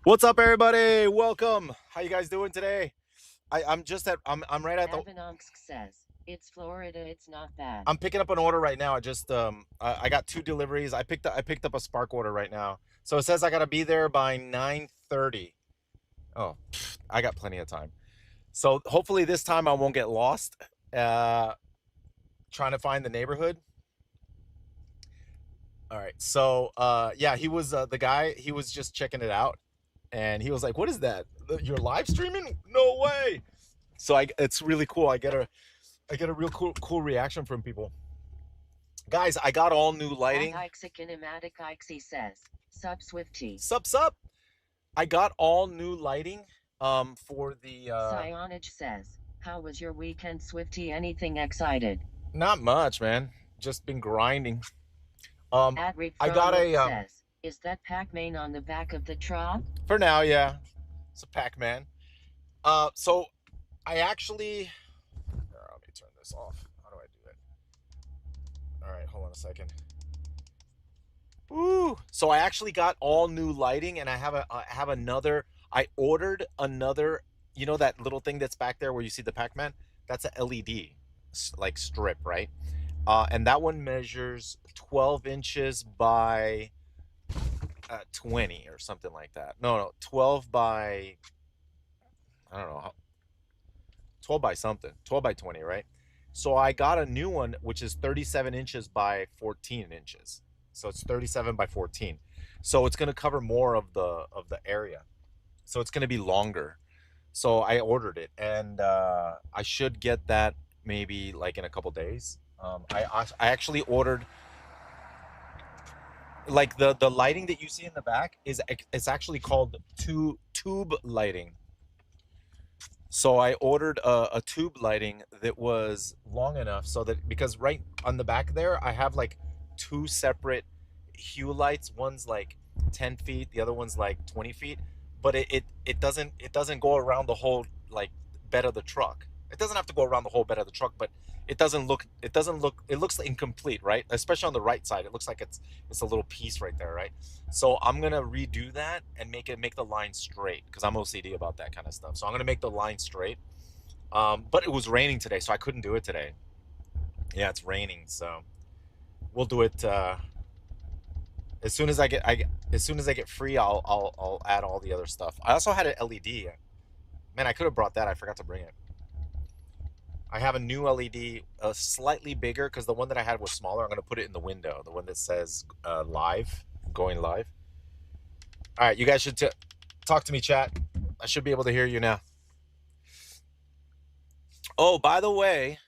What's up, everybody? Welcome. How you guys doing today? I'm right at the. Avanonsk says, it's Florida, it's not bad. I'm picking up an order right now. I got two deliveries. I picked up a Spark order right now. So it says I gotta be there by 9:30. Oh, I got plenty of time. So hopefully this time I won't get lost. Uh, Trying to find the neighborhood. All right. So yeah, he was the guy. He was just checking it out, and he was like, "What is that? You're live streaming? No way!" So it's really cool. I get a real cool reaction from people. Guys, I got all new At lighting. Ike Kinematic Ike says, Sup Swifty. Sup. I got all new lighting for the Sionage says, how was your weekend Swifty? Anything excited? not much, man. Just been grinding. At Rick I got a says, is that Pac-Man on the back of the truck? for now, yeah. It's a Pac-Man. So I actually let me turn this off. How do I do it? All right, hold on a second. Ooh. So I actually got all new lighting, and I have another. I ordered another. You know that little thing that's back there where you see the Pac-Man? That's a LED like strip, right? And that one measures 12 inches by 20 or something like that. No, 12 by I don't know, 12 by something, 12 by 20, right? So I got a new one which is 37 inches by 14 inches. So it's 37 by 14. So it's going to cover more of the area. So it's going to be longer. So I ordered it, and I should get that maybe like in a couple days. I actually ordered like the lighting that you see in the back is it's actually called tube lighting. So I ordered a tube lighting that was long enough so that because right on the back there I have like two separate hue lights. One's like 10 feet, the other one's like 20 feet, but it doesn't go around the whole like bed of the truck. It doesn't have to go around the whole bed of the truck, but it looks incomplete, right? Especially on the right side, it looks like it's a little piece right there, right? So I'm gonna redo that and make the line straight because I'm OCD about that kind of stuff. So I'm gonna make the line straight. But it was raining today, so I couldn't do it today. Yeah, it's raining, so we'll do it as soon as I get free. I'll add all the other stuff. I also had an LED. Man, I could have brought that. I forgot to bring it. I have a new LED, slightly bigger because the one that I had was smaller. I'm gonna put it in the window, the one that says live, going live. All right, you guys should talk to me, chat. I should be able to hear you now. Oh, by the way,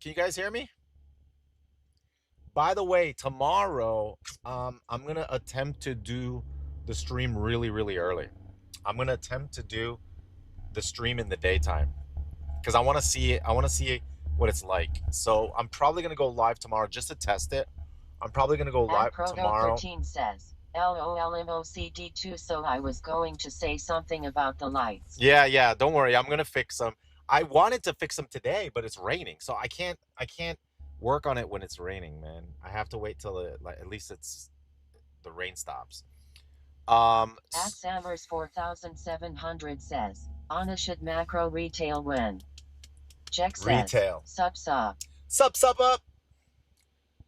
can you guys hear me? By the way, tomorrow, I'm gonna attempt to do the stream really early. I'm gonna attempt to do the stream in the daytime because I want to see it. I want to see what it's like. So I'm probably gonna go live tomorrow just to test it. I'm probably gonna go At live Proto tomorrow. 13 says, LOLMOCD2, so I was going to say something about the lights. Yeah. Don't worry. I'm gonna fix them. I wanted to fix them today, but it's raining, so I can't work on it when it's raining, man. I have to wait till at least it's the rain stops. At Sammers 4700 says, Anna should macro retail when? Jack says, Retail. sup. Sup up.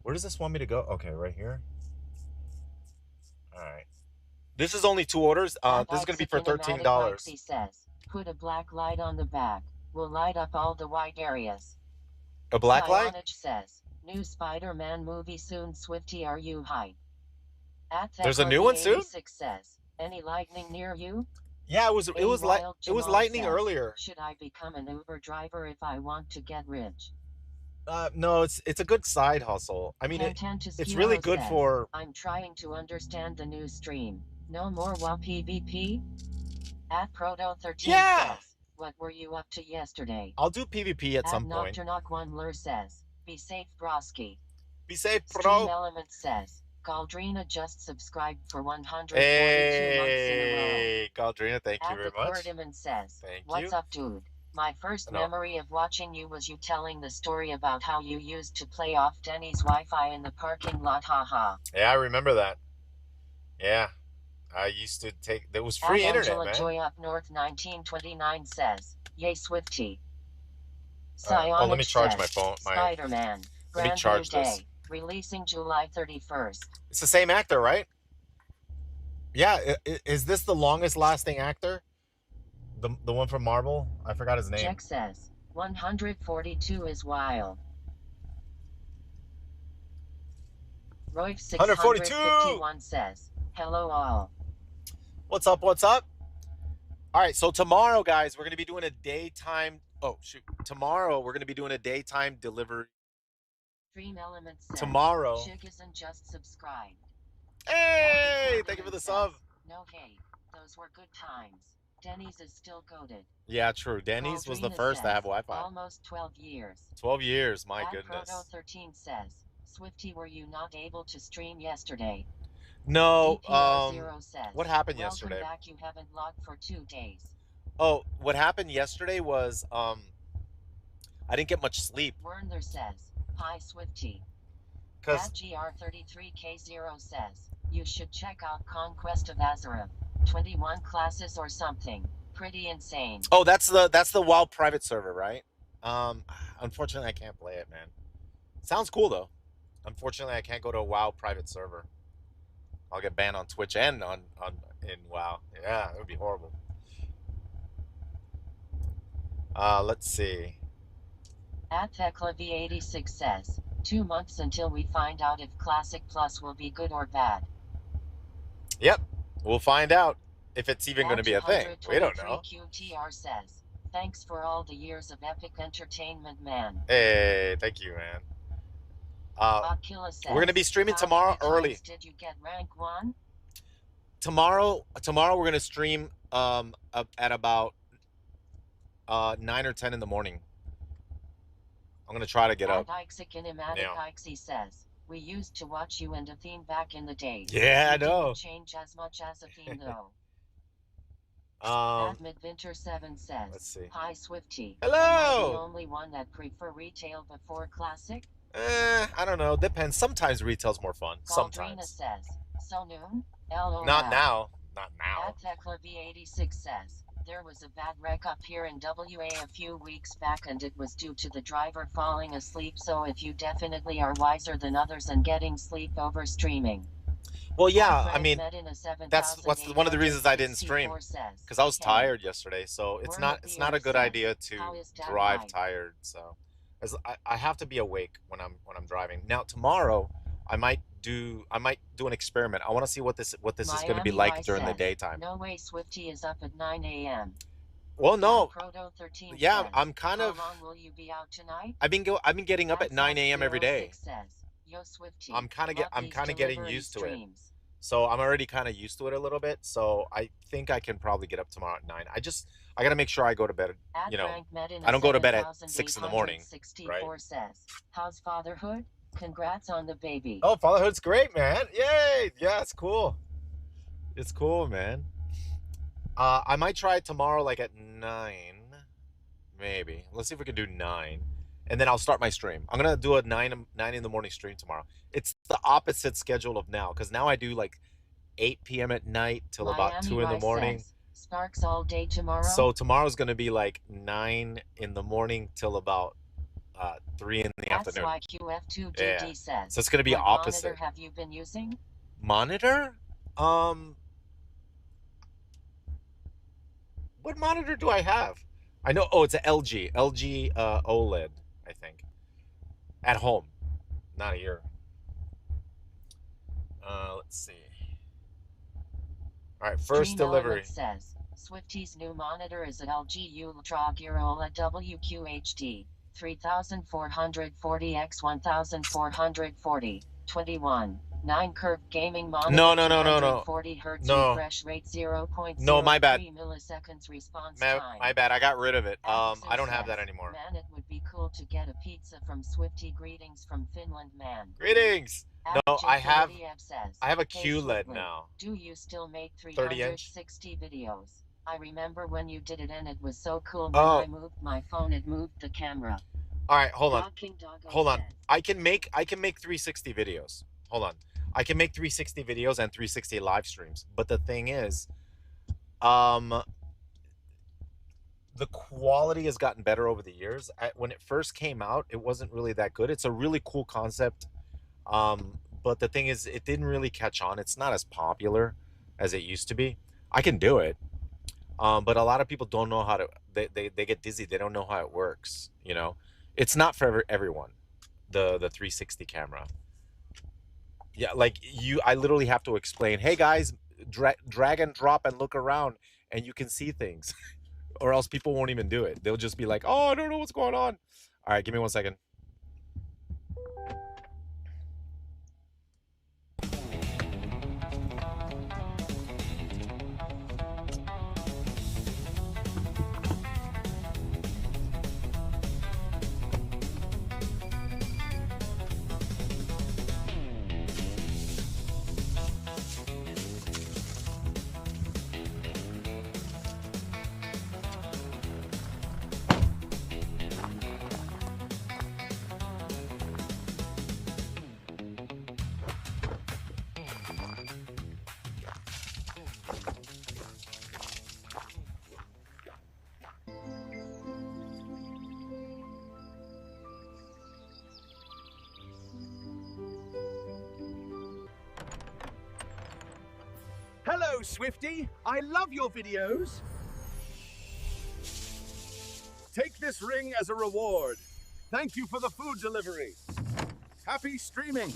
Where does this want me to go? Okay, right here. All right. This is only two orders. This is gonna be for $13. He says, put a black light on the back. Will light up all the white areas. A black light? Sionage says, new Spider-Man movie soon. Swifty, are you hype? At There's a new one soon? says, any lightning near you? Yeah, it was lightning earlier. Should I become an Uber driver if I want to get rich? No, it's a good side hustle. I mean, it's really good says, for. I'm trying to understand the new stream. No more WA PvP? At Proto 13 Yeah. says, what were you up to yesterday? I'll do PvP at some point. Nocturnock 1 Lur says, be safe, broski. Be safe, Stream bro. Element says, Galdrina just subscribed for 142 Hey, months in a row. Galdrina, thank you very much. Says, Thank what's you. up, dude? My first memory of watching you was you telling the story about how you used to play off Denny's Wi-Fi in the parking lot. Haha. Yeah, I remember that. Yeah, I used to take. There was At free internet, Angela man. Joy Up North 1929 says, "Yay Swifty." Oh, let me Psionic charge my says, phone. "Spider-Man, Let me Brand New charge this. Day, releasing July 31st." It's the same actor, right? Yeah. Is this the longest lasting actor? The one from Marvel? I forgot his name. Jack says, 142 is wild. Roy 142. 651 says, "Hello all." What's up? What's up? All right. So tomorrow, guys, we're gonna be doing a daytime. Oh shoot! Tomorrow we're gonna be doing a daytime delivery. Dream Element says, Tomorrow. Chick isn't just subscribed. Hey, thank you for the sub. No hate, those were good times. Denny's is still goated. Yeah, true. Denny's was the Baldrina first to says, have Wi-Fi. Almost 12 years. 12 years, my At goodness. Proto 13 says, Swifty, were you not able to stream yesterday? No. DPR0 says, What happened welcome yesterday? back, you haven't logged for 2 days. Oh, what happened yesterday was I didn't get much sleep. Werner says, hi Swifty. Cause At GR33K0 says, you should check out Conquest of Azeroth. 21 classes or something. Pretty insane. oh, that's the WoW private server, right? Unfortunately, I can't play it, man. Sounds cool though. Unfortunately, I can't go to a WoW private server. I'll get banned on Twitch and on in WoW. Yeah, it would be horrible. Let's see. At Thekla V86 says, 2 months until we find out if Classic Plus will be good or bad. Yep, we'll find out if it's even going to be a thing. We don't know. QTR says, thanks for all the years of epic entertainment, man. Hey, thank you, man. Akila says, We're going to be streaming how tomorrow many early. times did you get rank 1? Tomorrow we're going to stream at about 9 or 10 in the morning. I'm going to try to get up. Ikesikinematic says, we used to watch you and Athene back in the days. Yeah, I You know. didn't change as much as Athene though. Midwinter 7 says, let's see. Hi Swifty. Hello. Am I the only one that prefer retail before classic? I don't know. Depends. Sometimes retail's more fun. Baldrina Sometimes. says, so noon? LOL. Not now. Not now. At Thekla V86 says, there was a bad wreck up here in WA a few weeks back and it was due to the driver falling asleep, so if you definitely are wiser than others and getting sleep over streaming. Well, yeah, I mean, that's one of the reasons I didn't stream, because I was tired yesterday. So it's not a good idea to drive tired. So I have to be awake when I'm driving. Now tomorrow I might do an experiment. I want to see what this is going to be like during the daytime. No way Swifty is up at 9 a.m. Well, no. Proto 13 yeah, says, I'm kind of. How long will you be out tonight? I've been getting up at 9 a.m. every day. Says, Yo, Swifty, I'm kind of getting used to it. So I'm already kind of used to it a little bit. So I think I can probably get up tomorrow at 9. I got to make sure I go to bed. You know, I don't go to bed at 6 in the morning. Right? Says, how's fatherhood? Congrats on the baby. Oh, fatherhood's great, man. Yay. Yeah, it's cool. It's cool, man. I might try it tomorrow, like at 9, maybe. Let's see if we can do 9. And then I'll start my stream. I'm going to do a 9 in the morning stream tomorrow. It's the opposite schedule of now, because now I do like 8 p.m. at night till about 2 in the morning. Says, Sparks all day tomorrow. So tomorrow's going to be like 9 in the morning till about 3 in the afternoon. YQF2DD yeah. says, so it's going to be what opposite. Monitor have you been using? Monitor? What monitor do I have? I know. Oh, it's an LG OLED. I think at home, not here. Let's see. All right, first delivery. Says Swifty's new monitor is an LG Ultra Gear OLED WQHD 3440 x 1440 21 9 curved gaming monitor. No. 40 hertz no. refresh rate 0.03 no, my bad. milliseconds response time. My bad. I got rid of it. I don't have that anymore. Man, it would be cool to get a pizza from Swifty. Greetings from Finland, man. Greetings. No, I have a QLED hey, now. Do you still make 360 videos? I remember when you did it and it was so cool. When I moved my phone, it moved the camera. All right, hold on. I can make 360 videos. hold on. I can make 360 videos and 360 live streams, but the thing is, um, the quality has gotten better over the years. When it first came out, it wasn't really that good. It's a really cool concept, but the thing is, it didn't really catch on. It's not as popular as it used to be. I can do it, but a lot of people don't know how to. They get dizzy. They don't know how it works. You know, it's not for everyone. The 360 camera. Yeah, like I literally have to explain. Hey guys, drag and drop and look around, and you can see things. Or else people won't even do it. They'll just be like, "Oh, I don't know what's going on." All right, give me 1 second. Hello, Swifty. I love your videos. Take this ring as a reward. Thank you for the food delivery. Happy streaming.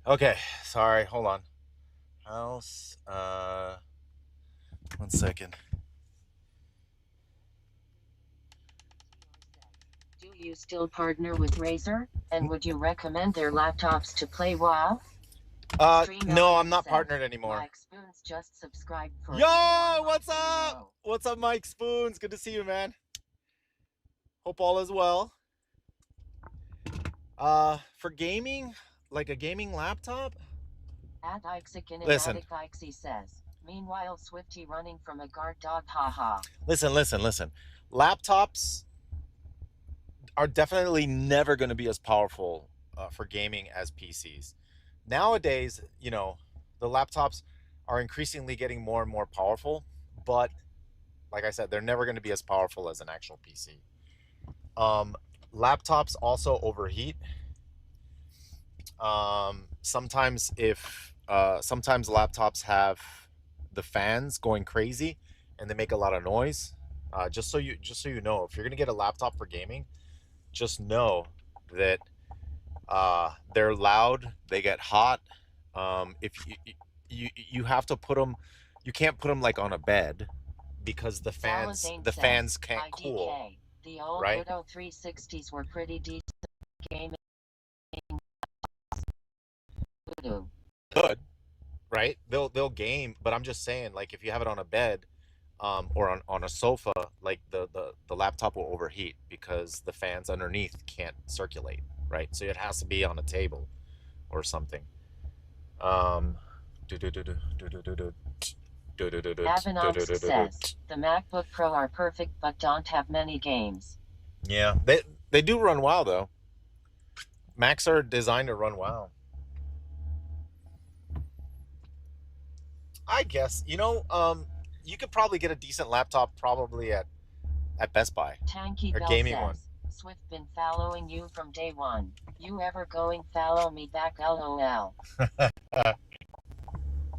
Okay, sorry. Hold on. House. 1 second. Do you still partner with Razer? And would you recommend their laptops to play WoW? No, I'm not partnered anymore. Mike Spoons just subscribed for Yo, 81 what's months in a up? row. What's up, Mike Spoons? Good to see you, man. Hope all is well. For gaming, like a gaming laptop. At Ikexic in Listen. Attic Ikesy says. Meanwhile, Swifty running from a guard dog, haha. Listen. Laptops are definitely never going to be as powerful for gaming as PCs. Nowadays, you know, the laptops are increasingly getting more and more powerful, but like I said, they're never going to be as powerful as an actual PC. Laptops also overheat. Sometimes sometimes laptops have the fans going crazy and they make a lot of noise. Just so you know, if you're gonna get a laptop for gaming, just know that they're loud, they get hot. If you have to put them, you can't put them like on a bed because the fans can't cool. The old right? Widow 360s were pretty decent gaming. Good, right? They'll game, but I'm just saying, like if you have it on a bed, or on a sofa, like the laptop will overheat because the fans underneath can't circulate, right? So it has to be on a table or something. Avanox says the MacBook Pro are perfect but don't have many games. Yeah, they do run WoW though. Macs are designed to run WoW. I guess, you know, you could probably get a decent laptop probably at at Best Buy. Tanky Or Bell gaming says, one. Swift been following you from day one. You ever going follow me back, lol.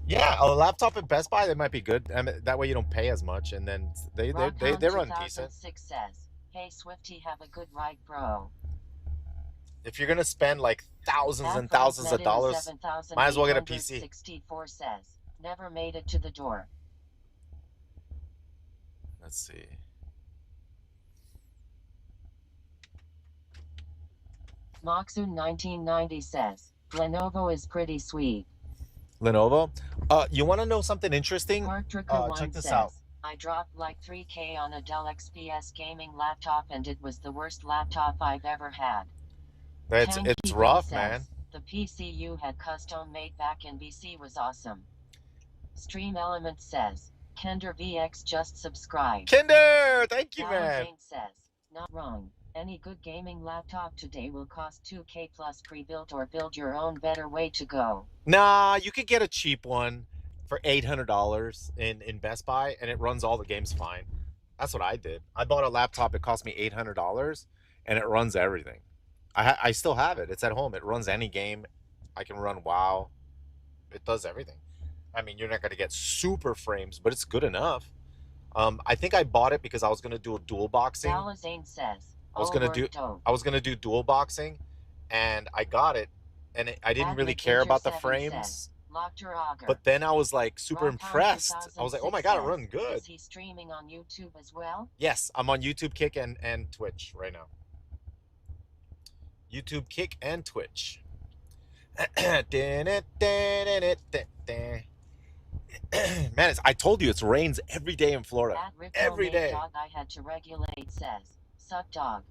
Yeah, a laptop at Best Buy, that might be good. I mean, that way you don't pay as much, and then they run decent. 2006 says, hey Swifty, have a good ride, bro. If you're gonna spend like thousands and At Frank thousands of dollars, might as well get a PC. 7864 says, never made it to the door. Let's see. Moxun 1990 says, Lenovo is pretty sweet. Lenovo. You want to know something interesting? Check this out. I dropped like 3K on a Dell XPS gaming laptop and it was the worst laptop I've ever had. It's rough, man. The PC you had custom made back in BC was awesome. Stream Element says, Kender VX just subscribed. Kender, thank you, man. Says, not wrong. Any good gaming laptop today will cost 2K plus pre-built or build your own, better way to go. Nah, you could get a cheap one for $800 in Best Buy, and it runs all the games fine. That's what I did. I bought a laptop. It cost me $800, and it runs everything. I still have it. It's at home. It runs any game. I can run WoW. It does everything. I mean, you're not going to get super frames, but it's good enough. I think I bought it because I was going to do a dual boxing. Salazane says, I was gonna do dual boxing, and I got it, and I didn't really care about the frames. But then I was like super impressed. I was like, oh my god, it runs good. Is he streaming on YouTube as well? Yes, I'm on YouTube, Kick, and Twitch right now. YouTube, Kick, and Twitch. Man, I told you, it rains every day in Florida. Every day. Dog I had to regulate says, suck dog.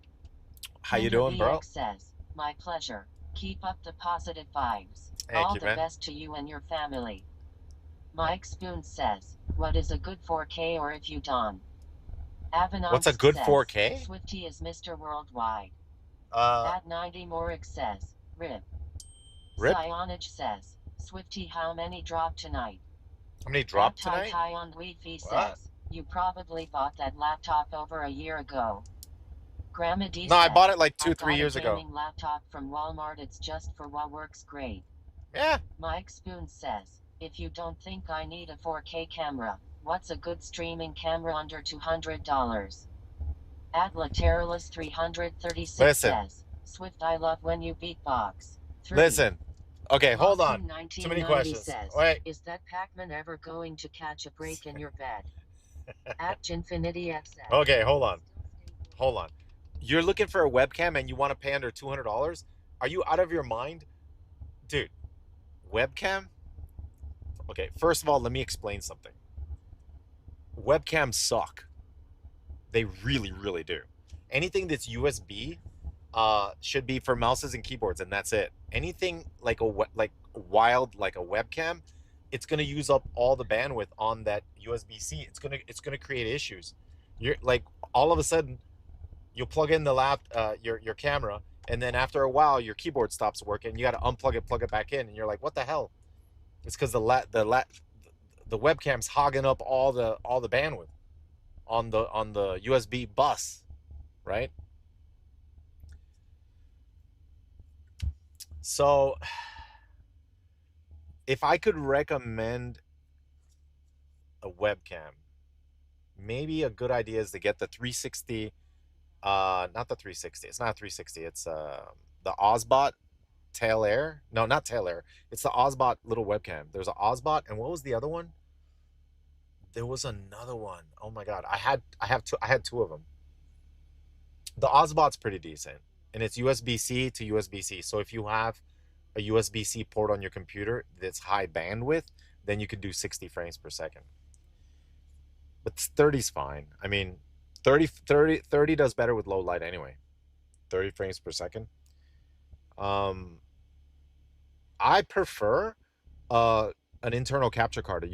How you doing, bro? Says, my pleasure. Keep up the positive vibes. Thank All you, the man. best to you and your family. Mike Spoon says, what is a good 4K or if you don? Avenant What's a good says, 4K? Swifty is Mr. Worldwide. At 90 Morick says, rip. Cyanage says, Swifty, how many dropped tonight? How many dropped tonight? On Wi-Fi says, you probably bought that laptop over a year ago. Grandma D No, says, I bought it like 2-3 years ago. Gaming laptop from Walmart. It's just for what works great. Yeah. Mike Spoon says, if you don't think I need a 4K camera, what's a good streaming camera under $200? At Lateralus 336 says, Swift, I love when you beatbox. Listen. Okay, hold on. Too many questions. Says, wait. Is that Pac-Man ever going to catch a break in your bed? At Infinity XS. Okay, hold on. Hold on. You're looking for a webcam and you want to pay under $200? Are you out of your mind? Dude, webcam? Okay, first of all, let me explain something. Webcams suck. They really, really do. Anything that's USB should be for mouses and keyboards, and that's it. Anything like wild like a webcam, it's gonna use up all the bandwidth on that USB-C. It's gonna create issues. You're like, all of a sudden, you'll plug in the your camera, and then after a while, your keyboard stops working. You got to unplug it, plug it back in, and you're like, what the hell? It's because the webcam's hogging up all the bandwidth on the USB bus, right? So if I could recommend a webcam, maybe a good idea is to get the 360, not the 360, it's not a 360, it's the Ozbot Tail Air. No, not Tail Air. It's the Ozbot little webcam. There's an Ozbot, and what was the other one? There was another one. Oh my god, I had two of them. The Ozbot's pretty decent, and it's USB-C to USB-C. So if you have a USB-C port on your computer that's high bandwidth, then you could do 60 frames per second. But 30's fine. I mean, 30 does better with low light anyway. 30 frames per second. I prefer an internal capture card,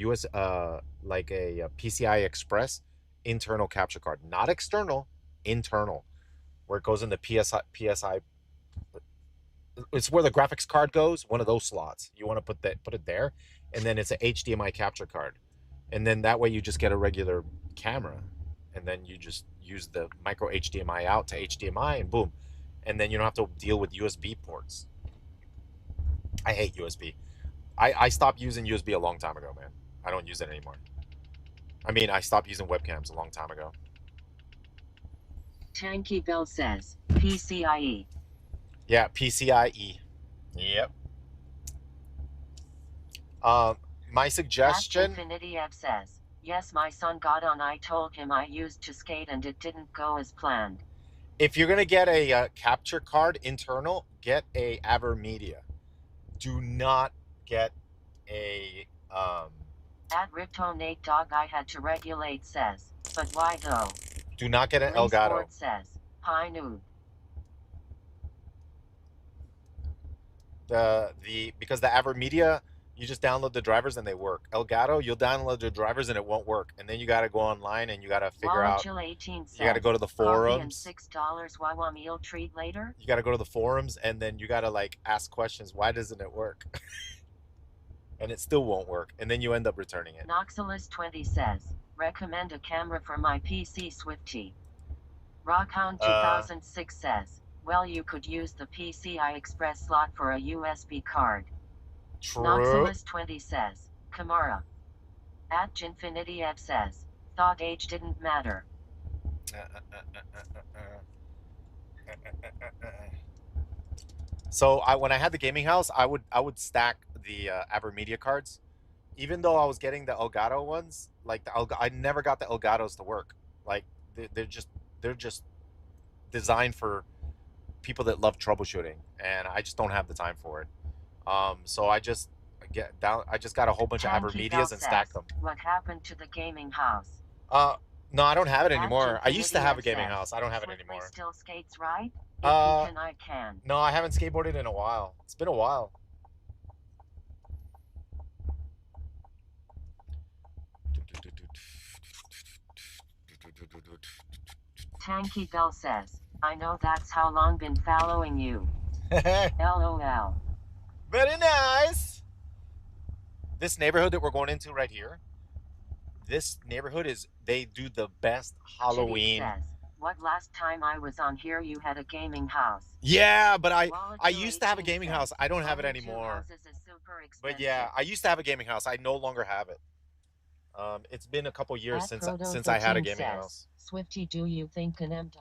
like a PCI Express internal capture card, not external, internal, where it goes in the PSI. It's where the graphics card goes. One of those slots. You want to put it there, and then it's an HDMI capture card, and then that way you just get a regular camera, and then you just use the micro HDMI out to HDMI, and boom, and then you don't have to deal with USB ports. I hate USB. I stopped using USB a long time ago, man. I don't use it anymore. I mean, I stopped using webcams a long time ago. Tanky Bell says, PCIe. Yeah, PCIe. Yep. My suggestion. Infinity F says, yes, my son got on. I told him I used to skate and it didn't go as planned. If you're gonna get a capture card internal, get a Avermedia. Do not get a At Ripto Nate Dog I had to regulate says, but why though? do not get an Lee Elgato. Sport says, hi noob. Because the Avermedia, you just download the drivers and they work. Elgato, you'll download the drivers and it won't work, and then you got to go online and you got to figure out. 18 says, you got to go to the forums. And $6 Wawa meal treat later. You got to go to the forums, and then you got to like ask questions. Why doesn't it work? And it still won't work, and then you end up returning it. Noxilus 20 says, recommend a camera for my PC Swifty. Rockhound 2006 says, well, you could use the PCI Express slot for a USB card. True. Noxilus 20 says, Kamara. At Ginfinity F says, thought age didn't matter. So when I had the gaming house, I would stack the Avermedia cards, even though I was getting the Elgato ones. Like I never got the Elgatos to work. Like they're just designed for people that love troubleshooting, and I just don't have the time for it. So I just got a whole bunch of Avermedias and stacked them. What happened to the gaming house? No, I don't have it anymore. I used to have a gaming house. I don't have it anymore. Still skates, right? If you can, I can. No, I haven't skateboarded in a while. It's been a while. Tanky Bell says, I know that's how long been following you. LOL. Very nice. This neighborhood that we're going into right here, this neighborhood they do the best Halloween. Says, what last time I was on here you had a gaming house? Yeah, but I used to have a gaming house. I don't have it anymore. But yeah, I used to have a gaming house. I no longer have it. It's been a couple years since I had a gaming house. Swifty, do you think an M.2?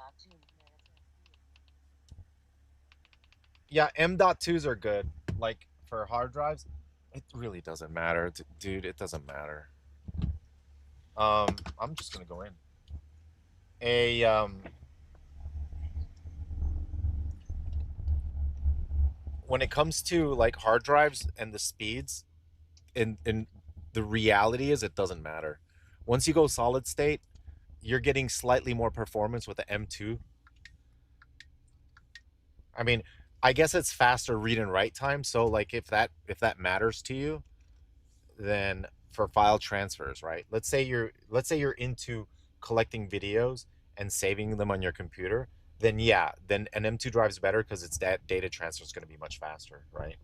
Yeah, M.2s are good. Like for hard drives, it really doesn't matter, dude. It doesn't matter. I'm just gonna go in. When it comes to like hard drives and the speeds, and the reality is it doesn't matter. Once you go solid state, you're getting slightly more performance with the M2. I mean, I guess it's faster read and write time. So like if that matters to you, then for file transfers, right? Let's say you're into collecting videos and saving them on your computer, then yeah, then an M2 drive is better because it's that data transfer is going to be much faster, right?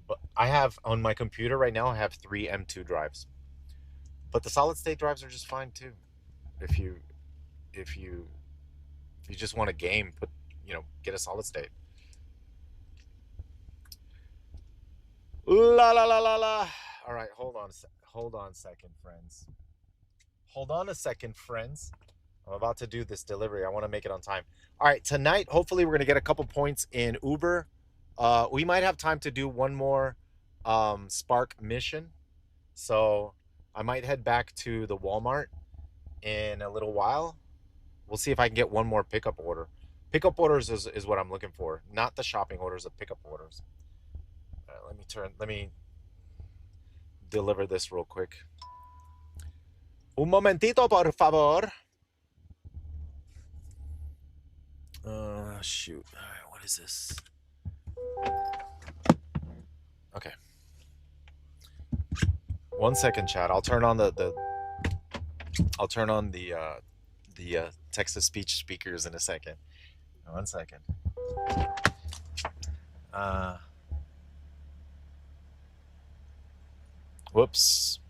But I have on my computer right now, I have 3 M2 drives, but the solid state drives are just fine too. If you just want a game, get a solid state. La la la la la. All right, hold on a second, friends. Hold on a second, friends. I'm about to do this delivery. I want to make it on time. All right, tonight, hopefully, we're going to get a couple points in Uber. We might have time to do one more Spark mission. So I might head back to the Walmart in a little while. We'll see if I can get one more pickup order. Pickup orders is what I'm looking for, not the shopping orders, the pickup orders. Let me deliver this real quick. Un momentito, por favor. Shoot. All right, what is this? Okay. 1 second, chat. I'll turn on the text to speech speakers in a second. 1 second. Whoops.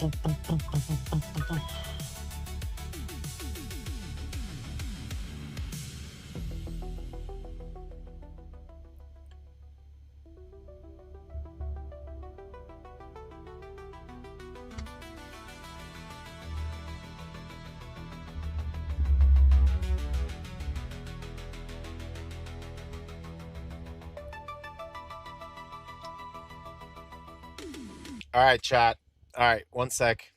All right, chat. All right, one sec.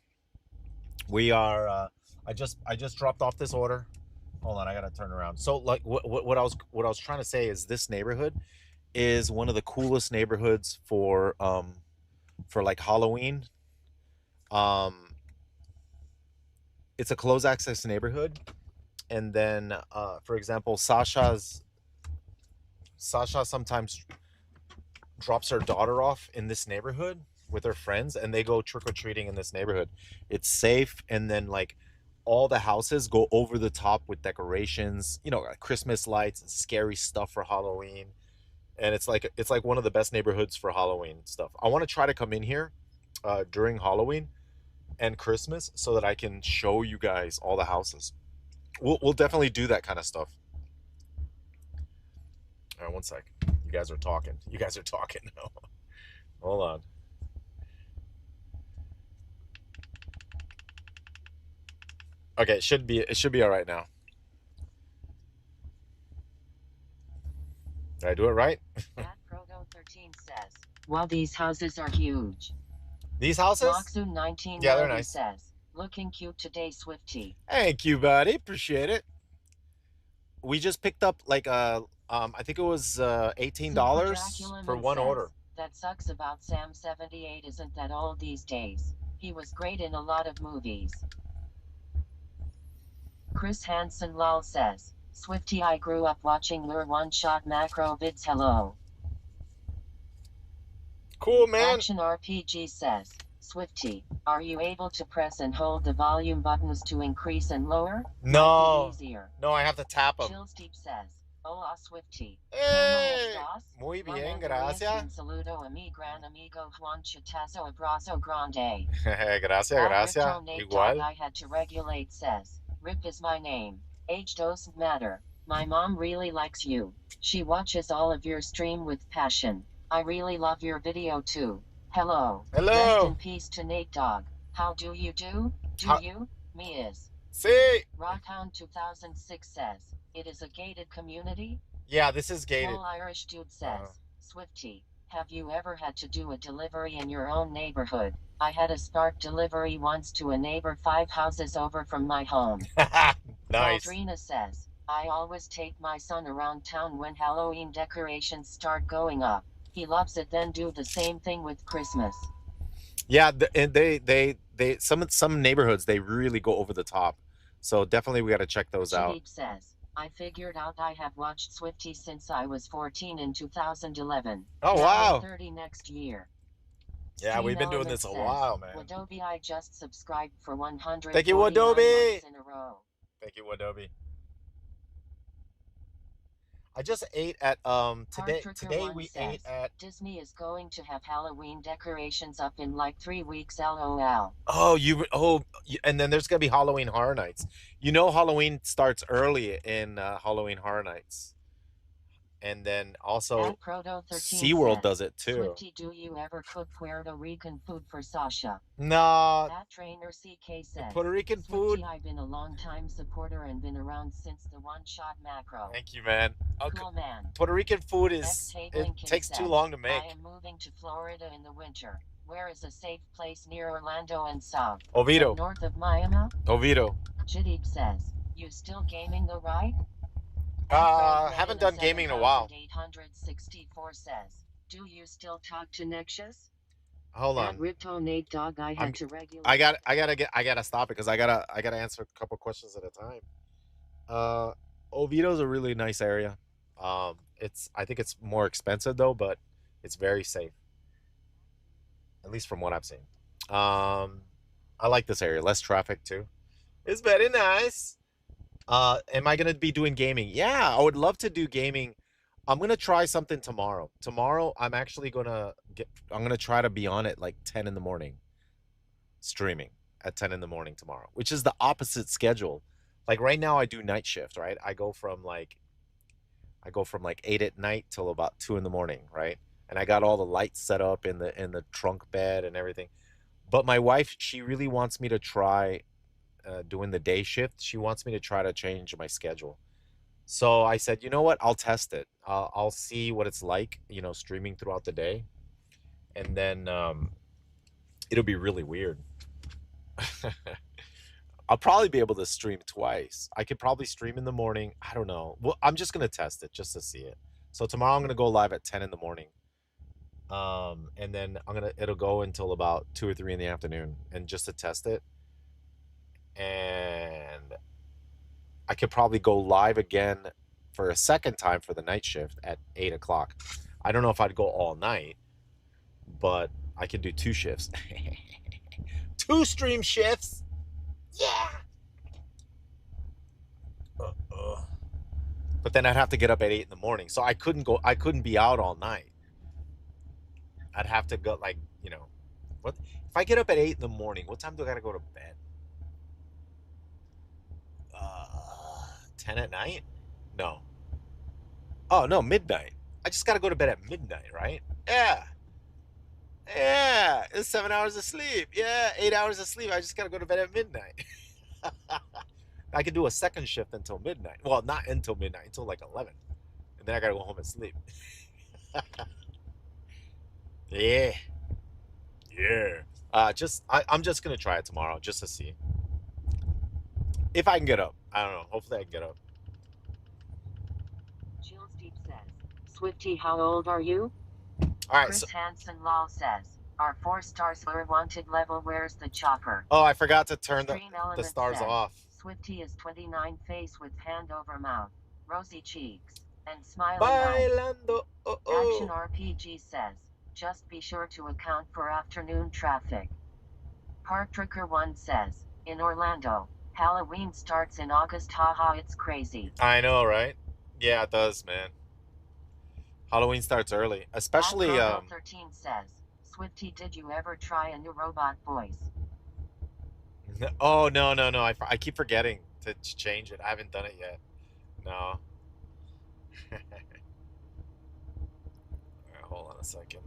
We are. I just dropped off this order. Hold on, I gotta turn around. So, like, what I was trying to say is this neighborhood is one of the coolest neighborhoods for like Halloween. Um, it's a closed access neighborhood, and then for example, Sasha sometimes drops her daughter off in this neighborhood with her friends, and they go trick-or-treating in this neighborhood. It's safe, and then like all the houses go over the top with decorations, you know, like Christmas lights and scary stuff for Halloween. And it's like one of the best neighborhoods for Halloween stuff. I want to try to come in here during Halloween and Christmas so that I can show you guys all the houses. We'll definitely do that kind of stuff. All right, one sec. You guys are talking. You guys are talking now. Hold on. Okay, it should be all right now. Did I do it right? At Proto 13 says, "Wow, these houses are huge." These houses? Moxu 19 Yeah, they're nice. says, "Looking cute today, Swifty." Thank you, buddy. Appreciate it. We just picked up like I think it was $18 for one order. That sucks about Sam 78 isn't that old these days. He was great in a lot of movies. Chris Hansen lol says, "Swifty, I grew up watching Lure one-shot macro vids. Hello." Cool, man. Action RPG says, "Swifty, are you able to press and hold the volume buttons to increase and lower?" No. Easier. No, I have to tap them. Chill Steep says, "Hola, Swifty. Hey, muy bien, gracias. Un saludo a mi gran amigo Juan Chitazo Abrazo Grande." Gracias, gracias. Igual. I had to regulate says, "Rip is my name. Age doesn't matter. My mom really likes you. She watches all of your stream with passion. I really love your video too. Hello. Hello. Rest in peace to Nate Dogg. How do you do? Do you? Me is." See? Rockhound 2006 says, "It is a gated community?" Yeah, this is gated. Small Irish dude says, "Swifty, have you ever had to do a delivery in your own neighborhood? I had a Spark delivery once to a neighbor 5 houses over from my home." Nice. Aldrina says, "I always take my son around town when Halloween decorations start going up. He loves it. Then do the same thing with Christmas." Yeah, and they some neighborhoods they really go over the top. So definitely we got to check those out. Philippe says, "I figured out I have watched Swifty since I was 14 in 2011. Oh, Now wow. I'm 30 next year." Yeah, we've been doing this a while, man. "Wadobe, I just subscribed for 100. Thank you, Wadobe. In a row." Thank you, Wadobe. I just ate at today we ate at "Disney is going to have Halloween decorations up in like 3 weeks. LOL." and then there's gonna be Halloween Horror Nights. You know, Halloween starts early in Halloween Horror Nights, and then also SeaWorld does it too. "Swifty, do you ever cook Puerto Rican food for Sasha?" No. That trainer CK says, Puerto Rican food. "I've been a long time supporter and been around since the one-shot macro." Thank you, man. Cool, man. Puerto Rican food takes too long to make. "I am moving to Florida in the winter. Where is a safe place near Orlando and South? Oviedo. North of Miami?" Oviedo. Jadib says, "You still gaming though, right?" Haven't done gaming in a while. 864 says, "Do you still talk to Nexus?" Hold on. Nate Dog, I had to regulate. I gotta stop it because I gotta answer a couple questions at a time. Oviedo's a really nice area. I think it's more expensive though, but it's very safe. At least from what I've seen. I like this area. Less traffic too. It's very nice. Am I gonna be doing gaming? Yeah, I would love to do gaming. I'm gonna try something tomorrow. Tomorrow, I'm gonna try to be on it like 10 in the morning. streaming at 10 in the morning tomorrow, which is the opposite schedule. Like right now I do night shift, right? I go from like 8 at night till about 2 in the morning, right? And I got all the lights set up in the trunk bed and everything. But my wife, she really wants me to try doing the day shift. She wants me to try to change my schedule. So I said, you know what? I'll test it. I'll see what it's like, streaming throughout the day, and then it'll be really weird. I'll probably be able to stream twice. I could probably stream in the morning. I don't know. Well, I'm just gonna test it just to see it. So tomorrow I'm gonna go live at 10 in the morning. And then it'll go until about 2 or 3 in the afternoon, and just to test it. And I could probably go live again for a second time for the night shift at 8 o'clock. I don't know if I'd go all night, but I could do 2 shifts. 2 stream shifts. Yeah. But then I'd have to get up at 8 in the morning, so I couldn't be out all night. I'd have to go, like, what if I get up at 8 in the morning? What time do I gotta go to bed? 10 at night? No. Oh no, midnight. I just gotta go to bed at midnight, right? Yeah. Yeah. It's 7 hours of sleep. Yeah, 8 hours of sleep. I just gotta go to bed at midnight. I could do a second shift until midnight. Well, not until midnight, until like 11. And then I gotta go home and sleep. Yeah. Yeah. I'm just gonna try it tomorrow just to see if I can get up. I don't know. Hopefully I can get up. Jill Steep says, Swifty, how old are you? All right. Chris So, Hansen Lal says, our 4 stars were wanted level, where's the chopper? oh, I forgot to turn the Stream Element stars says, off. Swifty is 29, face with hand over mouth, rosy cheeks, and smiling eyes. Bailando. Action RPG says, just be sure to account for afternoon traffic. Park Tricker 1 says, in Orlando, Halloween starts in August, haha, it's crazy. I know, right? Yeah, it does, man. Halloween starts early, especially. 13 says, Swifty, did you ever try a new robot voice? Oh no, no, no! I keep forgetting to change it. I haven't done it yet. No. Hold on a second.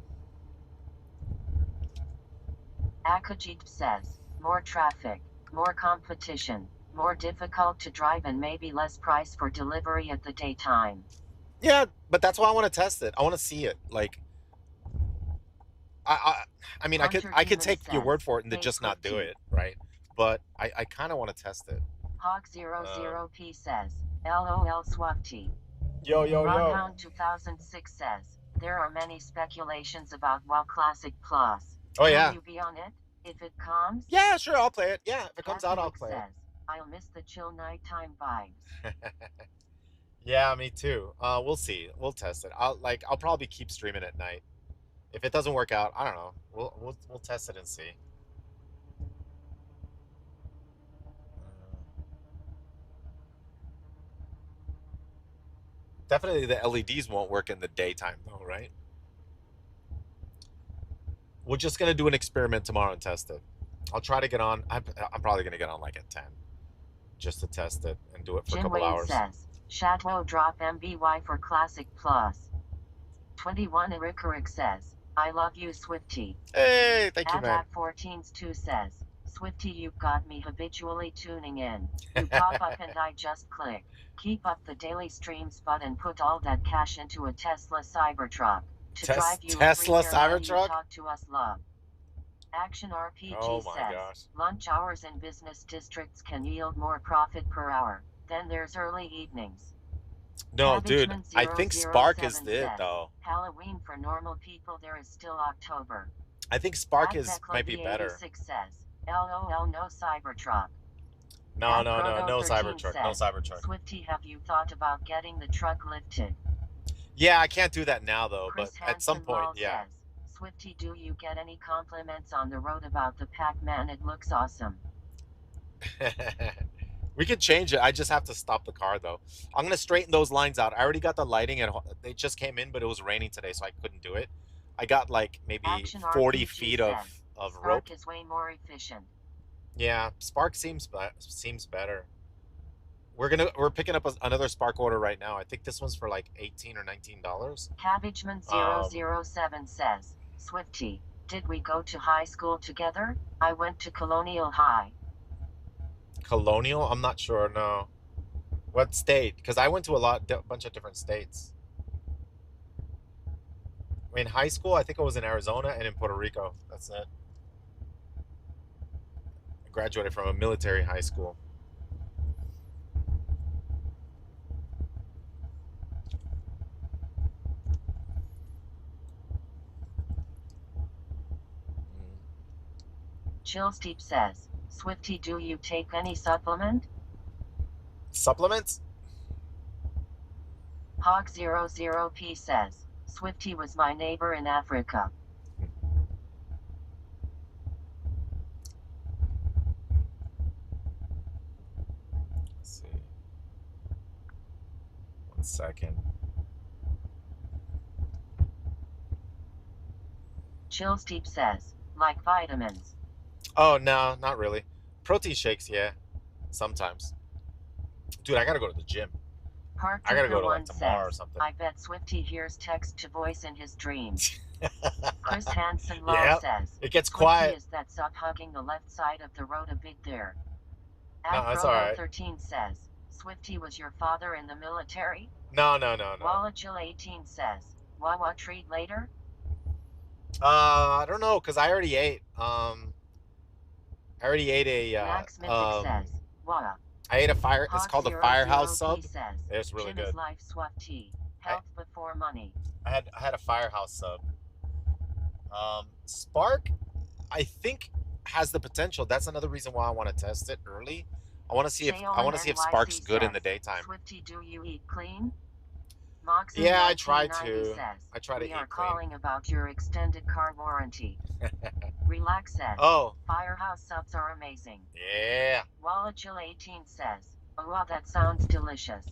Akajit says, more traffic, more competition, more difficult to drive, and maybe less price for delivery at the daytime. Yeah, but that's why I want to test it. I want to see it. Like, I mean, I could take your word for it and to just not do it, right? But I kind of want to test it. Hog00P says, LOL Swifty. Yo, yo, yo. Ronhound 2006 says, there are many speculations about WoW Classic Plus. Oh yeah. Will you be on it if it comes? Yeah, sure, I'll play it. Yeah, if it comes out, I'll Catholic play it. says, I'll miss the chill nighttime vibes. Yeah, me too. We'll see. We'll test it. I'll probably keep streaming at night. If it doesn't work out, I don't know. We'll test it and see. Definitely the LEDs won't work in the daytime though, right? We're just gonna do an experiment tomorrow and test it. I'll try to get on. I'm probably gonna get on like at 10, just to test it and do it for a couple hours. Says, Chateau drop MBY for Classic Plus. 21 Ericaric says, I love you, Swifty. Hey, thank you, man. 14's2 says, Swifty, you've got me habitually tuning in. You pop up and I just click. Keep up the daily streams, but and put all that cash into a Tesla Cybertruck. To drive you Tesla Cybertruck? Talk to us, love. Action RPG says, gosh. Lunch hours in business districts can yield more profit per hour. Then there's early evenings. No, dude, I think Spark is it though. Halloween for normal people, there is still October. I think Spark might be better. Says, LOL, no Cybertruck. No Cybertruck, no Cybertruck. Swifty, have you thought about getting the truck lifted? Yeah, I can't do that now though, Chris but at some point, yeah. Says, Swifty, do you get any compliments on the road about the Pac-Man? It looks awesome. We could change it. I just have to stop the car though. I'm gonna straighten those lines out. I already got the lighting and they just came in, but it was raining today, so I couldn't do it. I got like maybe 40 feet of of rope. Spark is way more efficient. Yeah, Spark seems better. We're picking up another Spark order right now. I think this one's for like $18 or $19. Cabbageman007 says, Swifty, did we go to high school together? I went to Colonial High. Colonial? I'm not sure. No. What state? Because I went to a bunch of different states. In high school, I think I was in Arizona and in Puerto Rico. That's it. I graduated from a military high school. Chillsteep says, Swifty, do you take any supplement? Supplements? Hog00P says, Swifty was my neighbor in Africa. Let's see. 1 second. Chillsteep says, like vitamins. Oh, no, not really. Protein shakes, yeah. Sometimes. Dude, I gotta go to the gym. Park I gotta go to like One tomorrow or says, something. I bet Swifty hears text to voice in his dreams. Chris Hansen Law Yep. says, It gets Swifty quiet. is that suck hugging the left side of the road a bit there. No, that's all right. 13 says, Swifty was your father in the military? No. Wallachil18 says, Wawa treat later? I don't know, cause I already ate. I already ate a. Max Mythic says, Wawa. I ate a fire. It's called a Firehouse sub. Says, It's really Gym good. is life, Swifty. Health before money. I had a Firehouse sub. Spark, I think, has the potential. That's another reason why I want to test it early. I want to see if Spark's good in the daytime. Swifty, do you eat clean? Moxon Yeah, I try to. Says, I try to eat we are clean. calling about your extended car warranty. Relax says, Oh. Firehouse subs are amazing. Yeah. Wallachil18 says, oh wow, that sounds delicious.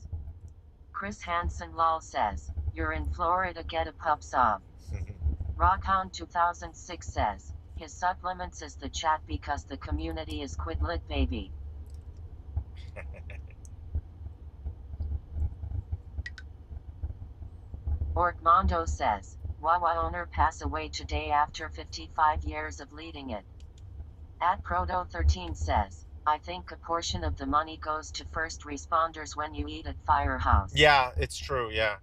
Chris Hansen lol says, you're in Florida, get a pub sub. Rockhound 2006 says, his supplements is the chat because the community is quidlit baby. Orkmondo says, Wawa owner pass away today after 55 years of leading it. At Proto13 says, I think a portion of the money goes to first responders when you eat at Firehouse. Yeah, it's true, yeah.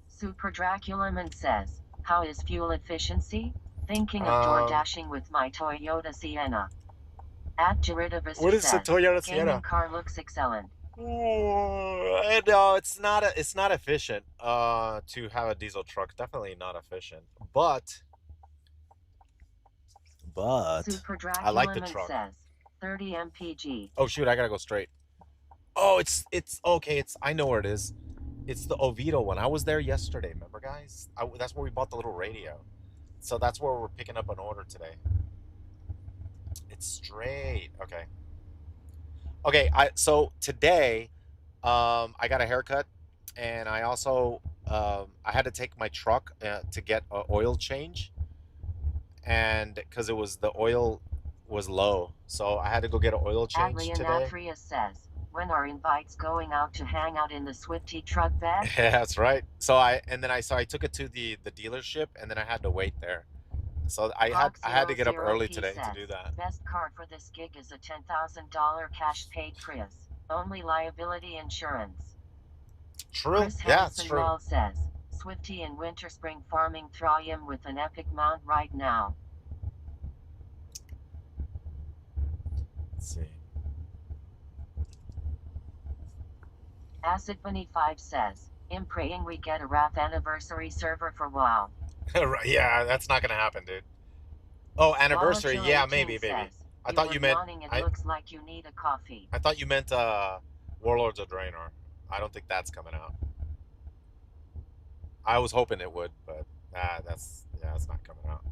Super Draculaman says, how is fuel efficiency? Thinking of door dashing with my Toyota Sienna. At Geridivus what is says, the Toyota Sienna? Sienna? Car looks excellent. No, it's not efficient to have a diesel truck. Definitely not efficient. But I like the truck. Says, 30 mpg. Oh shoot, I gotta go straight. Oh, it's okay. I know where it is. It's the Oviedo one. I was there yesterday. Remember, guys? That's where we bought the little radio. So that's where we're picking up an order today. It's straight. Okay. Okay. So today, I got a haircut, and I also I had to take my truck to get an oil change, and because the oil was low, so I had to go get an oil change today. Adrian says, when are invites going out to hang out in the Swifty truck bed? Yeah, that's right. So I took it to the dealership, and then I had to wait there. So I had to get up early today to do that. Best car for this gig is a $10,000 cash paid Prius. Only liability insurance. True. Chris Yeah, it's true. Wall says, Swifty and Winter Spring farming Throyum with an epic mount right now. Let's see. Acid Bunny 5 says, I'm praying we get a wrath anniversary server for WoW. Yeah, that's not gonna happen, dude. Oh, anniversary. Yeah, maybe. Says, I thought you meant. It looks like you need a coffee. I thought you meant Warlords of Draenor. I don't think that's coming out. I was hoping it would, but that's not coming out.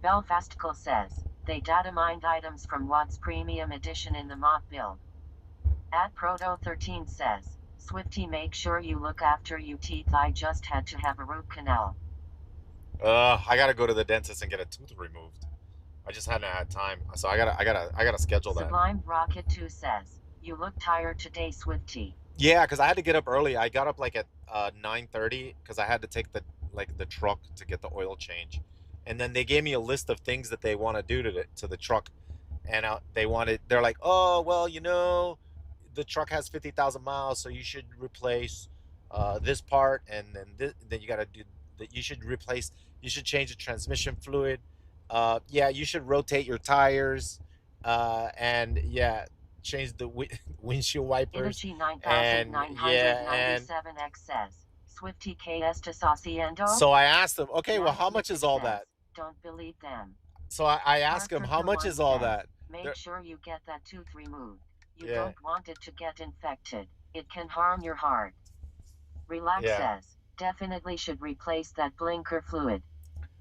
Belfastical says, they data mined items from Watt's Premium Edition in the mod build. At Proto13 says, Swifty, make sure you look after your teeth. I just had to have a root canal. I gotta go to the dentist and get a tooth removed. I just hadn't had time, so I gotta schedule that. Sublime Rocket 2 says, you look tired today, Swifty. Yeah, because I had to get up early. I got up like at 9:30 because I had to take the truck to get the oil change, and then they gave me a list of things that they want to do to the truck, and they're like, oh well, the truck has 50,000 miles, so you should replace this part, and then you gotta do that. You should change the transmission fluid. Yeah, you should rotate your tires, and yeah, change the windshield wipers. Energy And yeah, and 9997X says, Swifty que estás haciendo? so I asked him, okay, well, Max how much Mythic is all says, that? don't believe them. So I asked him, how much is all that? Make sure you get that tooth removed. You Yeah. don't want it to get infected. It can harm your heart. Relax Yeah. says, definitely should replace that blinker fluid.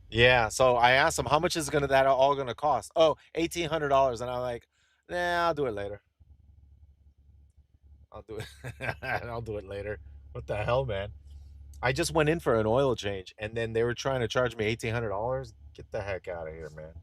Yeah, so I asked him, how much is that all gonna cost? Oh, $1,800, and I'm like, nah, I'll do it later. I'll do it. I'll do it later. What the hell, man? I just went in for an oil change, and then they were trying to charge me $1,800. Get the heck out of here, man.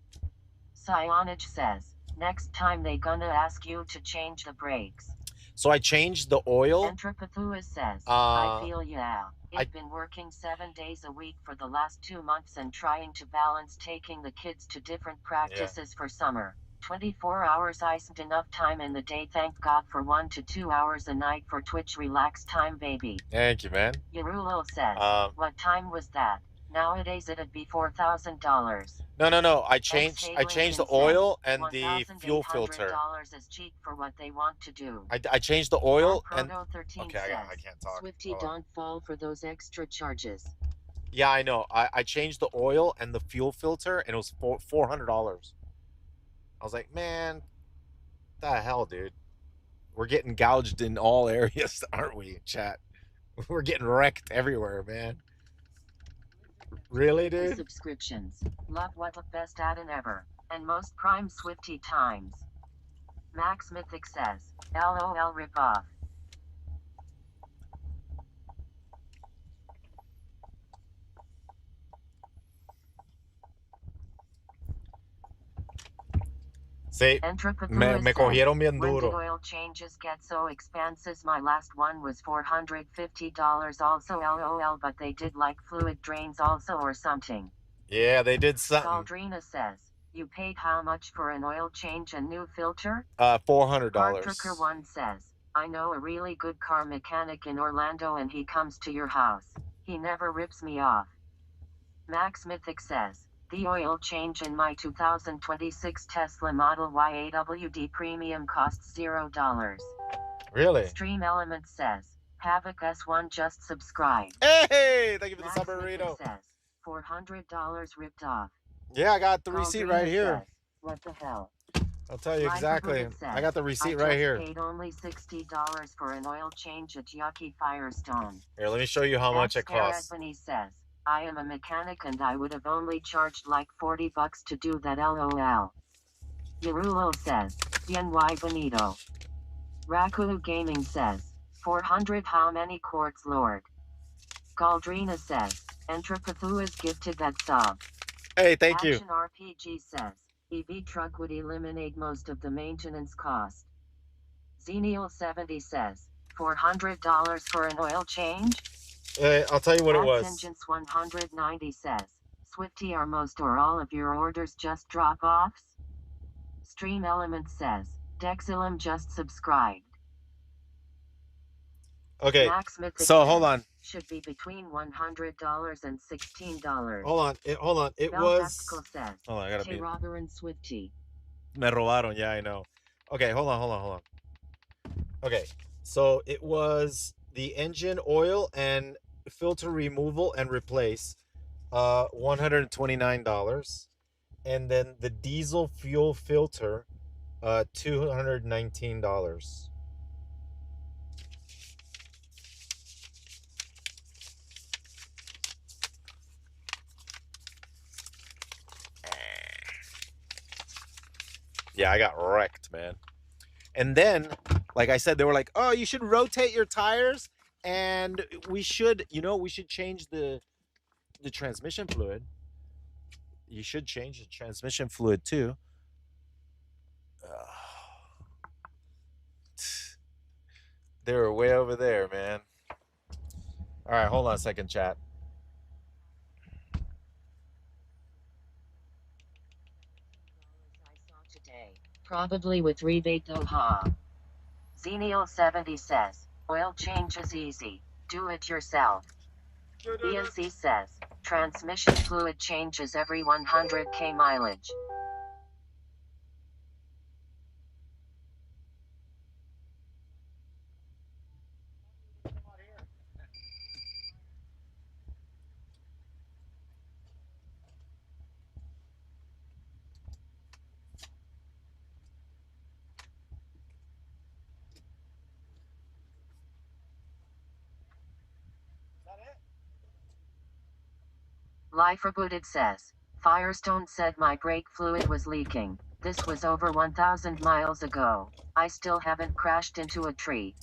Sionage says, next time they gonna ask you to change the brakes. So I changed the oil. Entrepreneur says, I feel yeah. I've been working 7 days a week for the last 2 months and trying to balance taking the kids to different practices for summer. 24 hours isn't enough time in the day. Thank God for 1 to 2 hours a night for Twitch relax time, baby. Thank you, man. Yerulo says, what time was that? Nowadays it'd be $4,000. No. I changed the oil and the fuel filter. $1,800 is cheap for what they want to do. I changed the oil and okay, I can't talk. Swifty, don't fall for those extra charges. Yeah, I know. I changed the oil and the fuel filter, and it was $400. I was like, man, the hell, dude. We're getting gouged in all areas, aren't we, chat? We're getting wrecked everywhere, man. Really, dude? Subscriptions. Love what the best add-in ever. And most prime Swifty times. Max Mythic says, LOL ripoff. Sí, me cogieron bien when duro. did oil changes get so expensive? My last one was $450 also LOL, but they did like fluid drains also or something. Yeah, they did something. Galdrina says, you paid how much for an oil change and new filter? $400. Cartricker1 says, I know a really good car mechanic in Orlando and he comes to your house. He never rips me off. Max Mythic says, the oil change in my 2026 Tesla Model Y AWD Premium costs $0. Really? Stream Element says, Havoc S1 just subscribed. Hey, thank you for the Max submarino. says, $400 ripped off. Yeah, I got the receipt right here. Says, what the hell? I'll tell you exactly. I got the receipt right here. I paid only $60 for an oil change at Yucky Firestone. Here, let me show you how much it costs. Ebony says, I am a mechanic and I would have only charged like $40 to do that LOL. Yerulo says, Bien bonito. Rakulu Gaming says, 400 how many quarts lord? Galdrina says, Entrepathu is gifted that sub. Hey, thank you. Action RPG says, EV truck would eliminate most of the maintenance cost. Xenial70 says, $400 for an oil change? I'll tell you what it was. Vengeance 190 says, Swifty, are most or all of your orders just drop-offs? Stream Element says, Dexilum just subscribed. Okay, so hold on. Should be between $100 and $16. Hold on, It was. Says, Hold on, I gotta be. Robber and Swifty. Me robaron, yeah, I know. Okay, hold on. Okay, so it was the engine oil and filter removal and replace, $129, and then the diesel fuel filter, $219. Yeah, I got wrecked, man. And then, like I said, they were like, "Oh, you should rotate your tires, and we should, we should change the transmission fluid. You should change the transmission fluid too." They were way over there, man. All right, hold on a second, chat. I saw today. Probably with rebate though, ha. Zenial70 says, oil change is easy. Do it yourself. BNC says, transmission fluid changes every 100k mileage. Life Rebooted says, Firestone said my brake fluid was leaking. This was over 1,000 miles ago. I still haven't crashed into a tree.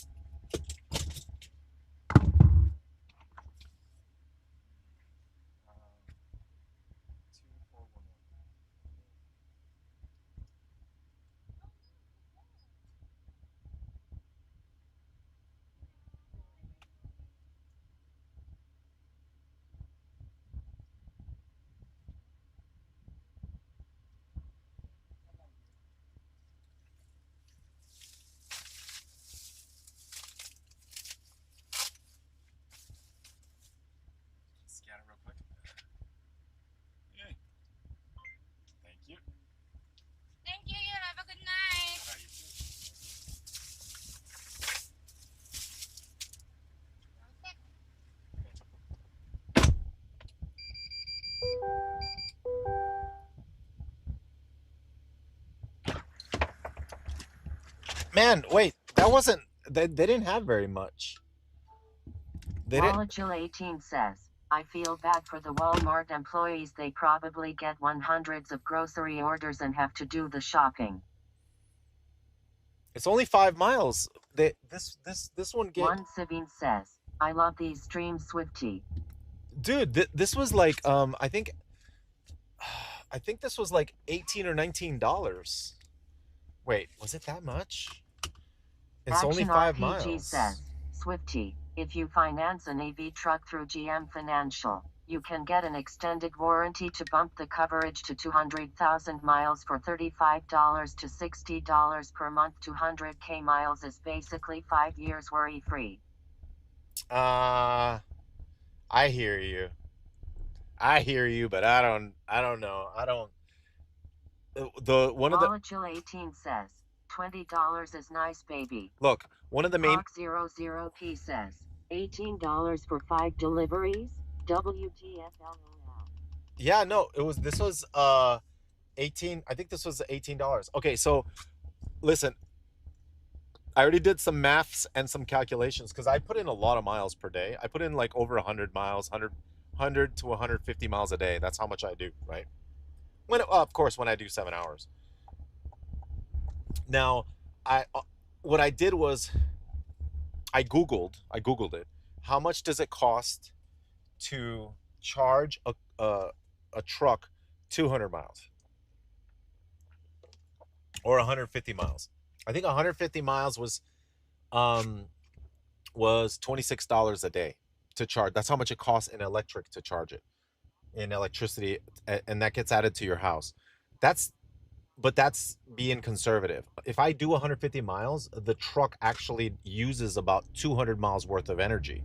Scan it real quick. Yeah. Thank you. Thank you. You have a good night. Man, wait, that wasn't. They didn't have very much. They didn't. Wallachil18 says, I feel bad for the Walmart employees. They probably get hundreds of grocery orders and have to do the shopping. It's only 5 miles. This one get. One Sabine says, I love these streams, Swifty. Dude, this was like I think this was like $18 or $19. Wait, was it that much? It's only Action 5 RPG miles. says, Swifty, if you finance an EV truck through GM Financial, you can get an extended warranty to bump the coverage to 200,000 miles for $35 to $60 per month. 200k miles is basically 5 years worry-free. I hear you. But I don't know. I don't. The one of the Wallachil18 says, $20 is nice, baby. look. One of the main. Hawk 00P says, $18 for 5 deliveries? WTF LOL. Yeah, no, this was 18. I think this was $18. Okay, so listen, I already did some maths and some calculations because I put in a lot of miles per day. I put in like over 100 miles, 100 to 150 miles a day. That's how much I do, right? Of course, when I do 7 hours. Now, what I did was I googled it. How much does it cost to charge a truck 200 miles or 150 miles? I think 150 miles was $26 a day to charge. That's how much it costs in electric to charge it, in electricity, and that gets added to your house. That's being conservative. If I do 150 miles, the truck actually uses about 200 miles worth of energy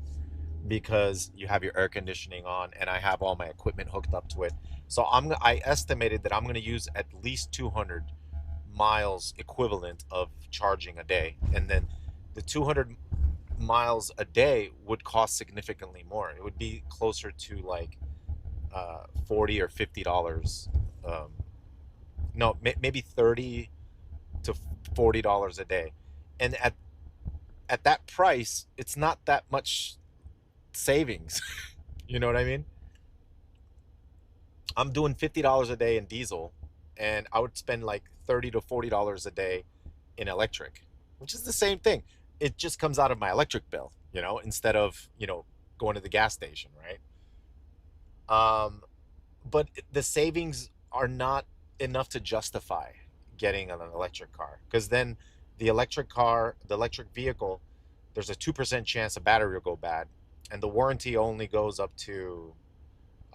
because you have your air conditioning on and I have all my equipment hooked up to it. So I estimated that I'm going to use at least 200 miles equivalent of charging a day, and then the 200 miles a day would cost significantly more. It would be closer to like $40 or $50. No, maybe $30 to $40 a day, and at that price, it's not that much savings. You know what I mean? I'm doing $50 a day in diesel, and I would spend like $30 to $40 a day in electric, which is the same thing. It just comes out of my electric bill, instead of, going to the gas station, right? But the savings are not enough to justify getting an electric car, because then the electric vehicle, there's a 2% chance a battery will go bad, and the warranty only goes up to,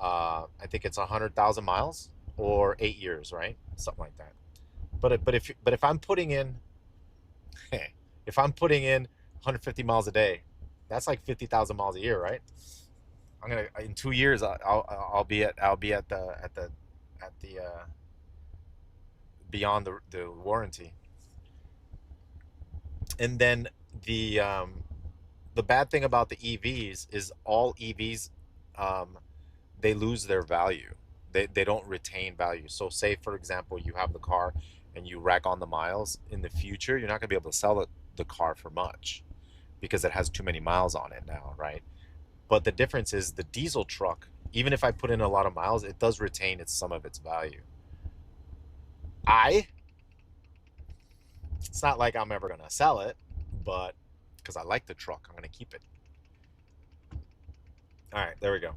I think it's 100,000 miles or 8 years, right? Something like that. But if I'm putting in, if I'm putting in 150 miles a day, that's like 50,000 miles a year, right? I'm gonna in 2 years I'll be at the beyond the warranty. And then the bad thing about the EVs is all EVs, um, they lose their value. They don't retain value. So say for example you have the car and you rack on the miles, in the future you're not gonna be able to sell the car for much because it has too many miles on it now, right? But the difference is the diesel truck, even if I put in a lot of miles, it does retain some of its value. I It's not like I'm ever gonna sell it, but because I like the truck, I'm gonna keep it. All right, there we go.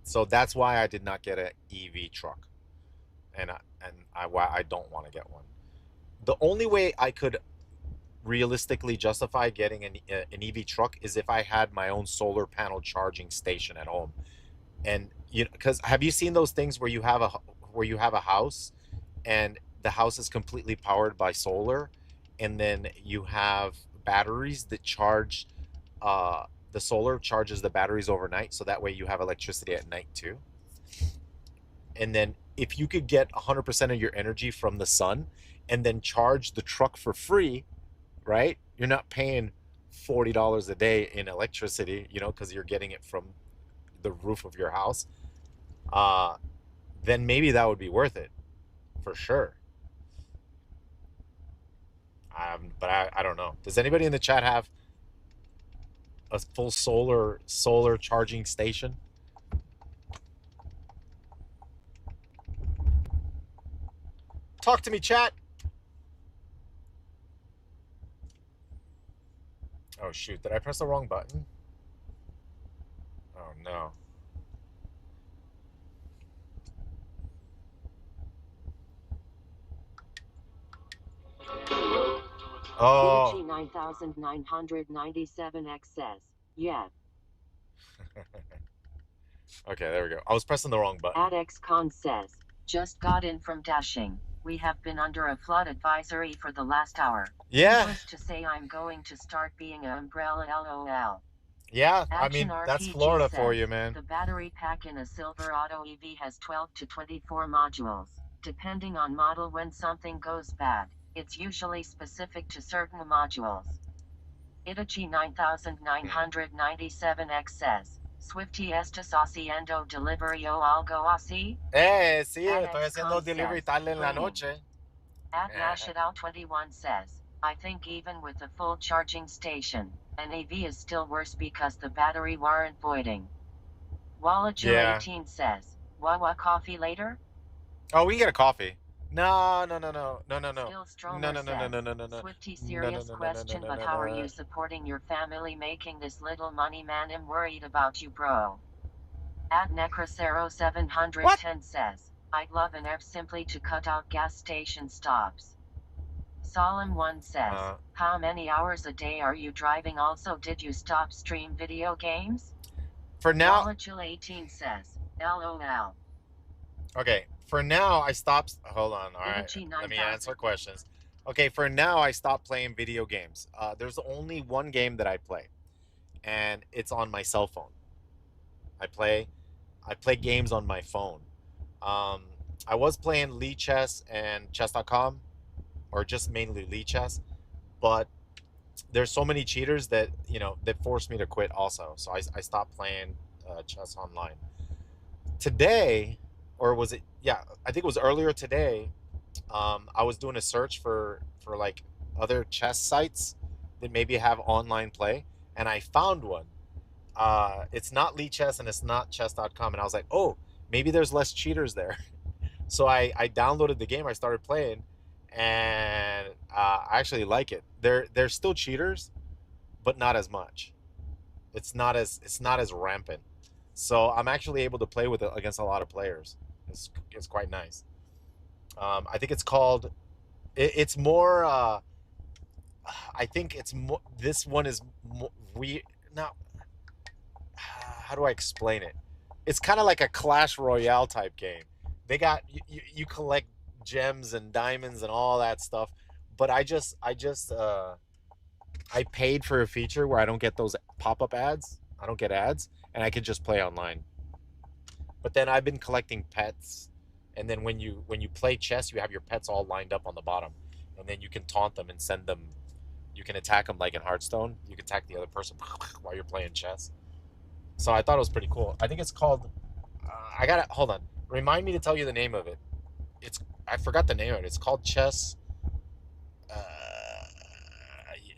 So that's why I did not get an EV truck, and why I don't want to get one. The only way I could realistically justify getting an EV truck is if I had my own solar panel charging station at home. And because have you seen those things where you have a house and the house is completely powered by solar, and then you have batteries that charge, the solar charges the batteries overnight, so that way you have electricity at night too. And then if you could get 100% of your energy from the sun and then charge the truck for free, right? You're not paying $40 a day in electricity, because you're getting it from the roof of your house. Uh, then maybe that would be worth it for sure. But I don't know. Does anybody in the chat have a full solar charging station? Talk to me, chat. Oh shoot, did I press the wrong button? Oh no. Oh. Energy 9997X says, yeah. Okay, there we go. I was pressing the wrong button. AdXCon says, just got in from dashing. We have been under a flood advisory for the last hour. Yeah. Needless to say, I'm going to start being an umbrella, lol. Yeah, Action that's RPG Florida for says, you, man. The battery pack in a Silverado EV has 12 to 24 modules. Depending on model, when something goes bad, it's usually specific to certain modules. Itachi 9997X says, Swifty estás haciendo delivery o algo así? Sí, estoy haciendo delivery tarde en la noche. At Nashidal21 says, I think even with a full charging station, an EV is still worse because the battery warrant voiding. Wallager18 says, Wawa coffee later? Oh, we can get a coffee. No. Still Stromer says, Swifty serious question, but how are you supporting your family making this little money, man? I'm worried about you, bro. At Necrosero710 says, I'd love an F simply to cut out gas station stops. Solemn1 says, how many hours a day are you driving? Also, did you stop stream video games? For now. Molecule18 says, LOL. Okay, for now I stopped. Hold on, all right. Let me answer questions. Okay, for now I stopped playing video games. There's only one game that I play, and it's on my cell phone. I play games on my phone. I was playing Lichess and Chess.com, or just mainly Lichess, but there's so many cheaters that that forced me to quit also. So I stopped playing chess online. Today, or was it? Yeah, I think it was earlier today. I was doing a search for like other chess sites that maybe have online play, and I found one. It's not Lichess and it's not chess.com, and I was like, oh, maybe there's less cheaters there. So I downloaded the game. I started playing, and I actually like it. They're still cheaters, but not as much. It's not as rampant. So I'm actually able to play with it against a lot of players. It's quite nice. I think it's called. It's more. I think it's more. This one is more, we now. How do I explain it? It's kind of like a Clash Royale type game. They got you collect gems and diamonds and all that stuff, but I paid for a feature where I don't get those pop-up ads. I don't get ads, and I could just play online. But then I've been collecting pets, and then when you play chess, you have your pets all lined up on the bottom, and then you can taunt them and send them. You can attack them like in Hearthstone. You can attack the other person while you're playing chess. So I thought it was pretty cool. I think it's called. I gotta hold on. Remind me to tell you the name of it. It's I forgot the name of it. It's called Chess. Uh,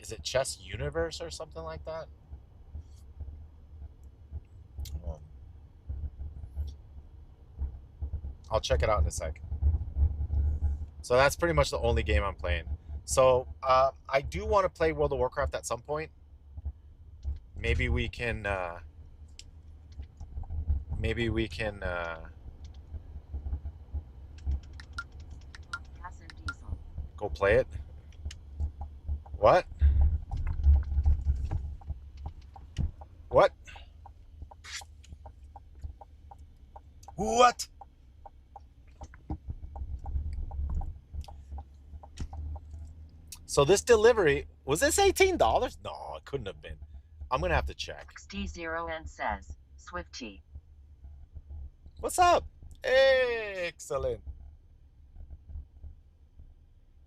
is it Chess Universe or something like that? Um, I'll check it out in a sec. So that's pretty much the only game I'm playing. So I do want to play World of Warcraft at some point. Maybe we can. Maybe we can. Gas and diesel. Go play it. What? What? What? So this delivery was this $18? No, it couldn't have been. I'm gonna have to check. XD0N says, Swifty. What's up? Excellent.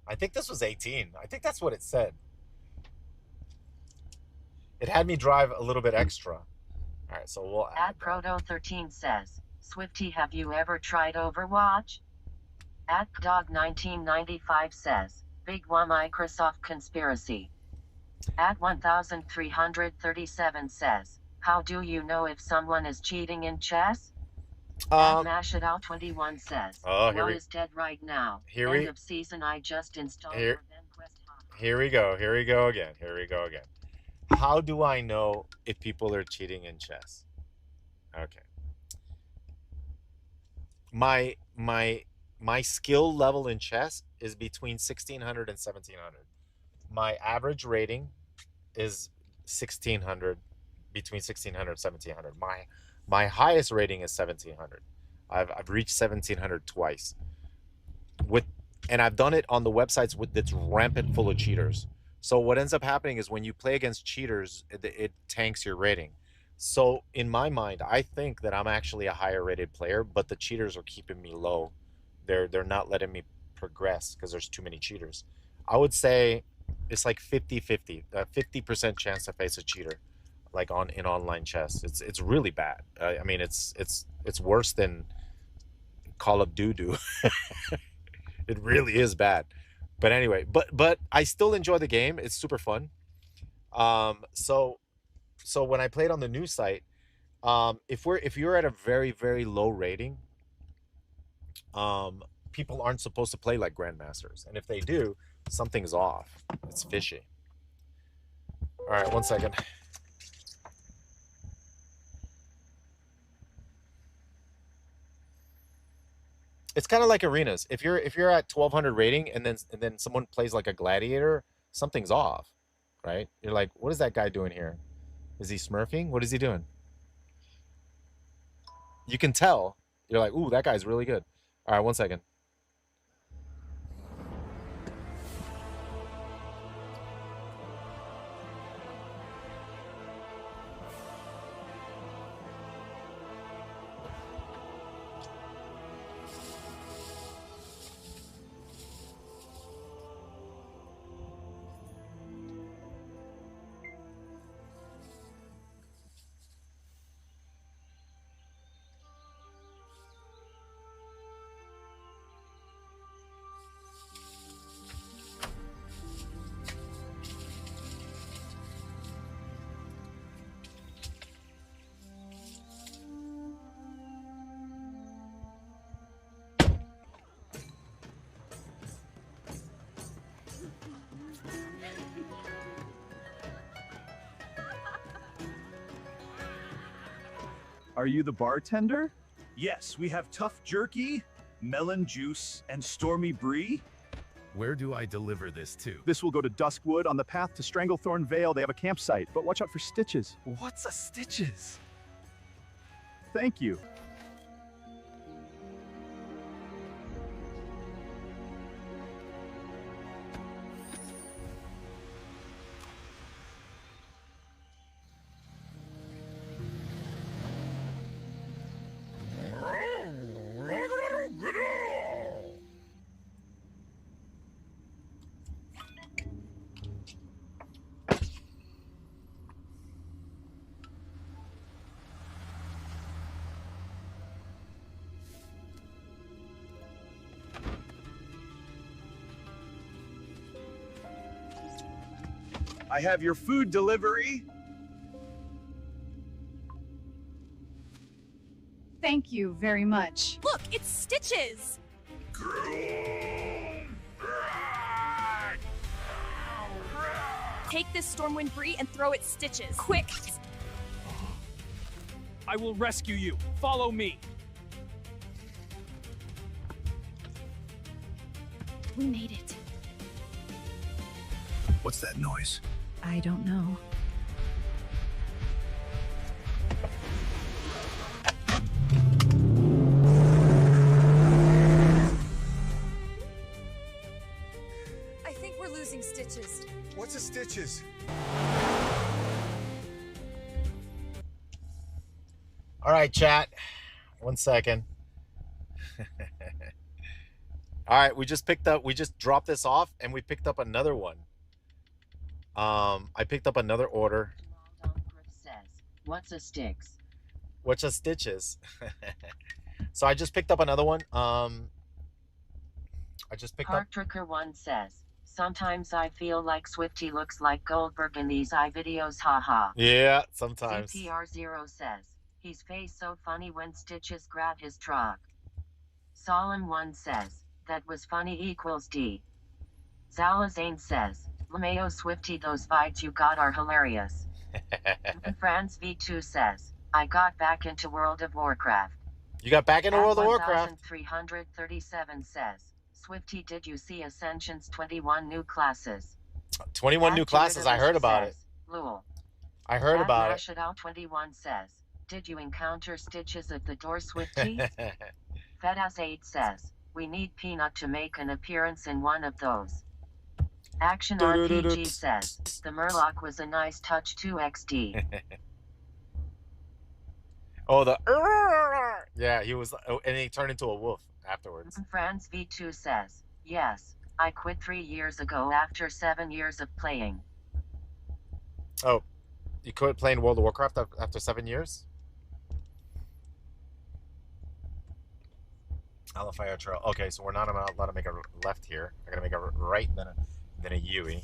I think this was 18. I think that's what it said. It had me drive a little bit extra. All right, so we'll add Proto13 says, Swifty, have you ever tried Overwatch? Dog1995 says, Big One Microsoft conspiracy. 1337 says, how do you know if someone is cheating in chess? Mash It Out 21 says, is dead right now. End of season. I just installed your VenQuest hub. Here we go. Here we go again. Here we go again. How do I know if people are cheating in chess? Okay. My skill level in chess is between 1600 and 1700. My average rating is 1600, between 1600 and 1700. My highest rating is 1700. I've reached 1700 twice. And I've done it on the websites that's rampant full of cheaters. So what ends up happening is when you play against cheaters, it tanks your rating. So in my mind, I think that I'm actually a higher rated player, but the cheaters are keeping me low. They're not letting me progress because there's too many cheaters. I would say it's like 50-50, 50% chance to face a cheater, like in online chess. It's really bad. I mean, it's worse than Call of Duty. It really is bad. But anyway, but I still enjoy the game. It's super fun. So when I played on the new site, if you're at a very low rating, people aren't supposed to play like grandmasters, and if they do, something's off. It's fishy. All right, 1 second. It's kind of like arenas. If you're at 1200 rating and then someone plays like a gladiator, something's off, right? You're like, what is that guy doing here? Is he smurfing? What is he doing? You can tell. You're like, ooh, that guy's really good. All right, 1 second. Are you the bartender? Yes, we have tough jerky, melon juice, and stormy brie. Where do I deliver this to? This will go to Duskwood on the path to Stranglethorn Vale. They have a campsite, but watch out for stitches. What's a stitches? Thank you. I have your food delivery. Thank you very much. Look, it's Stitches! Take this Stormwind Brie and throw it Stitches. Quick! I will rescue you. Follow me. We made it. What's that noise? I don't know. I think we're losing Stitches. What's a stitches? All right, chat. 1 second. All right, we just dropped this off and we picked up another one. I picked up another order. Says, what's a sticks? What's a stitches? So I just picked up another one. I just picked up. Park 1 says, sometimes I feel like Swifty looks like Goldberg in these videos, haha. Yeah, sometimes. CPR0 says, his face so funny when Stitches grab his truck. Solemn 1 says, that was funny equals D. Zalazane says, LeMayo Swifty, those fights you got are hilarious. Franz V2 says, I got back into World of Warcraft. You got back into World of Warcraft. 337 says, Swifty, did you see Ascension's 21 new classes? 21 new classes. I heard about it. Lul. I heard about it. Mashadal 21 says, did you encounter Stitches at the door, Swifty? Fedaz 8 says, we need Peanut to make an appearance in one of those. Action RPG says, the Murloc was a nice touch too, XD. Oh, the yeah, he was, and he turned into a wolf afterwards. Franz V2 says, yes, I quit 3 years ago after 7 years of playing. Oh, you quit playing World of Warcraft after 7 years? Alafire Trail. Okay, so we're not allowed to make a left here. I gotta make a right, then a Yui.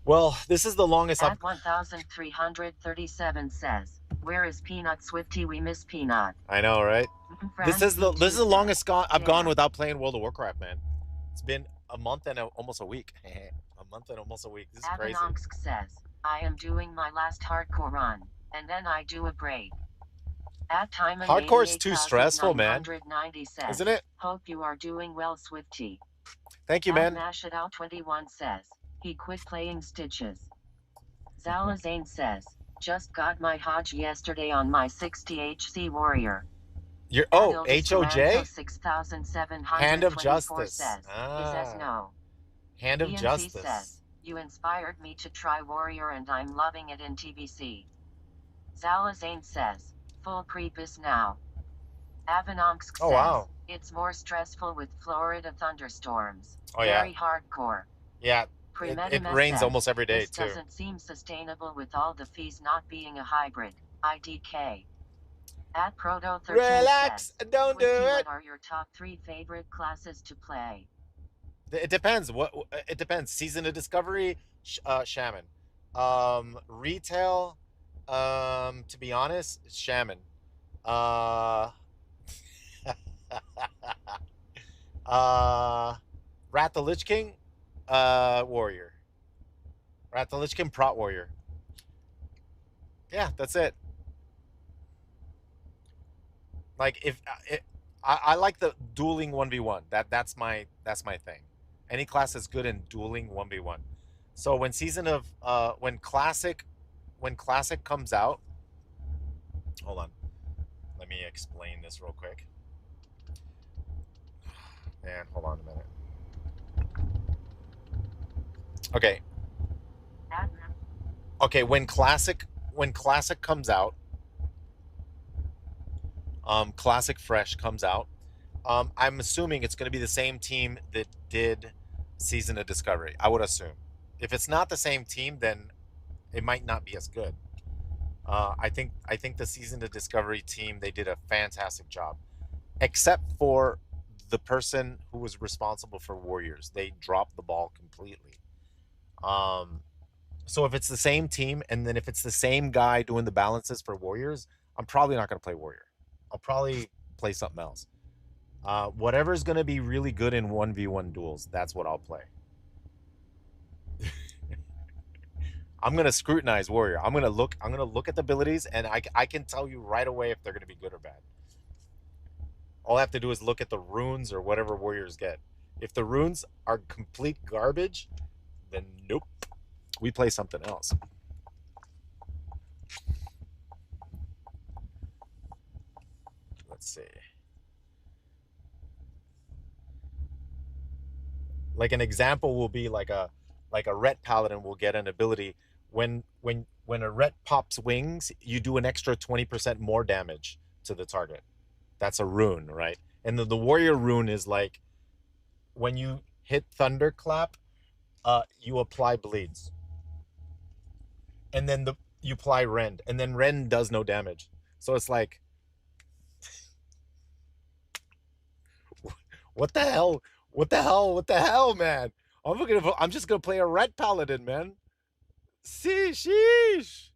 Well, this is the longest At 1337 says, where is Peanut, Swifty? We miss Peanut. I know, right? This is the longest I've gone Yeah. without playing World of Warcraft, man. It's been a month and almost a week. A month and almost a week. This is crazy. Avanonsk says, I am doing my last hardcore run, and then I do a break. At time and Hardcore's too stressful, man. 990 says, Isn't it? Hope you are doing well, Swifty. Thank you, man. Mashadal 21 says, he quit playing Stitches. Zalazane says, just got my Hodge yesterday on my 60 HC Warrior. You're HOJ? 6724 Hand of Justice. Says, he says no. Hand of ENT Justice. says, you inspired me to try Warrior and I'm loving it in TBC. Zalazane says, full creepus now. Avanonsk says, Oh, wow. it's more stressful with Florida thunderstorms. Oh, yeah. Very hardcore. Yeah, it rains almost every day, this too. Doesn't seem sustainable with all the fees not being a hybrid. IDK. At Proto 13 Relax, says, don't do Swifty, it. what are your top 3 favorite classes to play? It depends. It depends. Season of Discovery, Shaman. Retail, to be honest, Shaman. Rat the Lich King, Warrior. Rat the Lich King, Prot Warrior. Yeah, that's it. Like if I like the dueling 1v1. That's my thing. Any class that's good in dueling 1v1. So when season of when classic comes out, hold on. Let me explain this real quick. Man, hold on a minute. Okay. Okay, when classic comes out, classic fresh comes out, I'm assuming it's going to be the same team that did season of discovery. I would assume. If it's not the same team, then it might not be as good. I think the season of discovery team, they did a fantastic job, except for the person who was responsible for Warriors. They dropped the ball completely. Um, so if it's the same team, and then if it's the same guy doing the balances for Warriors, I'm probably not going to play Warrior. I'll probably play something else. Whatever's going to be really good in 1v1 duels, that's what I'll play. I'm going to scrutinize Warrior. I'm going to look at the abilities, and I can tell you right away if they're going to be good or bad. All I have to do is look at the runes or whatever Warriors get. If the runes are complete garbage, then nope. We play something else. Let's see. Like an example will be like a ret paladin will get an ability when a ret pops wings, you do an extra 20% more damage to the target. That's a rune, right? And the warrior rune is like when you hit thunderclap, you apply bleeds. And then you apply rend, and then rend does no damage. So it's like, what the hell? What the hell? What the hell, man? I'm just gonna play a red paladin, man. See, sheesh.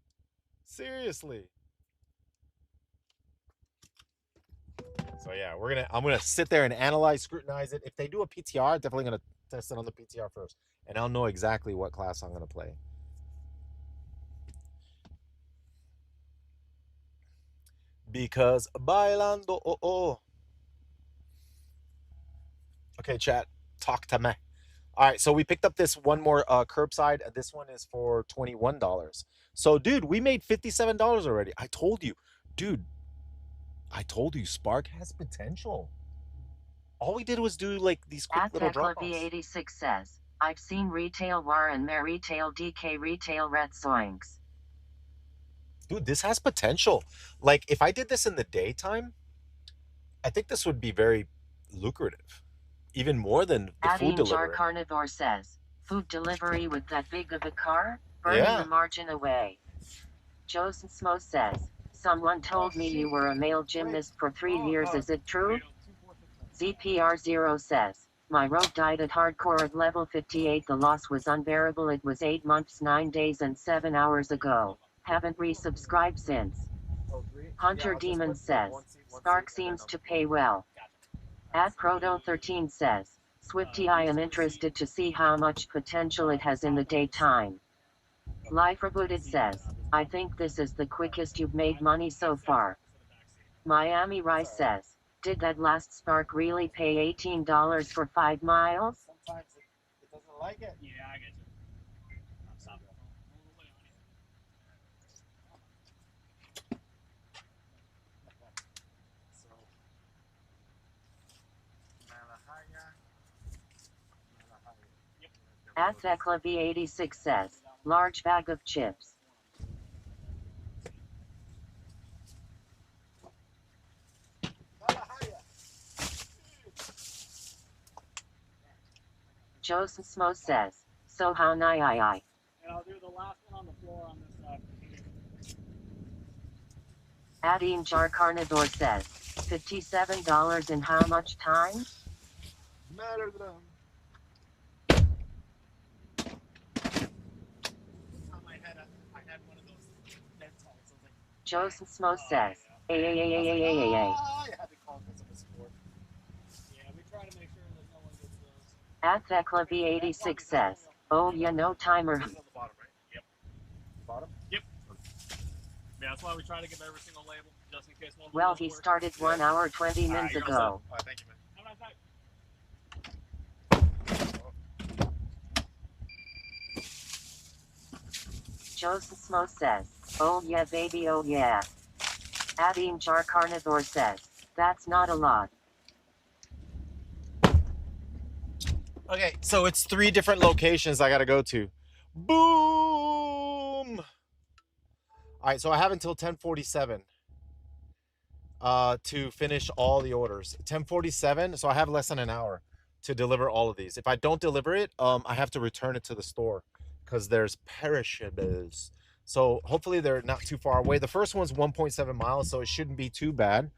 Seriously. So yeah, I'm gonna sit there and analyze, scrutinize it. If they do a PTR, I'm definitely gonna test it on the PTR first, and I'll know exactly what class I'm gonna play. Because bailando, oh oh. Okay, chat, talk to me. All right, so we picked up this one more curbside. This one is for $21. So, dude, we made $57 already. I told you, dude. I told you, Spark has potential. All we did was do like these quick little drop-offs. V86 says, I've seen retail war and mer retail DK retail red soinks. Dude, this has potential. Like, if I did this in the daytime, I think this would be very lucrative. Even more than the food delivery. Jar Carnivore says, food delivery with that big of a car? Burning the margin away. Joseph Smo says, someone told me you were a male gymnast for 3 years. Is it true? ZPR0 says, my rogue died at hardcore at level 58. The loss was unbearable. It was 8 months, 9 days, and 7 hours ago. Haven't resubscribed since. Hunter Demon says, Spark seems to pay well. At Proto13 says, Swifty, I am interested to see how much potential it has in the daytime. Life Rebooted says, I think this is the quickest you've made money so far. Miami Rice says, did that last Spark really pay $18 for 5 miles? Sometimes it doesn't like it. Yeah, I get you. At Thekla V86 says, large bag of chips. Joseph Smo says, so how nigh I. And I'll do the last one on the floor on this side. Adine Jar Carnivore says, $57 in how much time? Matter them. Joseph Smo says, Yeah, we try to make sure that no one gets those. At Thekla V86 says, oh yeah, no timer. Bottom, right? Yep. Bottom? Yep. Yeah, that's why we try to give every single label, just in case one. Well, he started 1 hour 20 minutes you're all ago. set. Thank you, man. Have a nice night. Joseph Smo says, oh yeah baby, oh yeah. Adim Jar Carnivore says, that's not a lot. Okay, so it's 3 different locations I gotta go to. Boom! All right, so I have until 10:47 to finish all the orders. 10:47, so I have less than an hour to deliver all of these. If I don't deliver it, I have to return it to the store because there's perishables. So hopefully they're not too far away. The first one's 1.7 miles, so it shouldn't be too bad.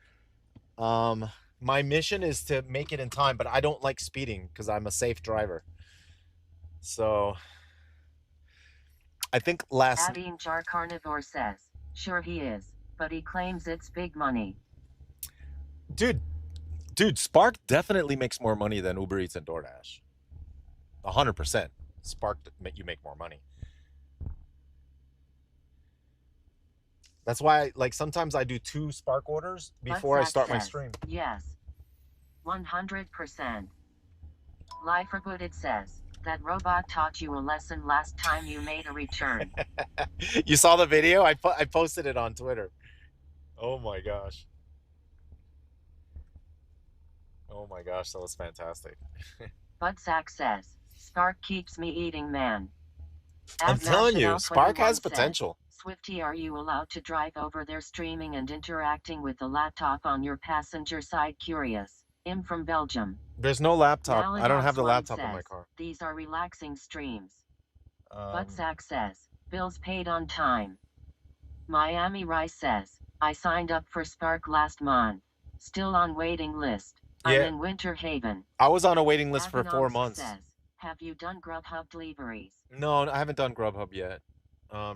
My mission is to make it in time, but I don't like speeding because I'm a safe driver. So I think Adim Jar Carnivore says, sure he is, but he claims it's big money. Dude, Spark definitely makes more money than Uber Eats and DoorDash. 100%. Spark you make more money. That's why, like, sometimes I do 2 Spark orders before I start my stream. Yes. 100%. Life Rebooted says, that robot taught you a lesson last time you made a return. You saw the video? I posted it on Twitter. Oh my gosh. Oh my gosh, that was fantastic. Budsack says, Spark keeps me eating, man. I'm telling you, Spark has potential. Swifty, are you allowed to drive over there streaming and interacting with the laptop on your passenger side? Curious. Im from Belgium. There's no laptop. Malagas I don't have the One laptop in my says, car. these are relaxing streams. Budsack says, bills paid on time. Miami Rice says, I signed up for Spark last month. Still on waiting list. I'm in Winter Haven. I was on a waiting list for 4 months. Says, have you done Grubhub deliveries? No, I haven't done Grubhub yet.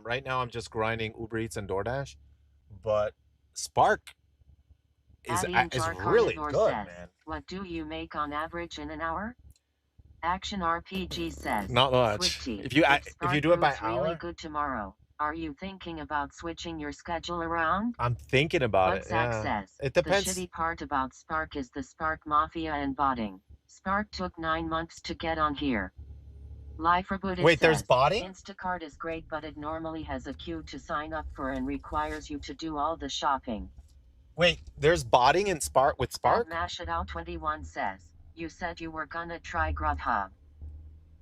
Right now I'm just grinding Uber Eats and DoorDash. But Spark is really good, says, man. What do you make on average in an hour? Action RPG says, not much. Swifty, If you do it by hour, really good tomorrow. Are you thinking about switching your schedule around? I'm thinking about it. Yeah. Says, it depends. The shitty part about Spark is the Spark Mafia and botting. Spark took 9 months to get on here. Life Rebooted Wait, says, there's botting? Instacart is great, but it normally has a queue to sign up for and requires you to do all the shopping. Wait, there's botting in Spark with Spark? Mash It Out 21 says, you said you were gonna try Grubhub.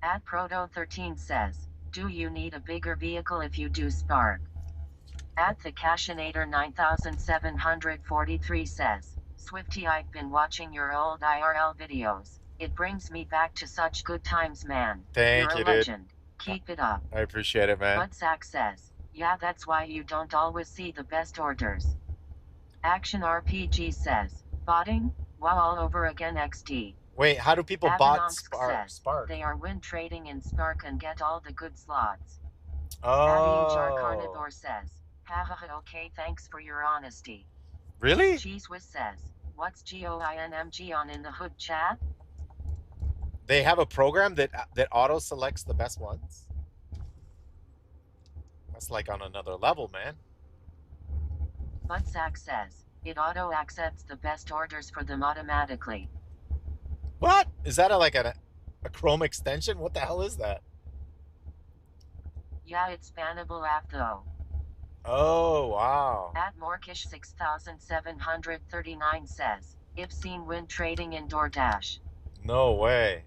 At Proto 13 says, do you need a bigger vehicle if you do Spark? At the Cashinator 9743 says, Swifty, I've been watching your old IRL videos. It brings me back to such good times, man. Thank you, You're a legend. Keep it up. I appreciate it, man. Budsack says, yeah, that's why you don't always see the best orders. Action RPG says, botting? Wow, all over again XD. Wait, how do people bot Spark? They are win trading in Spark and get all the good slots. Oh. Jar Carnivore says, haha, okay, thanks for your honesty. Really? Cheese Whiz says, what's GOINMG on in the hood chat? They have a program that auto selects the best ones. That's like on another level, man. Budsack says, it auto accepts the best orders for them automatically. What? Is that like a Chrome extension? What the hell is that? Yeah, it's bannable app though. Oh, wow. At Morkish 6739 says, if seen win trading in DoorDash. No way.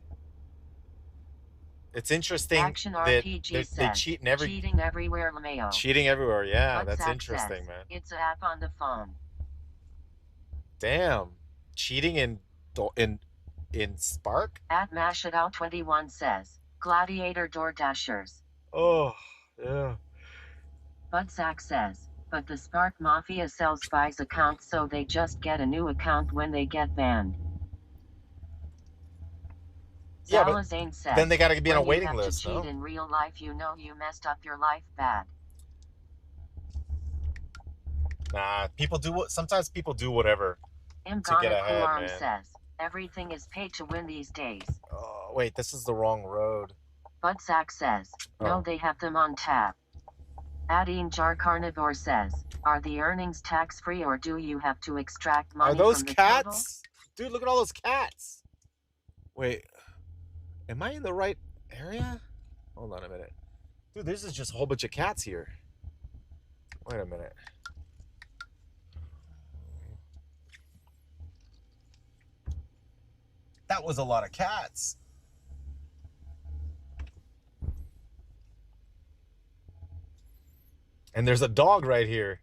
It's interesting Action that RPG they cheat in cheating everywhere, LeMayo. Cheating everywhere, yeah, Budsack that's interesting, says, man. It's an app on the phone. Damn. Cheating in Spark? At Mash It Out 21 says, Gladiator DoorDashers. Oh, yeah. Budsack says, but the Spark Mafia sells buys accounts, so they just get a new account when they get banned. Yeah, but Zane says, then they got to be on a when waiting you have list, to cheat no? in real life, you know you messed up your life bad. Nah, sometimes people do whatever to get ahead, man. Says, everything is paid to win these days. Oh, wait, this is the wrong road. Budsack says, no, they have them on tap. Adding Jar Carnivore says, Are the earnings tax-free or do you have to extract money Are those from the total? cats? Dude, look at all those cats. Wait, am I in the right area? Hold on a minute. Dude, this is just a whole bunch of cats here. Wait a minute. That was a lot of cats. And there's a dog right here.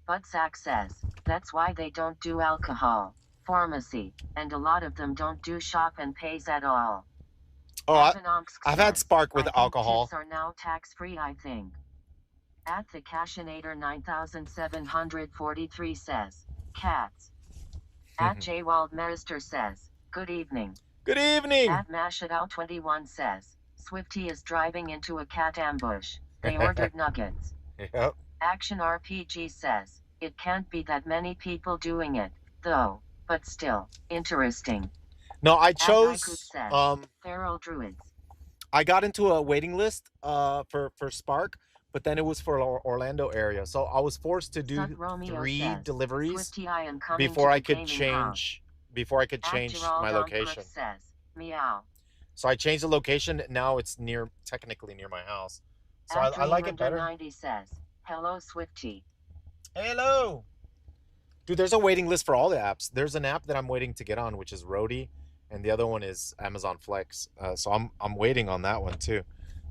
Butsack says, that's why they don't do alcohol, pharmacy, and a lot of them don't do shop and pays at all. Oh, Avanomsk I've had says, Spark with I think alcohol. tips are now tax-free, I think. At the Cashinator 9743 says, cats. At J. Waldmeister says, good evening. Good evening. At Mashadao 21 says, Swifty is driving into a cat ambush. They ordered nuggets. Yep. Action RPG says, it can't be that many people doing it, though, but still, interesting. No, I At chose Daikut says, feral druids. I got into a waiting list for Spark, but then it was for Orlando area. So I was forced to do Suck Romeo 3 says, deliveries Swifty, I am coming before to I the could gaming house. change Gerald my on location. Crook says, meow. So I changed the location. Now it's technically near my house. So At I like it better. 90 says, hello Swifty. Hello. Dude, there's a waiting list for all the apps. There's an app that I'm waiting to get on, which is Roadie, and the other one is Amazon Flex. So I'm waiting on that one too.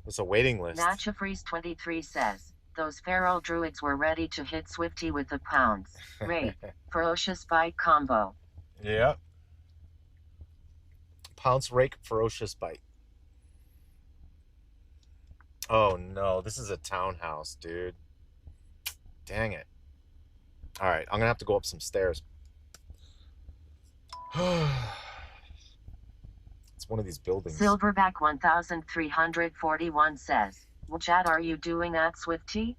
There's a waiting list. Nachafreeze 23 says, those feral druids were ready to hit Swifty with the pounds. Rape. Ferocious bite combo. Yep. Pounce, rake, ferocious bite. Oh no, this is a townhouse, dude. Dang it. All right, I'm gonna have to go up some stairs. It's one of these buildings. Silverback 1341 says, Chat, are you doing that, Swifty?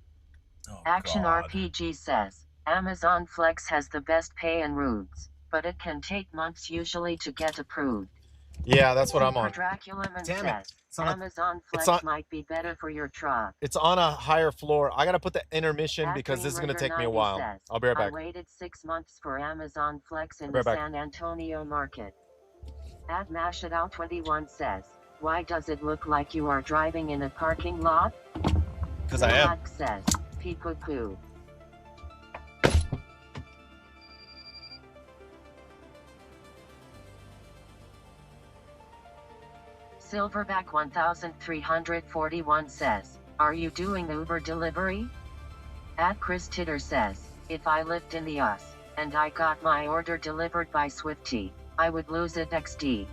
Oh, Action God. RPG says, Amazon Flex has the best pay and routes, but it can take months usually to get approved. Yeah, that's what I'm on. Draculaman Damn it. says, It's on a- Amazon it's Flex on- might be better for your truck. It's on a higher floor. I gotta put the intermission At because this is gonna Green take me a River while. 90 says, I'll be right I back. waited 6 months for Amazon Flex in I'll be the right back. San Antonio market. At Mashadao 21 says, why does it look like you are driving in a parking lot? Because I am. Vlad says, pee-poo-poo. Silverback 1341 says, are you doing Uber delivery? At Chris Titter says, if I lived in the US, and I got my order delivered by Swifty, I would lose it XD.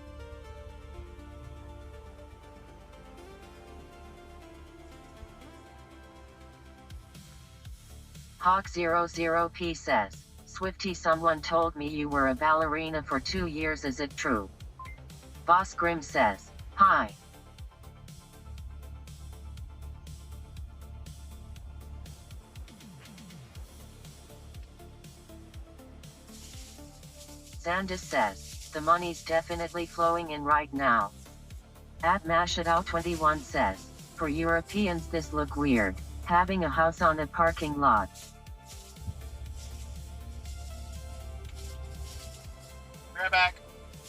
Hawk00P says, Swifty, someone told me you were a ballerina for 2 years, is it true? Boss Grim says, hi. Zandis says, the money's definitely flowing in right now. At Mashadao 21 says, for Europeans this look weird, having a house on a parking lot. Right back.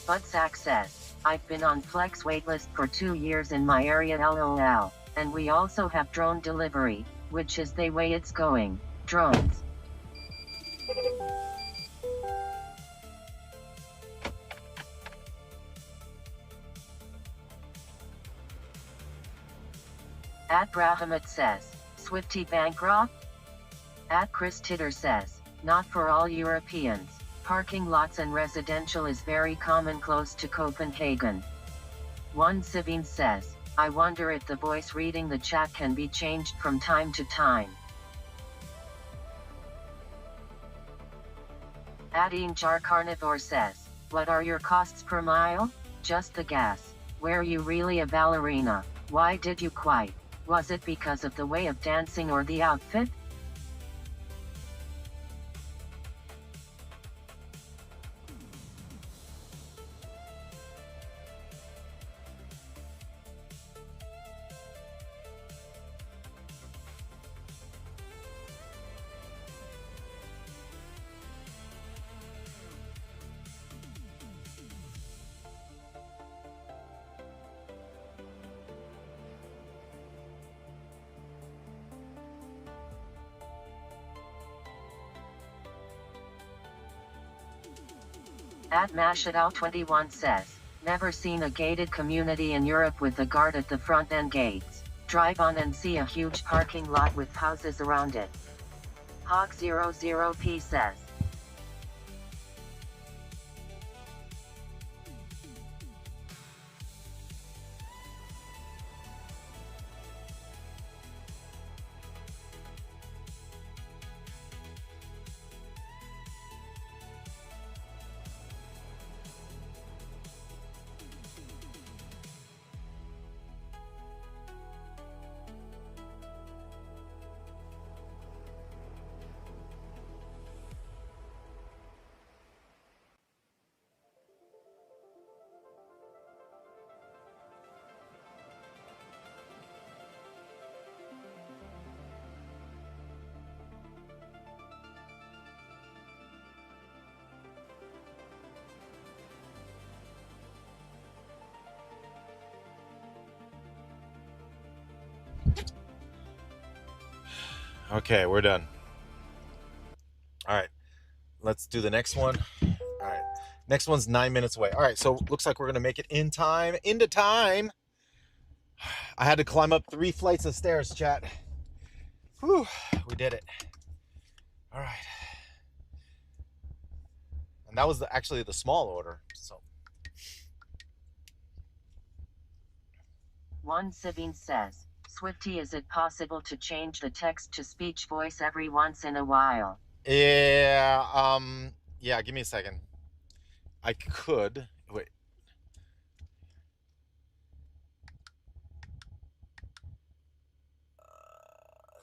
Butsack says, I've been on Flex waitlist for 2 years in my area LOL, and we also have drone delivery, which is the way it's going. Drones. At Brahamat says, Swifty bankrupt? At Chris Titter says, not for all Europeans. Parking lots and residential is very common close to Copenhagen. One Sivine says, I wonder if the voice reading the chat can be changed from time to time. Adine Jar Carnivore says, what are your costs per mile? Just the gas. Were you really a ballerina? Why did you quit? Was it because of the way of dancing or the outfit? At Mashadal21 says, never seen a gated community in Europe with a guard at the front and gates. Drive on and see a huge parking lot with houses around it. Hawk00P says. Okay, we're done. All right, let's do the next one. All right, next one's 9 minutes away. All right, so looks like we're gonna make it in time. Into time. I had to climb up 3 flights of stairs, chat. Whew, we did it. All right. And that was actually the small order, so. One Sabine says, Swifty, is it possible to change the text to speech voice every once in a while? Yeah, yeah, give me a second. I could. Wait.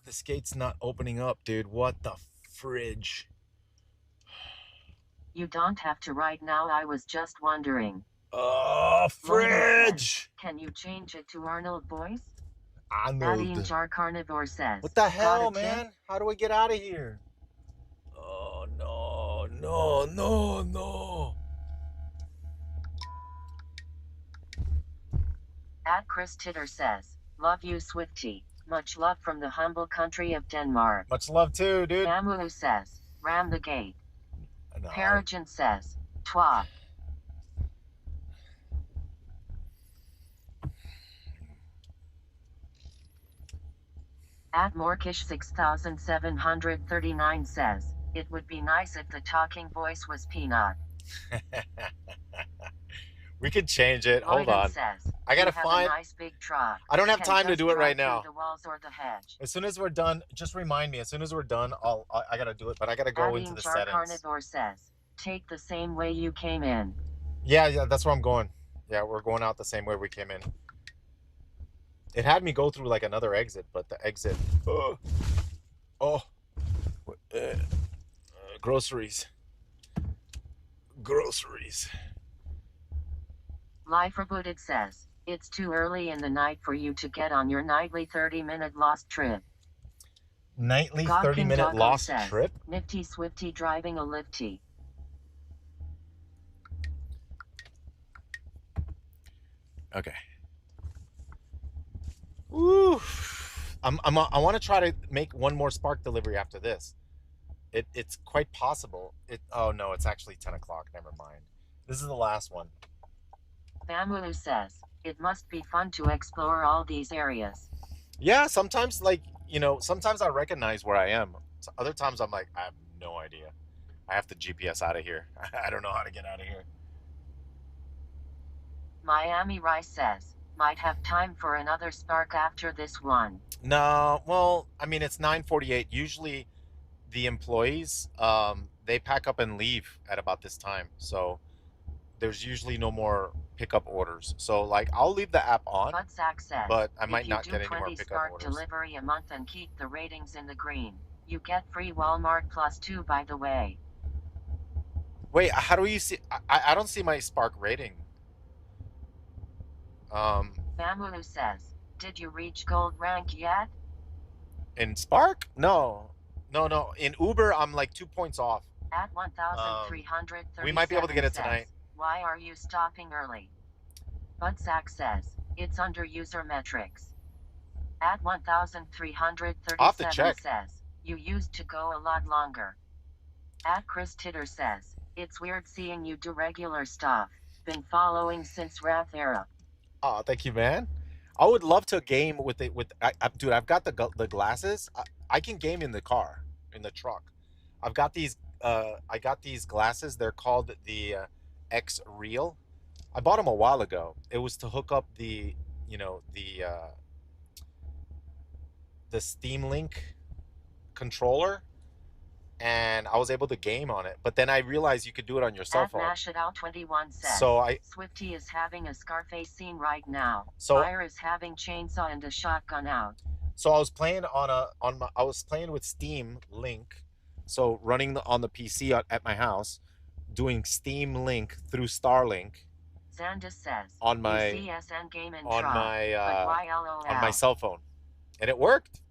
This gate's not opening up, dude. What the fridge? You don't have to right now, I was just wondering. Oh, fridge! Can you change it to Arnold voice? Arnold. Jar Carnivore says. What the hell, "Got a tip?" man? How do we get out of here? Oh, no, no, no, no. At Chris Titter says, love you, Swifty. Much love from the humble country of Denmark. Much love too, dude. Amulu says, ram the gate. No. Peregrine says, twat. At Morkish 6739 says, it would be nice if the talking voice was Peanut. We could change it. Hold Lloydon on. Says, I gotta "You have find. A nice big truck. I don't have Can time to just do it right drive now. through the walls or the hedge." As soon as we're done, just remind me. As soon as we're done, I gotta do it. But I gotta go into the Jar settings. Carnivore says, take the same way you came in. Yeah, that's where I'm going. Yeah, we're going out the same way we came in. It had me go through like another exit, but the exit. Groceries. Groceries. Life Rebooted says, it's too early in the night for you to get on your nightly 30-minute lost trip. Nightly Gawking 30-minute Doggo lost says, trip? Nifty Swifty driving a lifty. Okay. Woo. I want to try to make one more Spark delivery after this. It's quite possible. Oh no, it's actually 10 o'clock. Never mind. This is the last one. Bamulu says, it must be fun to explore all these areas. Yeah, sometimes sometimes I recognize where I am. Other times I'm like, I have no idea. I have to GPS out of here. I don't know how to get out of here. Miami Rice says, might have time for another Spark after this one. No, well, I mean, it's 9:48. Usually the employees, they pack up and leave at about this time. So there's usually no more pickup orders. So like, I'll leave the app on, Butsack says, but I might not if get you do any more 20 pickup Spark orders. delivery a month and keep the ratings in the green, you get free Walmart +2, by the way. Wait, how do you see? I don't see my Spark rating. Bamulu says, did you reach gold rank yet? In Spark? No. In Uber, I'm like 2 points off. At 1,337 we might be able to get it says, tonight. why are you stopping early? Butsack says, it's under user metrics. At 1,337 check. says, you used to go a lot longer. At Chris Titter says, It's weird seeing you do regular stuff. Been following since Wrath era. Oh, thank you, man. I would love to game with it. Dude, I've got the glasses. I can game in the car, in the truck. I've got these. I got these glasses. They're called the X Real. I bought them a while ago. It was to hook up the, you know, the Steam Link controller, and I was able to game on it. But then I realized you could do it on your cell phone. Mashidow21 says, So Swifty is having a Scarface scene right now. So- Fire is having chainsaw and a shotgun out. So I was playing I was playing with Steam Link, so running on the PC at my house, doing Steam Link through Starlink Xandus says, on my UCSN game and on try, my but why LOL? on my cell phone, and it worked,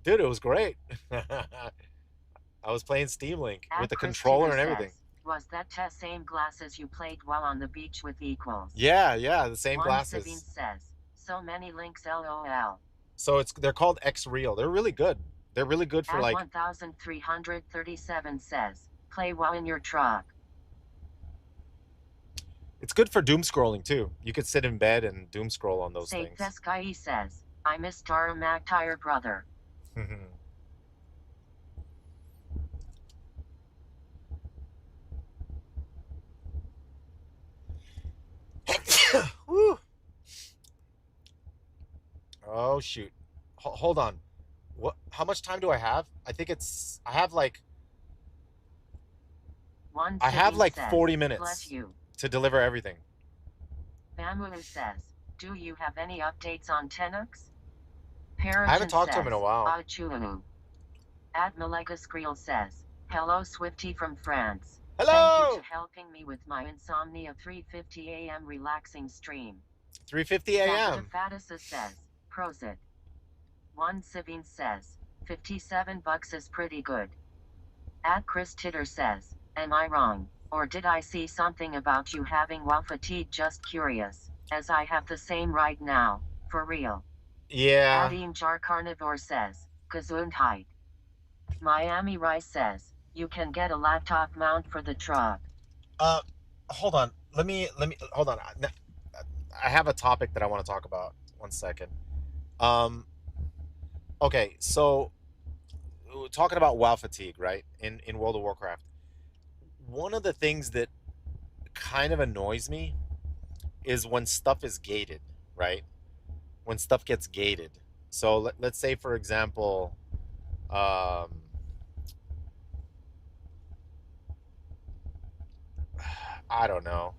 dude. It was great. I was playing Steam Link with the controller and everything. Was that same glasses you played while on the beach with equals? Yeah, the same One glasses. Sabine says, so many links LOL. So they're called X Real. They're really good. They're really good for like 1337 says, play while in your truck. It's good for doom scrolling too. You could sit in bed and doom scroll on those things. Sky says, I miss Tara McTire brother. Woo. Oh shoot. Hold on. What? How much time do I have? I think I have like 40 minutes to deliver everything. Bamulu says, do you have any updates on Tenux? I haven't talked to him in a while. Admalega Skrill says, hello Swifty from France. Hello! Thank you for helping me with my insomnia 3:50 a.m. relaxing stream. 3:50 a.m. Fatisa says, prosit. One Savine says, $57 is pretty good. Chris Titter says, am I wrong? Or did I see something about you having while fatigue? Just curious, as I have the same right now, for real. Yeah. Adine Jar Carnivore says, Gesundheit. Miami Rice says, you can get a laptop mount for the truck. Hold on. Let me hold on. I have a topic that I want to talk about. 1 second. Okay, so talking about WoW fatigue, right? In World of Warcraft. One of the things that kind of annoys me is when stuff is gated, right? When stuff gets gated. So let's say, for example, I don't know.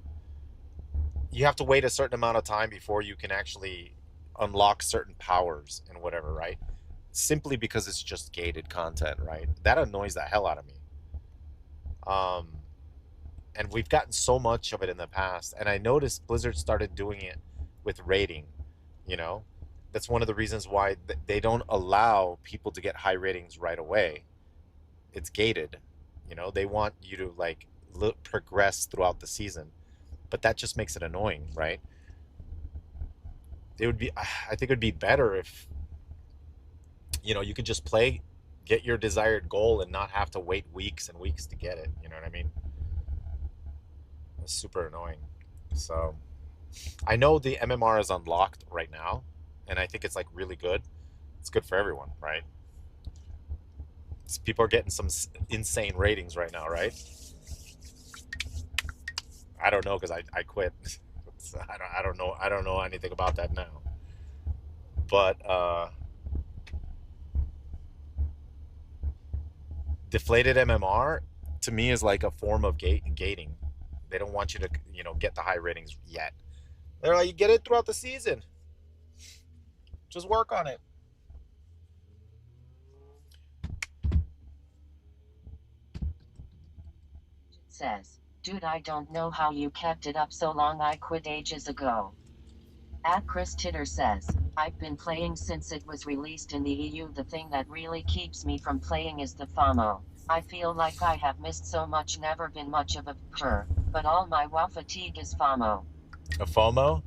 You have to wait a certain amount of time before you can actually unlock certain powers and whatever, right? Simply because it's just gated content, right? That annoys the hell out of me. And we've gotten so much of it in the past, and I noticed Blizzard started doing it with rating. You know, that's one of the reasons why they don't allow people to get high ratings right away. It's gated. You know, they want you to like progress throughout the season, but that just makes it annoying, right? It would be, I think it would be better if, you know, you could just play, get your desired goal, and not have to wait weeks and weeks to get it. You know what I mean? It's super annoying. So I know the MMR is unlocked right now, and I think it's like really good. It's good for everyone, right? People are getting some insane ratings right now, right? I don't know, because I quit. So I don't know anything about that now. But deflated MMR to me is like a form of gating. They don't want you to, you know, get the high ratings yet. They're like, you get it throughout the season. Just work on it. Says, dude, I don't know how you kept it up so long. I quit ages ago. Chris Titter says, I've been playing since it was released in the EU. The thing that really keeps me from playing is the FOMO. I feel like I have missed so much, never been much of a purr, but all my WoW fatigue is FOMO. A FOMO?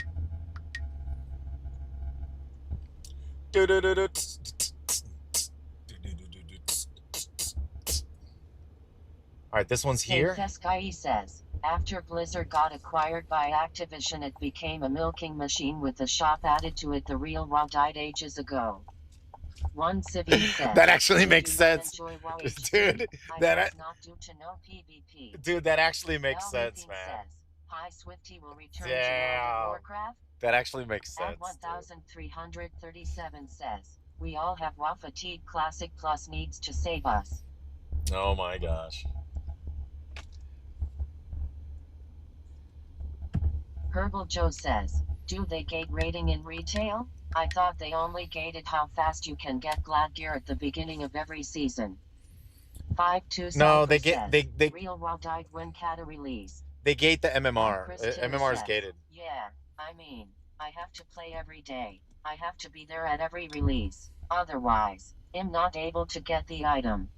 All right, this one's here. Sky says, after Blizzard got acquired by Activision, it became a milking machine with a shop added to it. The real WoW died ages ago. One Civian says, That actually "Do makes you sense, enjoy WoW HT? dude. I That guess not due to no PvP. dude, that actually makes Now sense, Nathan man. says, hi Swifty will return to World Damn, of Warcraft. that actually makes At sense, dude. 1337 says, we all have WoW fatigue. Classic Plus needs to save us. Oh my gosh. Herbal Joe says, do they gate rating in retail? I thought they only gated how fast you can get glad gear at the beginning of every season. 5-2 No, Cypher says, they real WoW died when Kata released. they gate the At MMR. Chris Tiller MMR is says, gated. yeah, I mean, I have to play every day. I have to be there at every release. Otherwise, I'm not able to get the item.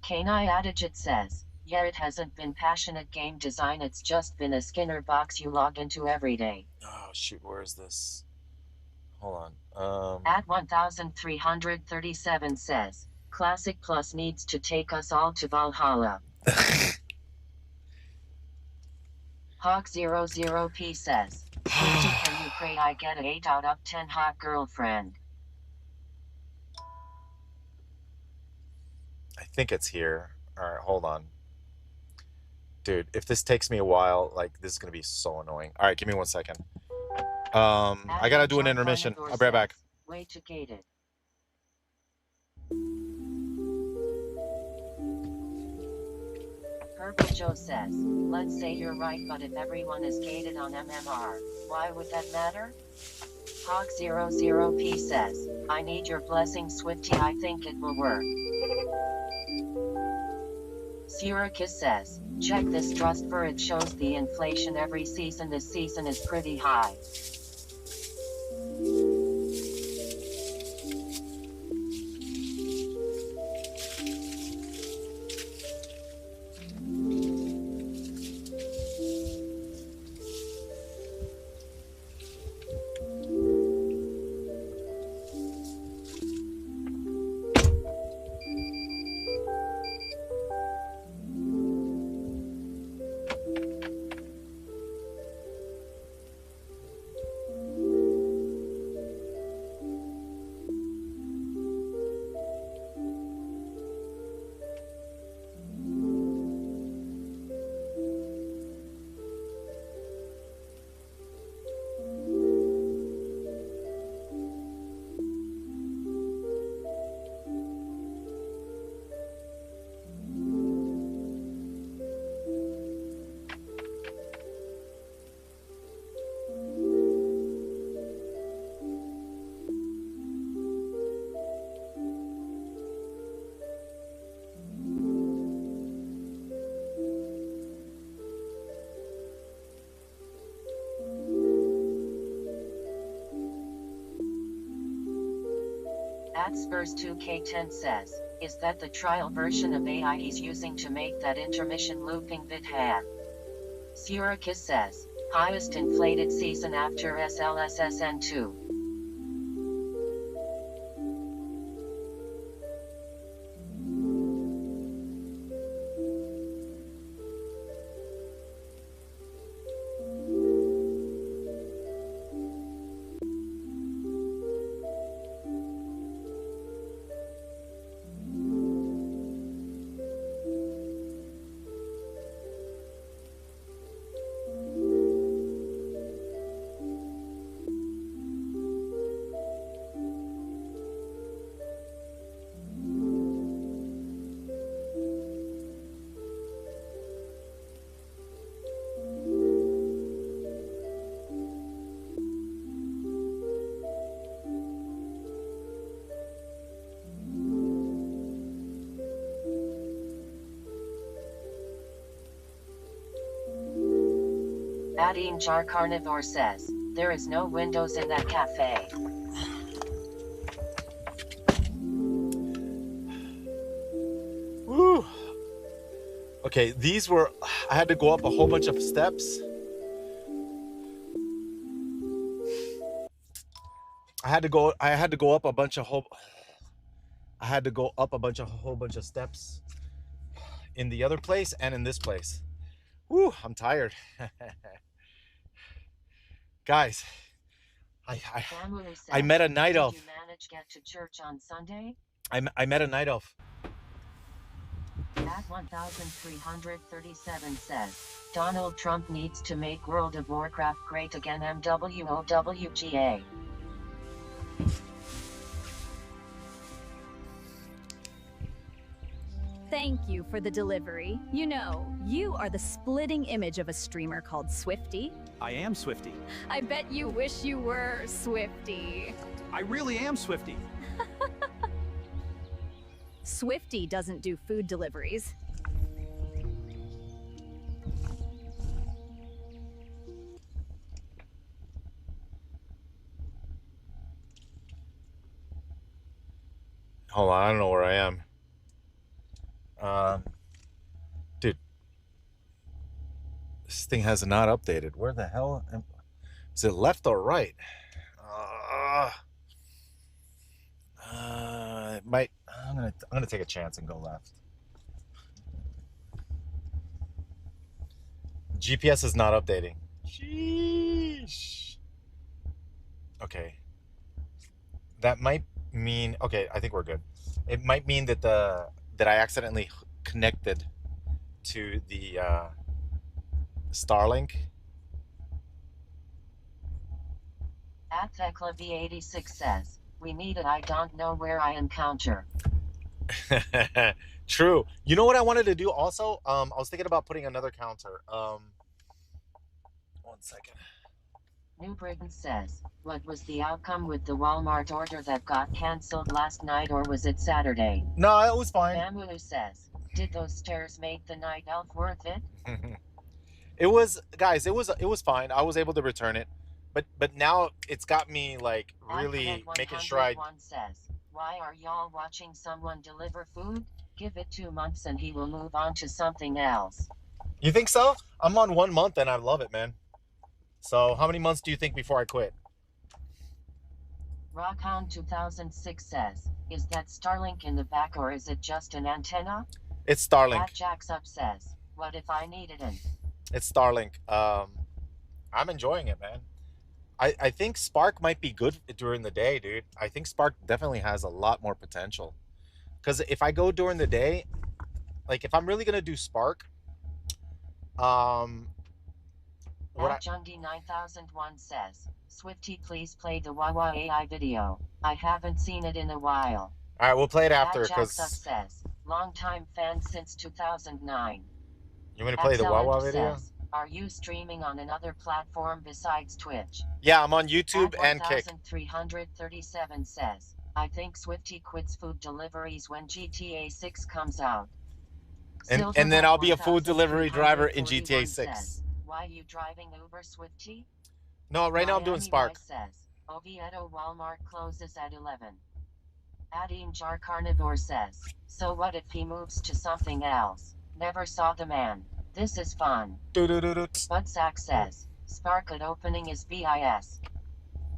Kanai Adijit says, yeah, it hasn't been passionate game design, it's just been a Skinner box you log into every day. Oh shoot, where is this? Hold on. At 1337 says, Classic Plus needs to take us all to Valhalla. Hawk00P says, Swifty, can you pray I get an 8 out of 10 hot girlfriend? I think it's here. All right, hold on. Dude, if this takes me a while, like, this is gonna be so annoying. All right, give me 1 second. I gotta do an intermission. I'll be right back. Way to gate it. Herbal Joe says, let's say you're right, but if everyone is gated on MMR, why would that matter? Hawk00P says, I need your blessing, Swifty, I think it will work. Syracuse says, check this trust for it shows the inflation every season. This season is pretty high. At Spurs2K10 says, is that the trial version of AI he's using to make that intermission looping bit hack? Syracuse says, highest inflated season after SLSSN2. Adding Jar Carnivore says, there is no windows in that cafe. Woo. Okay, these were, I had to go up a whole bunch of steps. I had to go up a whole bunch of steps in the other place and in this place. Whew, I'm tired. Guys, Family I says, met a night did elf. you manage get to church on Sunday? I met a night elf. At 1337 says, Donald Trump needs to make World of Warcraft great again. MWOWGA. Thank you for the delivery. You know, you are the splitting image of a streamer called Swifty. I am Swifty. I bet you wish you were Swifty. I really am Swifty. Swifty doesn't do food deliveries. Hold on, I don't know where I am. Dude, this thing has not updated. Where the hell is it? Left or right? It might. I'm gonna take a chance and go left. GPS is not updating. Sheesh. Okay. That might mean, okay, I think we're good. It might mean that that I accidentally connected to the Starlink. At Thekla V86 says, we need it. I don't know where I encounter. True. You know what I wanted to do also? I was thinking about putting another counter. 1 second. New Britain says, what was the outcome with the Walmart order that got cancelled last night, or was it Saturday? No, it was fine. Mamu says, did those stairs make the night elf worth it? It was, guys, it was fine. I was able to return it. But now it's got me like really making sure I says, why are y'all watching someone deliver food? Give it 2 months and he will move on to something else. You think so? I'm on 1 month and I love it, man. So how many months do you think before I quit? Rockhound 2006 says, is that Starlink in the back or is it just an antenna? It's Starlink. That Jacks Up says, what if I needed it? It's Starlink. I'm enjoying it, man. I think Spark might be good during the day, dude. I think Spark definitely has a lot more potential. Because if I go during the day, like if I'm really gonna do Spark, Jundy 9001 says, Swifty, please play the Wawa AI video. I haven't seen it in a while. All right, we'll play it after. Because Cause says, longtime fan since 2009. You want to play the Wawa video? Says, are you streaming on another platform besides Twitch? Yeah, I'm on YouTube and Kick. 1337 says, I think Swifty quits food deliveries when GTA 6 comes out. And then I'll be a food delivery driver in GTA 6. Says, why you driving Uber, Swifty? No, right now I'm doing Spark. Says, Oviedo Walmart closes at 11. Adim Jar Carnivore says, so what if he moves to something else? Never saw the man. This is fun. Budsack says, Spark at opening is BIS.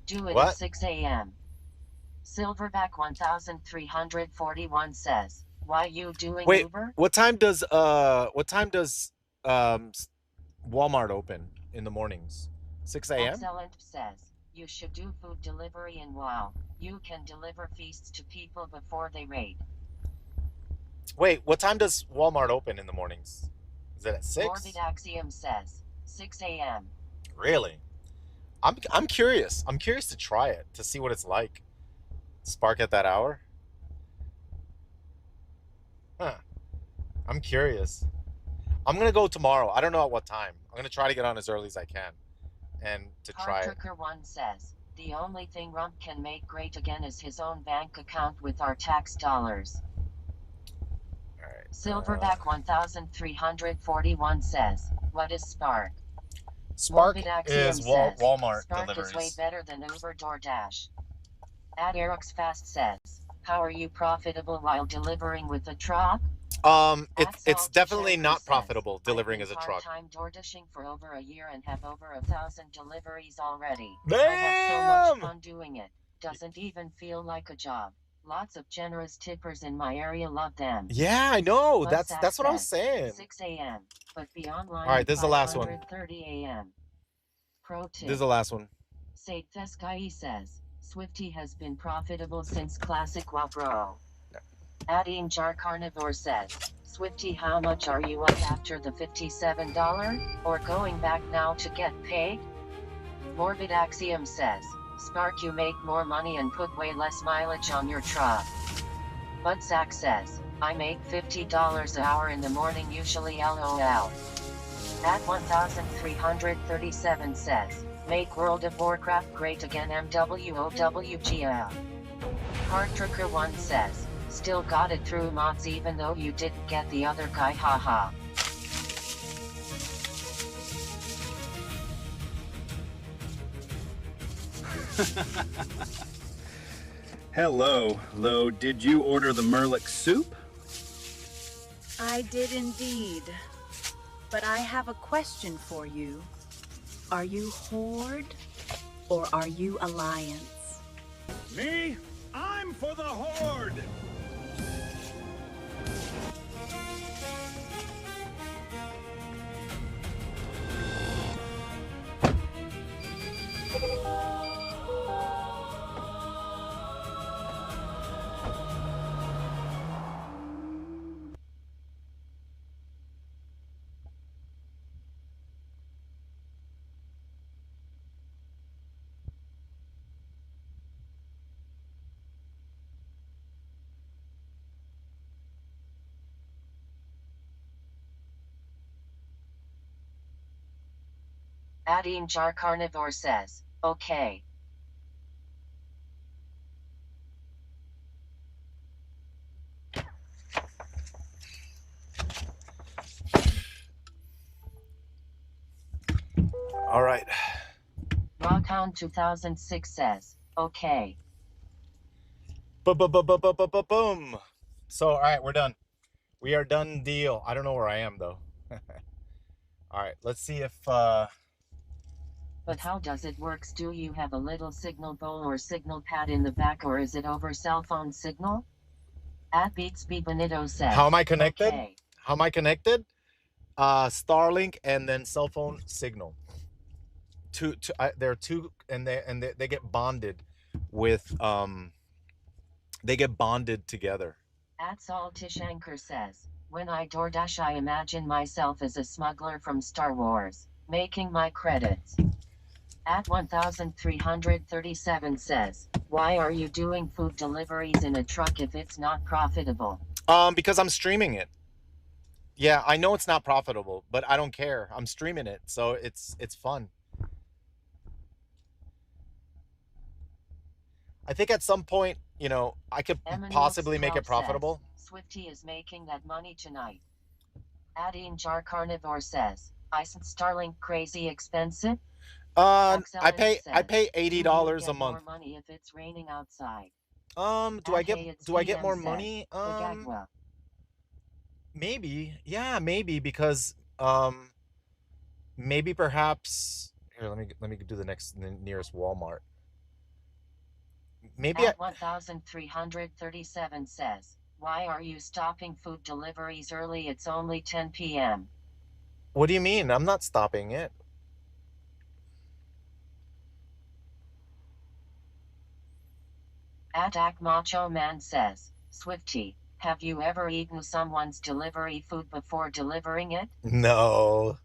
Do it at 6 a.m. Silverback 1341 says, why you doing Uber? What time does Walmart open in the mornings? 6 a.m. Excellent says, you should do food delivery in WoW. You can deliver feasts to people before they raid. Wait, what time does Walmart open in the mornings? Is it at 6? Morbid Axiom says, 6 a.m. Really? I'm curious. I'm curious to try it, to see what it's like. Spark at that hour? Huh. I'm curious. I'm going to go tomorrow. I don't know at what time. I'm going to try to get on as early as I can and to try it. Trucker 1 says, the only thing Rump can make great again is his own bank account with our tax dollars. All right. Silverback 1341 says, what is Spark? Spark is Walmart Spark deliveries. Is way better than Uber DoorDash. At Eric's Fast says, how are you profitable while delivering with a truck? It's definitely not profitable delivering as a truck. I've been part-time DoorDashing for over a year and have over 1,000 deliveries already. Damn! I have so much fun doing it. Doesn't even feel like a job. Lots of generous tippers in my area, love them. Yeah, I know. Bus That's what I was access, saying. 6 a.m. But be online All right, at this is the last one. 5:30 a.m. Pro This is tip. the last one. Sate Theskai says, Swifty has been profitable since Classic Wow Bro. Adding Jar Carnivore says, Swifty, how much are you up after the $57? Or going back now to get paid? Morbid Axiom says, Spark, you make more money and put way less mileage on your truck. Budsack says, I make $50 an hour in the morning usually, LOL. At 1337 says, make World of Warcraft great again, MWOWGL. Cardtricker 1 says, still got it through mods even though you didn't get the other guy, haha. Hello, Lo. Did you order the Merlick soup? I did indeed. But I have a question for you. Are you Horde or are you Alliance? Me? I'm for the Horde! Adding Jar Carnivore says, okay. All right. Rockhound 2006 says, okay. Boom. So, all right, we're done. We are done deal. I don't know where I am though. All right, let's see if But how does it work? Do you have a little signal bowl or signal pad in the back, or is it over cell phone signal? At Beatsby Benito says, how am I connected? Okay. How am I connected? Starlink and then cell phone signal. There are two, and they get bonded with they get bonded together. At Saltish Anchor says, when I DoorDash, I imagine myself as a smuggler from Star Wars, making my credits. At 1337 says, why are you doing food deliveries in a truck if it's not profitable? Because I'm streaming it. Yeah, I know it's not profitable, but I don't care. I'm streaming it, so it's fun. I think at some point, you know, I could possibly make it profitable. Says, Swifty is making that money tonight. Adding Jar Carnivore says, isn't Starlink crazy expensive? I pay $80 a month. More money if it's raining outside. Do I get more money? Maybe. Yeah, maybe, because maybe perhaps here, let me do the nearest Walmart. Maybe at 1337 says, why are you stopping food deliveries early? It's only 10 p.m. What do you mean? I'm not stopping it. Attack Macho Man says, Swifty, have you ever eaten someone's delivery food before delivering it? No.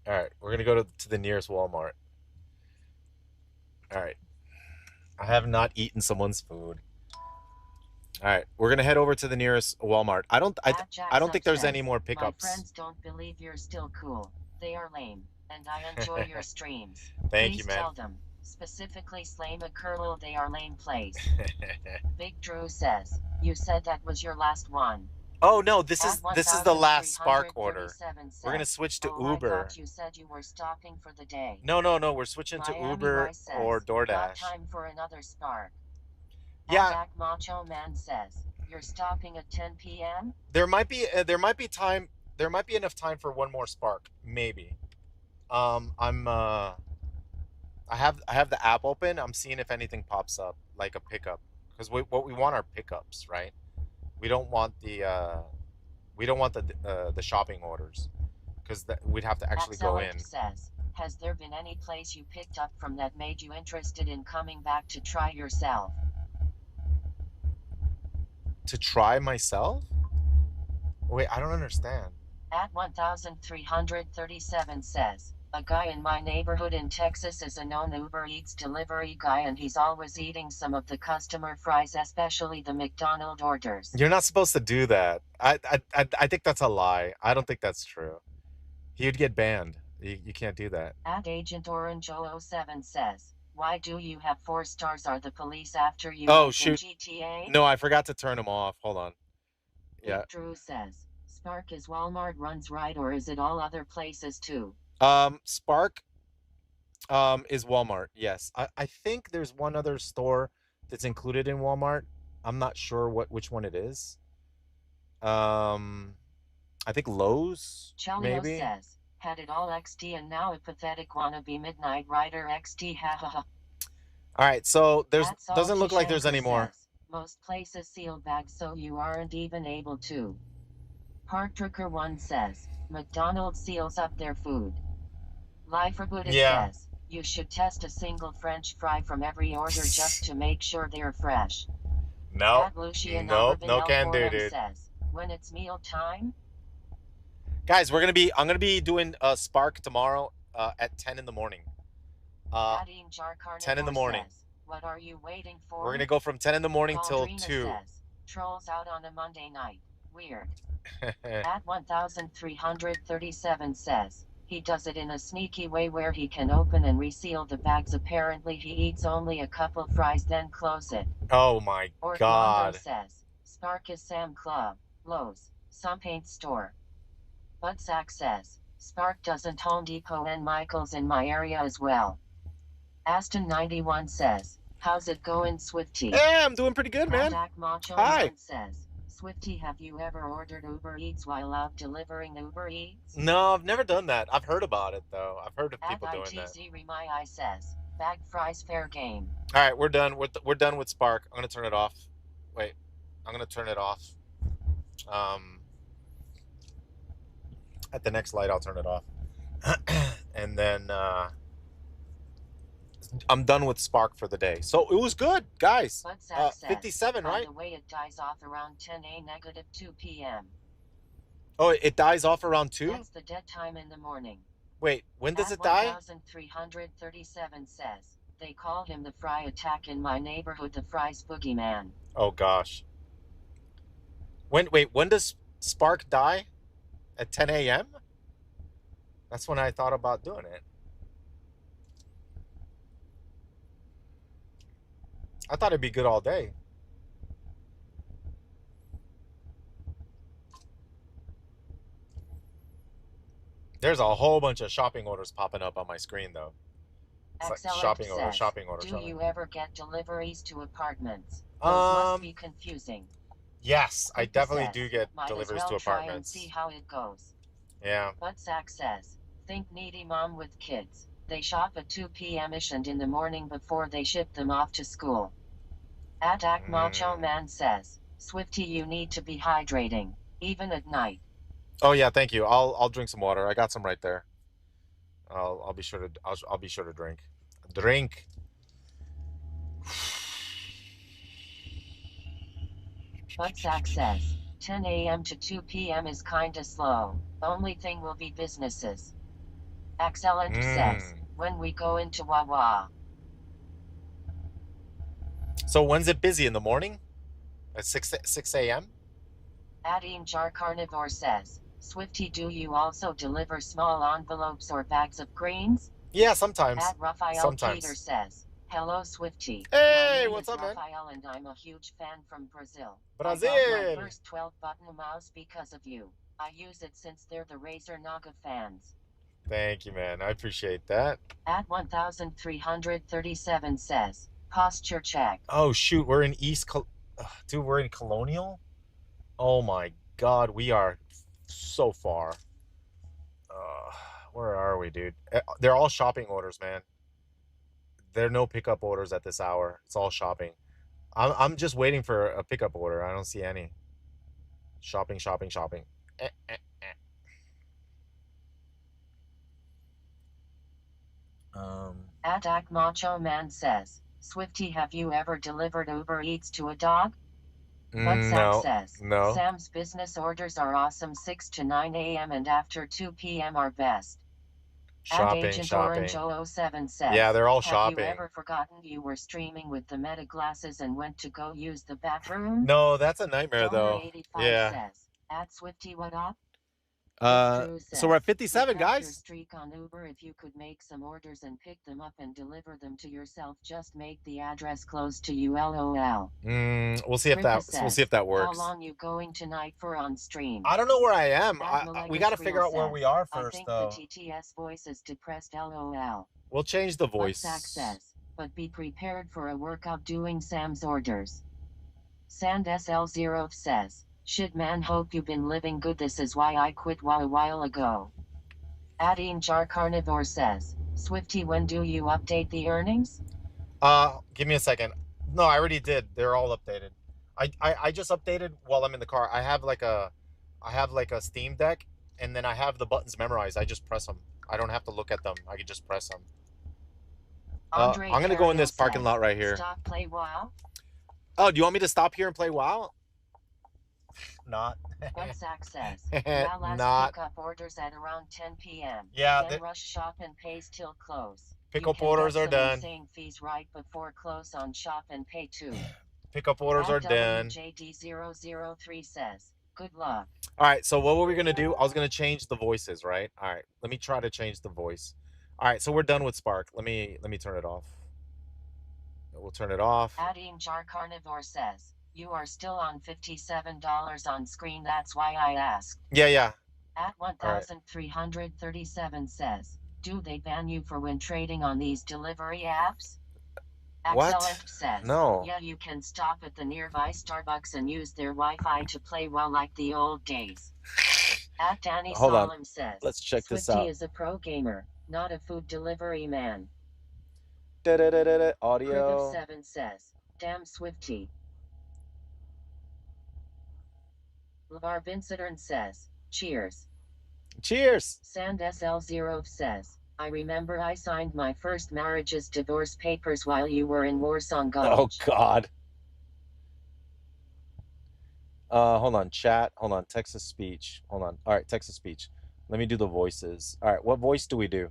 All right, we're gonna go to the nearest Walmart. All right. I have not eaten someone's food. All right, we're gonna head over to the nearest Walmart. I don't think there's any more pickups. My friends don't believe you're still cool. They are lame, and I enjoy your streams. Thank you, man. Tell them, specifically Slame a Curl, they are lame place. Big Drew says, you said that was your last one. Oh no, this is the last Spark order. We're gonna switch to Uber. I thought you said you were stopping for the day. No, we're switching to Uber or DoorDash. Got time for another Spark. Yeah. Jack Macho Man says, you're stopping at 10 p.m. There might be time. There might be enough time for one more Spark, maybe. I I have the app open. I'm seeing if anything pops up, like a pickup, because what we want are pickups, right? We don't want the shopping orders, because we'd have to actually go in. Says, has there been any place you picked up from that made you interested in coming back to try yourself? To try myself? Wait, I don't understand. At 1337 says, a guy in my neighborhood in Texas is a known Uber Eats delivery guy and he's always eating some of the customer fries, especially the McDonald's orders. You're not supposed to do that. I think that's a lie. I don't think that's true. He'd get banned. You can't do that. At Agent Orange 007 says, why do you have 4 stars? Are the police after you? Oh, in shoot. GTA? No, I forgot to turn him off. Hold on. Yeah. Drew says, Spark is Walmart runs right, or is it all other places too? Spark is Walmart. Yes. I think there's one other store that's included in Walmart. I'm not sure which one it is. I think Lowe's, Chelio maybe. says, had it all XD and now a pathetic wannabe Midnight Rider XD, ha ha ha. All right, so there's That's all doesn't look like there's any more. says. Most places seal bags so you aren't even able to. Park 1 says, McDonald's seals up their food. Lifergood says, you should test a single French fry from every order just to make sure they're fresh. No, no can do, dude. Says, when it's meal time? Guys, I'm gonna be doing Spark tomorrow at 10 in the morning. 10 in the morning. Says, what are you waiting for? We're gonna go from 10 in the morning till 2. Says, trolls out on a Monday night. Weird. At 1337 says, he does it in a sneaky way where he can open and reseal the bags. Apparently he eats only a couple fries then close it. Oh my God. Says, Spark is Sam Club, Lowe's, some paint store. Budsack says, Spark doesn't Home Depot and Michael's in my area as well. Aston 91 says, how's it going, Swifty? Hey, I'm doing pretty good, man. Hi. Says, Swifty, have you ever ordered Uber Eats while out delivering Uber Eats? No, I've never done that. I've heard about it though. I've heard of people doing that. Remai says, bag fries fair game. All right, we're done. We're done with Spark. I'm gonna turn it off. Wait, I'm gonna turn it off. At the next light, I'll turn it off, and then I'm done with Spark for the day. So it was good, guys. 57, right? By the way, it dies off around 10 negative 2 p.m. Oh, it dies off around 2? That's the dead time in the morning. Wait, when does it die? 1337 says, they call him the fry attack in my neighborhood, the fries boogeyman. Oh gosh. When does Spark die? At 10 a.m.? That's when I thought about doing it. I thought it'd be good all day. There's a whole bunch of shopping orders popping up on my screen, though. It's like shopping order, shopping order. Do you ever get deliveries to apartments? Those must be confusing. Yes, I definitely do get deliveries to apartments. Try and see how it goes. Yeah. Budsack says, think needy mom with kids. They shop at 2 p.m.ish and in the morning before they ship them off to school. Attack Macho Man says, Swifty, you need to be hydrating, even at night. Oh yeah, thank you. I'll drink some water. I got some right there. I'll be sure to I'll be sure to drink. Drink. Budsack says, 10 a.m. to 2 p.m. is kinda slow. Only thing will be businesses. Excellent says, when we go into Wawa. So when's it busy? In the morning? At 6 a.m.? Adding Jar Carnivore says, Swifty, do you also deliver small envelopes or bags of greens? Yeah, sometimes. At Raphael Peter says, hello, Swifty. Hey, what's up, man? Raphael and I'm a huge fan from Brazil. Brazil. I got my first 12-button mouse because of you. I use it since they're the Razer Naga fans. Thank you, man. I appreciate that. At 1337 says, posture check. Oh, shoot. We're in dude, we're in Colonial? Oh, my God. We are so far. Where are we, dude? They're all shopping orders, man. There are no pickup orders at this hour. It's all shopping. I'm just waiting for a pickup order. I don't see any. Shopping, shopping, shopping. Eh, eh, eh. Attack Macho Man says, Swifty, have you ever delivered Uber Eats to a dog? Butsack says, no. Sam's business orders are awesome 6 to 9 a.m. and after 2 p.m. are best. Shopping, Agent shopping. Orange 007 says, Yeah, they're all have shopping. you ever forgotten you were streaming with the meta glasses and went to go use the bathroom? No, that's a nightmare though. Donor85 Yeah. says, at Swifty, what up? So we're at 57, guys. Streak on Uber. If you could make some orders and pick them up and deliver them to yourself, just make the address close to you. LOL. We'll see if that works. How long you going tonight for on stream? I don't know where I am. We got to figure out where we are first, I think though. the TTS voice is depressed. LOL. We'll change the voice. Butsack says, but be prepared for a workout doing Sam's orders. Sand SL0 says, shit man, hope you've been living good. This is why I quit a while ago. Adine Jar Carnivore says, Swifty, when do you update the earnings? Give me a second. No, I already did. They're all updated. I just updated while I'm in the car. I have like a Steam Deck, and then I have the buttons memorized. I just press them. I don't have to look at them. I can just press them. I'm gonna go in this parking lot right here. Stop play WoW. Oh, do you want me to stop here and play WoW? Not. Butsack says, now last pickup orders at around 10 p.m. Yeah. Then rush shop and pays till close. Pickup orders are done. Insane fees right before close on shop and pay too. Pickup orders are done. JD003 says, good luck. All right, so what were we gonna do? I was gonna change the voices, right? All right, let me try to change the voice. All right, so we're done with Spark. Let me turn it off. We'll turn it off. Adding Jar Carnivore says, you are still on $57 on screen. That's why I asked. Yeah. At 1,337 says, do they ban you for when trading on these delivery apps? What? Excellent says, no. Yeah, you can stop at the nearby Starbucks and use their Wi-Fi to play well like the old days. At Danny Solemn says, let's check this Swifty out. is a pro gamer, not a food delivery man. Audio. 7 says, damn Swifty. LeVar Vincent says, cheers. Cheers. Sand SL0 says, I remember I signed my first marriage's divorce papers while you were in Warsaw Gulch. Oh, God. Hold on, chat. Hold on, text to speech. Hold on. All right, text to speech. Let me do the voices. All right, what voice do we do?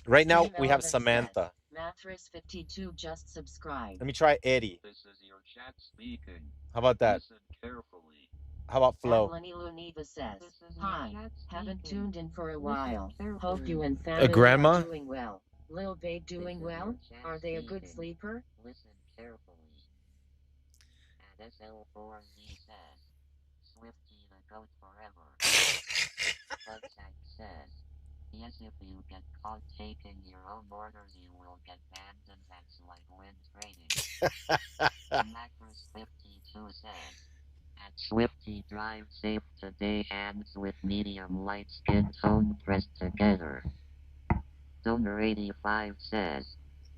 Right now, we have Samantha. Mathras52 just subscribed. Let me try Eddie. This is your chat speaking. How about that? Listen carefully. How about Flo? Lenny Luniva says, hi, haven't tuned in for a while. Hope you and family grandma? are doing well. Lil Babe doing well? Are they a good sleeper? Listen carefully. And SL4Z says, Swifty the goat forever. Butsack says, yes, if you get caught taking your own orders, you will get banned, and that's like when trading. Macros52 says, at Swifty drive safe today, hands with medium light skin tone pressed together. Donor85 says,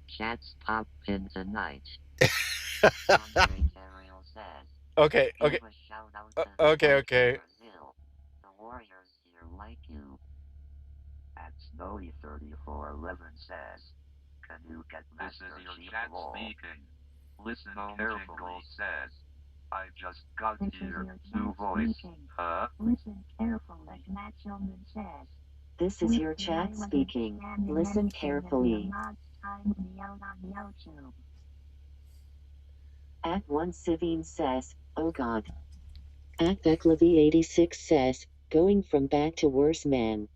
chats pop in tonight. Andre Carriel says, Okay. give a shout out to Okay. Brazil. The Warriors here like you. At Snowy3411 says, can you get this is your chat speaking. Listen carefully says, I just got your new voice. Huh? Listen carefully, Machoman says. This is your chat speaking. Listen carefully. At 1 Sivine says, oh god. At Becklevy86 says, going from bad to worse man.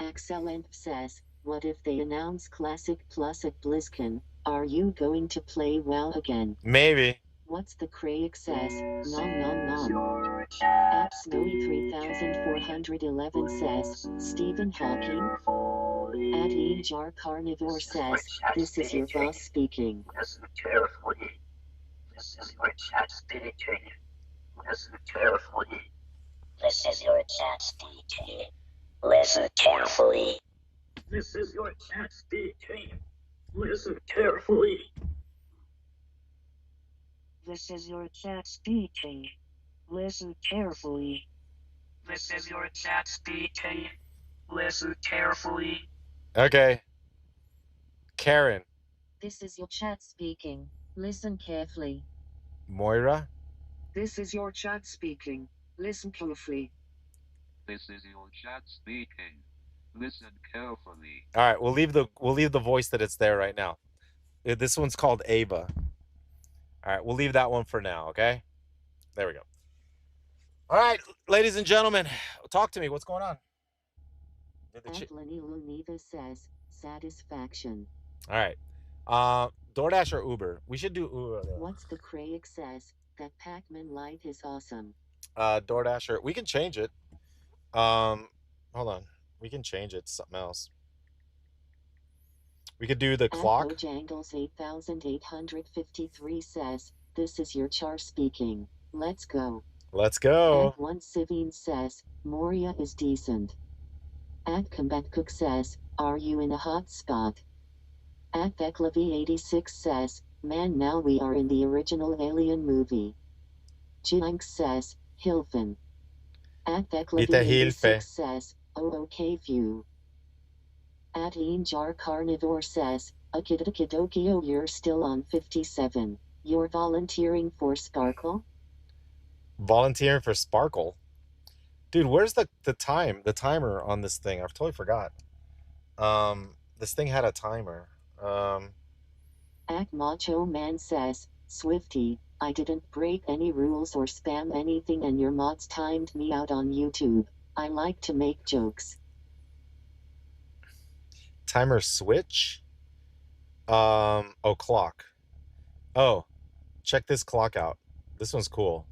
Excellent says, what if they announce Classic Plus at BlizzCon? Are you going to play WoW again? Maybe. What's the Craig says, nom. At Snowy 3411 says, Stephen Hawking. At Ejar Carnivore says, this is your boss speaking. Listen carefully. This is your chat speaking. Listen carefully. This is your chat speaking. Listen carefully. This is your chat speaking. Listen carefully. This is your chat speaking. Listen carefully. This is your chat speaking. Listen carefully. Okay. Karen. This is your chat speaking. Listen carefully. Moira. This is your chat speaking. Listen carefully. This is your chat speaking. Listen carefully. All right, we'll leave the voice that it's there right now. This one's called Ava. All right, we'll leave that one for now, okay? There we go. All right, ladies and gentlemen, talk to me. What's going on? Lenny Lunita says, satisfaction. All right. DoorDash or Uber? We should do Uber. What's the Craig says? That Pac-Man light is awesome. DoorDash or we can change it. Hold on. We can change it to something else. We could do the clock. Bojangles 8853 says, this is your char speaking. Let's go. Let's go. At one Sivine says, Moria is decent. At Combat Cook says, are you in a hot spot? At Becklevy86 says, man, now we are in the original Alien movie. Jinx says, Hilfen. At Becklevy86 says, oh okay view. At Injar Carnivore says, Akidokidokio, you're still on 57. You're volunteering for Sparkle? Volunteering for Sparkle? Dude, where's the timer on this thing? I've totally forgot. This thing had a timer. At Macho Man says, Swifty, I didn't break any rules or spam anything and your mods timed me out on YouTube. I like to make jokes. Timer switch? Oh, clock. Oh, check this clock out. This one's cool.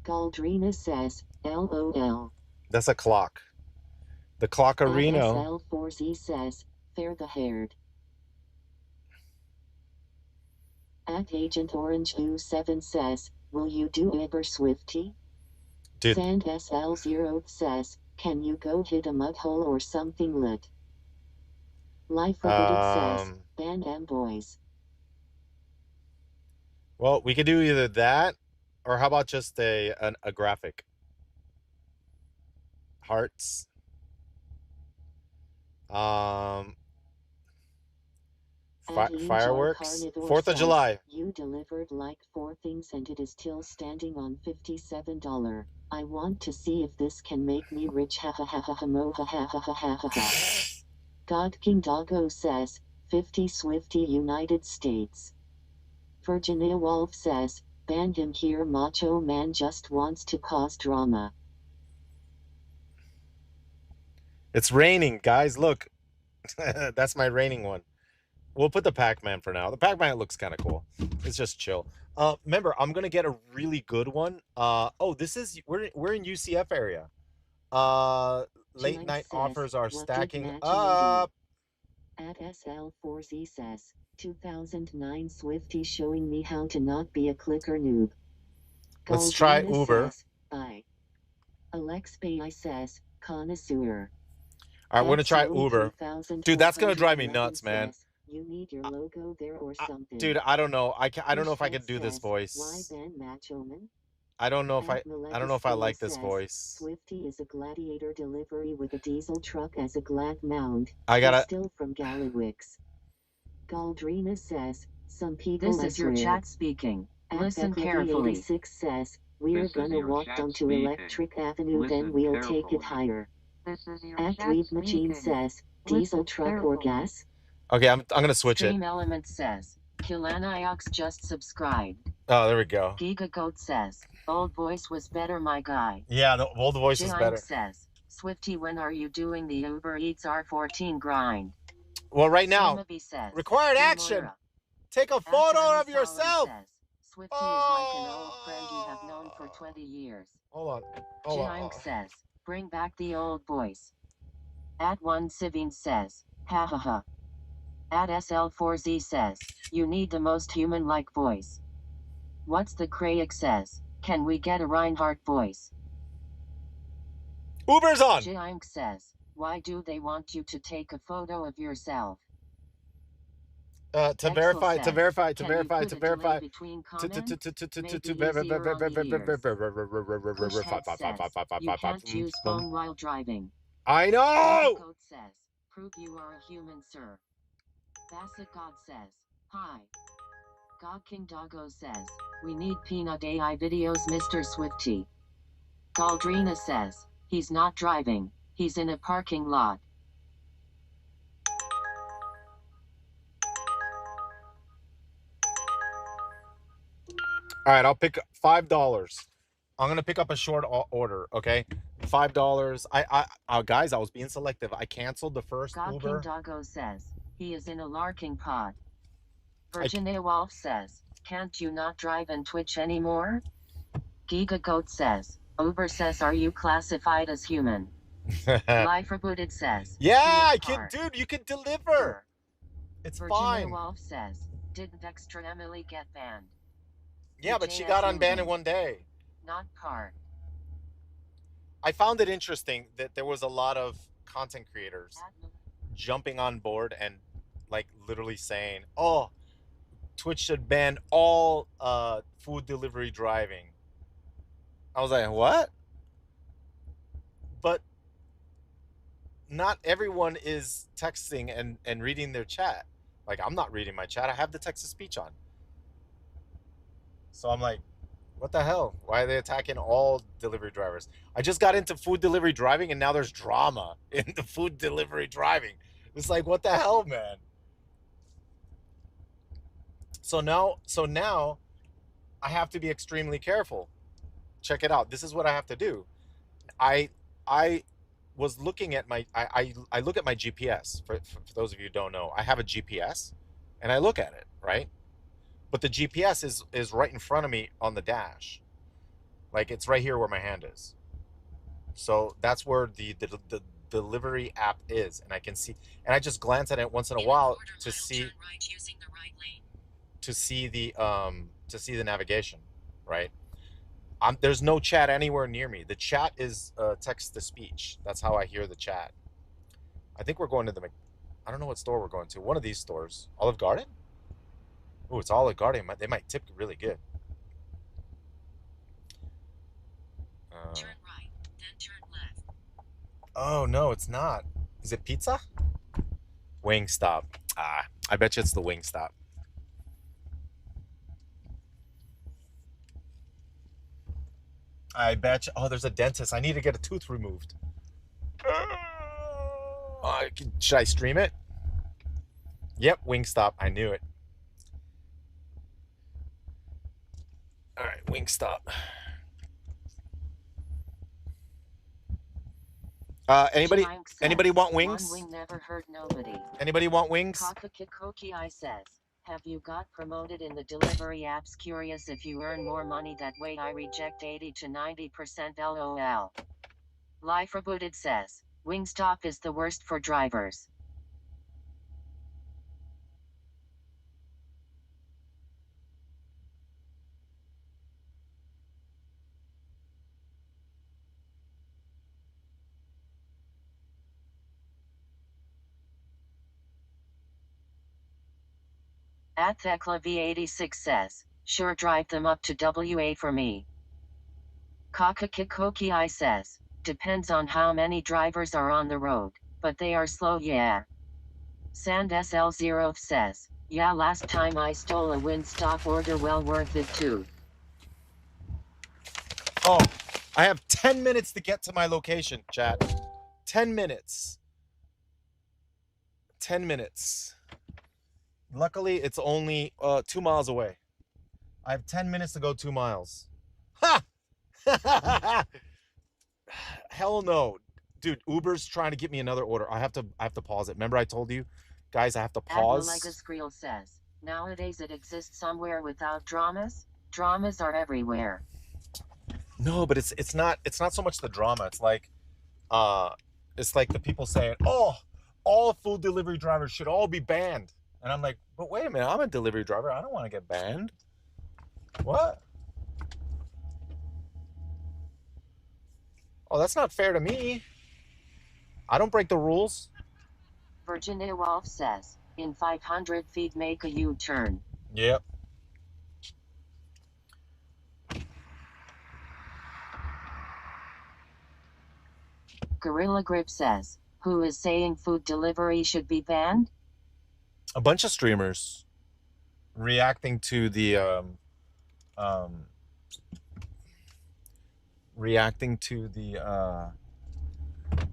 Galdrina says, LOL. That's a clock. The Clockarino. SL4Z says, fair the haired. At Agent Orange 7 says, will you do Uber Swifty? Dude. Sand SL0 says, can you go hit a mud hole or something lit? Life Limited says, ban them boys. Well, we could do either that, or how about just a graphic? Hearts. Fireworks. 4th of July. You delivered like 4 things and it is still standing on $57. I want to see if this can make me rich. Ha ha ha ha ha mo ha ha ha ha ha ha ha. God King Doggo says, 50 Swifty United States. Virginia Wolf says, ban him here, Macho Man just wants to cause drama. It's raining, guys. Look. That's my raining one. We'll put the Pac-Man for now. The Pac-Man looks kind of cool. It's just chill. Remember, I'm gonna get a really good one. Oh, this is we're in UCF area. Late night offers are stacking up. At SL4Z says, 2009 Swifty showing me how to not be a clicker noob. Let's try Uber. Says, bye. Alex Bay says, connoisseur. All right, we're gonna try Uber. Dude, that's gonna drive me nuts, man. You need your logo there or something. Dude, I don't know. I don't know if I can do this voice. Why Ben Machoman? I don't know if I like this voice. Swifty is a gladiator delivery with a diesel truck as a glad mount. I gotta. Still from Gallywix. Galdrina says, some people. This is your chat speaking. Listen carefully. 86 says, we're gonna walk down to Electric Avenue, then we'll take it higher. At Reed Machine says, diesel truck or gas? Okay, I'm gonna switch Stream it. Element says, Kilaniox just subscribed. Oh, there we go. Giga Goat says, old voice was better, my guy. Yeah, the old voice was better. Says, Swifty, when are you doing the Uber Eats R14 grind? Well, right now, says, required action. Take a photo of yourself. Says, Swifty is like an old friend you have known for 20 years. Hold on. Says, bring back the old voice. At one Sivine says, ha ha ha. At SL4Z says, you need the most human-like voice. What's the Craig says, can we get a Reinhardt voice? Uber's on. Jinx says, why do they want you to take a photo of yourself? To verify, to says, verify, to "Can you verify, put to a delay verify, between to comments? Maybe verify. easier on the ears." Pushhead says, "You can't use phone while driving." I know. Code says, "Prove you are a human, sir." Basset God says, "Hi." God King Doggo says, "We need peanut AI videos, Mr. Swifty." Galdrina says, "He's not driving. He's in a parking lot." All right, I'll pick $5. I'm gonna pick up a short order. Okay, $5. Guys, I was being selective. I canceled the first God Uber. King Doggo says, "He is in a larking pod." Virginia Wolf says, "Can't you not drive and Twitch anymore?" Giga Goat says, "Uber says, are you classified as human?" Life Rebooted says, Yeah, "He I is can, part." dude. You can deliver. It's Virginia fine. Wolf says, "Didn't Extra Emily get banned?" Yeah, but she got unbanned in one day. Not part. I found it interesting that there was a lot of content creators jumping on board and like literally saying, "Oh, Twitch should ban all food delivery driving." I was like, "What?" But not everyone is texting and reading their chat. Like, I'm not reading my chat. I have the text-to-speech on. So I'm like, what the hell? Why are they attacking all delivery drivers? I just got into food delivery driving and now there's drama in the food delivery driving. It's like, what the hell, man? So now I have to be extremely careful. Check it out. This is what I have to do. I was looking at my I look at my GPS. For those of you who don't know, I have a GPS and I look at it, right? But the GPS is right in front of me on the dash. Like, it's right here where my hand is. So that's where the delivery app is, and I can see, and I just glance at it once in a while to see the navigation, right? There's no chat anywhere near me. The chat is text to speech. That's how I hear the chat. I think we're going to I don't know what store we're going to. One of these stores. Olive Garden? Oh, it's Olive Garden. They might tip really good. Turn right, then turn left. Oh, no, it's not. Is it pizza? Wingstop. I bet you it's the Wingstop. I bet you. Oh, there's a dentist. I need to get a tooth removed. Should I stream it? Yep, Wingstop. I knew it. All right, Wingstop. Anybody want wings? One wing never hurt nobody. Anybody want wings? Kakakikoki says, "Have you got promoted in the delivery apps? Curious if you earn more money that way. I reject 80 to 90% LOL." Life Rebooted says, "Wingstop is the worst for drivers." At Thekla V86 says, "Sure, drive them up to WA for me." Kakakikoki says, "Depends on how many drivers are on the road, but they are slow, yeah." Sand SL0 says, "Yeah, last time I stole a Wingstop order, well worth it too." Oh, I have 10 minutes to get to my location, chat. 10 minutes. 10 minutes. Luckily, it's only 2 miles away. I have 10 minutes to go 2 miles. Ha! Hell no. Dude, Uber's trying to get me another order. I have to pause it. Remember I told you? Guys, I have to pause. Admalegascriel says, "Nowadays it exists somewhere without dramas. Dramas are everywhere." No, but it's not so much the drama. It's like the people saying, "Oh, all food delivery drivers should all be banned." And I'm like, "But wait a minute, I'm a delivery driver. I don't want to get banned." What? Oh, that's not fair to me. I don't break the rules. Virginia Wolf says, In 500 feet, make a U-turn. Yep. Gorilla Grip says, who is saying food delivery should be banned? A bunch of streamers reacting to the extra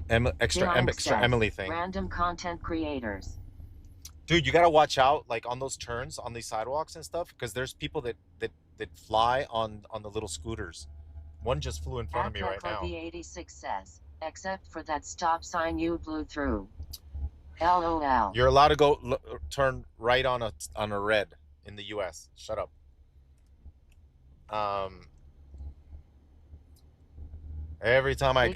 Dylan extra says, Emily thing. random content creators. Dude, you gotta watch out, like on those turns on these sidewalks and stuff, because there's people that fly on the little scooters. One just flew in front of me right now. V86 says, except for that stop sign you blew through. LOL. You're allowed to go turn right on a red in the U.S. Shut up. Every time I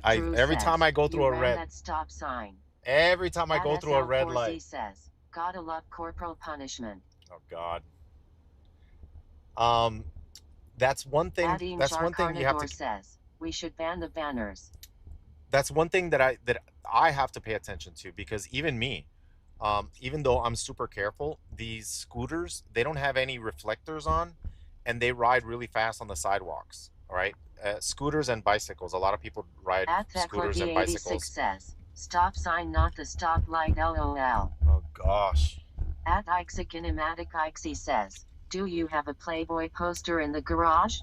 go through a red. That stop sign. Every time I go through a red light. Says, gotta love corporal punishment. Oh God. That's one thing. That's one thing you have to. Says we should ban the banners. That's one thing that I have to pay attention to, because even me, even though I'm super careful, these scooters, they don't have any reflectors on, and they ride really fast on the sidewalks. All right, scooters and bicycles. A lot of people ride scooters and bicycles. Says, stop sign, not the stoplight. LOL. Oh gosh. At Ixekinematic Ixie says, do you have a Playboy poster in the garage?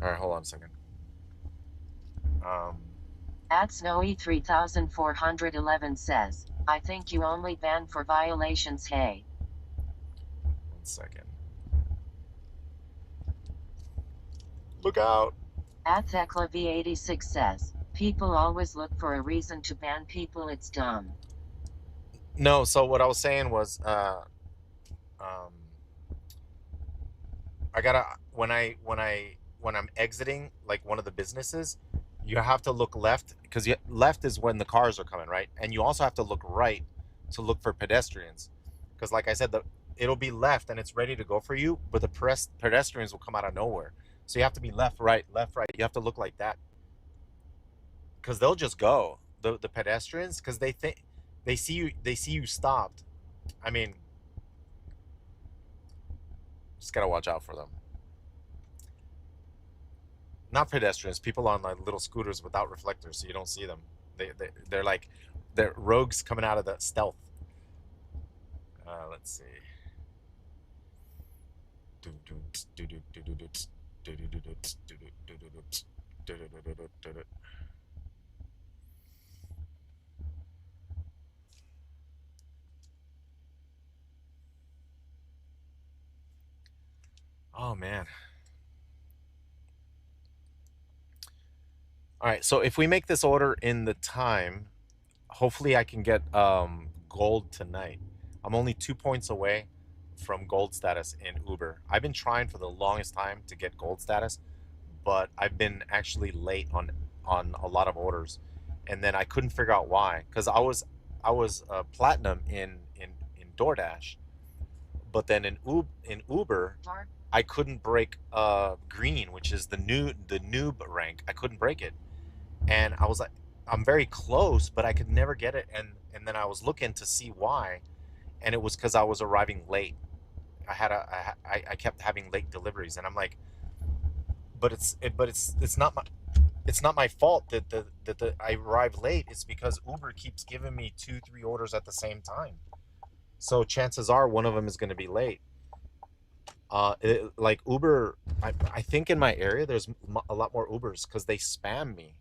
All right, hold on a second. At Snowy 3411 says, I think you only ban for violations. Hey. 1 second. Look out. At Thekla V86 says, people always look for a reason to ban people. It's dumb. No, so what I was saying was, I gotta when I'm exiting like one of the businesses, you have to look left, because left is when the cars are coming, right? And you also have to look right to look for pedestrians, because like I said, it'll be left and it's ready to go for you, but the pedestrians will come out of nowhere. So you have to be left, right. You have to look like that, because they'll just go, the pedestrians, because they think they see you stopped. I mean, just gotta watch out for them. Not pedestrians, people on like little scooters without reflectors, so you don't see them. They're rogues coming out of the stealth. Let's see. Oh man. All right, so if we make this order in the time, hopefully I can get gold tonight. I'm only 2 points away from gold status in Uber. I've been trying for the longest time to get gold status, but I've been actually late on a lot of orders, and then I couldn't figure out why, because I was platinum in DoorDash, but then in Uber I couldn't break green, which is the noob rank. I couldn't break it, and I was like, I'm very close, but I could never get it, and then I was looking to see why, and it was because I was arriving late. I kept having late deliveries, and I'm like, but it's not my fault that I arrive late. It's because Uber keeps giving me 2-3 orders at the same time, so chances are one of them is going to be late. Like Uber, I think in my area there's a lot more Ubers because they spam me.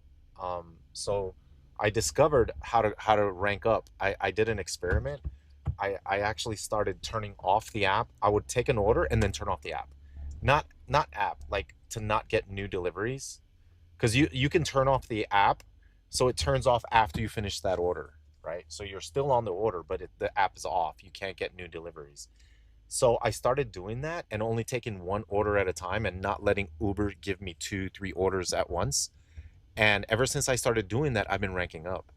So I discovered how to rank up. I did an experiment. I actually started turning off the app. I would take an order and then turn off the app. Not app, like to not get new deliveries, because you can turn off the app so it turns off after you finish that order, right? So you're still on the order, but the app is off. You can't get new deliveries. So I started doing that and only taking one order at a time and not letting Uber give me 2-3 orders at once. And ever since I started doing that, I've been ranking up,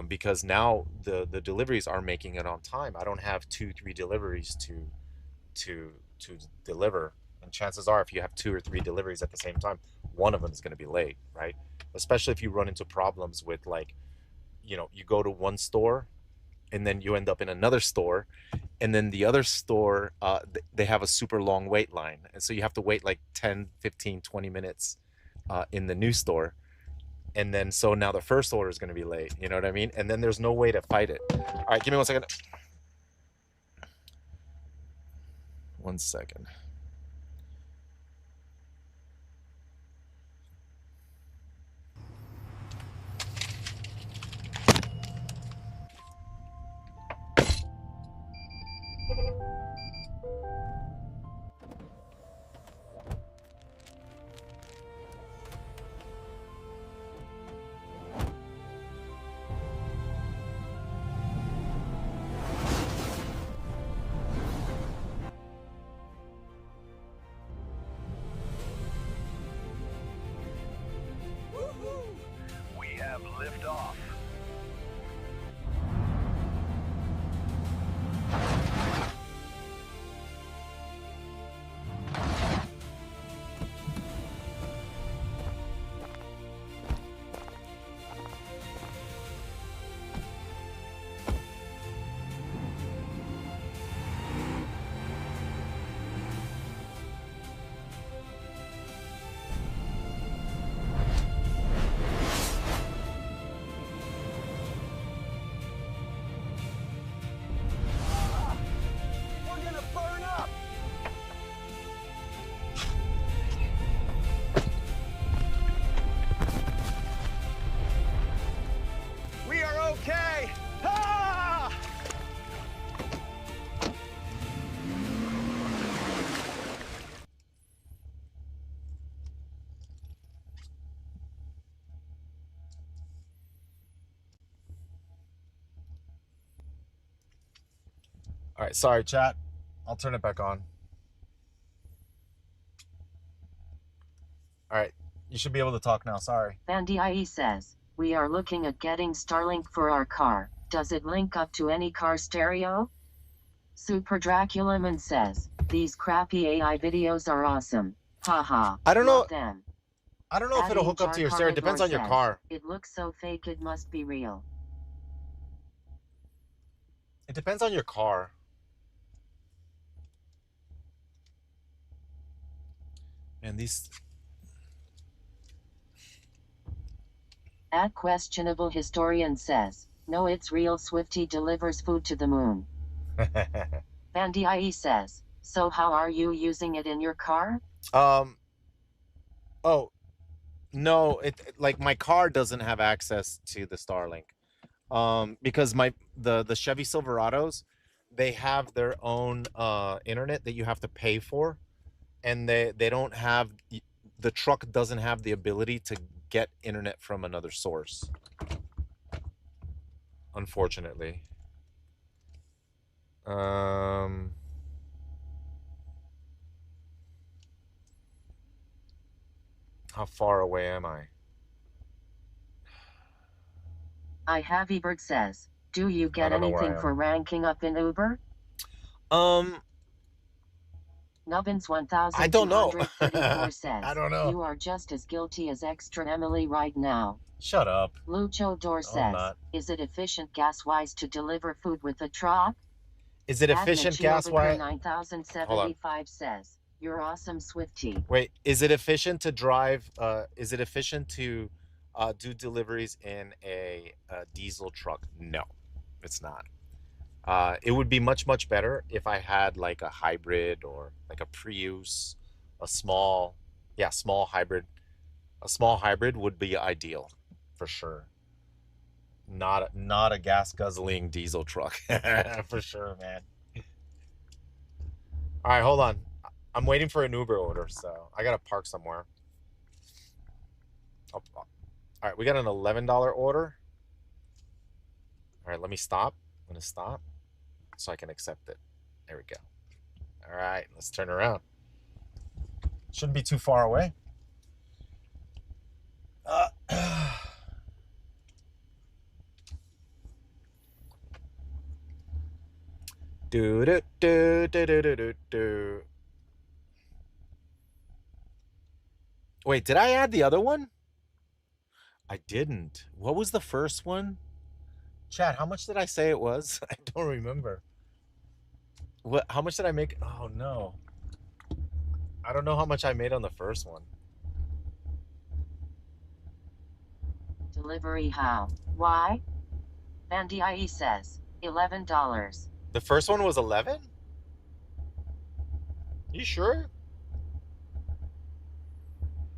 because now the deliveries are making it on time. I don't have 2-3 deliveries to deliver. And chances are, if you have 2 or 3 deliveries at the same time, one of them is going to be late, right? Especially if you run into problems with, like, you go to one store and then you end up in another store, and then the other store, they have a super long wait line, and so you have to wait like 10, 15, 20 minutes in the new store. And then so now the first order is going to be late, you know what I mean? And then there's no way to fight it. All right, give me 1 second. 1 second. We have liftoff. We're gonna burn up. We are okay. Ah! All right, sorry, chat. I'll turn it back on. All right, you should be able to talk now. Sorry. Bandie says, we are looking at getting Starlink for our car. Does it link up to any car stereo? Super Draculaman says, these crappy AI videos are awesome. Haha. I don't know. Love them. I don't know if it'll hook up to your stereo. It depends on your says, car. It looks so fake it must be real. It depends on your car. And these. At Questionable Historian says, no, it's real. Swifty delivers food to the moon. Bandie says, so how are you using it in your car? Oh, no, like my car doesn't have access to the Starlink. Because the Chevy Silverados, they have their own internet that you have to pay for, and they don't have, the truck doesn't have the ability to get internet from another source, unfortunately. How far away am I? Ebert says, do you get anything for ranking up in Uber? Nubbins 1234 I don't know. says, I don't know. you are just as guilty as Extra Emily right now. Shut up. Lucho Dor I'm says, not. is it efficient gas-wise to deliver food with a truck? Is it efficient gas-wise? 9075 says, you're awesome, Swifty. Wait, is it efficient to drive? Is it efficient to do deliveries in a diesel truck? No, it's not. It would be much, much better if I had like a hybrid or like a Prius, a small hybrid. A small hybrid would be ideal, for sure. Not a gas guzzling diesel truck, for sure, man. All right, hold on. I'm waiting for an Uber order, so I gotta park somewhere. All right, we got an $11 order. All right, let me stop. I'm gonna stop so I can accept it. There we go. All right, let's turn around. Shouldn't be too far away. Do do do do do do do. Wait, did I add the other one? I didn't. What was the first one? Chad, how much did I say it was? I don't remember. What? How much did I make? Oh no, I don't know how much I made on the first one. Delivery how? Why? Bandie says $11. The first one was 11. You sure?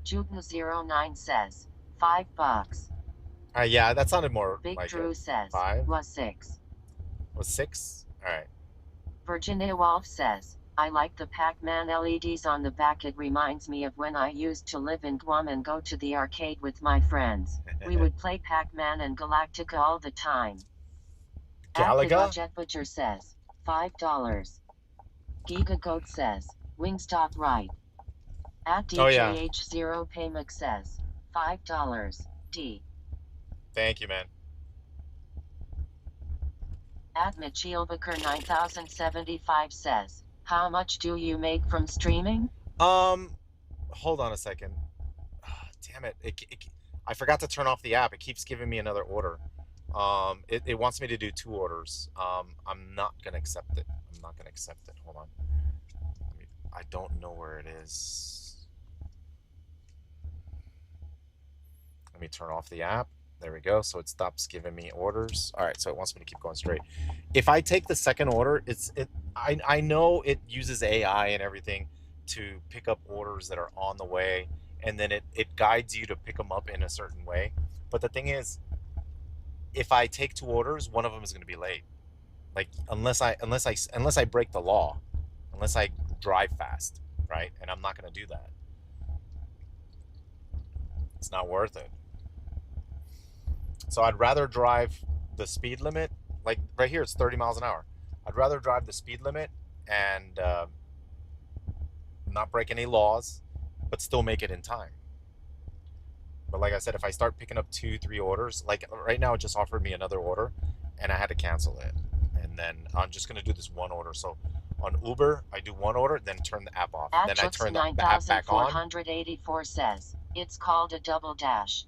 Jugna09 says $5. Yeah, that sounded more Big like Drew it. says 5 was 6. was 6. All right. Virginia Wolf says, I like the Pac-Man LEDs on the back. It reminds me of when I used to live in Guam and go to the arcade with my friends. We would play Pac-Man and Galactica all the time. Galaga? Jet Butcher says, $5. Giga Goat says, Wingstop right. At Oh, yeah. DJH0 Paymax says, $5. D. Thank you, man. At Michielbaker 9075 says, how much do you make from streaming? Hold on a second. Damn it. I forgot to turn off the app. It keeps giving me another order. It wants me to do 2 orders. I'm not gonna accept it. I'm not gonna accept it. Hold on. I don't know where it is. Let me turn off the app. There we go. So it stops giving me orders. All right. So it wants me to keep going straight. If I take the second order, I know it uses AI and everything to pick up orders that are on the way, and then it guides you to pick them up in a certain way. But the thing is, if I take 2 orders, one of them is going to be late. Like unless I break the law, unless I drive fast, right? And I'm not going to do that. It's not worth it. So I'd rather drive the speed limit. Like right here, it's 30 miles an hour. I'd rather drive the speed limit and not break any laws, but still make it in time. But like I said, if I start picking up 2, 3 orders, like right now, it just offered me another order, and I had to cancel it. And then I'm just gonna do this 1 order. So on Uber, I do 1 order, then turn the app off. Then I turn the app back on. 9484 says, it's called a double dash.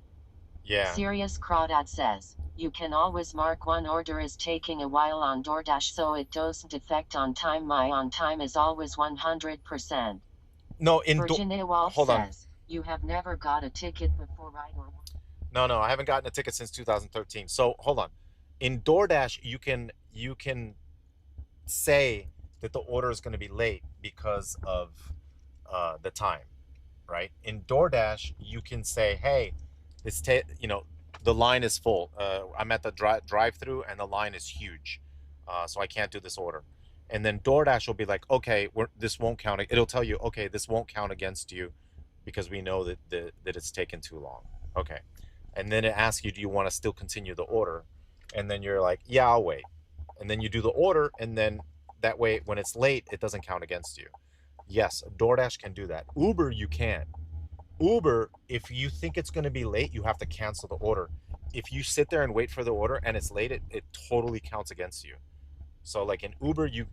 Yeah. Serious Crawdad says, you can always mark 1 order is taking a while on DoorDash so it doesn't affect on time. My on time is always 100%. No, in Virginia Wolf hold on. says, you have never got a ticket before, right? Or No, I haven't gotten a ticket since 2013. So hold on. In DoorDash, you can say that the order is going to be late because of the time, right? In DoorDash, you can say, hey, the line is full. I'm at the drive-through and the line is huge, so I can't do this order. And then DoorDash will be like, okay, this won't count. It'll tell you, okay, this won't count against you because we know that it's taken too long. Okay. And then it asks you, do you want to still continue the order? And then you're like, yeah, I'll wait. And then you do the order, and then that way, when it's late, it doesn't count against you. Yes, DoorDash can do that. Uber, you can't. Uber, if you think it's going to be late, you have to cancel the order. If you sit there and wait for the order and it's late, it totally counts against you. So like in Uber, you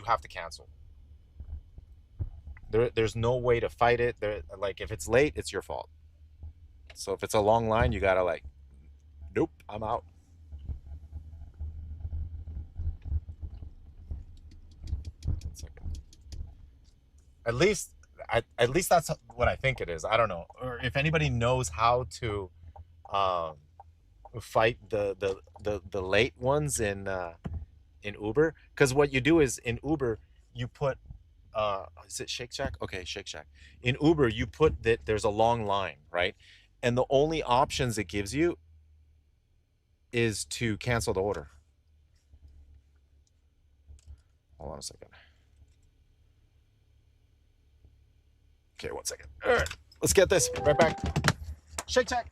have to cancel. There's no way to fight it. Like if it's late, it's your fault. So if it's a long line, you gotta like, nope, I'm out. At least that's what I think it is. I don't know, or if anybody knows how to fight the late ones in Uber, because what you do is in Uber you put is it Shake Shack? Okay, Shake Shack. In Uber you put that there's a long line, right? And the only options it gives you is to cancel the order. Hold on a second. Okay, 1 second. All right, let's get this. Right back. Shake Shack.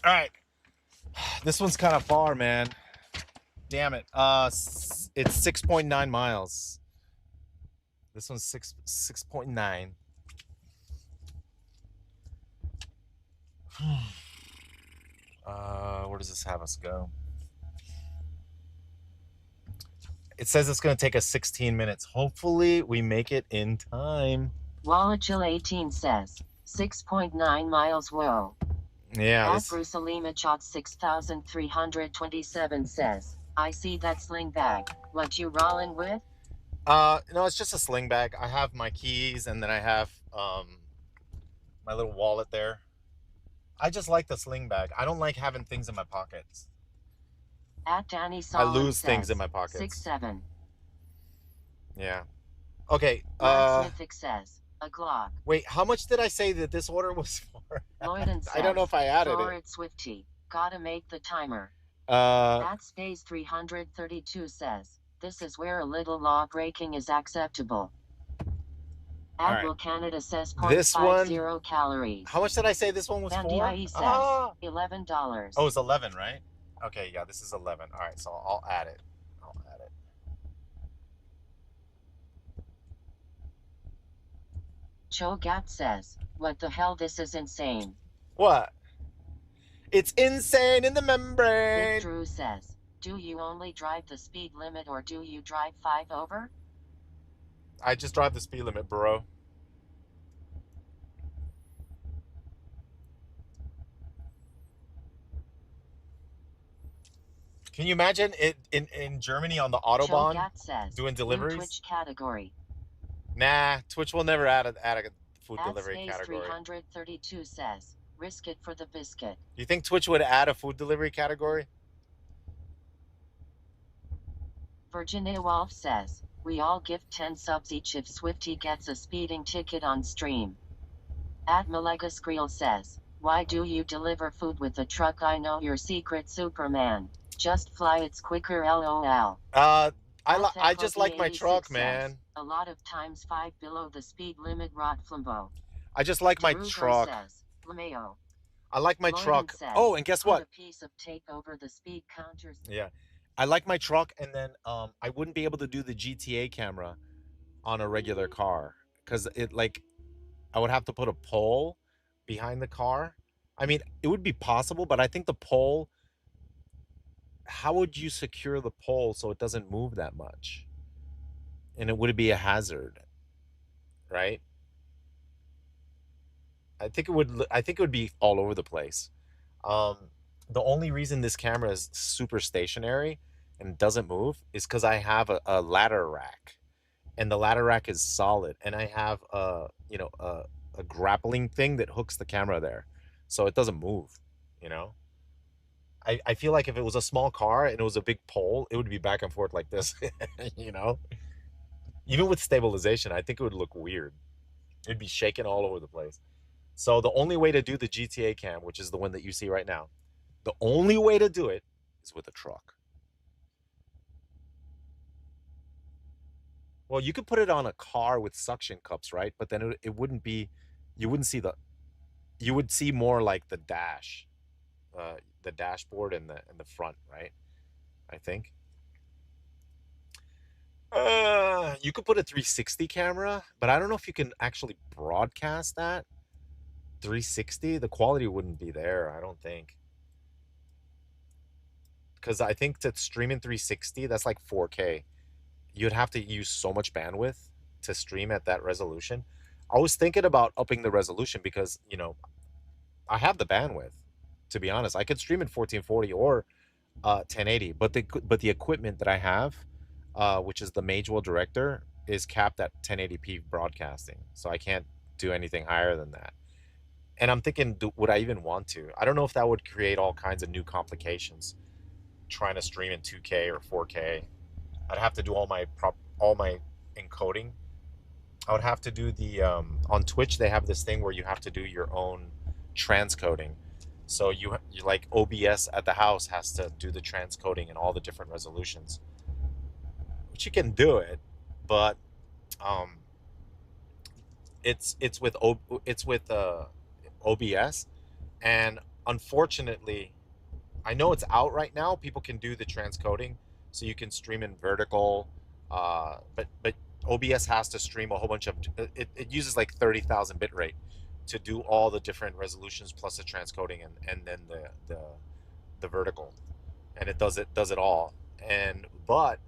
All right. This one's kind of far, man. Damn it. It's 6.9 miles. This one's 6.9. Where does this have us go? It says it's going to take us 16 minutes. Hopefully, we make it in time. Wallachil18 says 6.9 miles. Whoa. Yeah. At Brucelimachot 6327 says, I see that sling bag. What you rolling with? No, it's just a sling bag. I have my keys and then I have my little wallet there. I just like the sling bag. I don't like having things in my pockets. At Danny I Solomon lose says, things in my pockets. 6'7". Yeah. Okay. Blacksmithic says, a Glock. Wait, how much did I say that this order was for? Lloyden says, I don't know if I added floor it. Swifty. Gotta make the timer. At Space 332 says, this is where a little law breaking is acceptable. Admiral Canada says This one, 0.50 calories. how much did I say this one was Van for? DIE says $11. Oh, it's 11, right? Okay, yeah, this is 11. All right, so I'll add it. Chogat says, what the hell, this is insane. What? It's insane in the membrane. Big Drew says, do you only drive the speed limit or do you drive 5 over? I just drive the speed limit, bro. Can you imagine it in Germany on the Autobahn says, doing deliveries? Twitch category. Nah, Twitch will never add a food At delivery Space category. 332 says, risk it for the biscuit. You think Twitch would add a food delivery category? Virginia Wolf says, we all give 10 subs each if Swifty gets a speeding ticket on stream. At Malega Skrill says, why do you deliver food with a truck? I know you're secret Superman. Just fly, it's quicker, LOL. I just like my truck, man. A lot of times 5 below the speed limit, Rod Flambeau. I just like my truck. Says, LeMayo. I like my Lloyden truck. says, Oh, and guess what? Put a piece of tape over the speed counters. Yeah. I like my truck, and then I wouldn't be able to do the GTA camera on a regular car because I would have to put a pole behind the car. I mean, it would be possible, but I think the pole, how would you secure the pole so it doesn't move that much? And it would be a hazard, right? I think it would be all over the place. The only reason this camera is super stationary and doesn't move is because I have a ladder rack, and the ladder rack is solid, and I have a grappling thing that hooks the camera there, so it doesn't move. I feel like if it was a small car and it was a big pole, it would be back and forth like this. Even with stabilization, I think it would look weird. It'd be shaking all over the place. So the only way to do the GTA cam, which is the one that you see right now, the only way to do it is with a truck. Well, you could put it on a car with suction cups, right? But then it wouldn't be, you would see more like the dashboard and the front, right? I think. You could put a 360 camera, but I don't know if you can actually broadcast that 360. The quality wouldn't be there, I don't think. Because I think that streaming 360, that's like 4K. You'd have to use so much bandwidth to stream at that resolution. I was thinking about upping the resolution because, I have the bandwidth, to be honest. I could stream in 1440 or 1080, but the equipment that I have, which is the Magewell Director, is capped at 1080p broadcasting. So I can't do anything higher than that. And I'm thinking, would I even want to? I don't know if that would create all kinds of new complications trying to stream in 2K or 4K. I'd have to do all my encoding. I would have to do the on Twitch they have this thing where you have to do your own transcoding. So you like OBS at the house has to do the transcoding in all the different resolutions. Which you can do it, but it's with OBS, and unfortunately, I know it's out right now. People can do the transcoding, so you can stream in vertical, but OBS has to stream a whole bunch of it uses like 30,000 bit rate to do all the different resolutions plus the transcoding and then the vertical, and it does it all. And but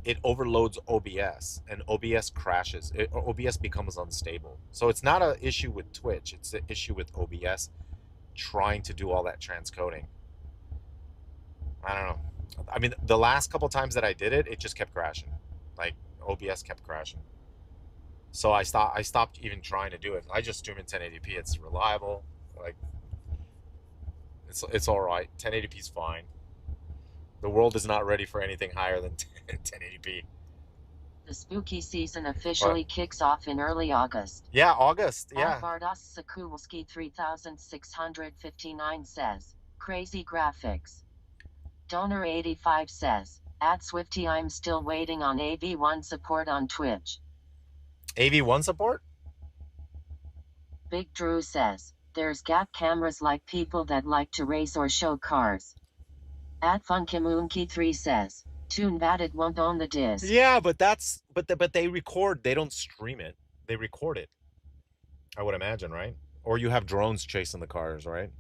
it overloads OBS and OBS crashes. OBS becomes unstable. So it's not an issue with Twitch. It's an issue with OBS trying to do all that transcoding. I don't know. I mean, the last couple times that I did it, it just kept crashing. Like OBS kept crashing. So I stopped even trying to do it. I just stream in 1080p. It's reliable. Like it's all right. 1080p is fine. The world is not ready for anything higher than 1080p. The spooky season officially kicks off in early August. Yeah, August. Yeah. Bardas Sakulski 3659 says, crazy graphics. Donor 85 says, at Swifty I'm still waiting on AV1 support on Twitch. AV1 support? Big Drew says, there's gap cameras like people that like to race or show cars. At Funkimoonki3 says, tune that it won't own the disc. Yeah, but they record. They don't stream it. They record it. I would imagine, right? Or you have drones chasing the cars, right?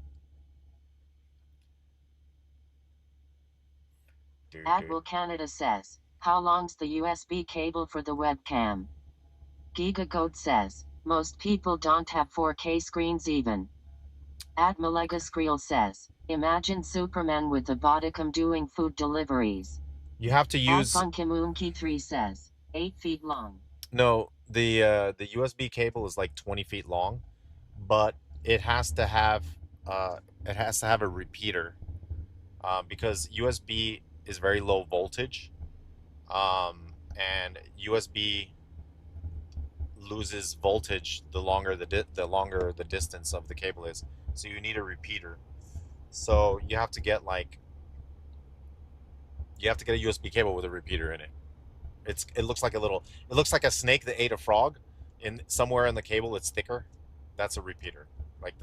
At Will Canada says, how long's the USB cable for the webcam? GigaGoat says, most people don't have 4K screens even. At Malega Skrill says, imagine Superman with the Bodicum doing food deliveries. You have to use. Funkimoonki3 says, 8 feet long. No, the USB cable is like 20 feet long, but it has to have a repeater because USB is very low voltage, and USB loses voltage the longer the distance of the cable is. So you need a repeater. So you have to get a USB cable with a repeater in it. It looks like a snake that ate a frog. Somewhere in the cable it's thicker. That's a repeater. Like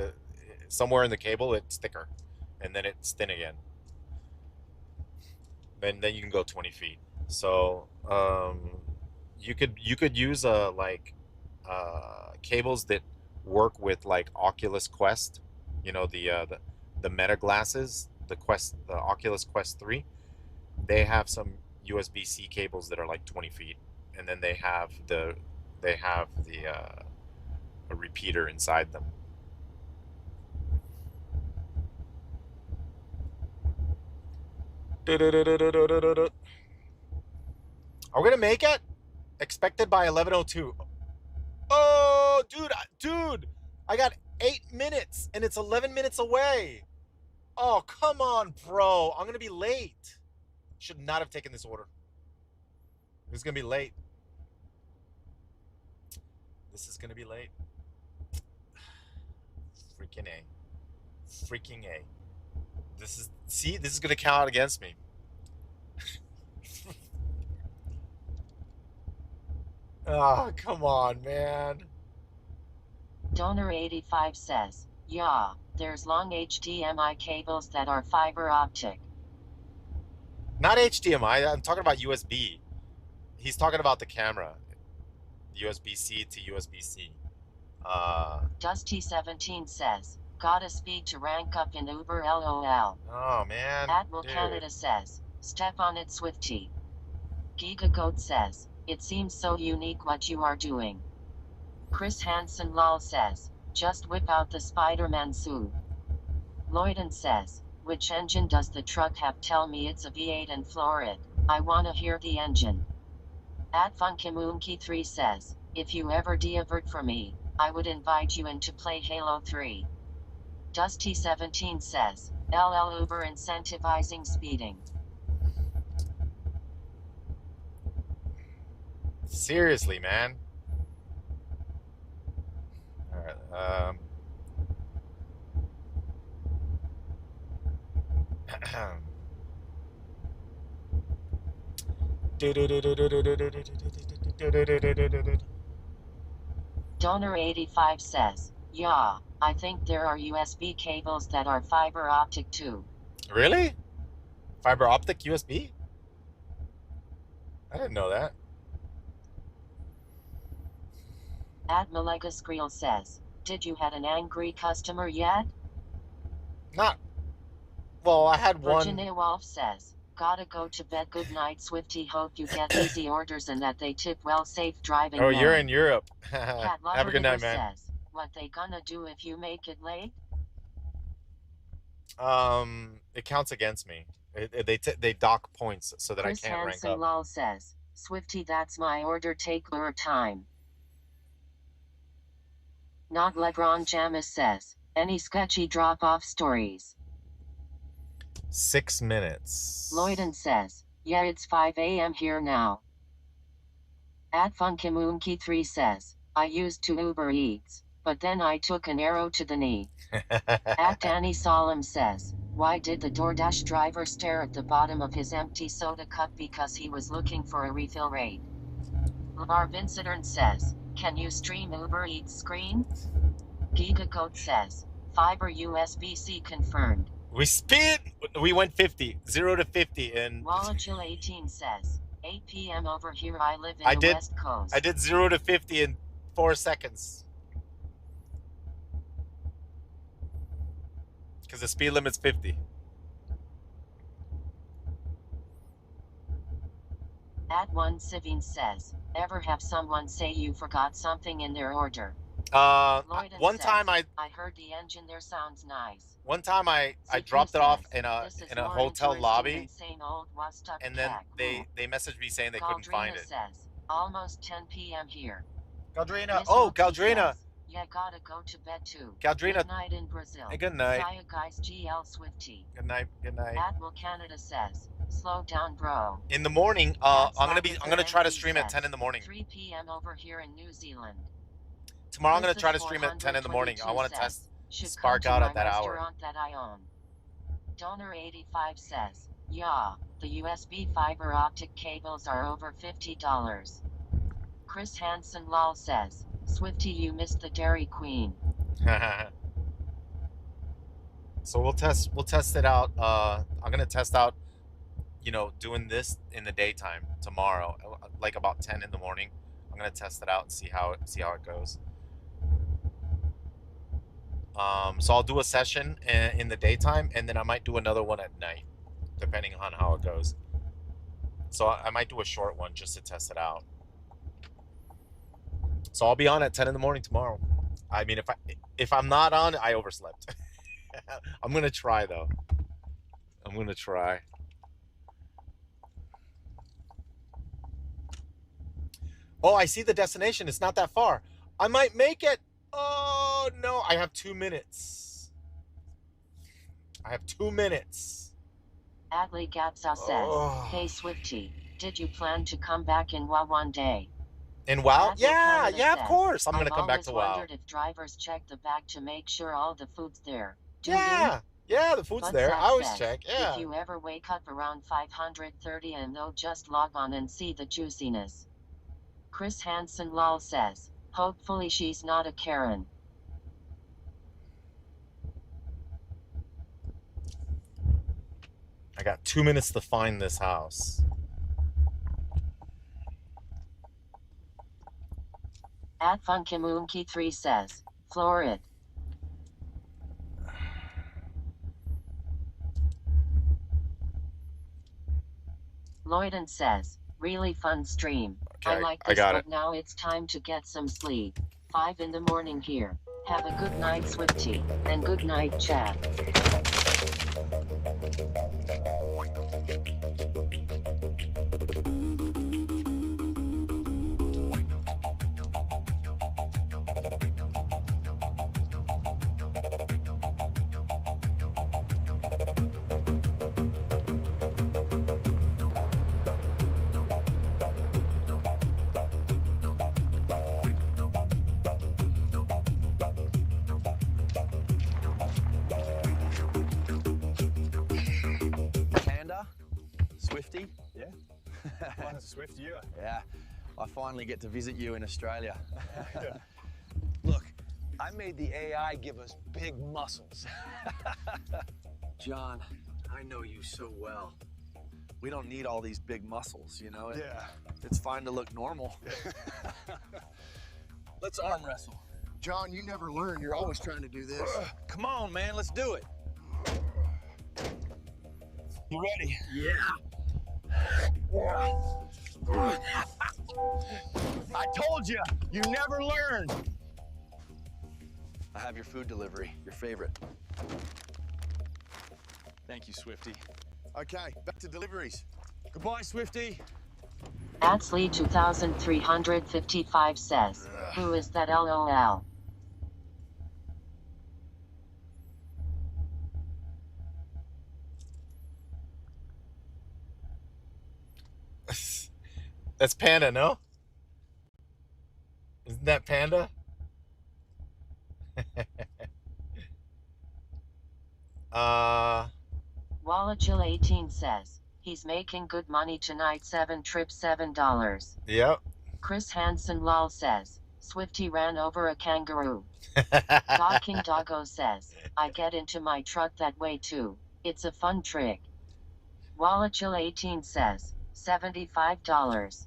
somewhere in the cable it's thicker, and then it's thin again. Then you can go 20 feet. So you could use cables that work with like Oculus Quest, the Meta glasses, the Oculus Quest 3. They have some USB-C cables that are like 20 feet, and then they have a repeater inside them. Are we gonna make it? Expected by 11:02. Oh, dude, I got 8 minutes and it's 11 minutes away. Oh, come on, bro. I'm gonna be late. Should not have taken this order. This is gonna be late. This is gonna be late. Freaking A. Freaking A. This is gonna count against me. Oh, come on, man. Donor 85 says, yeah, there's long HDMI cables that are fiber optic. Not HDMI, I'm talking about USB. He's talking about the camera. USB-C to USB-C. Dusty17 says, gotta speed to rank up in Uber LOL. Oh, man. Admiral Canada says, step on it Swifty. GigaGoat says, it seems so unique what you are doing. Chris Hansen lol says, just whip out the Spider-Man suit. Lloyden says, which engine does the truck have? Tell me it's a V8 and floor it. I wanna hear the engine. At Funkimoonki3 says, if you ever divert for me, I would invite you in to play Halo 3. Dusty17 says, LL Uber incentivizing speeding. Seriously, man. All right. Donor85 says, Yeah, I think there are USB cables that are fiber optic too. Really? Fiber optic USB? I didn't know that. Malika Skrill says, did you had an angry customer yet? Not. Well, I had one. Virginia Wolf says, gotta go to bed. Good night, Swifty. Hope you get easy orders and that they tip well. Safe driving. Oh, man. you're in Europe. Cat Have a good night, man. Says, what they gonna do if you make it late? It counts against me. They dock points so that Chris I can't Hansen rank up. Lol says, Swifty, that's my order. Take your time. Not LeBron Jamis says, any sketchy drop-off stories? 6 minutes. Lloyden says, yeah, it's 5 a.m. here now. Funkimunky3 says, I used to Uber Eats, but then I took an arrow to the knee. Danny Solemn says, why did the DoorDash driver stare at the bottom of his empty soda cup because he was looking for a refill rate? Lavar Vincent says, can you stream Uber Eats screen? GigaGoat says, fiber USB-C confirmed. We went 50, 0 to 50, and Wallachil18 says, 8 p.m. over here. I live in the West Coast. I did 0 to 50 in 4 seconds. Because the speed limit's 50. One Sivine says, ever have someone say you forgot something in their order? One time I heard the engine there sounds nice. One time I dropped it off in a hotel lobby, and then they messaged me saying they couldn't find it. Says, almost 10 p.m. here. Galdrina, oh Galdrina. Yeah, gotta go to bed too. Galdrina. Good night in Brazil. Hey, good night. Saya guys, GL Swifty. Good night. Good night. Admiral Canada says, slow down, bro. In the morning, I'm gonna try to stream at 10 in the morning. 3 p.m. over here in New Zealand. Tomorrow I'm gonna try to stream at 10 in the morning. I want to test Spark out at that hour. That I own. Donor 85 says, yeah, the USB fiber optic cables are over $50. Chris Hansen lol says, Swifty, you missed the Dairy Queen. So we'll test it out. I'm gonna test out, doing this in the daytime tomorrow, like about 10 in the morning. I'm gonna test it out and see how it goes. So I'll do a session in the daytime, and then I might do another one at night, depending on how it goes. So I might do a short one just to test it out. So I'll be on at 10 in the morning tomorrow. I mean, if I'm not on, I overslept. I'm gonna try though. I'm gonna try. Oh, I see the destination. It's not that far. I might make it. Oh, no. I have 2 minutes. I have 2 minutes. Adley Gatsa says, hey, Swifty, did you plan to come back in WoW one day? In WoW? Adley Yeah, Canada of says, course. I'm going to come back to I've WoW. always wondered if drivers check the bag to make sure all the food's there. Do Yeah. you? Yeah, the food's But there. Zach I always says, check. Yeah. If you ever wake up around 530 and they'll just log on and see the juiciness. Chris Hansen lol says, hopefully she's not a Karen. I got 2 minutes to find this house. Funkimunky3 says, floor it. Lloyden says, really fun stream. Okay, I like I this, got but it. now it's time to get some sleep. 5 in the morning here. Have a good night, Swifty, and good night, chat. Panda, Swifty. Yeah. Fun Swift you. Yeah, I finally get to visit you in Australia. Look, I made the AI give us big muscles. John, I know you so well. We don't need all these big muscles, you know? Yeah. It's fine to look normal. Let's arm wrestle. John, you never learn. You're always trying to do this. Come on, man, let's do it. You ready? I told you, you never learn. I have your food delivery, your favorite. Thank you, Swifty. Okay, back to deliveries. Goodbye, Swifty. Atsley 2355 says, who is that LOL? That's Panda, no? Isn't that Panda? Wallachil18 says, he's making good money tonight, 7 trips, $7. Yep. Chris Hansen lol says, Swifty ran over a kangaroo. Docking Doggo says, I get into my truck that way too. It's a fun trick. Wallachil18 says, $75.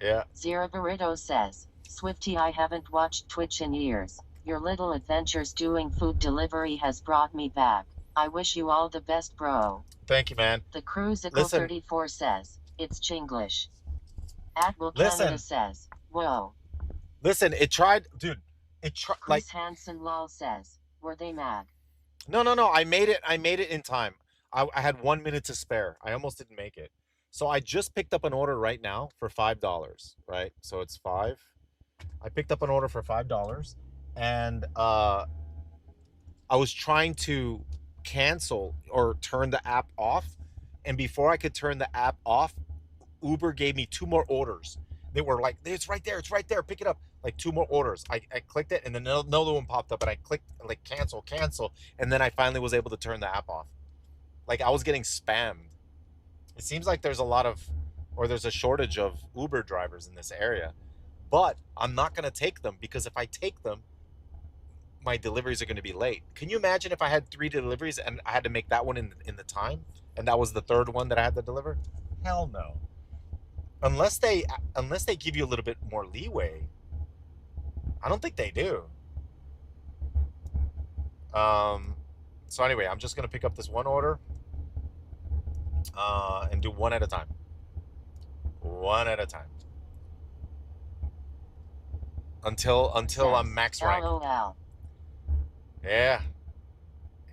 Yeah. Zero Burrito says, Swifty, I haven't watched Twitch in years. Your little adventures doing food delivery has brought me back. I wish you all the best, bro. Thank you, man. The Cruisicle Listen. 34 says, it's Chinglish. Atwell Canada Listen. says, whoa. Listen, it tried, dude. It tried like Chris Hansen lol says, were they mad? no. I made it in time. I had 1 minute to spare. I almost didn't make it. So I just picked up an order right now for $5, right? So it's 5. I picked up an order for $5 and I was trying to cancel or turn the app off, and before I could turn the app off, Uber gave me 2 more orders. They were like, it's right there, pick it up. Like 2 more orders. I clicked it and then another one popped up and I clicked like cancel, and then I finally was able to turn the app off. Like I was getting spammed. It seems like there's a shortage of Uber drivers in this area, but I'm not going to take them because if I take them, my deliveries are going to be late. Can you imagine if I had 3 deliveries and I had to make that one in the time, and that was the 3rd one that I had to deliver? Hell no. Unless they give you a little bit more leeway. I don't think they do. So anyway, I'm just going to pick up this one order and do one at a time. One at a time. Until I'm max rank. LOL. Yeah.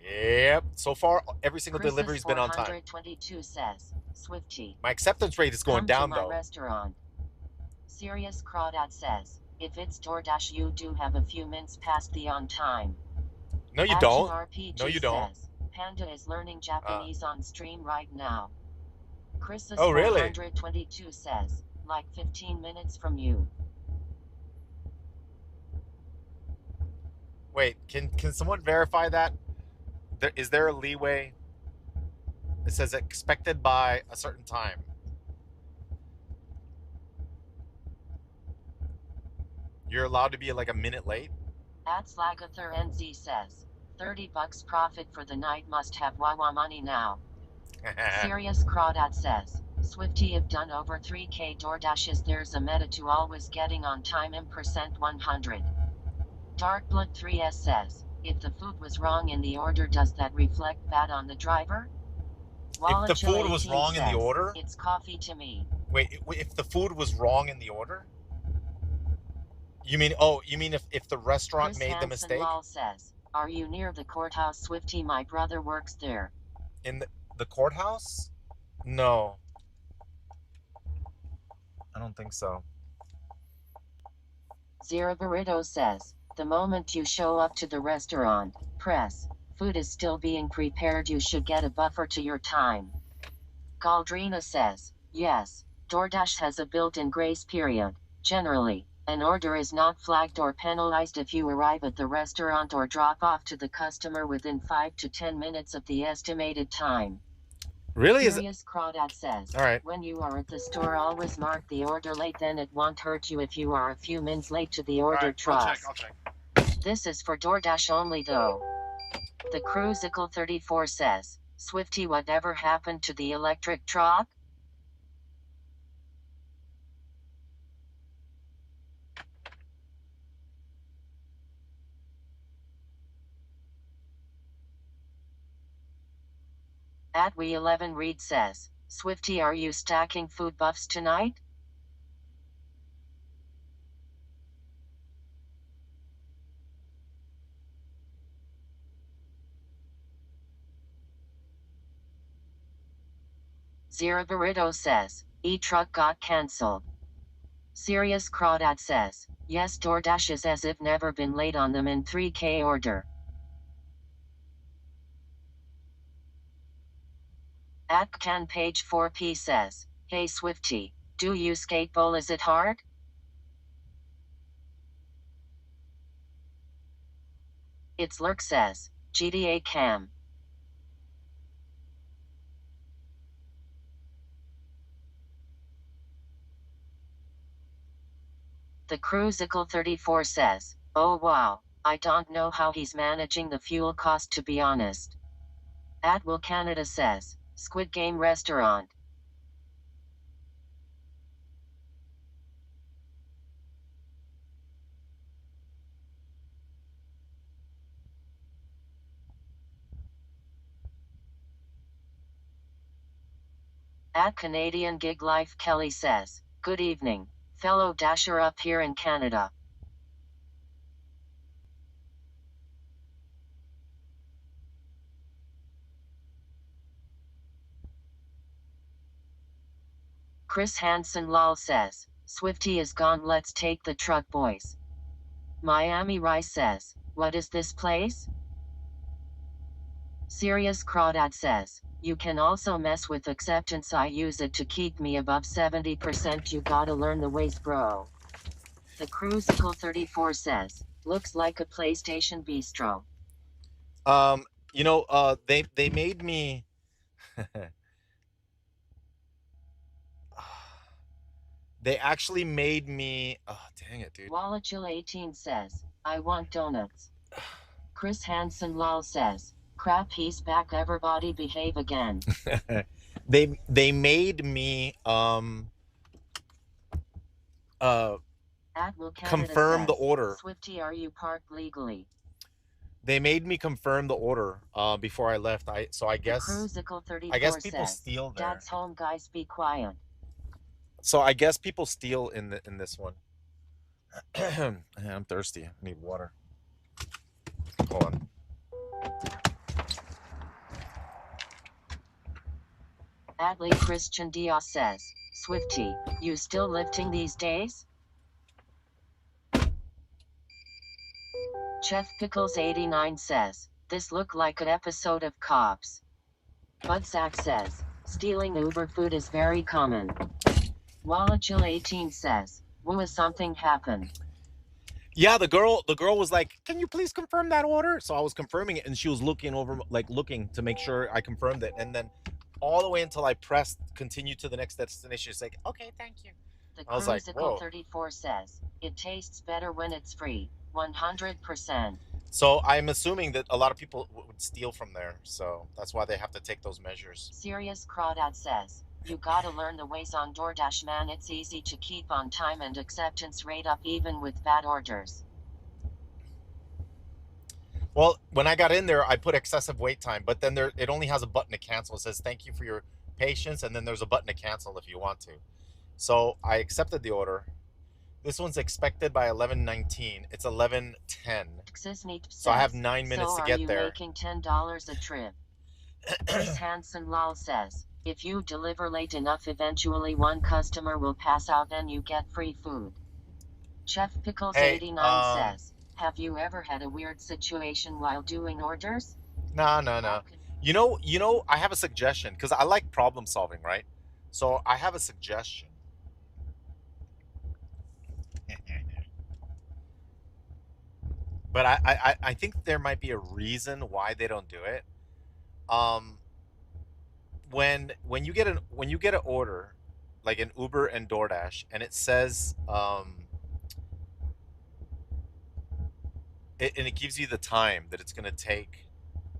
Yep. So far, every single Chris's delivery's been on time. 422 says, Swifty. My acceptance rate is going down, Come to my though. restaurant. Serious Crawdad says, if it's DoorDash, you do have a few minutes past the on time. No, you Action don't. RPG No, you don't. Says, Panda is learning Japanese on stream right now. Chris's Oh, really? 422 says, like 15 minutes from you. Wait, can someone verify that? Is there a leeway? It says expected by a certain time. You're allowed to be like a minute late? Atslagather NZ says, $30 profit for the night, must have Wawa money now. Serious Crawdad says, Swifty, have done over 3K DoorDashes, there's a meta to always getting on time in %100. Darkblood 3S says, if the food was wrong in the order, does that reflect bad on the driver? If the food was wrong in the says, order? It's coffee to me. Wait, if the food was wrong in the order? You mean if the restaurant Chris made the Hansen mistake? Lal says, are you near the courthouse, Swifty? My brother works there. In the courthouse? No. I don't think so. Zero Burrito says, the moment you show up to the restaurant, press, food is still being prepared, you should get a buffer to your time. Galdrina says, yes, DoorDash has a built-in grace period. Generally, an order is not flagged or penalized if you arrive at the restaurant or drop off to the customer within 5 to 10 minutes of the estimated time. Really? Serious Crawdad says, all right. when you are at the store, always mark the order late, then it won't hurt you if you are a few minutes late to the order. Right, Trust. I'll check. This is for DoorDash only though. The Cruisicle 34 says, Swifty, whatever happened to the electric truck? At We11 Reed says, Swifty, are you stacking food buffs tonight? Zero Burrito says, E-truck got cancelled. Serious Crawdad says, yes, DoorDash is as if never been late on them in 3K order. At Can Page 4P says, hey Swifty, do you skate bowl, is it hard? It's Lurk says, GTA Cam. The Cruisicle 34 says, oh wow, I don't know how he's managing the fuel cost to be honest. At Will Canada says, Squid Game Restaurant. At Canadian Gig Life Kelly says, good evening, fellow Dasher up here in Canada. Chris Hansen lol says, Swifty is gone, let's take the truck boys. Miami Rice says, what is this place? Serious Crawdad says, you can also mess with acceptance, I use it to keep me above 70%, you gotta learn the ways bro. The Cruisicle 34 says, looks like a PlayStation Bistro. You know, they made me they actually made me, oh dang it, dude. Wallachil 18 says, I want donuts. Chris Hansen lol says, crap, he's back, everybody behave again. They made me confirm the order. Swifty, are you parked legally? They made me confirm the order before I left. I guess people steal there. Dad's home, guys, be quiet. So I guess people steal in this one. I'm thirsty. I need water. Hold on. Adley Christian Diaz says, Swifty, you still lifting these days? Chef Pickles 89 says, this look like an episode of Cops. Budsack says, stealing Uber food is very common. Wallachil 18 says, woo, something happened. Yeah, the girl was like, can you please confirm that order? So I was confirming it, and she was looking over, like looking to make sure I confirmed it, and then all the way until I pressed continue to the next destination, it's like, okay, thank you. The I was like, whoa. 34 says, it tastes better when it's free, 100%. So I'm assuming that a lot of people would steal from there, so that's why they have to take those measures. Serious Crawdad says, you gotta learn the ways on DoorDash, man, it's easy to keep on time and acceptance rate up even with bad orders. Well, when I got in there, I put excessive wait time, but then it only has a button to cancel. It says, thank you for your patience, and then there's a button to cancel if you want to. So I accepted the order. This one's expected by 11:19. It's 11:10. So I have 9 minutes to get there. Are you making $10 a trip? Chris Hansen lol says, if you deliver late enough, eventually one customer will pass out and you get free food. Chef Pickles 89 says, have you ever had a weird situation while doing orders? No. You know, I have a suggestion, because I like problem solving, right? So I have a suggestion. But I think there might be a reason why they don't do it. When you get an order, like an Uber and DoorDash, and it says and it gives you the time that it's going to take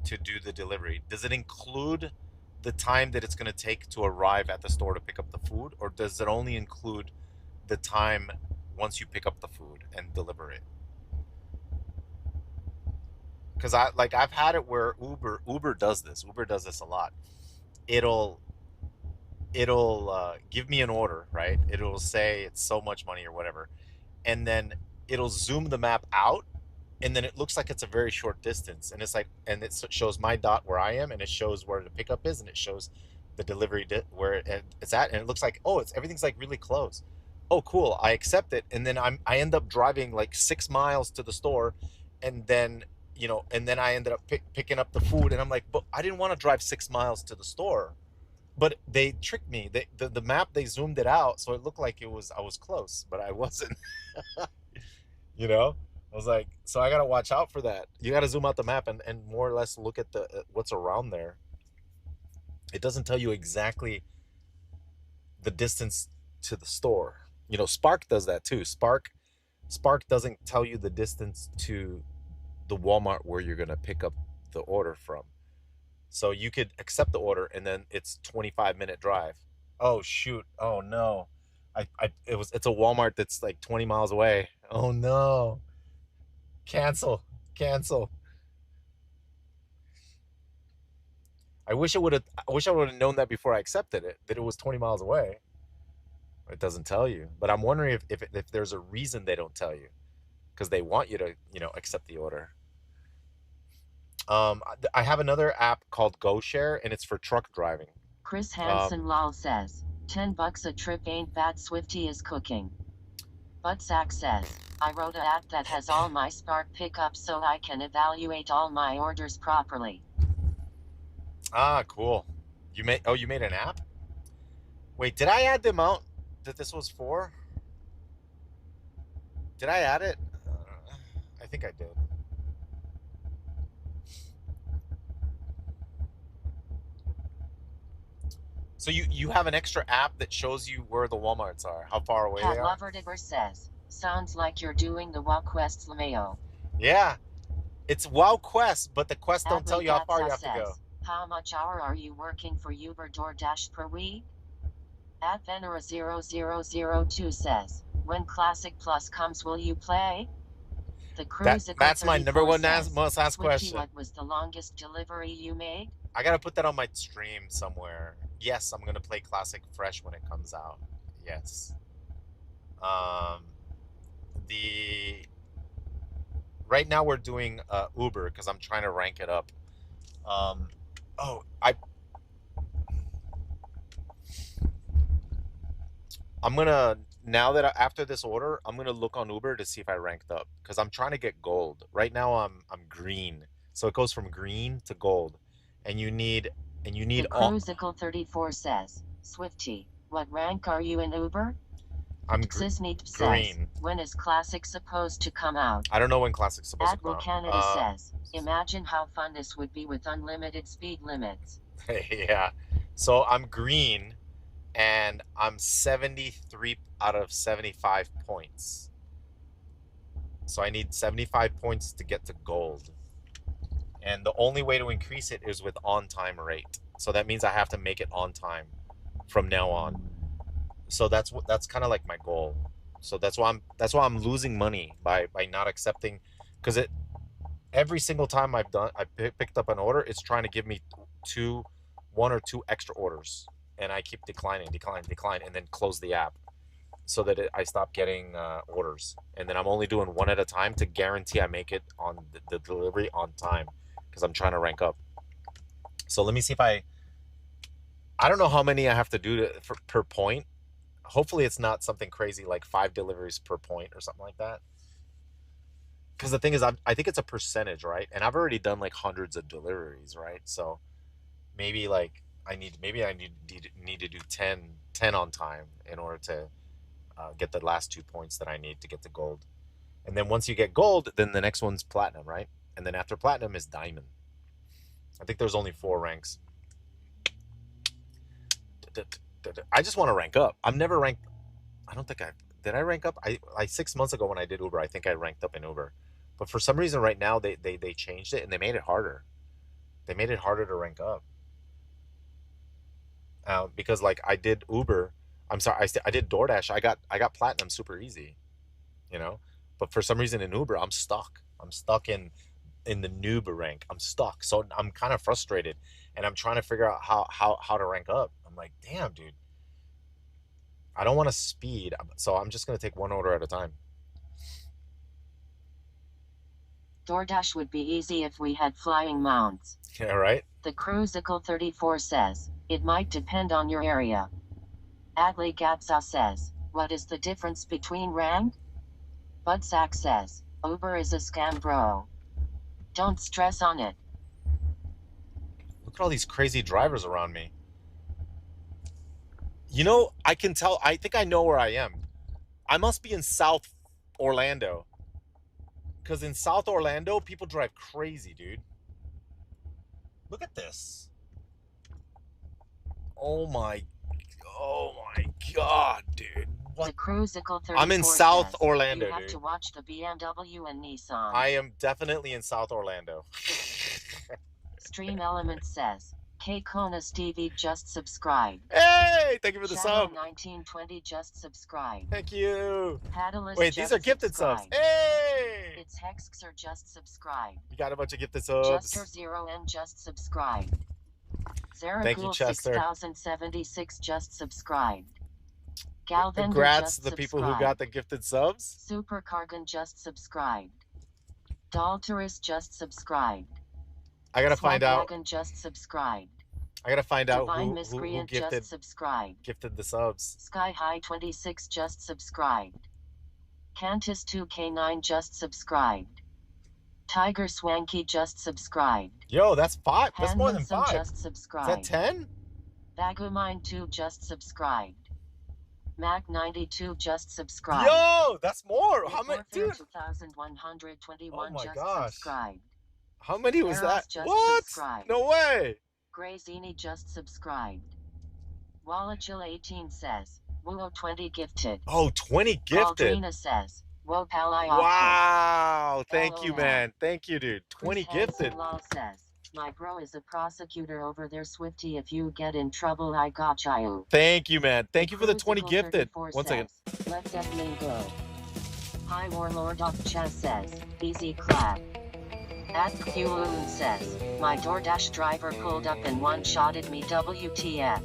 to do the delivery. Does it include the time that it's going to take to arrive at the store to pick up the food, or does it only include the time once you pick up the food and deliver it? Because I've had it where Uber does this. Uber does this a lot. It'll give me an order, right? It'll say it's so much money or whatever, and then it'll zoom the map out, and then it looks like it's a very short distance, and it's like, and it shows my dot where I am, and it shows where the pickup is, and it shows the delivery where it's at, and it looks like, oh, it's everything's like really close. Oh, cool. I accept it, and then I end up driving like 6 miles to the store, and then and then I ended up picking up the food, and I'm like, but I didn't want to drive 6 miles to the store. But they tricked me. The map, they zoomed it out, so it looked like I was close, but I wasn't. you know, I was like, so I gotta watch out for that. You gotta zoom out the map and more or less look at the what's around there. It doesn't tell you exactly the distance to the store. Spark does that too. Spark doesn't tell you the distance to the Walmart where you're gonna pick up the order from. So you could accept the order, and then it's 25-minute drive. Oh shoot! Oh no! It's a Walmart that's like 20 miles away. Oh no! Cancel! I wish I would have known that before I accepted it, that it was 20 miles away. It doesn't tell you, but I'm wondering if there's a reason they don't tell you, because they want you to accept the order. I have another app called GoShare, and it's for truck driving. Chris Hansen lol says, $10 a trip ain't bad. Swifty is cooking. Butsack says, I wrote an app that has all my Spark pickups so I can evaluate all my orders properly. Ah, cool. You made an app? Wait, did I add the amount that this was for? Did I add it? I think I did. So you have an extra app that shows you where the Walmarts are, how far away Pat they are? Loverdigger says, sounds like you're doing the WoW quests, Lameo. Yeah, it's WoW quests, but the quests don't tell you how far you have to go. How much hour are you working for Uber DoorDash per week? At Venera0002 says, when Classic Plus comes, will you play? The That's my number one most asked question. What was the longest delivery you made? I gotta put that on my stream somewhere. Yes, I'm gonna play Classic Fresh when it comes out. Yes. Right now we're doing Uber because I'm trying to rank it up. I'm gonna, now that after this order, I'm gonna look on Uber to see if I ranked up, because I'm trying to get gold. Right now I'm green, so it goes from green to gold, and you need all. Cruisicle34 says, Swifty, what rank are you in Uber? I'm Sisneep says, green. when is Classic supposed to come out? I don't know when Classic's supposed to come out. Canada says, imagine how fun this would be with unlimited speed limits. Yeah, so I'm green, and I'm 73 out of 75 points. So I need 75 points to get to gold. And the only way to increase it is with on-time rate. So that means I have to make it on time from now on. So that's kind of like my goal. So that's why I'm losing money by not accepting, because every single time I picked up an order, it's trying to give me one or two extra orders, and I keep decline, and then close the app so that I stop getting orders. And then I'm only doing one at a time to guarantee I make it on the delivery on time, because I'm trying to rank up. So let me see if I don't know how many I have to do per point. Hopefully it's not something crazy like 5 deliveries per point or something like that. Because the thing is, I think it's a percentage, right? And I've already done like hundreds of deliveries, right? So maybe like I need to do 10 on time in order to get the last 2 points that I need to get to gold. And then once you get gold, then the next one's platinum, right? And then after platinum is diamond. I think there's only 4 ranks. I just want to rank up. I've never ranked. I don't think did I rank up? I 6 months ago when I did Uber, I think I ranked up in Uber, But for some reason right now they changed it and they made it harder. They made it harder to rank up. Because like I did Uber, I'm sorry, I did DoorDash. I got platinum super easy, you know. But for some reason in Uber, I'm stuck. I'm stuck in the noob rank. I'm stuck. So I'm kind of frustrated, and I'm trying to figure out how to rank up. I'm like, damn, dude. I don't want to speed, so I'm just gonna take one order at a time. DoorDash would be easy if we had flying mounts. Yeah, right. The Cruisicle 34 says, it might depend on your area. Adley Gatsa says, what is the difference between rank? Budsack says, Uber is a scam, bro. Don't stress on it. Look at all these crazy drivers around me. You know, I can tell, I think I know where I am. I must be in South Orlando. Because in South Orlando, people drive crazy, dude. Look at this. Oh my God, dude. What? The Cruisicle 34 I'm in South says, Orlando, you have dude. to watch the BMW and Nissan. I am definitely in South Orlando. Stream Element says, K Kona Stevie just subscribed. Hey, thank you for the Shadow sub. 1920 just subscribed. Thank you. Paddlist Wait, these are gifted subs. Hey! It's Hexxer just subscribed. You got a bunch of gifted subs. Chester 0N just subscribed. Thank you, Zeragul Chester. 6076 just subscribed. Galvender Congrats just to the people subscribed. who got the gifted subs. Super Cargan just subscribed. Dalterus just subscribed. I gotta find out. Swagwagon just subscribed. I gotta find out Divine who Miscreant gifted just subscribed. the subs. Sky High 26 just subscribed. Cantus 2K9 just subscribed. Tiger Swanky just subscribed. Yo, that's 5. That's more than Handsome 5. just Is subscribed. that 10? Bagumine 2 just subscribed. Mac 92 just subscribed. Yo, that's more. How many, dude? 2121 Oh my just gosh. subscribed. How many was Eros that? just What? subscribed. No way. Grazini just subscribed. Wallachil 18 says, Woo 20 gifted. Oh, 20 gifted. Baldrina says, Whoa Pally. Wow. Thank you, LOL. man. Thank you, dude. 20 Chris gifted. Hansen Lol says, my bro is a prosecutor over there, Swifty. If you get in trouble, I got you. Thank you, man. Thank you for the 20 Cruisicle gifted. 34 One second. says, let's F-Lane go. High Warlord of Chess says, easy clap. At Qloon says, my DoorDash driver pulled up and one-shotted me, WTF.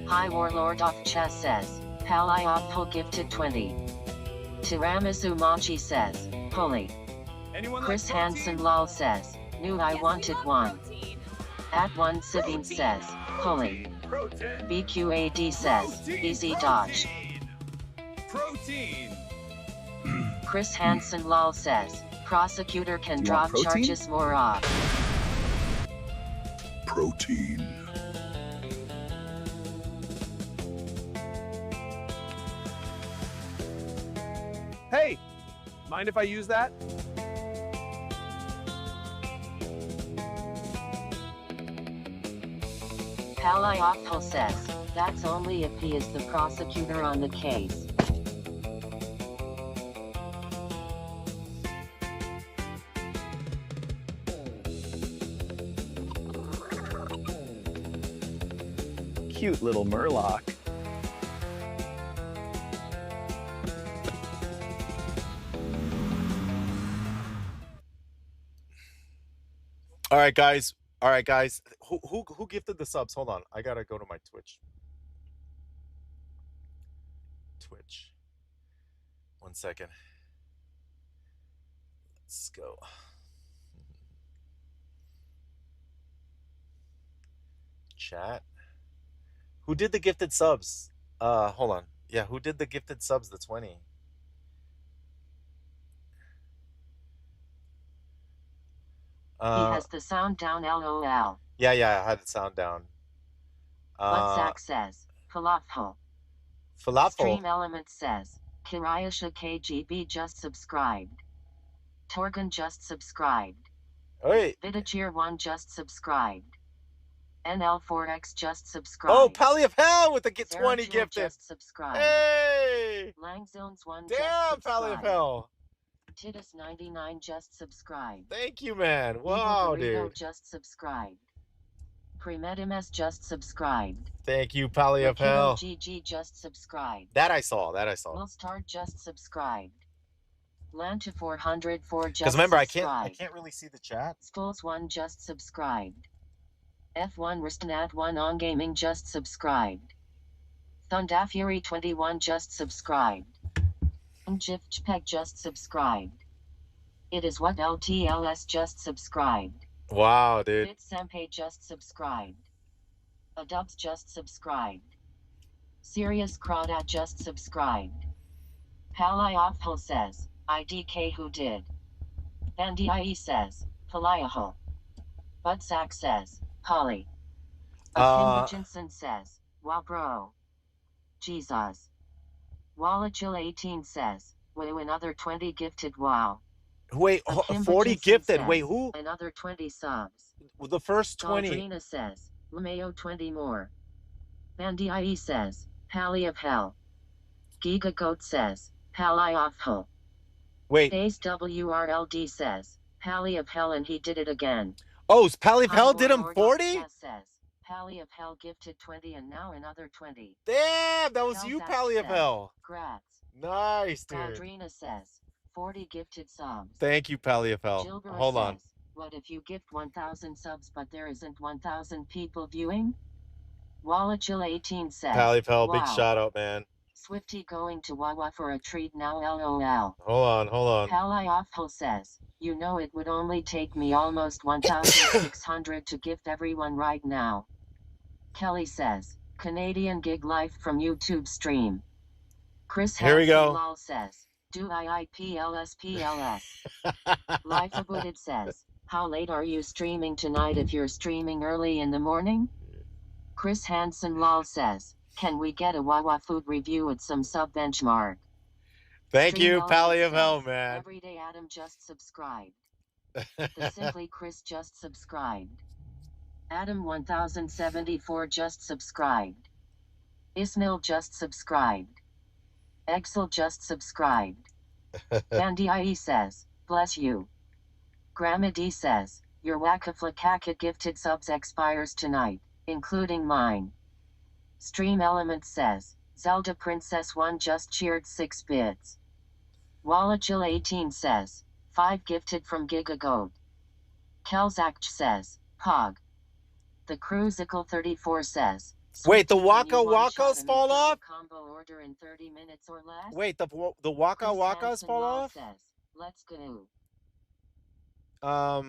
High Warlord of Chess says, Palioppo gifted 20. Tiramisu Machi says, pulley. Chris Hansen Lol says, knew I wanted one. At one Sibin says, pulley. BQAD says, easy dodge. Protein. Chris Hansen Lol says, prosecutor can You drop want protein? charges more off. Protein. Hey, mind if I use that? Palioppo says, that's only if he is the prosecutor on the case. Cute little Murloc. All right, guys. All right, guys. Who gifted the subs? Hold on. I gotta go to my Twitch. One second. Let's go. Chat. Who did the gifted subs? Hold on. Yeah, who did the gifted subs? The 20. He has the sound down, LOL. Yeah, I had the sound down. Zach says, falafel. Falafel. Stream Element says, Kirayasha KGB just subscribed. Torgan just subscribed. Wait. Vidachir 1 just subscribed. NL4X just subscribed. Oh, Pally of Hell with the 20 Zerajul gifted. Just subscribed. Hey! Langzones 1 Damn, just Pally of subscribed. Hell. Titus99 just subscribed. Thank you, man. Evil Wow, Burrito dude. just subscribed. Premedimus just subscribed. Thank you, Pally of Kiddo Hell. GG just subscribed. That I saw. That I saw. Lilstar just subscribed. Lanta 404 just Because remember, subscribed. I can't really see the chat. Skulls1 just subscribed. F1 Ristnat1 on Gaming just subscribed. Thundafury21 just subscribed. Jifchpeg just subscribed. It is what LTLS just subscribed. Wow, dude. Bitsampe just subscribed. Adubs just subscribed. Serious Crawdad just subscribed. Paliophil says, IDK who did. Bandie says, Palioho. Budsack says, Polly. Jensen says, wow bro. Jesus. Wallachil18 says, woo another 20 gifted wow. Wait, 40 gifted. Says, wait, who? Another 20 subs. The first 20. Daldrina says, Lameo 20 more. Bandie says, Pally of Hell. Giga Goat says, Pally of Hell. Wait. Ace WRLD says, Pally of Hell and he did it again. Oh, Pally of Hell did him 40? Says, Pally of Hell gifted 20 and now another 20. Damn, that was you, Pally of Hell. Grats. Nice, dude. Daldrina says, 40 gifted subs. Thank you, Pally of Hell. Gilbert Hold on. Says, what if you gift 1,000 subs but there isn't 1,000 people viewing? Wallachil18 says, Pally of Hell, wow. big shout out, man. Swifty going to Wawa for a treat now LOL. Hold on. Pally Awful says, you know it would only take me almost 1,600 to gift everyone right now. Kelly says, Canadian gig life from YouTube stream. Chris Here we go. Lol says, do IIPLSPLS. Life Abuded says, how late are you streaming tonight if you're streaming early in the morning? Chris Hansen Lol says, can we get a Wawa food review at some sub benchmark? Thank you, Pally of Hell, says, man. Everyday Adam just subscribed. The Simply Chris just subscribed. Adam 1074 just subscribed. Isnil just subscribed. Exel just subscribed. Bandie says, bless you. Grandma D says, your Wakaflakaka gifted subs expires tonight, including mine. Stream Element says, Zelda Princess 1 just cheered 6 bits. Wallachil18 says, 5 gifted from Gigagoat. Kelzakch says, Pog. The Cruisicle 34 says, wait, the Waka Wakas fall off? Combo order in 30 minutes or less? Wait, the Waka Wakas fall off? Says, let's go. Oh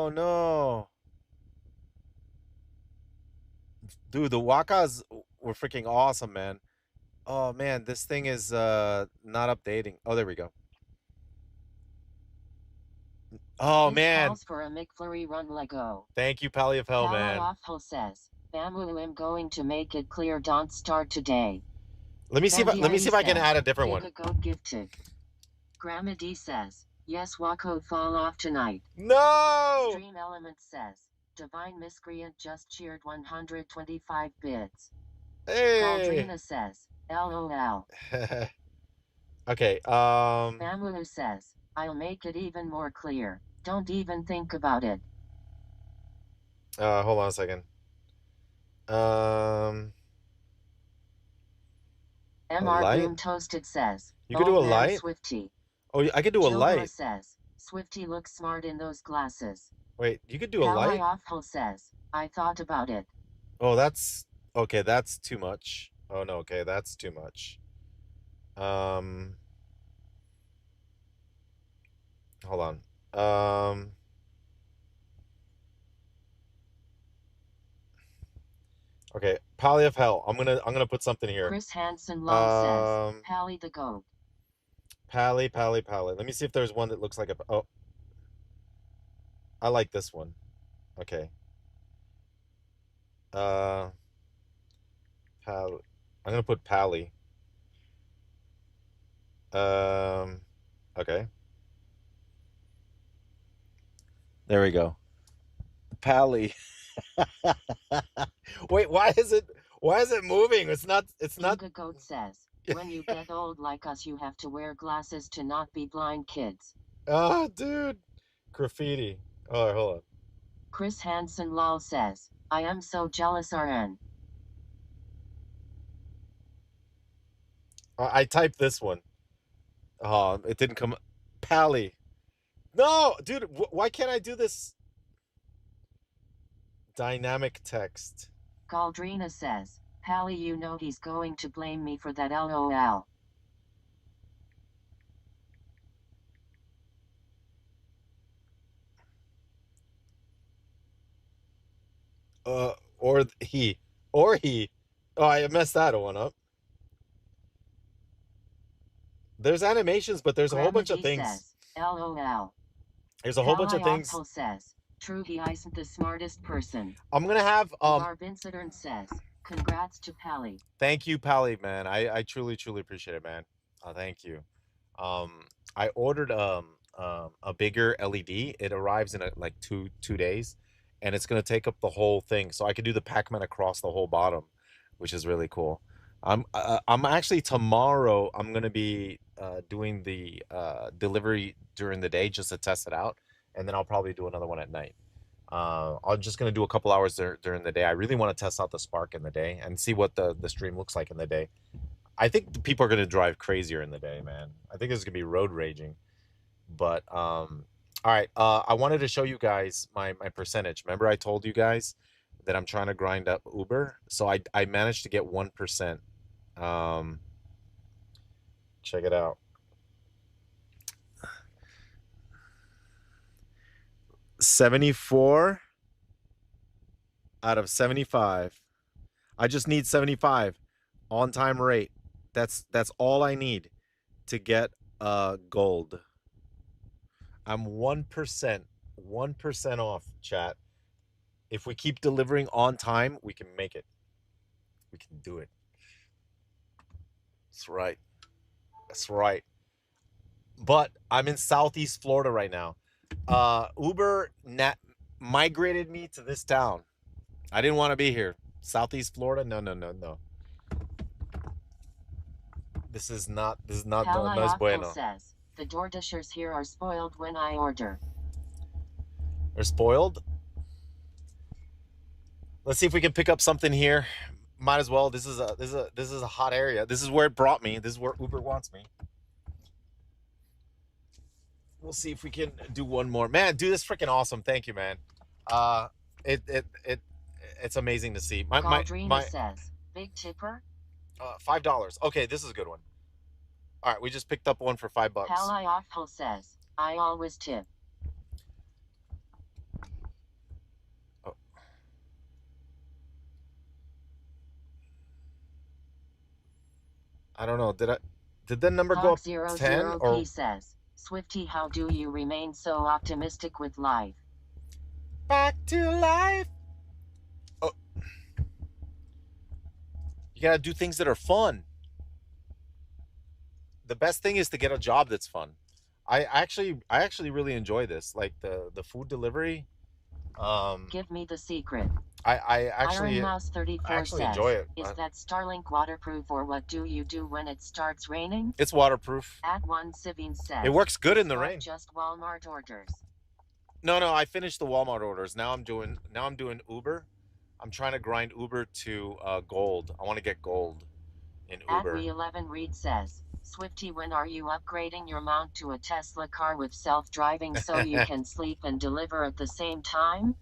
no. Dude, the Wakas were freaking awesome, man. Oh man, this thing is not updating. Oh, there we go. Oh man. For a McFlurry run Lego. Thank you, Pally of Hell, man. Awful says, Bamu, I'm going to make it clear don't start today. Let me see if I can add a different one. Goat gifted. Grandma D says, yes, Wako fall off tonight. No! Dream Element says, Divine Miscreant just cheered 125 bits. Hey! Aldrina says, LOL. Okay, Bamu says, I'll make it even more clear. Don't even think about it. Hold on a second. MR Boom Toasted says, you could do a light? Swifty. Oh, I could do a light. Says, Swifty looks smart in those glasses. Wait, you could do a light? Awful says, I thought about it. Oh, that's... Okay, that's too much. Oh, no, okay, that's too much. Hold on. Okay, Pally of Hell. I'm gonna put something here. Chris Hansen Law says, Pally the goat. Pally. Let me see if there's one that looks like a... Oh. I like this one. Okay. Pally. I'm gonna put Pally. Okay. There we go. Pally. Wait, why is it moving? It's not Goat says, When you get old like us, you have to wear glasses to not be blind, kids. Oh, dude. Graffiti. Oh, hold on. Chris Hansen lol says, I am so jealous, RN. I typed this one. Oh, it didn't come. Pally. No, dude. Why can't I do this? Dynamic text. Galdrina says, Pally, you know he's going to blame me for that LOL. Or he. Or he. Oh, I messed that one up. There's animations, but there's a whole bunch of things. Says, LOL. There's a whole bunch of things. Says, true, he isn't the smartest person. I'm gonna have Marvincidern says, congrats to Pally. Thank you, Pally, man. I truly appreciate it, man. Thank you. I ordered a bigger LED. It arrives in like two days, and it's gonna take up the whole thing, so I can do the Pac-Man across the whole bottom, which is really cool. I'm actually tomorrow. I'm gonna be doing the delivery during the day just to test it out, and then I'll probably do another one at night. I'm just gonna do a couple hours during the day. I really want to test out the Spark in the day and see what the stream looks like in the day. I think the people are gonna drive crazier in the day, man. I think it's gonna be road raging. But all right. I wanted to show you guys my percentage. Remember, I told you guys that I'm trying to grind up Uber, so I managed to get 1%. Check it out. 74 out of 75. I just need 75 on time rate. That's all I need to get gold. I'm 1% off, chat. If we keep delivering on time, we can make it. We can do it. That's right. That's right. But I'm in Southeast Florida right now. Uber migrated me to this town. I didn't want to be here. Southeast Florida? No. This is not no es bueno. Says, the DoorDashers here are spoiled when I order. They're spoiled? Let's see if we can pick up something here. Might as well. This is a hot area. This is where it brought me. This is where Uber wants me. We'll see if we can do one more. Man, dude, this is freaking awesome. Thank you, man. It's amazing to see. My says, big tipper. $5. Okay, this is a good one. All right, we just picked up one for $5. Pally says, I always tip. Oh. I don't know. Did the number go up 10 or? He says, Swifty, how do you remain so optimistic with life? Back to life. Oh. You gotta do things that are fun. The best thing is to get a job that's fun. I actually really enjoy this, like the food delivery. Give me the secret. I actually enjoy it. Is that Starlink waterproof, or what do you do when it starts raining? It's waterproof. At one Sivine says, it works good in the rain. Just Walmart orders. No, I finished the Walmart orders. Now I'm doing Uber. I'm trying to grind Uber to gold. I want to get gold in Uber. At We11 Reed says, Swifty, when are you upgrading your mount to a Tesla car with self-driving so you can sleep and deliver at the same time?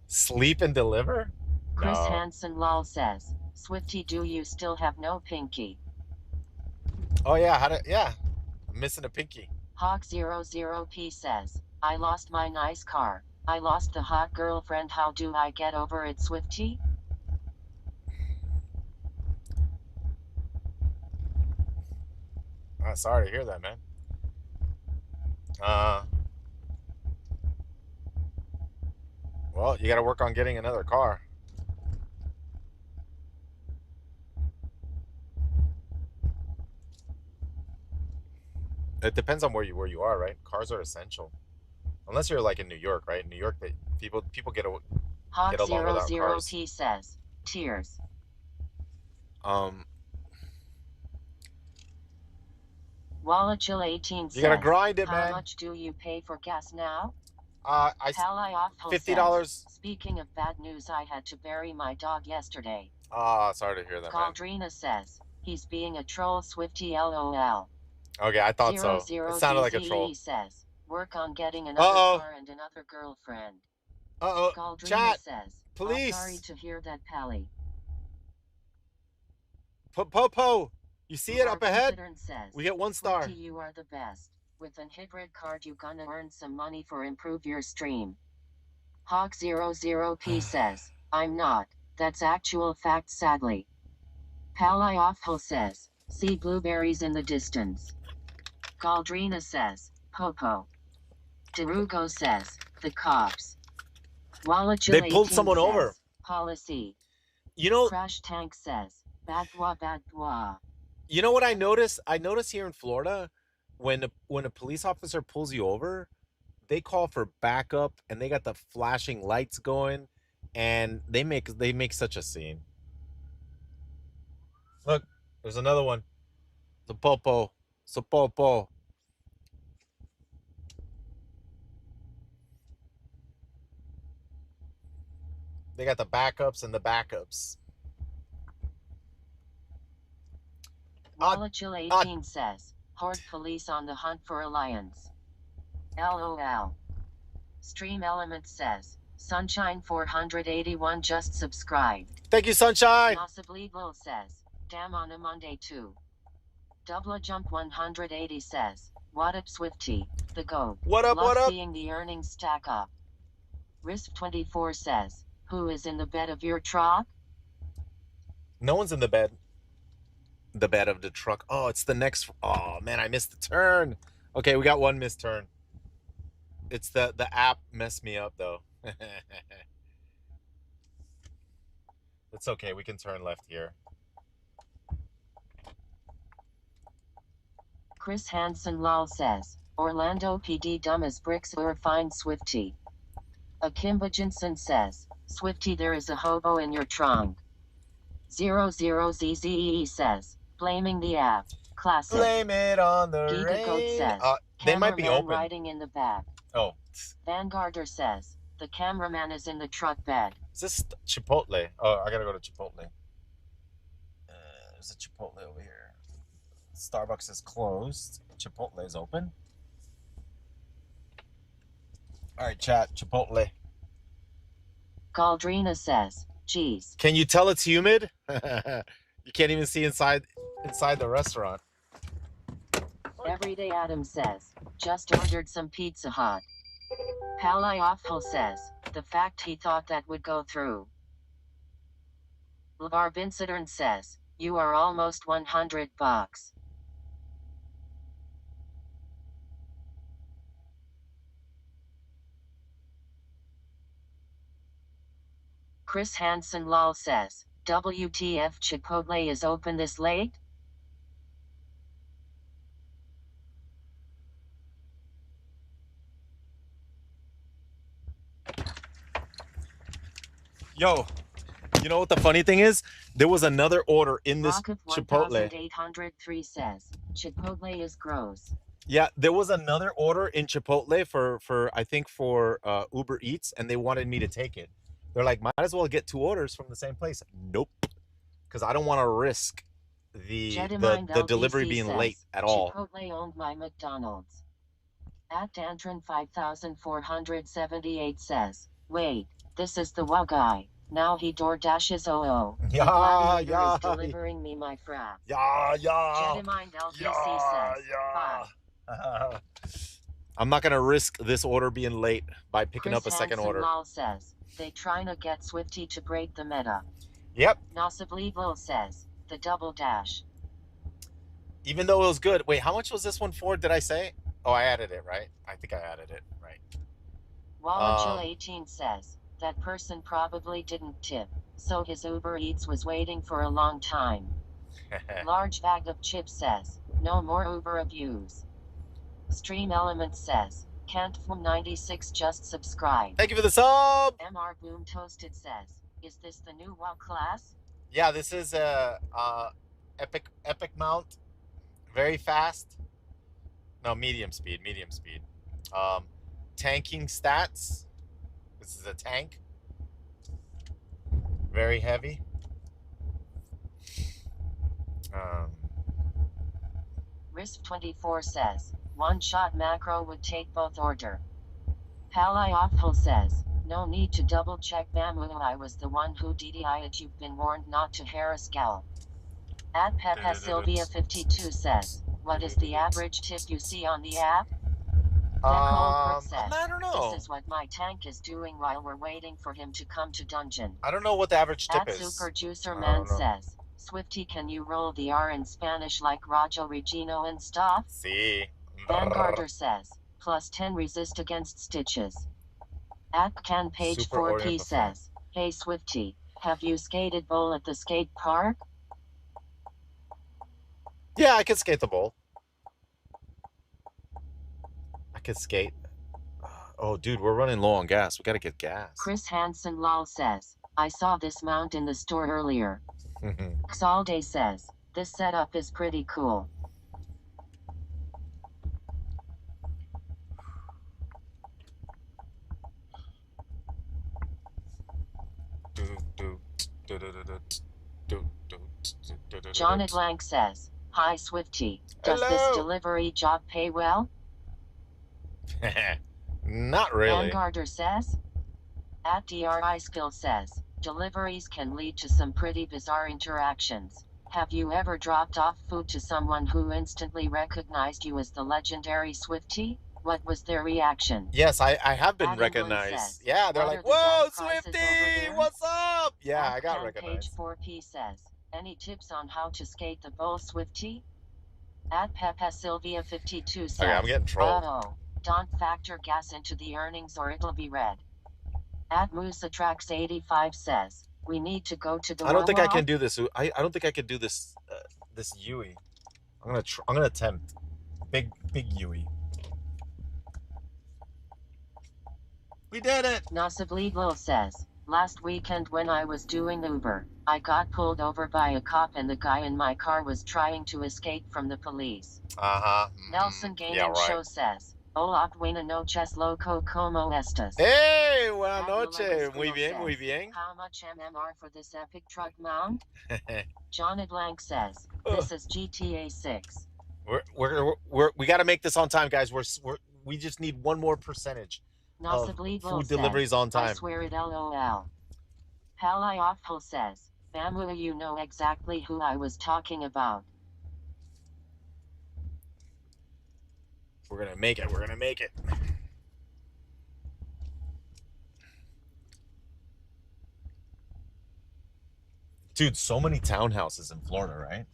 Sleep and deliver? Chris Hansen lol says, Swifty, do you still have no pinky? Oh yeah, I'm missing a pinky. Hawk00P says, I lost my nice car. I lost the hot girlfriend. How do I get over it, Swifty? Sorry to hear that, man. Well, you got to work on getting another car. It depends on where you are, right? Cars are essential, unless you're like in New York, right? In New York, people get along without cars. Hawk00P says, tears. Wallachil18 says, You gotta grind it, how man. much do you pay for gas now? $50. Speaking of bad news, I had to bury my dog yesterday. Ah, sorry to hear that, man. Caldrina says, he's being a troll, Swifty LOL. Okay, I thought so. It sounded like a troll. Says, work on getting another car and another girlfriend. Caldrina Chat, says, police. sorry to hear that, Pally. Popo, you see it up ahead? Says, We get 1 star. Swifty, you are the best. With an hybrid card, you gonna earn some money for improve your stream. Hawk00P says, I'm not. That's actual fact, sadly. Pally Awful says, see blueberries in the distance. Caldrina says, Popo. Derugo says, the cops. Wallachil They pulled someone over. Policy. You know, Crash Tank says, badwa badwa. You know what I noticed? I noticed here in Florida, when a police officer pulls you over, they call for backup and they got the flashing lights going, and they make such a scene. Look, there's another one. The popo. So popo. They got the backups and the backups. Wallachil18 says, Horde police on the hunt for alliance. LOL. Stream Element says, Sunshine 481 just subscribed. Thank you, Sunshine. Possibly Bull says, damn on a Monday too. Double Jump 180 says, what up Swifty, the GOAT. What up, Love what up? seeing the earnings stack up. Risk24 says, who is in the bed of your truck? No one's in the bed. The bed of the truck. Oh, it's the next. Oh man, I missed the turn. Okay, we got one missed turn. It's the app messed me up though. It's okay. We can turn left here. Chris Hansen lol says, Orlando PD dumb as bricks or fine Swifty. Akimba Jensen says, Swifty, there is a hobo in your trunk. 00ZZE says, blaming the app. Classic. Blame it on the Giga Goat rain. says, They might be cameraman open. riding in the back. Oh. Vanguarder says, the cameraman is in the truck bed. Is this Chipotle? Oh, I gotta go to Chipotle. There's a Chipotle over here. Starbucks is closed. Chipotle is open. All right, chat. Chipotle. Caldrina says, geez. Can you tell it's humid? You can't even see inside the restaurant. Everyday Adam says, just ordered some Pizza Hut. Pally Awful says, the fact he thought that would go through. Larbincidern says, you are almost $100. Chris Hansen lol says, WTF Chipotle is open this late? Yo, you know what the funny thing is? There was another order in this Rock of Chipotle. 1803 says, Chipotle is gross. Yeah, there was another order in Chipotle for I think for Uber Eats, and they wanted me to take it. They're like, might as well get 2 orders from the same place. Nope, because I don't want to risk the delivery being late at all. Chipotle owned by McDonald's. At Dantron 5478 says, wait, this is the wow guy. Now he door dashes OO. Yeah, is delivering me my frap. Yeah. Jedimind LBC says, bye. I'm not gonna risk this order being late by picking Chris up a second Hansen order. Lol says, they trying to get Swifty to break the meta. Yep. Possibly Bull says, the double dash. Even though it was good. Wait, how much was this one for? Did I say? Oh, I added it, right? I think I added it, right? Wallachil18 says, that person probably didn't tip, so his Uber Eats was waiting for a long time. Large bag of chips says, no more Uber abuse. Stream Element says, can't from 96 just subscribe. Thank you for the sub. MR Boom Toasted says, is this the new WoW class? Yeah, this is a epic mount, very fast. No, medium speed. Medium speed. Tanking stats. This is a tank. Very heavy. Risk24 says, one-shot macro would take both order. Paliophil says, no need to double-check Mamu, I was the one who DDI'd, you've been warned not to harass Gal. At Pepe Sylvia 52 says, what is the average tip you see on the app? Says, I don't know. this is what my tank is doing while we're waiting for him to come to dungeon. I don't know what the average tip At is. Super Juicer Man says, Swifty, can you roll the R in Spanish like Rajo Regino and stuff? See. Vanguarder says, plus 10 resist against stitches. At Can Page Super 4P says, hey Swifty, have you skated bowl at the skate park? Yeah, I could skate the bowl. I could skate. Oh, dude, we're running low on gas. We gotta get gas. Chris Hansen lol says, I saw this mount in the store earlier. Xalday says, this setup is pretty cool. John Blank says, hi Swifty, does this delivery job pay well? Not really. Vanguarder says, at DRI Skill says, deliveries can lead to some pretty bizarre interactions. Have you ever dropped off food to someone who instantly recognized you as the legendary Swifty? What was their reaction? Yes, I have been Adam recognized. says, Yeah, they're what like, are the whoa, gas prices Swifty, over there? what's up? Yeah, At I got Can recognized. Page 4P says, any tips on how to skate the bowl, Swifty? At Pepe Sylvia 52 says, Okay, I'm getting trolled. oh, don't factor gas into the earnings or it'll be red. At Musatrax 85 says, we need to go to the I don't think I Wawa. can do this. I don't think I can do this. This Yui. I'm gonna attempt. Big Yui. We did it. Nasibleedlo says, last weekend when I was doing Uber, I got pulled over by a cop and the guy in my car was trying to escape from the police. Nelson Gaming Show says, hola, buenas noches, loco, como estas? Hey, buenas noches. Muy bien, muy bien. How much MMR for this epic truck mount? Johnny Blank says, this is GTA 6. We got to make this on time, guys. We just need one more percentage of food deliveries on time. I swear it, LOL. Paliophil says, Bamula, you know exactly who I was talking about. We're gonna make it. We're gonna make it. Dude, so many townhouses in Florida, right?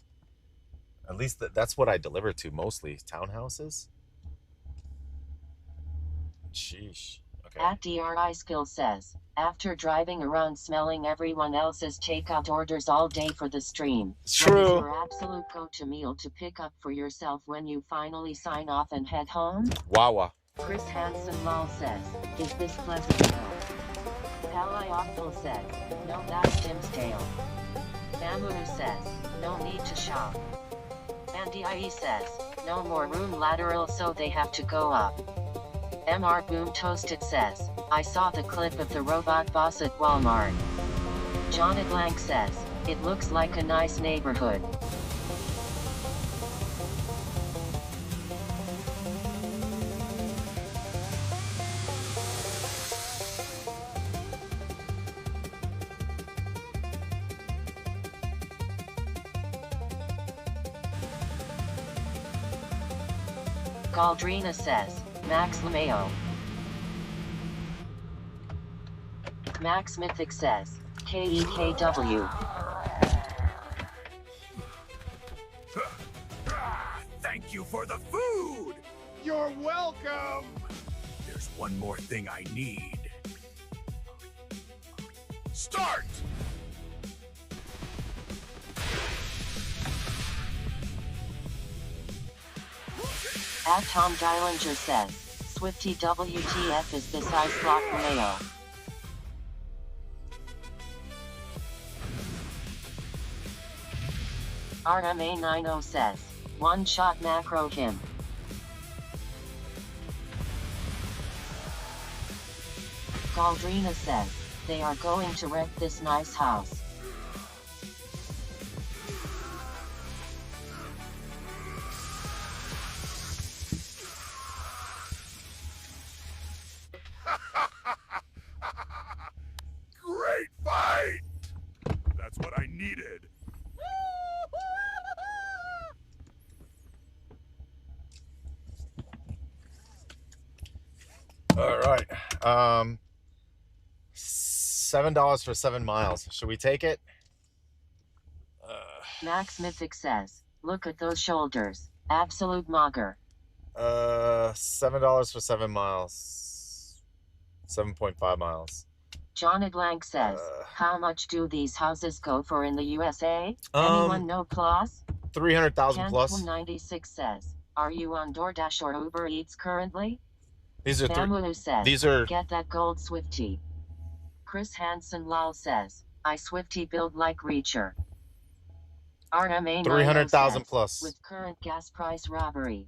At least that's what I deliver to mostly. Townhouses. Sheesh. Okay. At DRI Skill says, after driving around smelling everyone else's takeout orders all day for the stream, True. what is your absolute go-to meal to pick up for yourself when you finally sign off and head home? Wawa. Chris Hansen Lal says, is this Pleasantville? Paliophil says, no, that's Dimsdale. Bamunu says, no need to shop. Andy IE says, no more room lateral so they have to go up. MR Boom Toasted says, I saw the clip of the robot boss at Walmart. Johnny Blank says, it looks like a nice neighborhood. Galdrina says, Max Lameo. Max Mythic says, KEKW. Thank you for the food! You're welcome! There's one more thing I need. Start! At Tom Dillinger says, Swifty WTF is this ice block Mayo. RMA90 says, one shot macro him. Galdrina says, they are going to wreck this nice house. Great fight! That's what I needed. All right. $7 for 7 miles. Should we take it? Max Mythic says, look at those shoulders. Absolute mogger. $7 for 7 miles. 7.5 miles. Johnny Blank says, how much do these houses go for in the USA? Anyone know plus? 300,000 plus. 96 says, are you on DoorDash or Uber Eats currently? These are Mamulu says, these are get that gold Swifty. Chris Hansen lol says, I Swifty build like Reacher. RMA 300,000 plus. with current gas price robbery.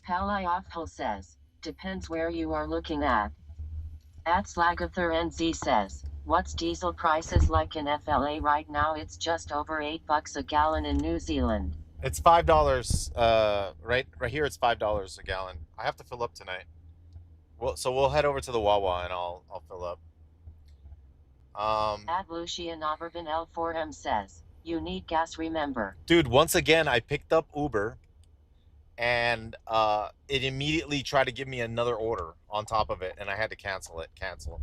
Palayoffel says, depends where you are looking at. Slagathur NZ says, what's diesel prices like in FLA right now? It's just over $8 a gallon in New Zealand. It's $5. Right here it's $5 a gallon. I have to fill up tonight. Well, so we'll head over to the Wawa and I'll fill up. Lucian Obervin L4M says, you need gas, remember. Dude, once again I picked up Uber and it immediately tried to give me another order on top of it and I had to cancel it. Cancel,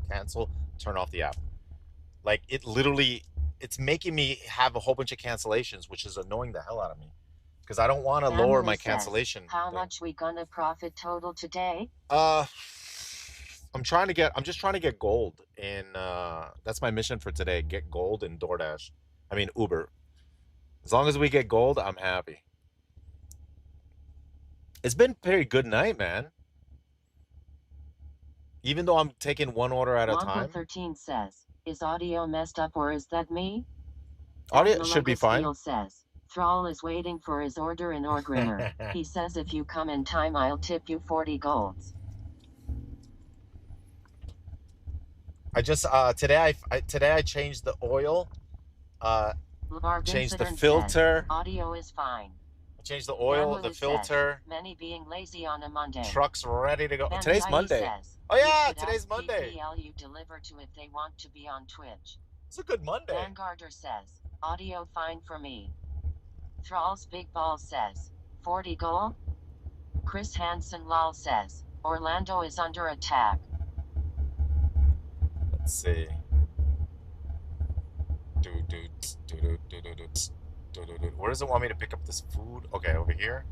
turn off the app. Like it literally, it's making me have a whole bunch of cancellations, which is annoying the hell out of me. Because I don't want to lower my cancellation. How much we gonna profit total today? I'm just trying to get gold in that's my mission for today. Get gold in DoorDash. I mean Uber. As long as we get gold, I'm happy. It's been a very good night, man. Even though I'm taking one order at a time. 13 says, is audio messed up or is that me? Audio should be fine. Says, Thrall is waiting for his order in Orgrimmar. He says if you come in time, I'll tip you 40 golds. I just today I changed the oil, changed the filter. Says, audio is fine. I changed the oil, the filter. Says, many being lazy on a Monday. Truck's ready to go. Ben Today's Monday. Says, oh yeah, today's Monday. PPL you deliver to if they want to be on Twitch. It's a good Monday. Vanguarder says, audio fine for me. Thrall's Big Ball says, 40 goal. Chris Hansen lol says, Orlando is under attack. Let's see. Where does it want me to pick up this food? Okay, over here.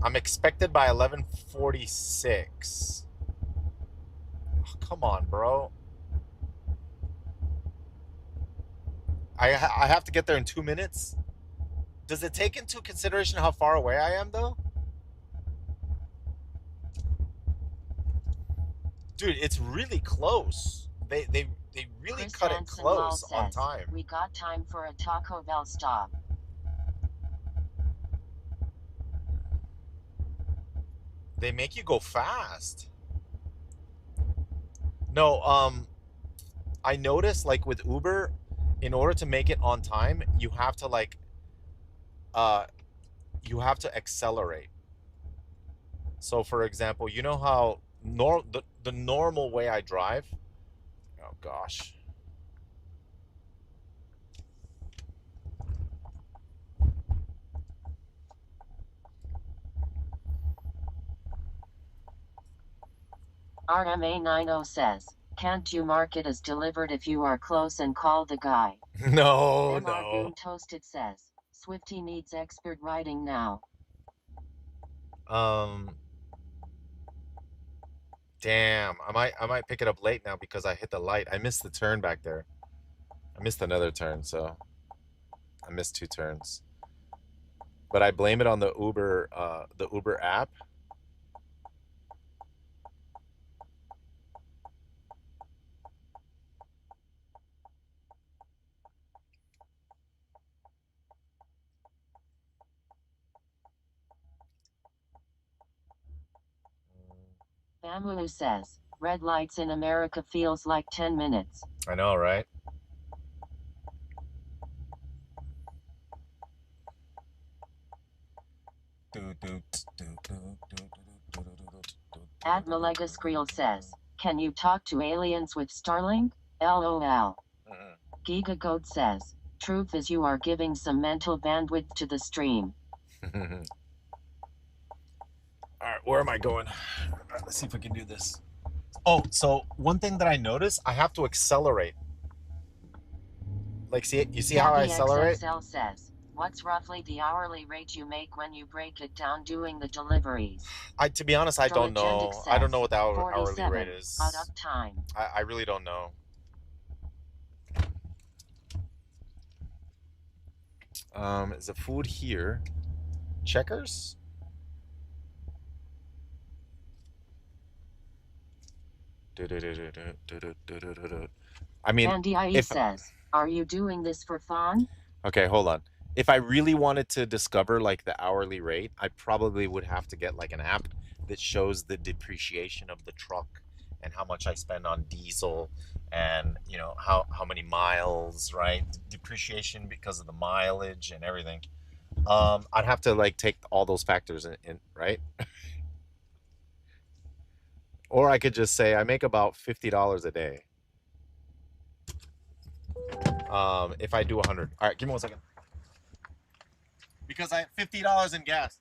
I'm expected by 11:46. Oh, come on, bro. I have to get there in 2 minutes. Does it take into consideration how far away I am, though? Dude, it's really close. They really Chris cut Hansen it close says, on time. We got time for a Taco Bell stop. They make you go fast. No, I noticed like with Uber, in order to make it on time, you have to like you have to accelerate. So for example, you know how the normal way I drive, oh gosh. RMA90 says, can't you mark it as delivered if you are close and call the guy? No, MR Goon Toasted says, Swifty needs expert riding now. Damn, I might pick it up late now because I hit the light. I missed the turn back there. I missed another turn, so I missed 2 turns. But I blame it on the Uber app. Amulu says, red lights in America feels like 10 minutes. I know, right? Admalega Skrill says, can you talk to aliens with Starlink? LOL. Giga Goat says, truth is you are giving some mental bandwidth to the stream. All right, where am I going? All right, let's see if I can do this. Oh, so one thing that I noticed, I have to accelerate. Like, you see how I accelerate? XXL says, what's roughly the hourly rate you make when you break it down doing the deliveries? To be honest, I don't know. Says, I don't know what the hourly rate is. Hot up time. I really don't know. Is the food here? Checkers? I mean, Andy says, are you doing this for fun? Okay, hold on. If I really wanted to discover like the hourly rate, I probably would have to get like an app that shows the depreciation of the truck and how much I spend on diesel and how many miles, right? Depreciation because of the mileage and everything. I'd have to like take all those factors in, right? Or I could just say I make about $50 a day. If I do 100. All right, give me 1 second. Because I have $50 in gas.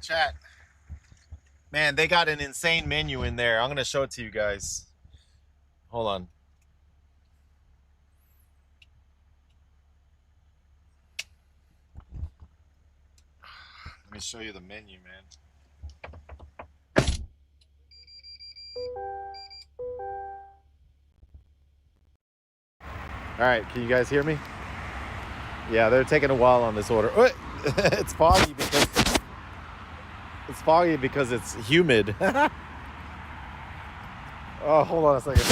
Chat. Man, they got an insane menu in there. I'm going to show it to you guys. Hold on. Let me show you the menu, man. All right, can you guys hear me? Yeah, they're taking a while on this order. It's foggy because it's humid. Oh, hold on a second.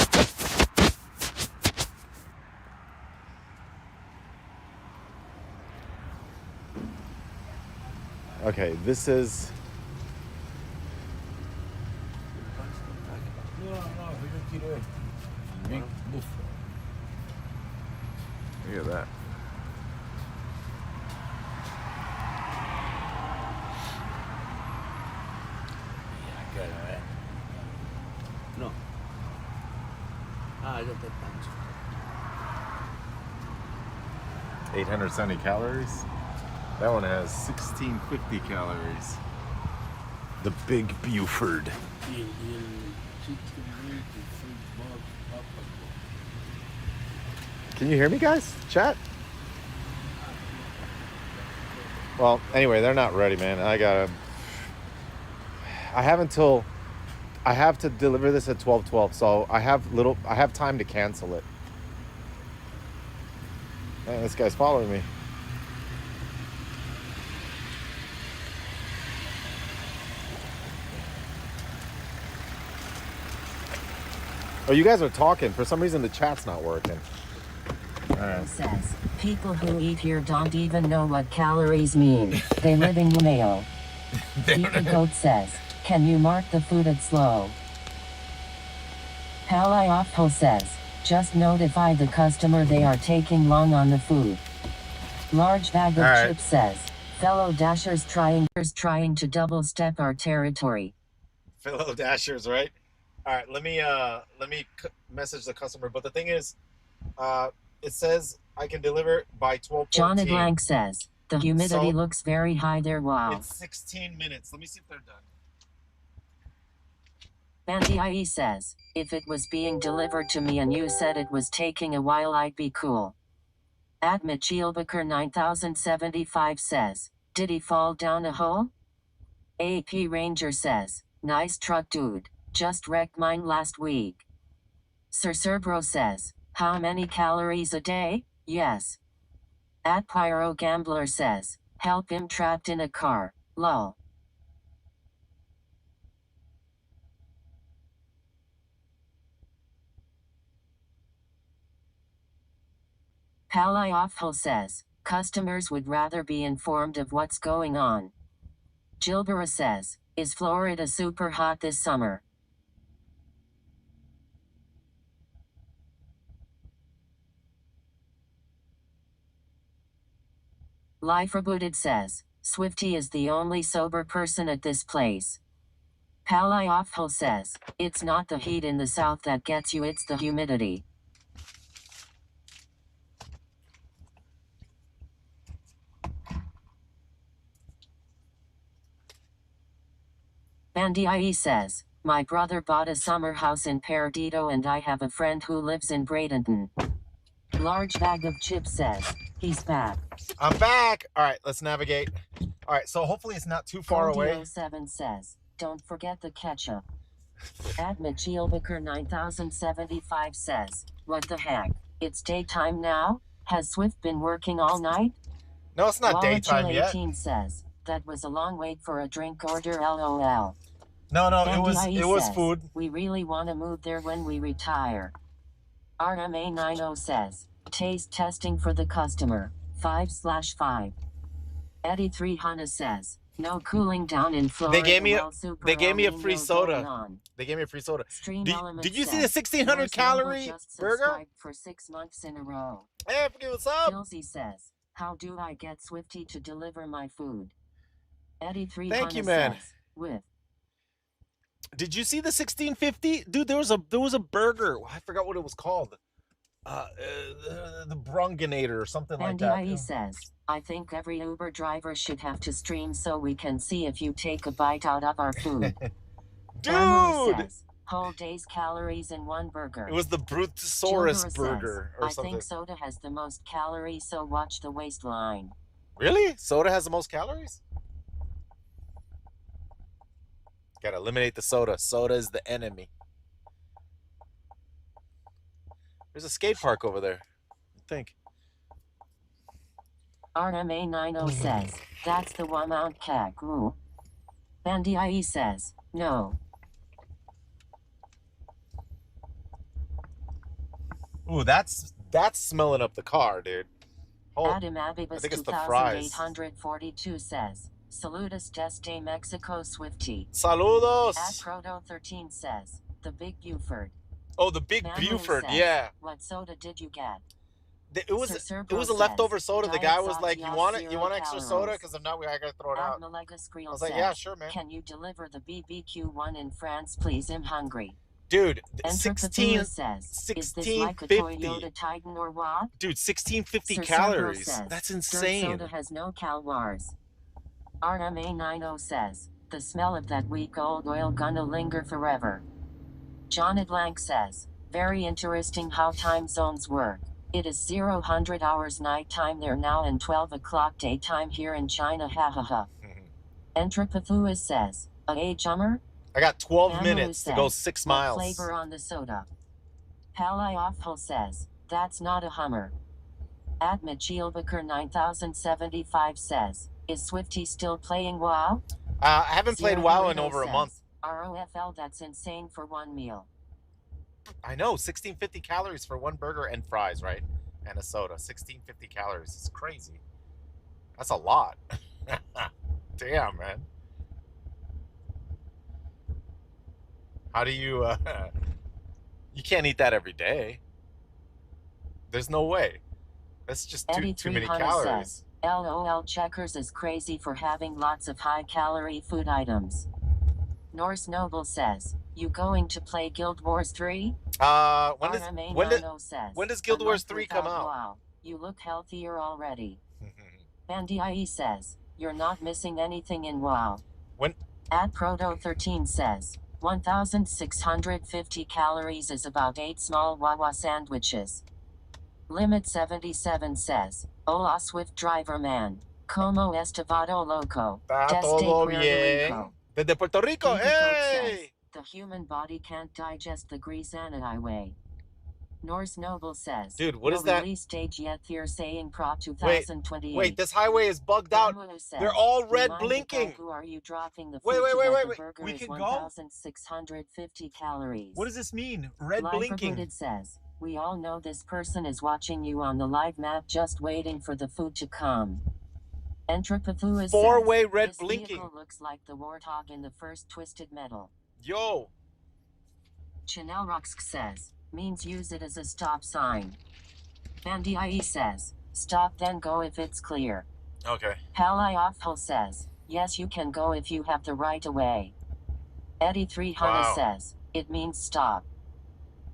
Okay, this is. Look at that. No. Ah, yo te pancho. 870 calories. That one has 1650 calories. The Big Buford. Can you hear me, guys? Chat? Well, anyway, they're not ready, man. I have to deliver this at 12:12, so I have time to cancel it. Man, this guy's following me. Oh, you guys are talking. For some reason, the chat's not working. All right. Says, people who eat here don't even know what calories mean. They live in Mayo. Eat Goat says, can you mark the food at slow? Palayoffho says, just notify the customer they are taking long on the food. Large bag of chips says, fellow Dashers trying to double step our territory. Fellow Dashers, right? All right, let me message the customer. But the thing is, it says I can deliver by 12:14. John Blank says, the humidity looks very high there. Wow. It's 16 minutes. Let me see if they're done. Bandy IE says, if it was being delivered to me and you said it was taking a while, I'd be cool. Admit Chielbaker 9075 says, did he fall down a hole? AP Ranger says, nice truck dude, just wrecked mine last week. Sir Cerbro says, how many calories a day? Yes. At Pyro Gambler says, help him trapped in a car, lol. Palayoffho says, customers would rather be informed of what's going on. Gilbera says, is Florida super hot this summer? Life Rebooted says, Swifty is the only sober person at this place. Palayoffho says, it's not the heat in the south that gets you, it's the humidity. Bandy IE says, my brother bought a summer house in Perdido and I have a friend who lives in Bradenton. Large bag of chips says, he's back. I'm back. All right, let's navigate. All right, so hopefully it's not too far away. 07 says, don't forget the ketchup. Admit Chielbaker 9075 says, what the heck? It's daytime now? Has Swift been working all night? No, it's not daytime yet. 18 says, that was a long wait for a drink order, LOL. No, Bandy it was says, food. We really want to move there when we retire. RMA90 says, taste testing for the customer, 5/5. Eddie 300 says, no cooling down in Florida. They gave me a free soda. They gave me a free soda. Did you see the 1600 calorie burger? For 6 months in a row. Hey, what's up? Pilsy says, how do I get Swifty to deliver my food? Eddie 300 Thank you, man. says, with. Did you see the 1650? Dude, there was a burger. I forgot what it was called. the Brunganator or something like that. Andy says, I think every Uber driver should have to stream so we can see if you take a bite out of our food. Dude! Says, whole day's calories in one burger. It was the Brutosaurus Childera burger says, or I something. think soda has the most calories, so watch the waistline. Really? Soda has the most calories? Gotta eliminate the soda. Soda is the enemy. There's a skate park over there, I think. RMA90 says, that's the one Mount Kaku. Bandy says, no. Ooh, that's smelling up the car, dude. Adam I Abibus think it's the fries. 2842 says, Saludos desde Mexico Swifty. Saludos! At Proto13 says, the Big Buford. Oh, the Big Family Buford, says, yeah. What soda did you get? It was a leftover soda. The guy was like, "You want it? You want extra soda? Because if not, I gotta throw it out." I was like, "Yeah, sure, man." Can you deliver the BBQ one in France, please? I'm hungry. Dude, Enterprise says, is this like a Toyota Titan or what? Dude, 1650 Sir calories. Says, that's Dirt insane. soda has no calories. RMA90 says, the smell of that week-old oil gonna linger forever. John Blank says, very interesting how time zones work. It is 0 hours nighttime there now and 12 o'clock daytime here in China, ha ha ha. Entropathuas says, a jummer? I got 12 Amaru minutes to go says, 6 what miles. flavor on the soda? Palai says, that's not a Hummer. At Michielbaker 9075 says, is Swifty still playing WoW? I haven't played WoW in over a month. ROFL, that's insane for one meal. I know, 1650 calories for one burger and fries, right? And a soda. 1650 calories. It's crazy. That's a lot. Damn, man. How do you, you can't eat that every day. There's no way. That's just too many calories. Says, LOL, Checkers is crazy for having lots of high-calorie food items. Norse Noble says, you going to play Guild Wars 3? When does Guild Wars 3 come out? Wow, you look healthier already. Bandy says, you're not missing anything in WoW. When? At Proto13 says, 1,650 calories is about 8 small Wawa sandwiches. Limit 77 says, hola Swift driver man, como estivado loco, Está todo bien. Desde Puerto Rico, hey! The human body can't digest the grease anyway. Norse Noble says, dude, what is that? Release date yet? They're saying Pro 2028. Wait, this highway is bugged out. Says, they're all red blinking. Who are you dropping the wait. The burger we is can 1,650 calories. What does this mean? Red Live blinking. Rebooted says, we all know this person is watching you on the live map just waiting for the food to come. Entropathuas Four-way red this blinking. Vehicle looks like the warthog in the first Twisted Metal. Yo. Chanel Roxk says, means use it as a stop sign. Bandy says, stop then go if it's clear. Okay. Palai says, yes you can go if you have the right of way. Eddie 300 says, it means stop.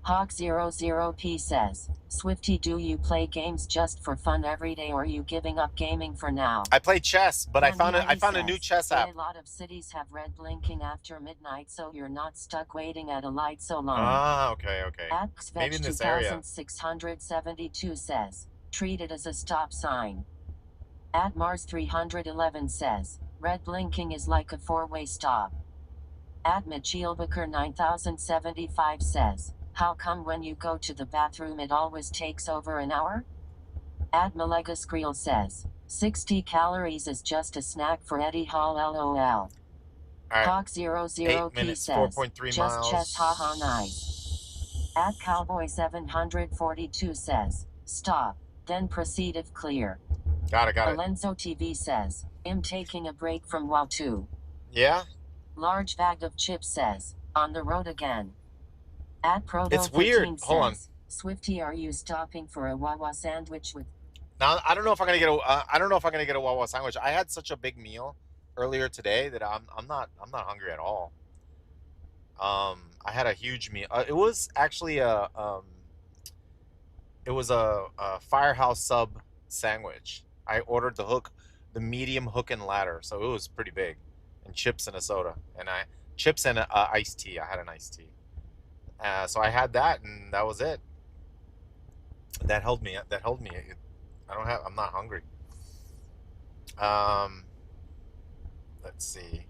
Hawk00P says, Swifty, do you play games just for fun every day or are you giving up gaming for now? I play chess, but I found a new chess app. A lot of cities have red blinking after midnight so you're not stuck waiting at a light so long. Ah, okay. Maybe in this area. 2672 says, treat it as a stop sign. At Mars 311 says, red blinking is like a four-way stop. At Michielbaker 9075 says, how come when you go to the bathroom it always takes over an hour? Ad Malega Skrill says, 60 calories is just a snack for Eddie Hall lol. Hawk00P says, just chest haha nice. At Cowboy 742 says, stop, then proceed if clear. Got it. Alenzo TV says, I'm taking a break from WoW 2. Yeah? Large bag of chips says, on the road again. At Proto it's weird. Says, hold on. Swifty, are you stopping for a Wawa sandwich with? Now I don't know if I'm gonna get a Wawa sandwich. I had such a big meal earlier today that I'm not hungry at all. I had a huge meal. It was actually it It was a Firehouse sub sandwich. I ordered the medium hook and ladder, so it was pretty big, and chips and a soda, and chips and a iced tea. I had an iced tea. So I had that, and that was it. That held me. That held me. I'm not hungry. Let's see.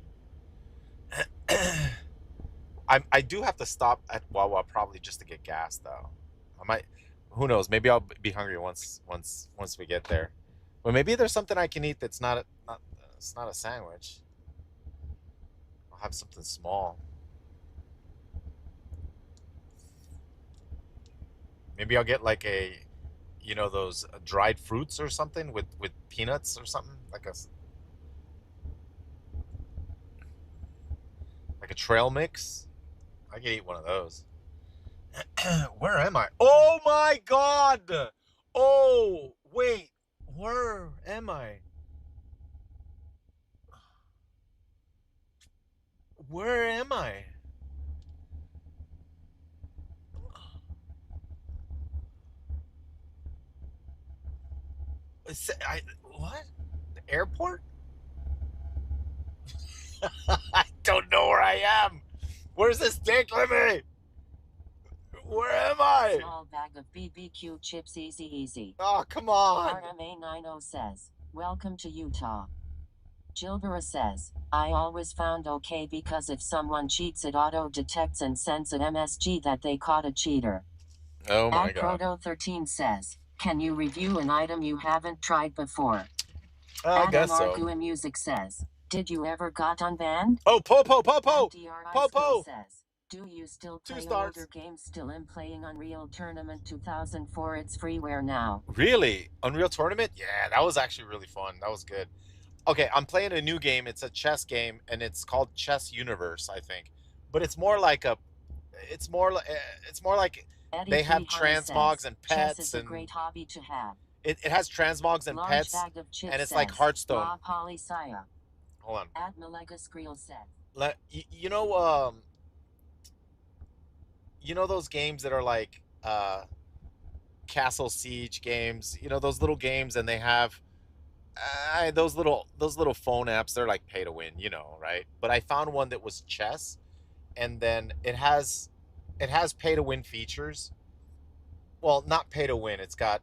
I do have to stop at Wawa probably just to get gas though. I might. Who knows? Maybe I'll be hungry once we get there. But maybe there's something I can eat that's not it's not a sandwich. I'll have something small. Maybe I'll get like those dried fruits or something with peanuts or something like a trail mix. I could eat one of those. Where am I? Oh my God! Oh, wait. Where am I? Where am I? What? The airport? I don't know where I am. Where's this dick? Let me. Where am I? Small bag of BBQ chips, easy. Oh, come on. RMA90 says, welcome to Utah. Gilbera says, I always found okay because if someone cheats it auto detects and sends an MSG that they caught a cheater. Oh my God. Proto13 says, can you review an item you haven't tried before? I guess so. Adam Music says, did you ever got unbanned? Oh, Popo says, do you still play older games? Still am playing Unreal Tournament 2004. It's freeware now. Really? Unreal Tournament? Yeah, that was actually really fun. That was good. Okay, I'm playing a new game. It's a chess game, and it's called Chess Universe, I think. But it's more like Eddie they have 300 transmogs says, and pets. Chess is a great hobby to have. It has transmogs and Large pets, bag of chips and it's says, like Hearthstone. La Polysaya. Hold on. Admalega Skrill says. You know those games that are like Castle Siege games. You know those little games, and they have those little phone apps. They're like pay to win, right? But I found one that was chess, and then it has pay to win features. Well, not pay to win. It's got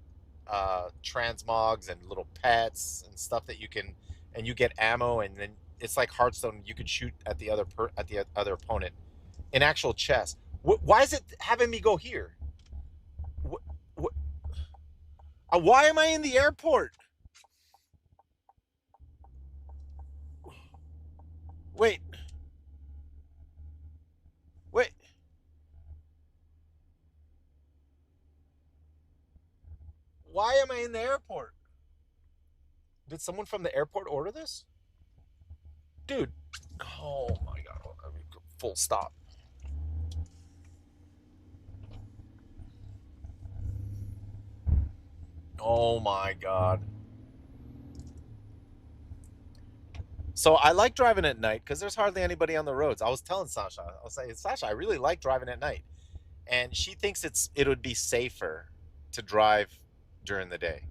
transmogs and little pets and stuff that you can, and you get ammo, and then it's like Hearthstone. You could shoot at the other opponent in actual chess. Why is it having me go here? Why am I in the airport? Wait. Why am I in the airport? Did someone from the airport order this? Dude. Oh my God. Full stop. Oh my God. So I like driving at night because there's hardly anybody on the roads. I was telling Sasha, I was saying, Sasha, I really like driving at night. And she thinks it would be safer to drive during the day.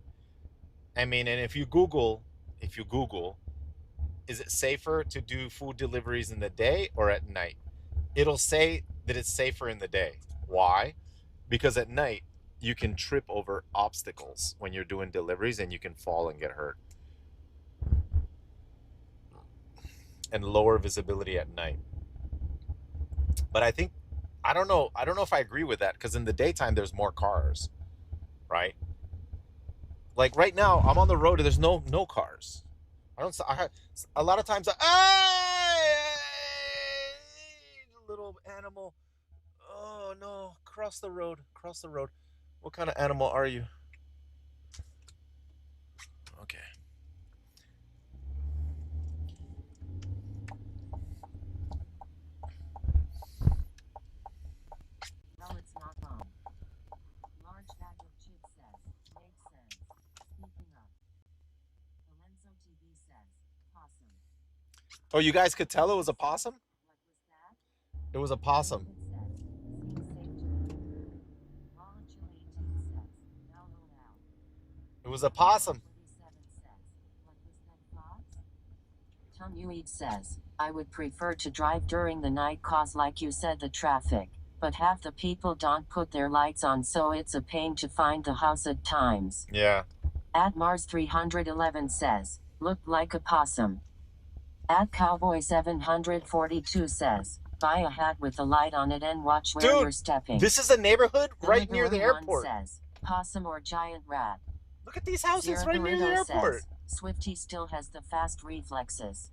I mean, and if you Google, is it safer to do food deliveries in the day or at night? It'll say that it's safer in the day. Why? Because at night, you can trip over obstacles when you're doing deliveries and you can fall and get hurt. And lower visibility at night. But I don't know if I agree with that, because in the daytime there's more cars, right? Like right now I'm on the road and there's no cars. A lot of times little animal. Oh no, cross the road. What kind of animal are you? Okay. No, it's not wrong. Large bag of chips says, makes sense. Speaking of, Lorenzo TV says, possum. Oh, you guys could tell it was a possum? What was that? It was a possum. Seems safe to me. Molecule 18 says, no It was a possum. Tom Ueed says, I would prefer to drive during the night cause like you said the traffic, but half the people don't put their lights on so it's a pain to find the house at times. Yeah. At Mars 311 says, looked like a possum. At Cowboy 742 says, buy a hat with a light on it and watch where Dude, you're stepping. this is a neighborhood right near the Literally one airport. says, possum or giant rat. Look at these houses Zero right near the Burrito airport. says, Swifty still has the fast reflexes.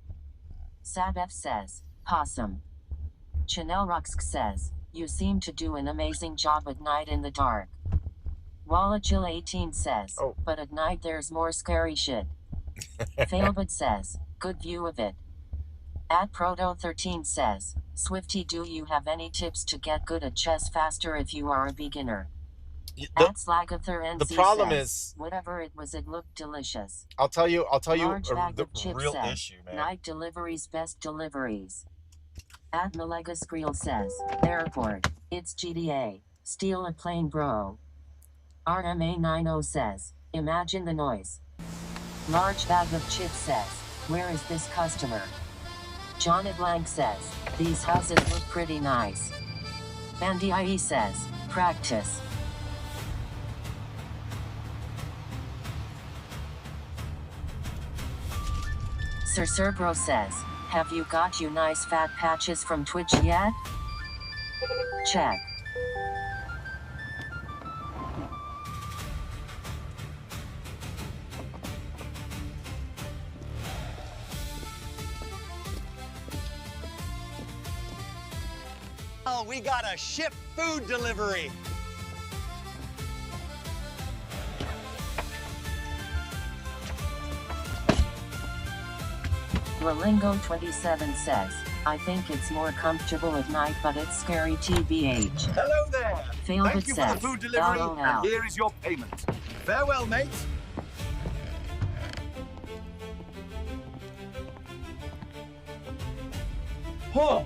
Sadef says, possum. Chanel Ruxk says, you seem to do an amazing job at night in the dark. Wallachil 18 says, but at night there's more scary shit. Failbit says, good view of it. At Proto 13 says, Swifty, do you have any tips to get good at chess faster if you are a beginner? At Slagather NC the problem says, is, whatever it was, it looked delicious. I'll tell you Large bag the of chips real says, issue, man. night deliveries, best deliveries. At Malega Skrill says, airport, it's GDA, steal a plane bro. RMA90 says, imagine the noise. Large bag of chips says, where is this customer? Johnny Blank says, these houses look pretty nice. Bandy IE says, practice. Sir Cerbro says, have you got you nice fat patches from Twitch yet? Check. Oh, we got a ship food delivery. Lalingo 27 says, I think it's more comfortable at night, but it's scary TBH. Hello there. Failbit Thank you for says, the food delivery, LOL. and here is your payment. Farewell, mate. Huh.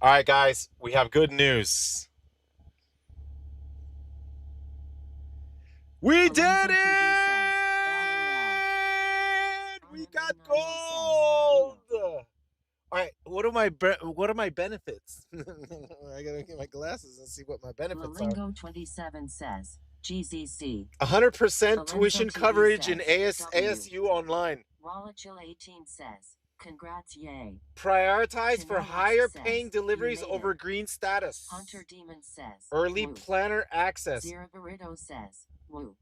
All right, guys, we have good news. We did it! We got gold! All right, what are my benefits? I gotta get my glasses and see what my benefits are. Lalingo 27 says, GZC. 100% tuition TV coverage in says, ASU online. Wallachil 18 says, congrats, yay. Prioritize for Chanel higher says, paying deliveries you made over it. green status. Hunter Demon says, Early woo. planner access. Zero Burrito says, woo.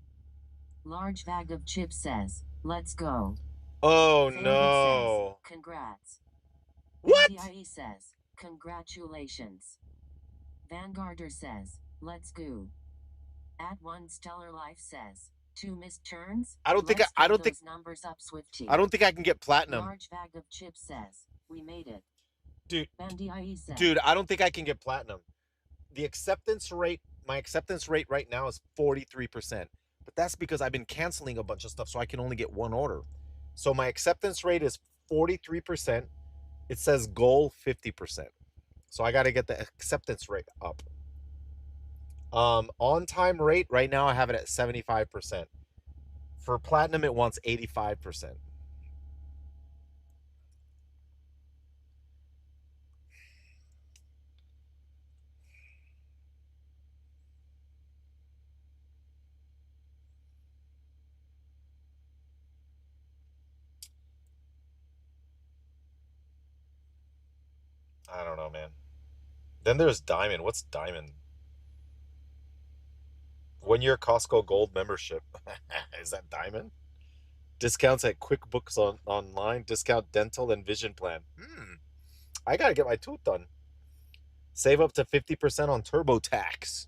Large bag of chips says, let's go. Oh Favorite no. Says, congrats. What? DIE says, congratulations. Vanguarder says, let's go. At One Stellar Life says, 2 missed turns. I don't think numbers up, Swifty. I don't think I can get platinum. Large bag of chips says, we made it. Dude. Bandy IE says, Dude, I don't think I can get platinum. The acceptance rate, my acceptance rate right now is 43%. But that's because I've been canceling a bunch of stuff, so I can only get one order. So my acceptance rate is 43%. It says goal 50%. So I got to get the acceptance rate up. On time rate right now I have it at 75%. For platinum it wants 85%. I don't know, man. Then there's Diamond. What's Diamond? 1 year Costco Gold membership. Is that Diamond? Discounts at QuickBooks online. Discount dental and vision plan. I gotta get my tooth done. Save up to 50% on TurboTax.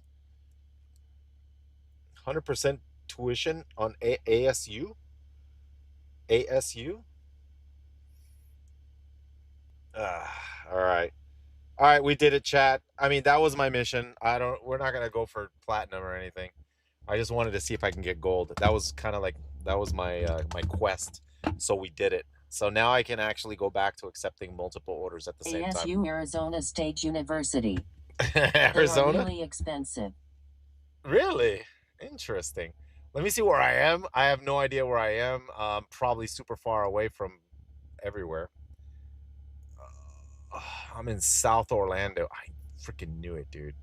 100% tuition on ASU. ASU. All right. All right, we did it, chat. I mean, that was my mission. We're not gonna go for platinum or anything. I just wanted to see if I can get gold. That was kind of like that was my my quest. So we did it. So now I can actually go back to accepting multiple orders at the same time. ASU Arizona State University. They Arizona? are really expensive. Really? Interesting. Let me see where I am. I have no idea where I am. Probably super far away from everywhere. I'm in South Orlando. I freaking knew it, dude.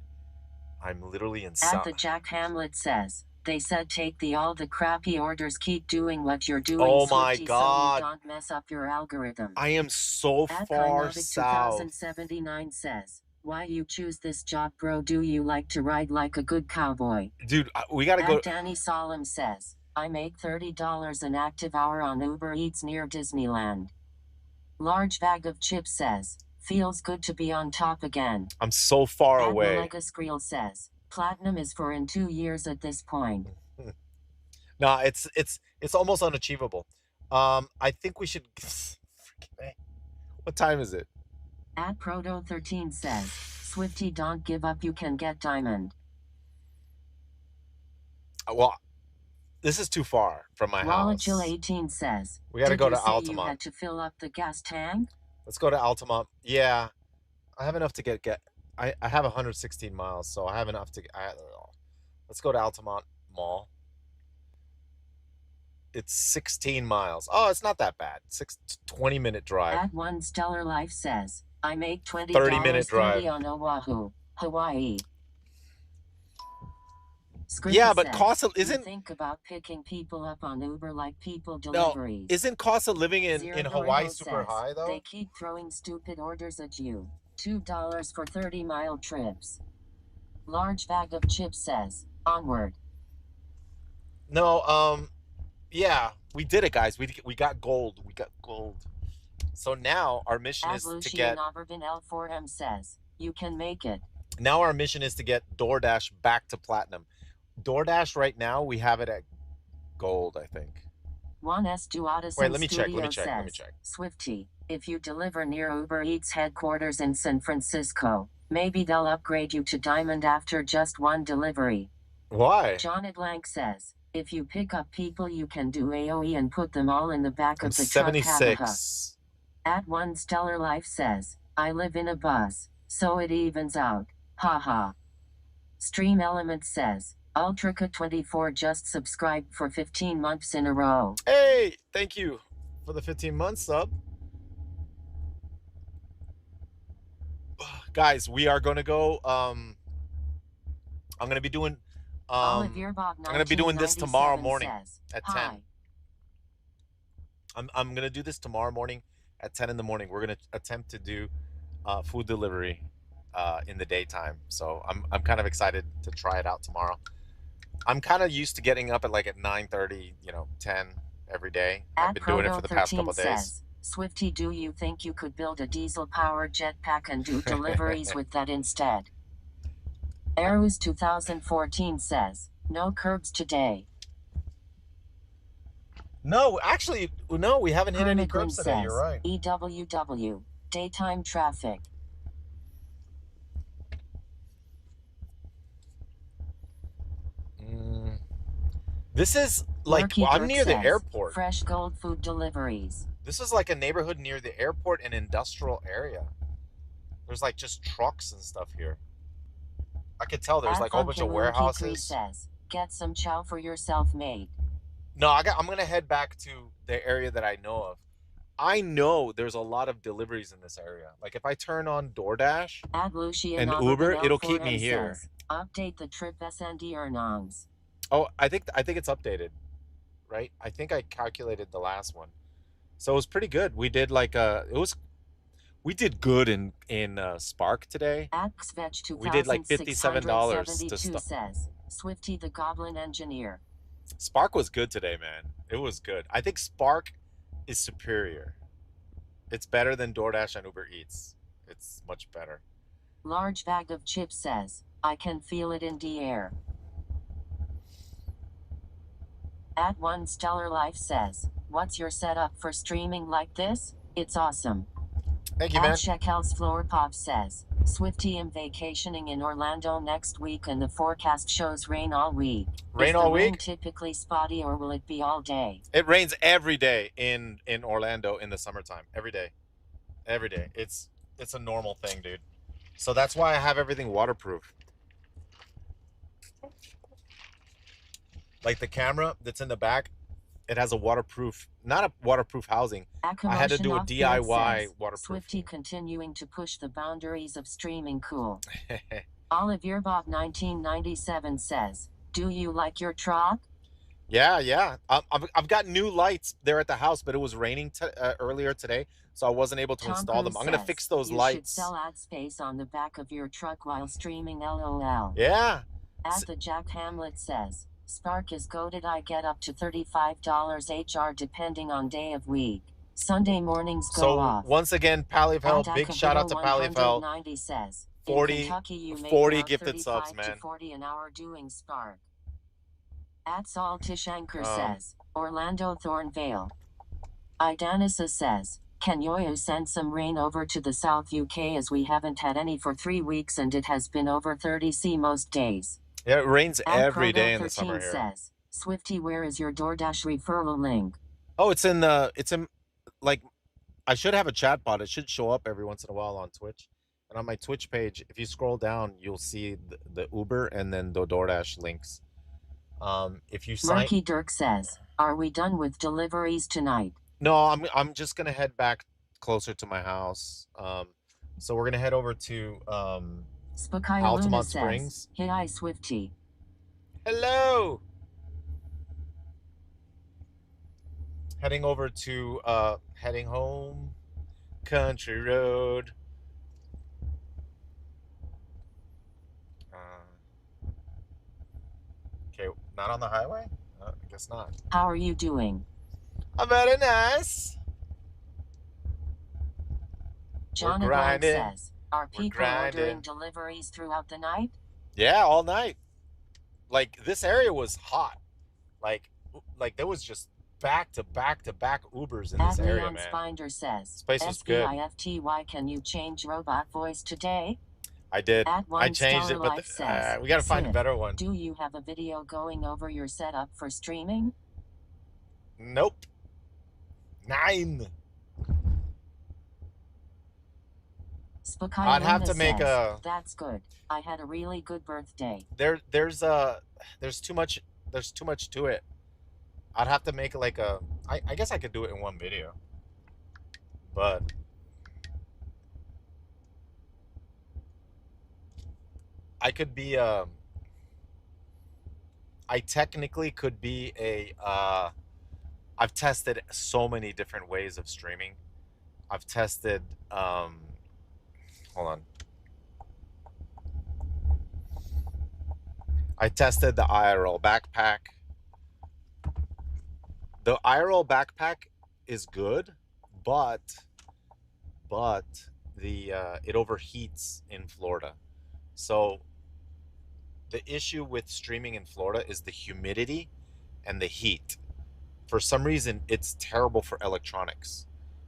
I'm literally in At South. the Jack Hamlet says, they said take all the crappy orders, keep doing what you're doing, Oh my Swifty, God. so you don't mess up your algorithm. I am so At far Kynotic south. 2079 says, why you choose this job, bro? Do you like to ride like a good cowboy? Dude, we gotta go. Danny Solemn says, I make $30 an active hour on Uber Eats near Disneyland. Large bag of chips says, feels good to be on top again. I'm so far away. Malaga Skrill says, platinum is for in 2 years at this point. No, it's almost unachievable. I think we should. What time is it? At Proto13 says, Swifty, don't give up, you can get diamond. Well, this is too far from my house. Wallachil18 says, We gotta go to You Altamont. had to fill up the gas tank? Let's go to Altamont. Yeah, I have enough to get. I have 116 miles, so I have enough to. Let's go to Altamont Mall. It's 16 miles. Oh, it's not that bad. 20-minute drive. At One Stellar Life says, I make $20 30-minute drive on Oahu, Hawaii. Scripta Yeah, but says, cost of, you isn't think about picking people up on Uber like people no deliveries. isn't cost of living in Zero Hawaii Burrito super says, high though? They keep throwing stupid orders at you. $2 for 30-mile trips. Large bag of chips says, onward. No, yeah, we did it, guys. We got gold. We got gold. So now our mission is to get. L4M says, you can make it. Now our mission is to get DoorDash back to platinum. DoorDash right now we have it at gold, I think. 1S Duatis Wait, let me check. Let me check. Swifty, if you deliver near Uber Eats headquarters in San Francisco, maybe they'll upgrade you to diamond after just one delivery. Why? John Blank says, if you pick up people you can do AOE and put them all in the back of the 76. truck. At One Stellar Life says, I live in a bus, so it evens out. Haha. Stream Element says, Ultraca24 just subscribed for 15 months in a row. Hey, thank you for the 15 months sub. Guys, we are going to go I'm going to be doing I'm going to be doing this tomorrow morning at 10. I'm going to do this tomorrow morning at 10 in the morning. We're going to attempt to do food delivery in the daytime. So I'm kind of excited to try it out tomorrow. I'm kind of used to getting up at like at 9:30, 10 every day. I've been doing it for the past couple of days. Swifty, do you think you could build a diesel-powered jetpack and do deliveries with that instead? Arrows 2014 says, no curbs today. No, actually, no, we haven't hit any curbs today. You're right. EWW, daytime traffic. This is like, well, I'm near the airport. Fresh gold food deliveries. This is like a neighborhood near the airport and industrial area. There's like just trucks and stuff here. I could tell there's like a whole bunch of warehouses. Says, get some chow for yourself, mate. No, I'm gonna head back to the area that I know of. I know there's a lot of deliveries in this area. Like if I turn on DoorDash and Uber, it'll keep me here. Says, update the trip SND earnings. Oh, I think it's updated, right? I think I calculated the last one, so it was pretty good. We did we did good in Spark today. We did like $57 to start. Says Swifty the Goblin Engineer. Spark was good today, man. It was good. I think Spark is superior. It's better than DoorDash and Uber Eats. It's much better. Large bag of chips says, I can feel it in the air. At One Stellar Life says, what's your setup for streaming like this? It's awesome. Thank you, At man. Shekel's Floor Pop says, Swifty am vacationing in Orlando next week and the forecast shows rain all week. Rain Is all the rain week? typically spotty or will it be all day? It rains every day in Orlando in the summertime. Every day. Every day. It's a normal thing, dude. So that's why I have everything waterproof. Like the camera that's in the back, it has a waterproof, not a waterproof housing. I had to do a DIY waterproof. Swifty continuing to push the boundaries of streaming cool. Olivier Bob 1997 says, do you like your truck? Yeah. I've got new lights there at the house, but it was raining earlier today, so I wasn't able to install them. I'm gonna fix those lights. You should sell ad space on the back of your truck while streaming. LOL. Yeah. At the Jack Hamlet says, Spark is goated. I get up to $35 HR depending on day of week. Sunday mornings go off. So once again, Palifel, big shout out to Palifel. 190 says, 40 in Kentucky, you make 40 about gifted subs, 35 man. to 40 an hour doing Spark. At Saltish Anchor says, Orlando Thornvale. Idanisa says, can you send some rain over to the South UK as we haven't had any for 3 weeks and it has been over 30 C most days. Yeah, it rains At every Proto day in the 13 summer here. says, Swifty, where is your DoorDash referral link? Oh, it's in like, I should have a chat bot. It should show up every once in a while on Twitch. And on my Twitch page, if you scroll down, you'll see the Uber and then the DoorDash links. If you sign, Murky Dirk says, are we done with deliveries tonight? no, I'm just gonna head back closer to my house. So we're gonna head over to Altamont Springs. Hey, hi, Swifty. Hello. Heading over to heading home, country road. Okay, not on the highway? I guess not. How are you doing? I'm very nice. John Edward says, are people ordering deliveries throughout the night? Yeah, all night. Like, this area was hot. Like there was just back to back Ubers in this area, man. Spinder says, this place was good. SBIFTY, can you change robot voice today? I did. I changed it, but we got to find a better one. Do you have a video going over your setup for streaming? Nope. 9. I'd have to make a. That's good. I had a really good birthday. There's too much to it. I'd have to make like a. I guess I could do it in one video, but I could be I technically could be a I've tested so many different ways of streaming. I've tested hold on. I tested the IRL backpack. The IRL backpack is good, but the it overheats in Florida. So the issue with streaming in Florida is the humidity and the heat. For some reason, it's terrible for electronics.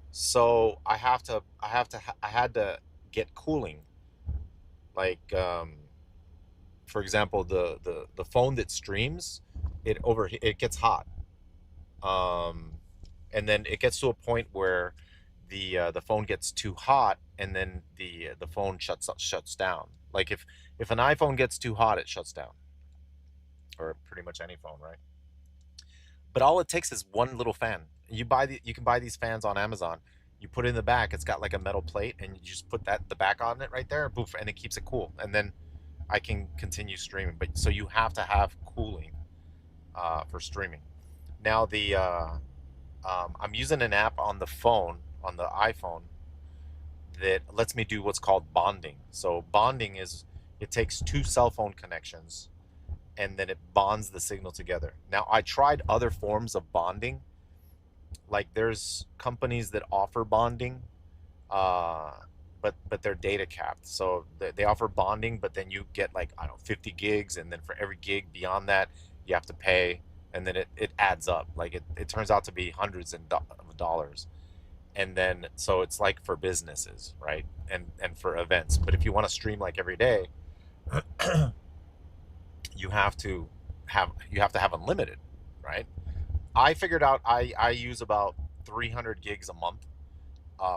So I had to get cooling. Like for example, the phone that streams, it gets hot. And then it gets to a point where the phone gets too hot, and then the phone shuts down. Like if an iPhone gets too hot, it shuts down, or pretty much any phone, right? But all it takes is one little fan. You can buy these fans on Amazon. You put it in the back. It's got like a metal plate, and you just put the back on it right there, poof, and it keeps it cool. And then I can continue streaming. But so you have to have cooling for streaming. Now I'm using an app on the phone, on the iPhone, that lets me do what's called bonding. So bonding is, it takes 2 cell phone connections and then it bonds the signal together. Now I tried other forms of bonding. Like there's companies that offer bonding, but they're data capped. So they offer bonding, but then you get like, I don't know, 50 gigs, and then for every gig beyond that, you have to pay, and then it adds up. Like it turns out to be hundreds of dollars. And then so it's like for businesses, right? And for events. But if you want to stream like every day, you have to have unlimited, right? I figured out I use about 300 gigs a month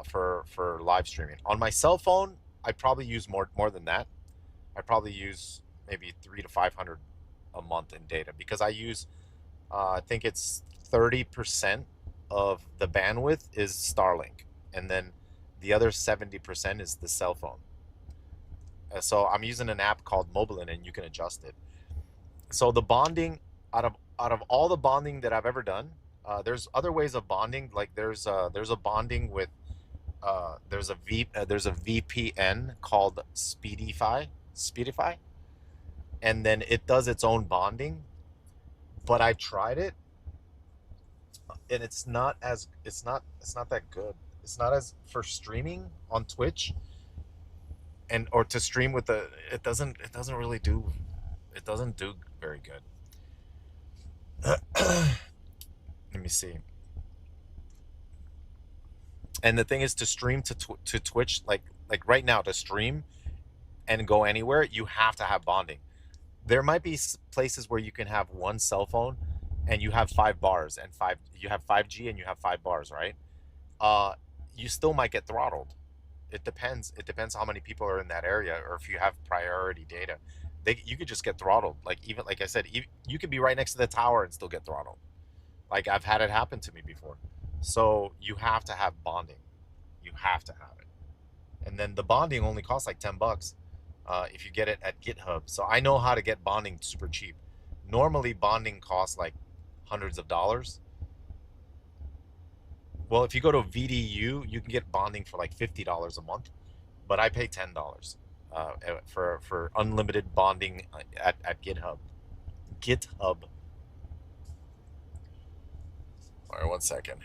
for live streaming. On my cell phone, I probably use more than that. I probably use maybe 300 to 500 a month in data because I use I think it's 30% of the bandwidth is Starlink, and then the other 70% is the cell phone. So I'm using an app called Mobilin, and you can adjust it. So the bonding, out of all the bonding that I've ever done, there's other ways of bonding. Like there's a bonding with there's a VPN called Speedify, and then it does its own bonding. But I tried it, and it's not that good. It's not as for streaming on Twitch and or to stream with the it doesn't really do it doesn't do very good. Let me see. And the thing is to stream to Twitch like right now to stream and go anywhere, you have to have bonding. There might be places where you can have one cell phone and you have 5 bars and you have 5G and you have 5 bars, right? uh you still might get throttled. It depends how many people are in that area, or if you have priority data, you could just get throttled. Like, even like I said, you could be right next to the tower and still get throttled. Like, I've had it happen to me before. So you have to have bonding. You have to have it. And then the bonding only costs like $10 if you get it at GitHub. So I know how to get bonding super cheap. Normally bonding costs like hundreds of dollars. Well, if you go to VDU, you can get bonding for like $50 a month, but I pay $10 for unlimited bonding at GitHub. GitHub. All right, 1 second.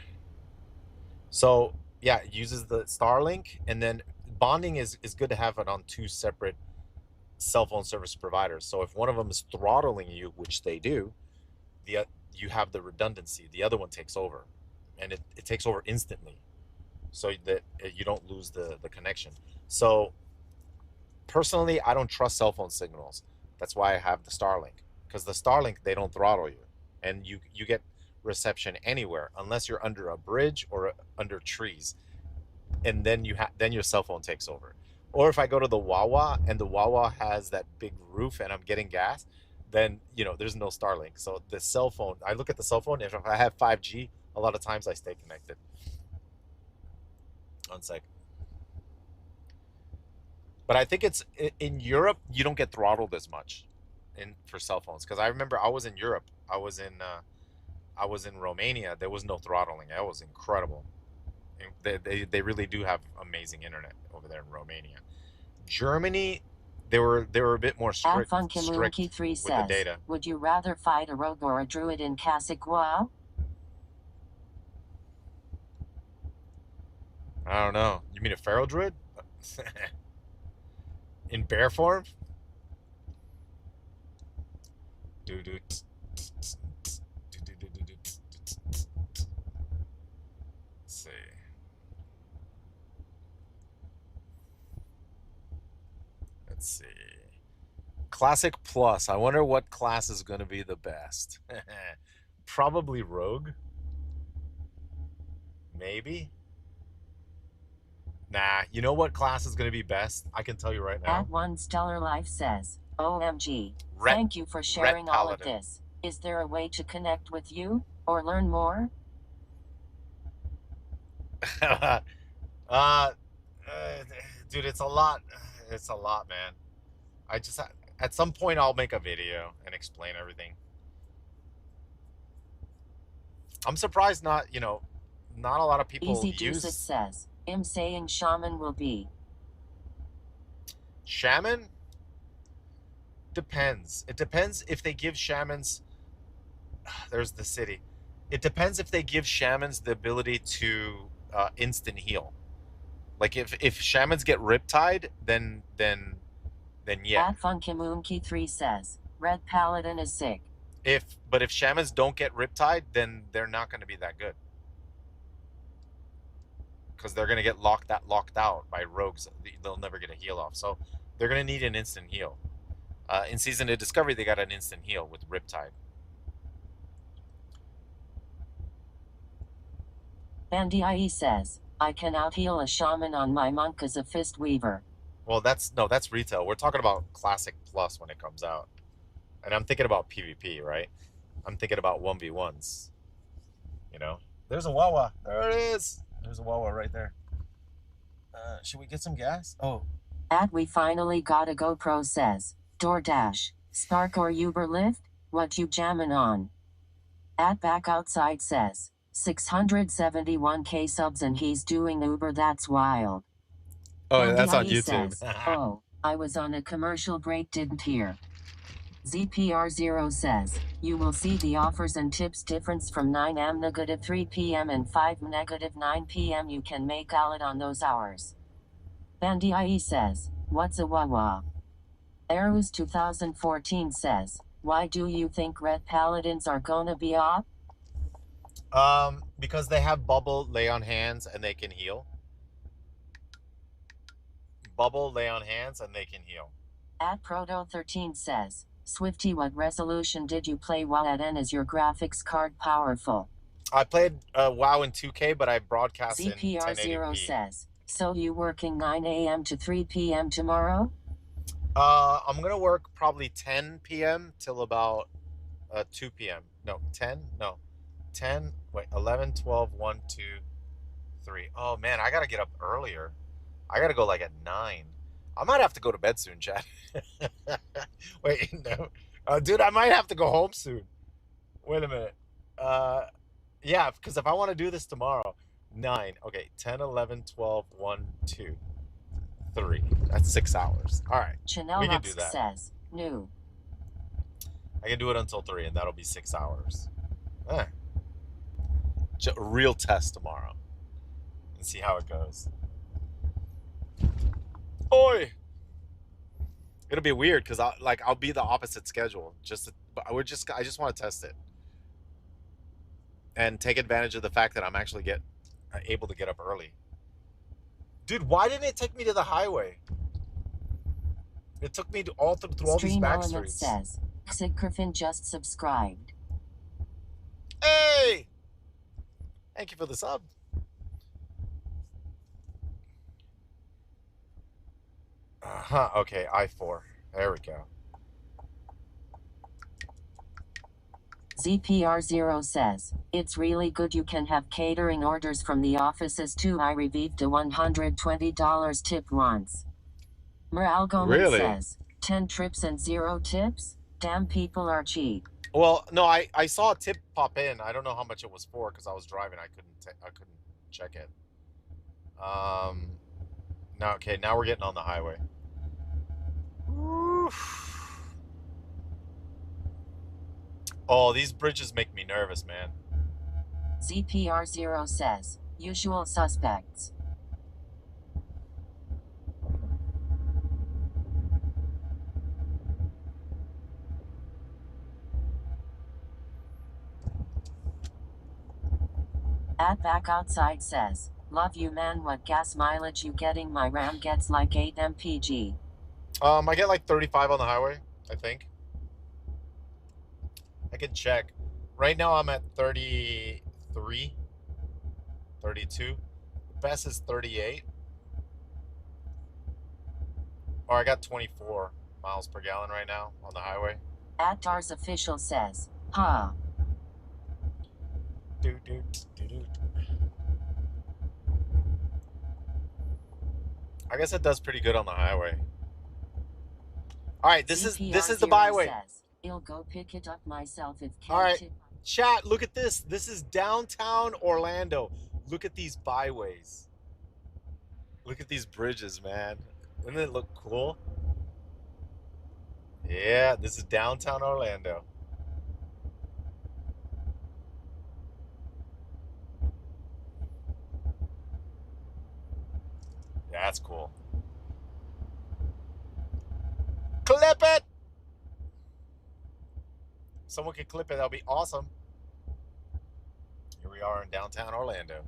So yeah, it uses the Starlink, and then bonding is good to have it on two separate cell phone service providers. So if one of them is throttling you, which they do, you have the redundancy. The other one takes over, and it takes over instantly, so that you don't lose the connection. So personally, I don't trust cell phone signals. That's why I have the Starlink, because the Starlink, they don't throttle you, and you get reception anywhere unless you're under a bridge or under trees, and then your cell phone takes over. Or if I go to the Wawa and the Wawa has that big roof and I'm getting gas, then there's no Starlink. So the cell phone, I look at the cell phone, if I have 5G, a lot of times I stay connected. 1 second. But I think it's in Europe, you don't get throttled as much for cell phones, because I remember I was in Europe. I was in Romania. There was no throttling. That was incredible. They really do have amazing internet over there in Romania. Germany, they were a bit more strict with the data. Would you rather fight a rogue or a druid in Cassequa? I don't know. You mean a feral druid? In bear form? Let's see. Let's see. Classic Plus. I wonder what class is going to be the best. Probably Rogue. Maybe. Nah, you know what class is going to be best? I can tell you right now. At One Stellar Life says, OMG. Thank you for sharing all of this. Is there a way to connect with you or learn more? Dude, it's a lot. It's a lot, man. At some point I'll make a video and explain everything. I'm surprised not a lot of people Easy Juice it says, I'm saying shaman will be. Shaman? Depends. It depends if they give shamans. There's the city. It depends if they give shamans the ability to instant heal. Like if shamans get riptide, then yeah. At Funkimoonki3 says, Red Paladin is sick. But if shamans don't get riptide, then they're not going to be that good. because they're gonna get locked out by rogues. They'll never get a heal off, so they're gonna need an instant heal. In Season of Discovery, they got an instant heal with Riptide. Bandii says, I can out-heal a shaman on my monk as a fist weaver. Well, that's retail. We're talking about Classic Plus when it comes out. And I'm thinking about PvP, right? I'm thinking about 1v1s. You know? There's a Wawa. There it is. There's a Wawa right there. Should we get some gas? Oh. We finally got a GoPro says, DoorDash, Spark or Uber Lyft, what you jammin' on? Back outside says, 671k subs and he's doing Uber, that's wild. Oh, that's on Bandii YouTube. says, oh, I was on a commercial break, didn't hear. ZPR0 says, you will see the offers and tips difference from 9 am negative 3 p.m. and 5 negative 9 p.m. You can make out on those hours. Bandii says, what's a Wawa? Arus 2014 says, why do you think Red Paladins are gonna be up? Because they have Bubble, Lay on Hands, and they can heal. Bubble, Lay on Hands, and they can heal. Proto13 says, Swifty, what resolution did you play WoW at, and is your graphics card powerful? I played WoW in 2K, but I broadcast in 1080p. ZPR0 says, so you working 9 a.m. to 3 p.m. tomorrow? I'm going to work probably 10 p.m. till about 2 p.m. No, 10? No. 10, wait, 11, 12, 1, 2, 3. Oh, man, I got to get up earlier. I got to go like at 9. I might have to go to bed soon, Chad. Wait, no. Dude, I might have to go home soon. Wait a minute. Yeah, because if I want to do this tomorrow, 9. Okay, 10, 11, 12, 1, 2, 3. That's 6 hours. All right. Chanel we can do that. Says, no. I can do it until 3, and that'll be 6 hours. Real test tomorrow. And see how it goes. Oi! It'll be weird because I'll be the opposite schedule. I just want to test it and take advantage of the fact that I'm actually able to get up early. Dude, why didn't it take me to the highway? It took me to through all these back streets. Says, Sid Griffin just subscribed. Hey! Thank you for the sub. Okay, I4. There we go. ZPR0 says, it's really good you can have catering orders from the offices too. I received a $120 tip once. Morale Gomez says, 10 trips and 0 tips? Damn, people are cheap. Well, no, I saw a tip pop in. I don't know how much it was for because I was driving. I couldn't check it. Now, okay, now we're getting on the highway. Oof. Oh, these bridges make me nervous, man. ZPR0 says, usual suspects. Back outside says, love you man, what gas mileage you getting? My Ram gets like 8 mpg. I get like 35 on the highway, I think. I can check. Right now I'm at 33, 32. The best is 38. Or I got 24 miles per gallon right now on the highway. Dar's official says, huh. I guess it does pretty good on the highway. All right, this is the byway. Says, I'll go pick it up myself if all right, chat, look at this. This is downtown Orlando. Look at these byways. Look at these bridges, man. Doesn't it look cool? Yeah, this is downtown Orlando. Yeah, that's cool. Clip it! Someone can clip it. That'll be awesome. Here we are in downtown Orlando.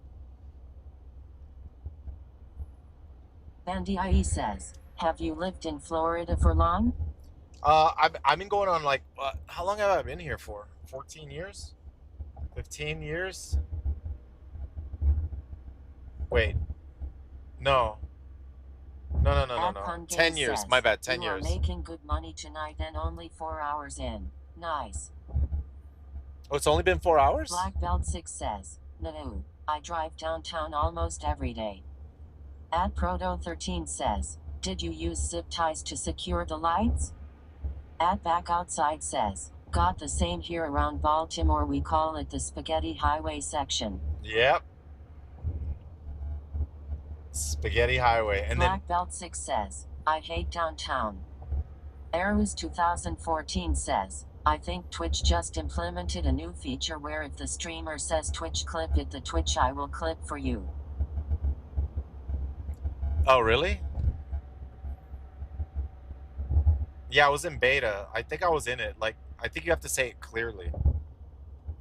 Bandy IE says, have you lived in Florida for long? I've been going on like how long have I been here for? 14 years? 15 years? Wait, no, no. 10 years. Says, My bad. 10 you are years. making good money tonight and only 4 hours in. Nice. Oh, it's only been 4 hours? Black Belt 6 says, no, I drive downtown almost every day. At Proto 13 says, did you use zip ties to secure the lights? At Back Outside says, got the same here around Baltimore, we call it the Spaghetti Highway section. Yep. Spaghetti Highway. And Black Belt 6 says, I hate downtown. Arrows 2014 says, I think Twitch just implemented a new feature where if the streamer says Twitch clip it, the Twitch I will clip for you. Oh, really? Yeah, I was in beta. I think I was in it. Like, I think you have to say it clearly.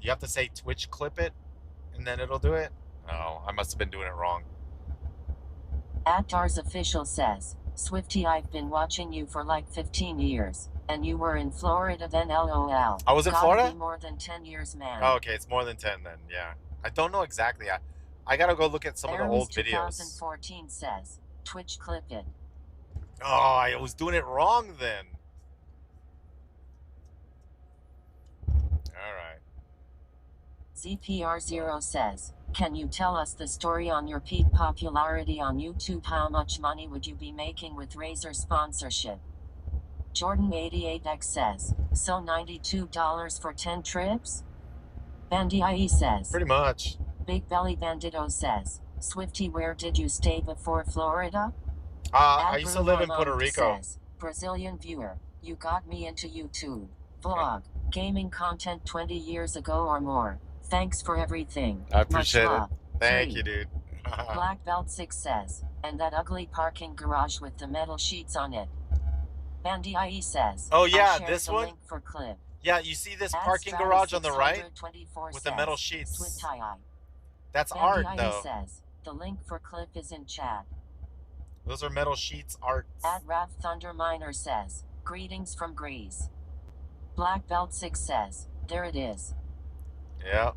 You have to say Twitch clip it, and then it'll do it. Oh, I must have been doing it wrong. At Dars Official says, Swifty, I've been watching you for like 15 years, and you were in Florida then, LOL. I was in Gotta Florida? be more than 10 years, man. Oh, okay, it's more than 10 then, yeah. I don't know exactly. I gotta go look at some of the old videos. 2014 says, Twitch clip it. Oh, I was doing it wrong then. Alright. ZPR0 says, can you tell us the story on your peak popularity on YouTube? How much money would you be making with Razer sponsorship? Jordan88X says, so $92 for 10 trips? Bandy IE says, pretty much. Big Belly Bandito says, Swifty, where did you stay before Florida? I used to live in Puerto Rico. Says, Brazilian viewer, you got me into YouTube. Vlog, gaming content 20 years ago or more. Thanks for everything. I appreciate it. Thank 3. you, dude. Black Belt 6 says, and that ugly parking garage with the metal sheets on it. Bandy IE says, oh yeah, I this the one? link for clip. Yeah, you see this At parking Stratus garage on the right? 624 With the metal sheets. Swift That's Bandy art, IE though. says, the link for clip is in chat. Those are metal sheets art. At Rav Thunder Miner says, greetings from Greece. Black Belt 6 says, there it is. Yeah.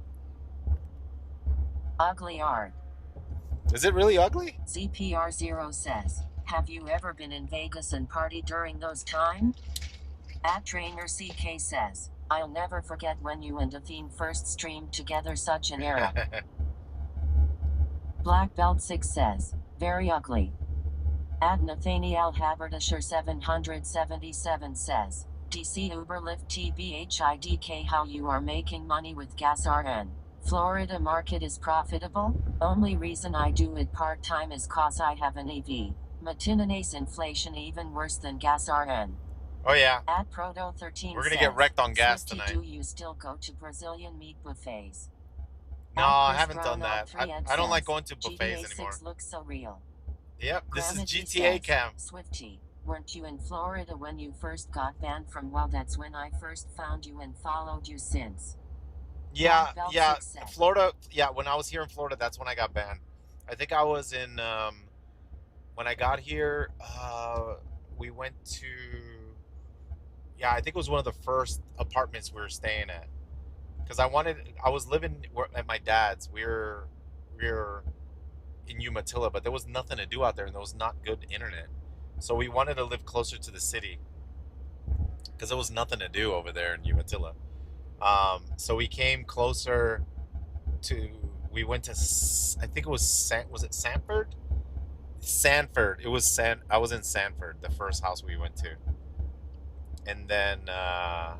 Ugly art. Is it really ugly? ZPR0 says, have you ever been in Vegas and partied during those times? At Trainer CK says, I'll never forget when you and Athene first streamed together, such an era. Black Belt 6 says, very ugly. At Nathaniel Haberdasher 777 says, DC Uber Lyft TBHIDK, how you are making money with gas RN. Florida market is profitable? Only reason I do it part-time is cause I have an EV. Matinanace inflation even worse than gas RN. Oh yeah. At Proto 13 we're gonna says, get wrecked on gas Swifty, tonight. do you still go to Brazilian meat buffets? No, At I Chris haven't done Brown that. 03 I don't like says, going to buffets GTA anymore. 6 looks so real. Yep, this is Gravity GTA says, cam. Swifty, weren't you in Florida when you first got banned from WoW? That's when I first found you and followed you since. Yeah, Belt yeah, 6 says, Florida. Yeah, when I was here in Florida, that's when I got banned. I think I was in. When I got here, we went to. Yeah, I think it was one of the first apartments we were staying at, because I was living at my dad's. We were in Umatilla, but there was nothing to do out there, and there was not good internet. So we wanted to live closer to the city, because there was nothing to do over there in Umatilla. So we came closer to. We went to. I think it was was it Sanford? Sanford. It was I was in Sanford, the first house we went to, and then yeah,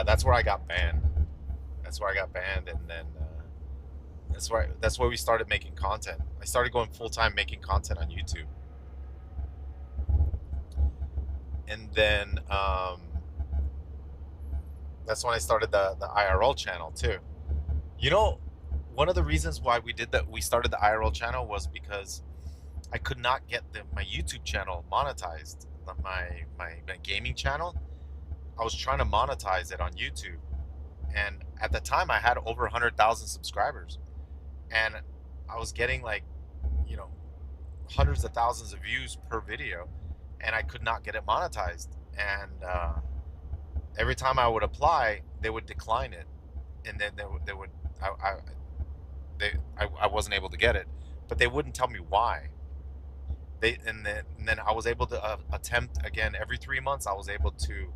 that's where I got banned. That's where I got banned, and then that's where we started making content. I started going full time making content on YouTube, and then that's when I started the IRL channel too. You know, one of the reasons why we started the IRL channel was because I could not get my YouTube channel monetized. My gaming channel, I was trying to monetize it on YouTube, and at the time I had over 100,000 subscribers, and I was getting like, hundreds of thousands of views per video, and I could not get it monetized. And every time I would apply, they would decline it, and then they would I wasn't able to get it, but they wouldn't tell me why. And then I was able to attempt again every 3 months. I was able to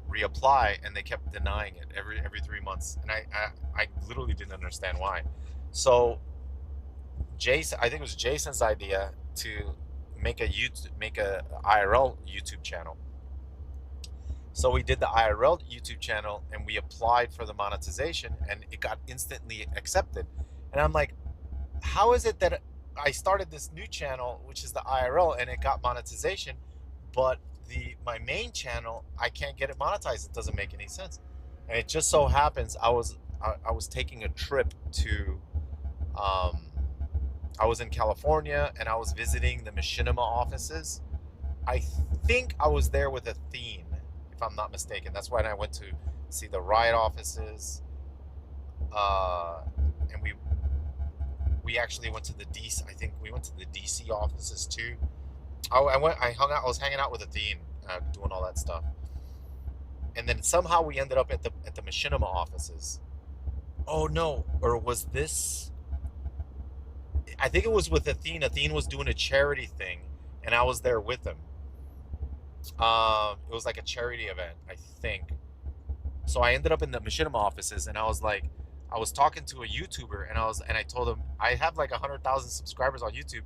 reapply, and they kept denying it every 3 months, and I literally didn't understand why. So Jason, I think it was Jason's idea to make a IRL YouTube channel. So we did the IRL YouTube channel, and we applied for the monetization, and it got instantly accepted. And I'm like, how is it that I started this new channel, which is the IRL, and it got monetization, but my main channel, I can't get it monetized? It doesn't make any sense. And it just so happens I was taking a trip to I was in California, and I was visiting the Machinima offices. I think I was there with Athene, if I'm not mistaken. That's when I went to see the Riot offices, and we actually went to the DC. I think we went to the DC offices too. I was hanging out with Athene, doing all that stuff, and then somehow we ended up at the Machinima offices. Oh no, or was this? I think it was with Athene. Athene was doing a charity thing, and I was there with him. It was like a charity event, I think. So I ended up in the Machinima offices, and I was talking to a YouTuber, and I told him I have like 100,000 subscribers on YouTube,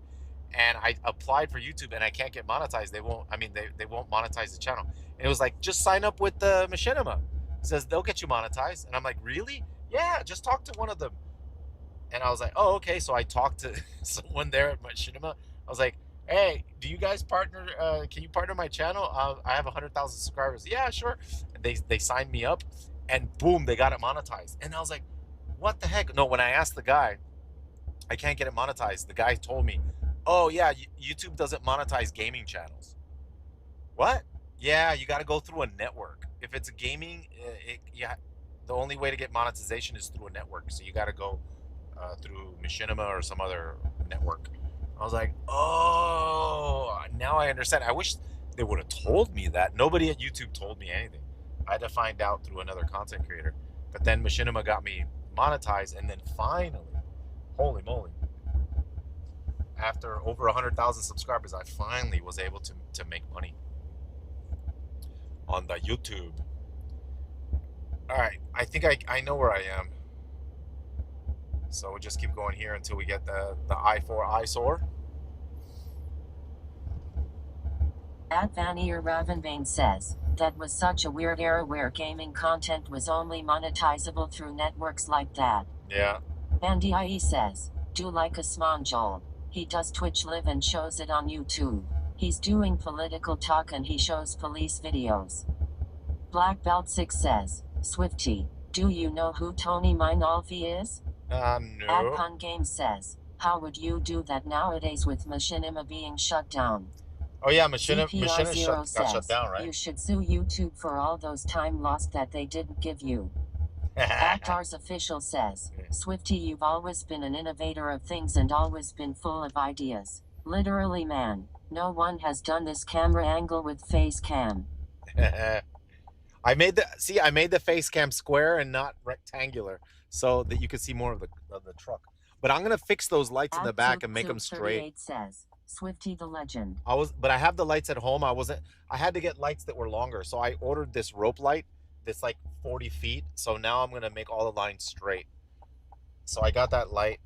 and I applied for YouTube, and I can't get monetized. They won't. I mean, they won't monetize the channel. And it was like, just sign up with the Machinima. He says they'll get you monetized, and I'm like, really? Yeah, just talk to one of them. And I was like, oh, okay. So I talked to someone there at Machinima. I was like, hey, do you guys partner? Can you partner my channel? I have 100,000 subscribers. Yeah, sure. And they signed me up, and boom, they got it monetized. And I was like, what the heck? No, when I asked the guy, I can't get it monetized. The guy told me, oh yeah, YouTube doesn't monetize gaming channels. What? Yeah, you got to go through a network. If it's gaming, yeah, the only way to get monetization is through a network. So you got to go through Machinima or some other network. I was like, oh, now I understand. I wish they would have told me that. Nobody at YouTube told me anything. I had to find out through another content creator. But then Machinima got me monetized, and then finally, holy moly, after over 100,000 subscribers, I finally was able to make money on the YouTube. All right, I think I know where I am. So we'll just keep going here until we get the I-4 eyesore. At Vanier Ravenbane says, that was such a weird era where gaming content was only monetizable through networks like that. Yeah. Andy IE says, do like a Smonjol. He does Twitch live and shows it on YouTube. He's doing political talk and he shows police videos. Black Belt 6 says, Swifty, do you know who Tony Mainolfi is? No. Adcon Games says, how would you do that nowadays with Machinima being shut down? Oh yeah, Machinima got shut says, down, right? You should sue YouTube for all those time lost that they didn't give you. Actars Official says, Swifty, you've always been an innovator of things and always been full of ideas. Literally, man. No one has done this camera angle with face cam. I made the face cam square and not rectangular, so that you could see more of the truck. But I'm gonna fix those lights in the back and make them straight. Says, Swifty the legend. But I have the lights at home. I had to get lights that were longer, so I ordered this rope light that's like 40 feet. So now I'm gonna make all the lines straight. So I got that light,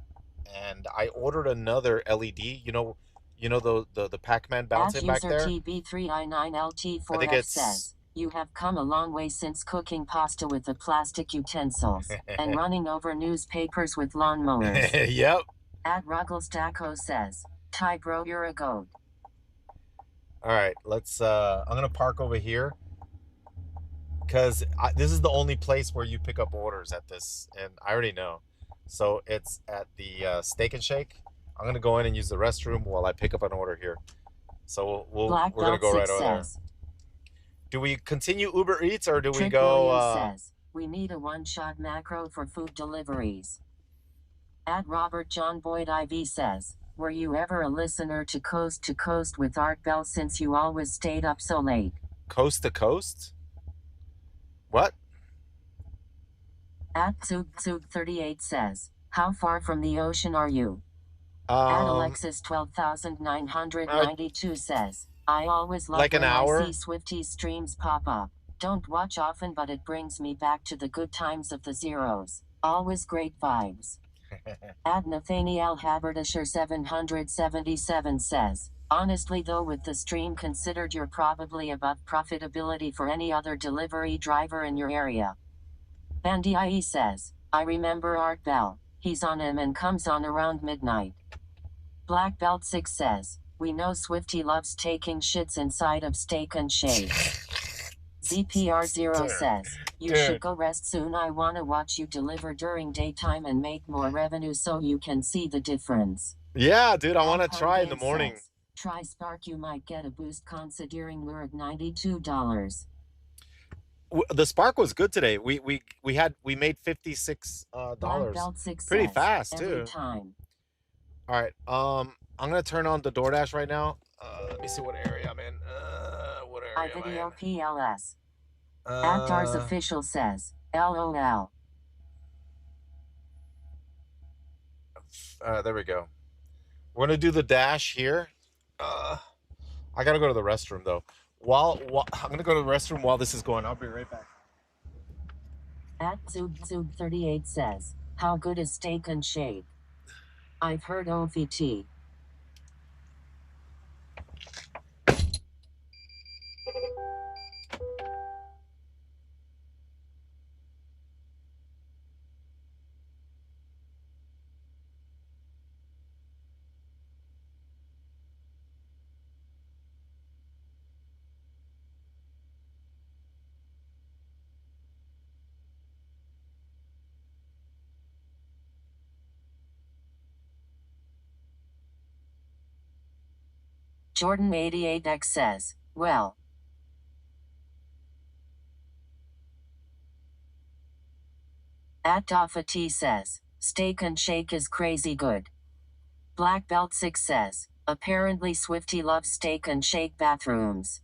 and I ordered another LED. You know the Pac-Man bouncing back there. TB3I9LT4F says, you have come a long way since cooking pasta with the plastic utensils and running over newspapers with lawnmowers. Yep. At Ruggles Daco says, Ty bro, you're a goat. All right, let's. I'm gonna park over here because this is the only place where you pick up orders at this, and I already know. So it's at the Steak and Shake. I'm gonna go in and use the restroom while I pick up an order here. So we're gonna go right over there. Do we continue Uber Eats or do we go? Says, we need a one-shot macro for food deliveries. At Robert John Boyd IV says, Were you ever a listener to Coast with Art Bell since you always stayed up so late? Coast to Coast? What? At Tsug38 says, how far from the ocean are you? At Alexis 12992 says, I always love like an when hour? I see Swifty's streams pop up. Don't watch often, but it brings me back to the good times of the zeros. Always great vibes. At Nathaniel Haberdasher 777 says, honestly though, with the stream considered, you're probably above profitability for any other delivery driver in your area. Bandy IE says, I remember Art Bell. He's on him and comes on around midnight. Black Belt 6 says, we know Swifty loves taking shits inside of Steak and Shake. ZPR0 says, you should go rest soon. I wanna watch you deliver during daytime and make more revenue so you can see the difference. Yeah, dude, I want to try in the morning. Says, try Spark, you might get a boost considering we're at $92. The Spark was good today. We made $56. Pretty fast too. Time. All right. I'm gonna turn on the DoorDash right now. Let me see what area I'm in. What area am I iVideo in? PLS. Actars official says, LOL. There we go. We're gonna do the dash here. I gotta go to the restroom though. While I'm gonna go to the restroom while this is going. I'll be right back. At Zug38 says, how good is Steak and Shake? I've heard OVT. Jordan88X says, well. At Dafa T says, Steak and Shake is crazy good. Black Belt 6 says, apparently Swifty loves Steak and Shake bathrooms.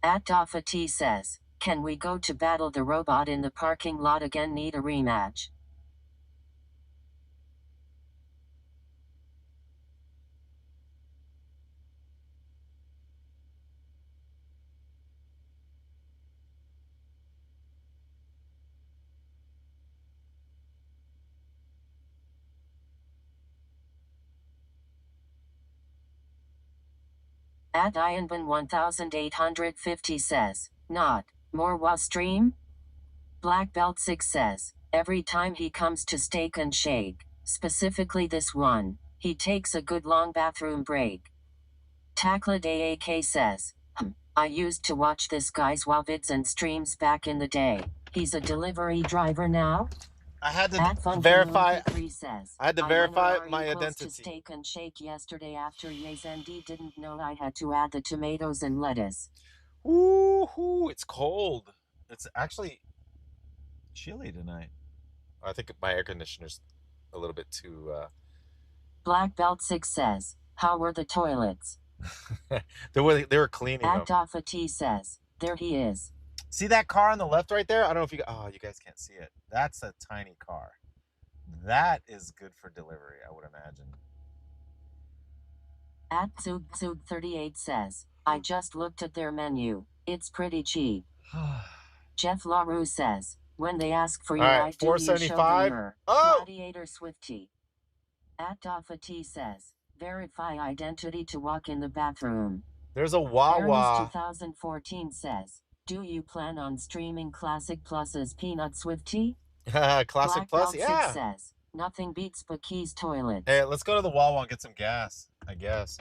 At Dafa T says, can we go to battle the robot in the parking lot again? Need a rematch. At Ianban 1850 says, not more while stream? Black Belt 6 says, every time he comes to Steak and Shake, specifically this one, he takes a good long bathroom break. Takla Day AK says, I used to watch this guy's WoW-vids and streams back in the day. He's a delivery driver now? I had to verify. Says, I had to verify my close identity. to Steak and Shake yesterday after Yezendi didn't know I had to add the tomatoes and lettuce. Ooh, it's cold. It's actually chilly tonight. I think my air conditioner's a little bit too. Black Belt 6 says, how were the toilets? they were cleaning them. At Dafa T says, there he is. See that car on the left right there? I don't know if you you guys can't see it. That's a tiny car. That is good for delivery, I would imagine. At Zug38 says, I just looked at their menu. It's pretty cheap. Jeff LaRue says, When they ask for All your right, ID, you show them 475. your Oh, Gladiator Swifty. At Doffa T says, verify identity to walk in the bathroom. there's a Aries Wawa. 2014 says, do you plan on streaming Classic Plus's Peanut Swifty? Classic Black Plus, Belt 6 yeah. says, nothing beats Bakie's toilets. Hey, let's go to the Wawa and get some gas, I guess.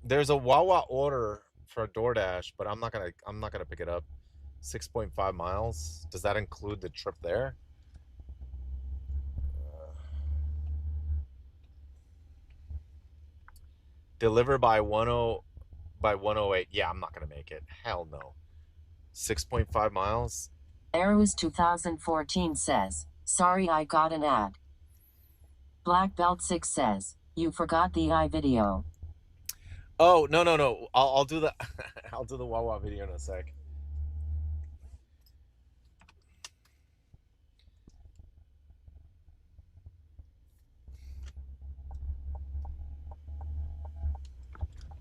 There's a Wawa order for a DoorDash, but I'm not gonna pick it up. 6.5 miles. Does that include the trip there? Deliver by 108. Yeah, I'm not gonna make it. Hell no. 6.5 miles. Arrows 2014 says, sorry I got an ad. Black Belt 6 says, you forgot the video. Oh, no. I'll do the I'll do the Wawa video in a sec.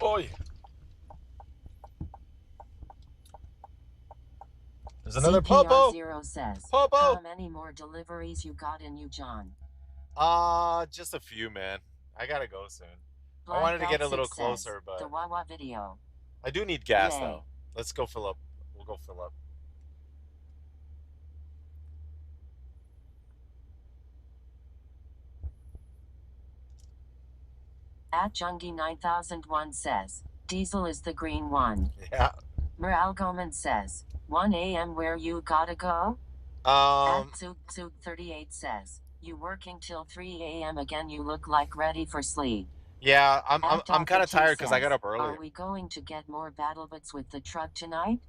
Oi. There's another Popo. CPR0 says, Popo. how many more deliveries you got in you, John? Just a few, man. I gotta go soon. Black I wanted to Belt get a little 6 closer, says, but the Wawa video. I do need gas Yay. though. Let's go fill up. We'll go fill up. At Jungie 9001 says, diesel is the green one. Yeah. Mural Goman says, 1 a.m. where you gotta go? At Tsug 38 says, you working till 3 a.m. again, you look like ready for sleep. Yeah, I'm kind of Dr. tired T because I got says, up early. are we going to get more BattleBots with the truck tonight?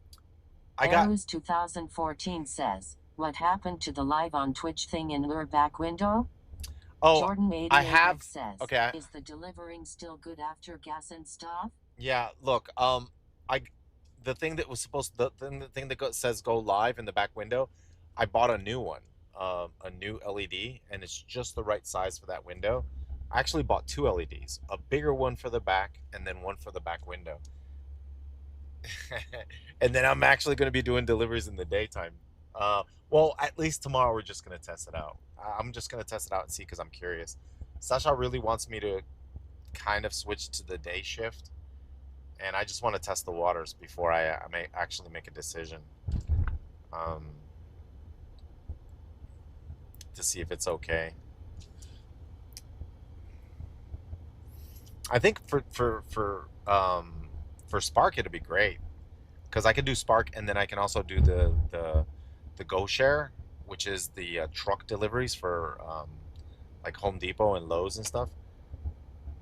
I got Arrows 2014 says, what happened to the live on Twitch thing in your back window? Oh, Jordan 88 I have says, okay. is the delivering still good after gas and stuff? Yeah, look, the thing that was supposed the thing that says go live in the back window, I bought a new one, a new LED, and it's just the right size for that window. I actually bought two LEDs, a bigger one for the back and then one for the back window. And then I'm actually going to be doing deliveries in the daytime. Well, at least tomorrow we're just going to test it out. I'm just going to test it out and see because I'm curious. Sasha really wants me to kind of switch to the day shift, and I just want to test the waters before I may actually make a decision to see if it's okay. I think for Spark it'd be great because I can do Spark and then I can also do the Go Share, which is the truck deliveries for like Home Depot and Lowe's and stuff.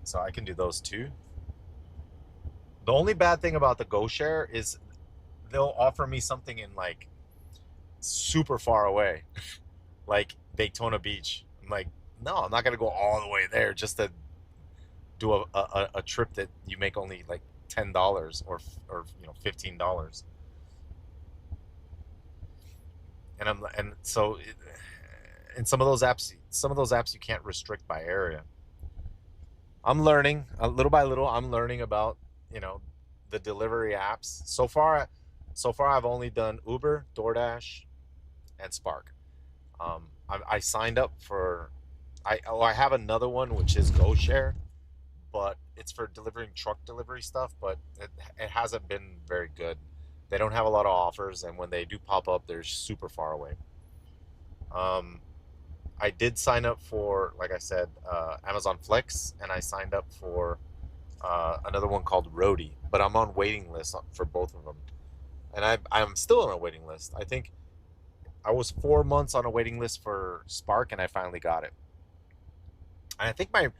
So I can do those too. The only bad thing about the Go Share is they'll offer me something in like super far away, like Daytona Beach. I'm like, no, I'm not gonna go all the way there just to do a trip that you make only like $10 or $15. And so in some of those apps you can't restrict by area. I'm learning little by little. I'm learning about the delivery apps. So far I've only done Uber, DoorDash, and Spark. I signed up for I have another one which is GoShare, but it's for delivering truck delivery stuff, but it hasn't been very good. They don't have a lot of offers, and when they do pop up, they're super far away. I did sign up for, like I said, Amazon Flex, and I signed up for another one called Roadie, but I'm on waiting list for both of them, and I'm still on a waiting list. I think I was 4 months on a waiting list for Spark, and I finally got it. And I think my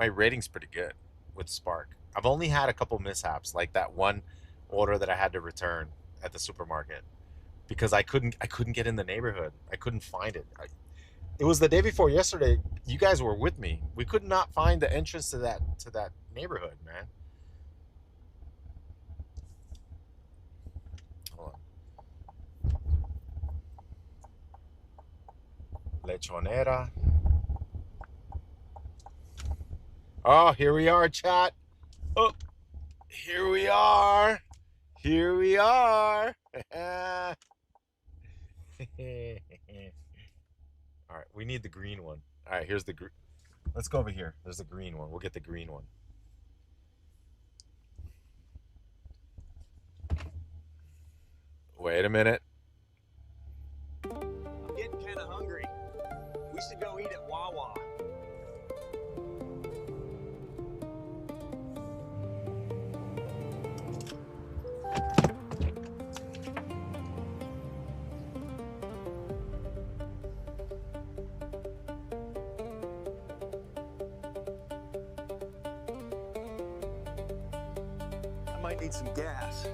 rating's pretty good with Spark. I've only had a couple mishaps, like that one order that I had to return at the supermarket because I couldn't get in the neighborhood. I couldn't find it. It was the day before yesterday. You guys were with me. We could not find the entrance to that neighborhood, man. Hold on. Lechonera. Oh, here we are, chat. Oh, here we are. Here we are. All right, we need the green one. All right, here's the green. Let's go over here. There's the green one. We'll get the green one. Wait a minute. I'm getting kind of hungry. We should go eat at Wawa. I might need some gas.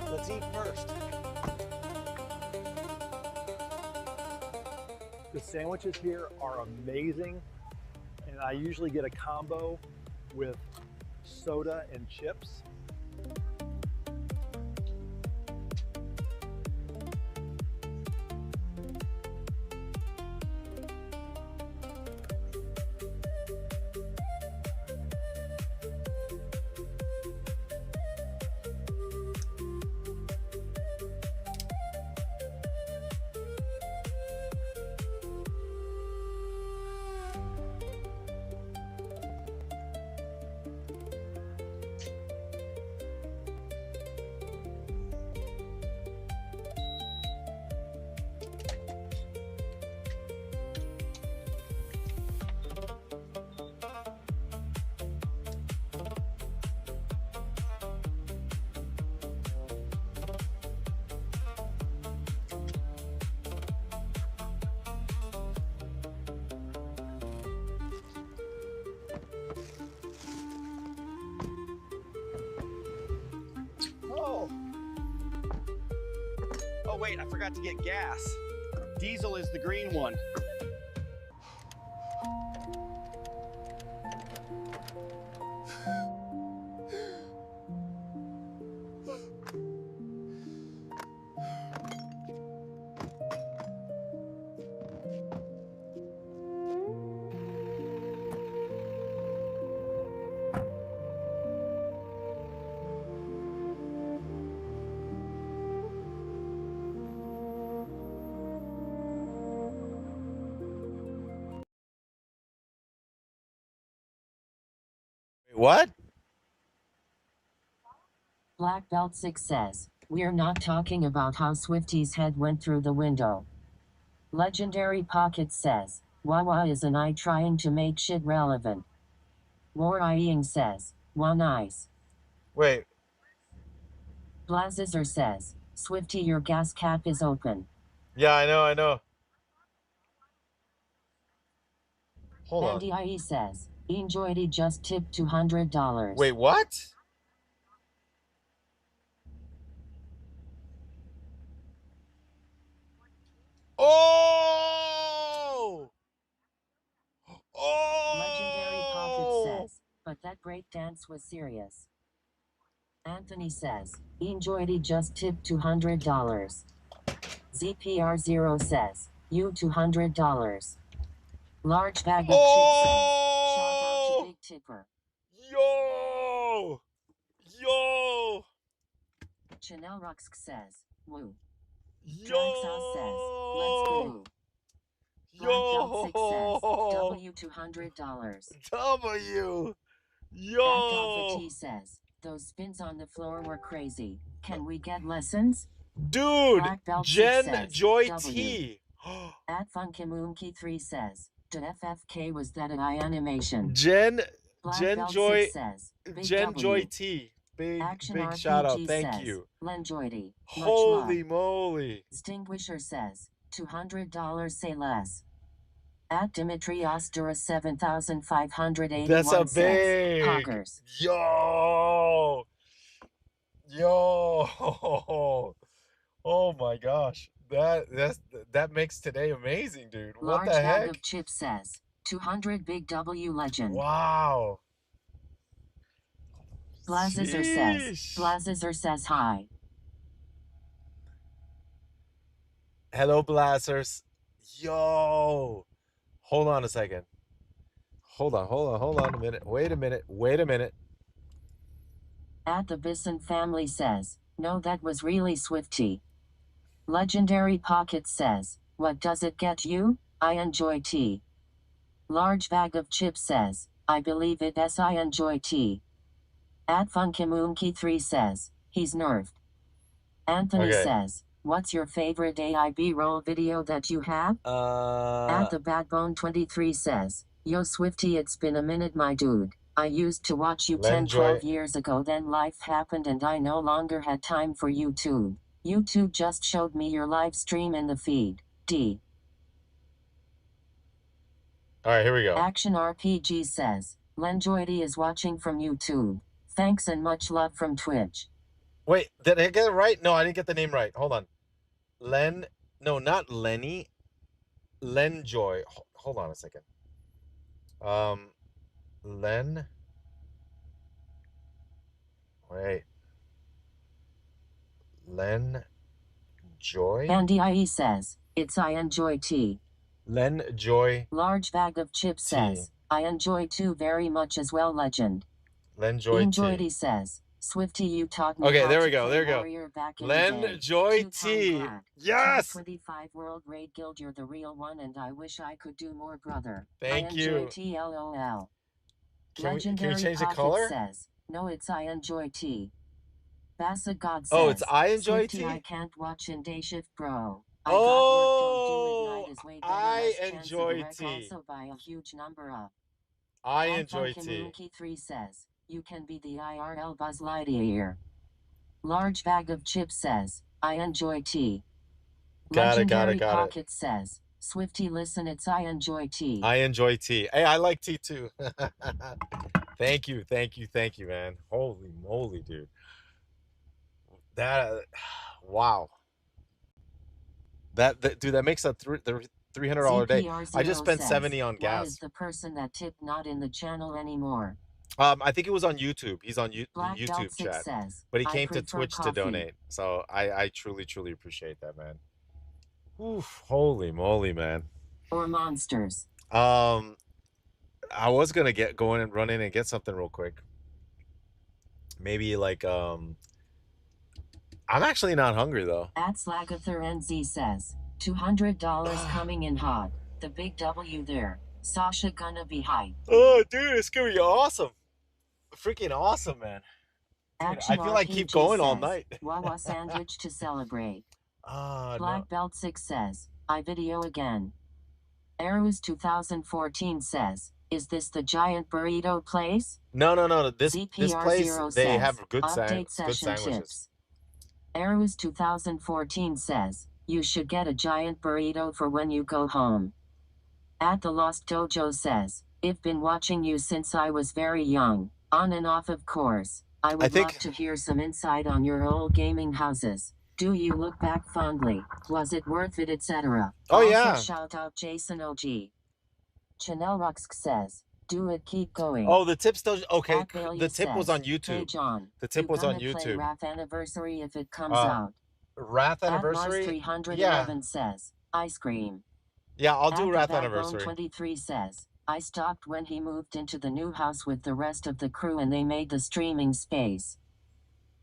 Let's eat first. The sandwiches here are amazing, and I usually get a combo with soda and chips. Oh wait, I forgot to get gas. Diesel is the green one. What? Black Belt 6 says, we're not talking about how Swifty's head went through the window. Legendary Pocket says, Wawa is an eye trying to make shit relevant. War Eyeing says, Wa nice. Wait. Blazizer says, Swifty, your gas cap is open. Yeah, I know. Hold on. Andy IE says, enjoyed it, just tipped $200. Wait, what? Oh! Legendary Pocket says, but that break dance was serious. Anthony says, enjoyed it, just tipped $200. ZPR0 says, you $200. Large bag of chips says, shout out to Big Tipper. Yo! Chanel Ruxk says, woo. Yo! Draxos says, let's go. Black Belt 6 says, W $200. W! Yo! T says, those spins on the floor were crazy. Can we get lessons? Dude! Black Belt Jen 6 says, Joy W. T! At Funkimoonki 3 says, to FFK, was that an eye animation? Jen Belt Joy 6 says, Big Jen W. Joy T. Big Action RPG shout out. Thank says, you. Lenjoity. Holy moly. Extinguisher says, $200, say less. At Dimitri Ostera 7,581 That's a says, big. Poggers. Yo. Oh my gosh. That makes today amazing, dude. What Large the bag heck? of chips says, 200 Big W legend. Wow. Blazizer says hi. Hello, Blasters. Yo. Hold on a second. Hold on a minute. Wait a minute. At the Bison family says, no, that was really Swifty. Legendary Pocket says, what does it get you? I enjoy tea. Large Bag of Chips says, I believe it as I enjoy tea. At Funkimoonki3 says, he's nerfed. Anthony Okay. says, what's your favorite AIB roll video that you have? At the Badbone23 says, yo Swifty, it's been a minute, my dude. I used to watch you 10, 12 years ago, then life happened and I no longer had time for YouTube. YouTube just showed me your live stream in the feed. D. All right, here we go. Action RPG says, Lenjoity is watching from YouTube. Thanks and much love from Twitch. Wait, did I get it right? No, I didn't get the name right. Hold on. No, not Lenny. Lenjoy. Hold on a second. Wait. Joy? Andy IE says, it's I enjoy tea. Joy. Large Bag of Chips says, I enjoy too very much as well, legend. Joy T. says, Swifty, you taught me Okay, how there to we go. play There we go. Warrior back in the day. Joy Two-time T. glad. Yes. 25 World Raid Guild, you're the real one, and I wish I could do more, brother. Thank I you. enjoy tea, LOL. Can we Legendary change the Pocket color? says, no, it's I enjoy tea. Bassett God says, Oh, it's I enjoy Swifty, tea? I can't watch in day shift, bro. Oh, I got work, don't do it night is way better, I less chance of enjoy wreck, tea. also by a huge number of. I enjoy tea. Monkey 3 says, you can be the IRL Buzz Lightyear. Large Bag of Chips says, I enjoy tea. Got it. Pocket says, Swifty, listen, it's I enjoy tea. I enjoy tea. Hey, I like tea too. Thank you, man. Holy moly, dude. That, wow. Dude, that makes a $300 day. I just spent $70 on gas. Why is the person that tipped not in the channel anymore? I think it was on YouTube. He's on Black YouTube Belt 6 chat, says, but he I came to prefer Twitch to coffee. donate. So I truly appreciate that, man. Oof, holy moly, man. Or monsters. I was gonna go in and run in and get something real quick. Maybe like I'm actually not hungry though. At Slagather NZ says, $200 coming in hot. The big W there. Sasha gonna be hype. Oh, dude, it's gonna be awesome. Freaking awesome, man. Dude, I feel like keep going all night. Wawa sandwich to celebrate. Black No. Belt 6 says, I video again. Arrows 2014 says, is this the giant burrito place? No. This ZPR0 place, they says, have good update sandwiches. session tips. Arrows 2014 says, you should get a giant burrito for when you go home. At the Lost Dojo says, I've been watching you since I was very young, on and off of course. I would love to hear some insight on your old gaming houses. Do you look back fondly? Was it worth it, etc.? Oh, Also, yeah. shout out Jason OG. Chanel Ruxk says, do it, keep going. Oh, the tip still okay. At Bailey The tip was says, on YouTube. Hey John, The tip you was on gonna play YouTube. Wrath Anniversary if it comes out. Wrath At Anniversary? Mars 311 Yeah. says, ice cream. Yeah, I'll do At Wrath the Backbone Anniversary. 23 says, I stopped when he moved into the new house with the rest of the crew and they made the streaming space.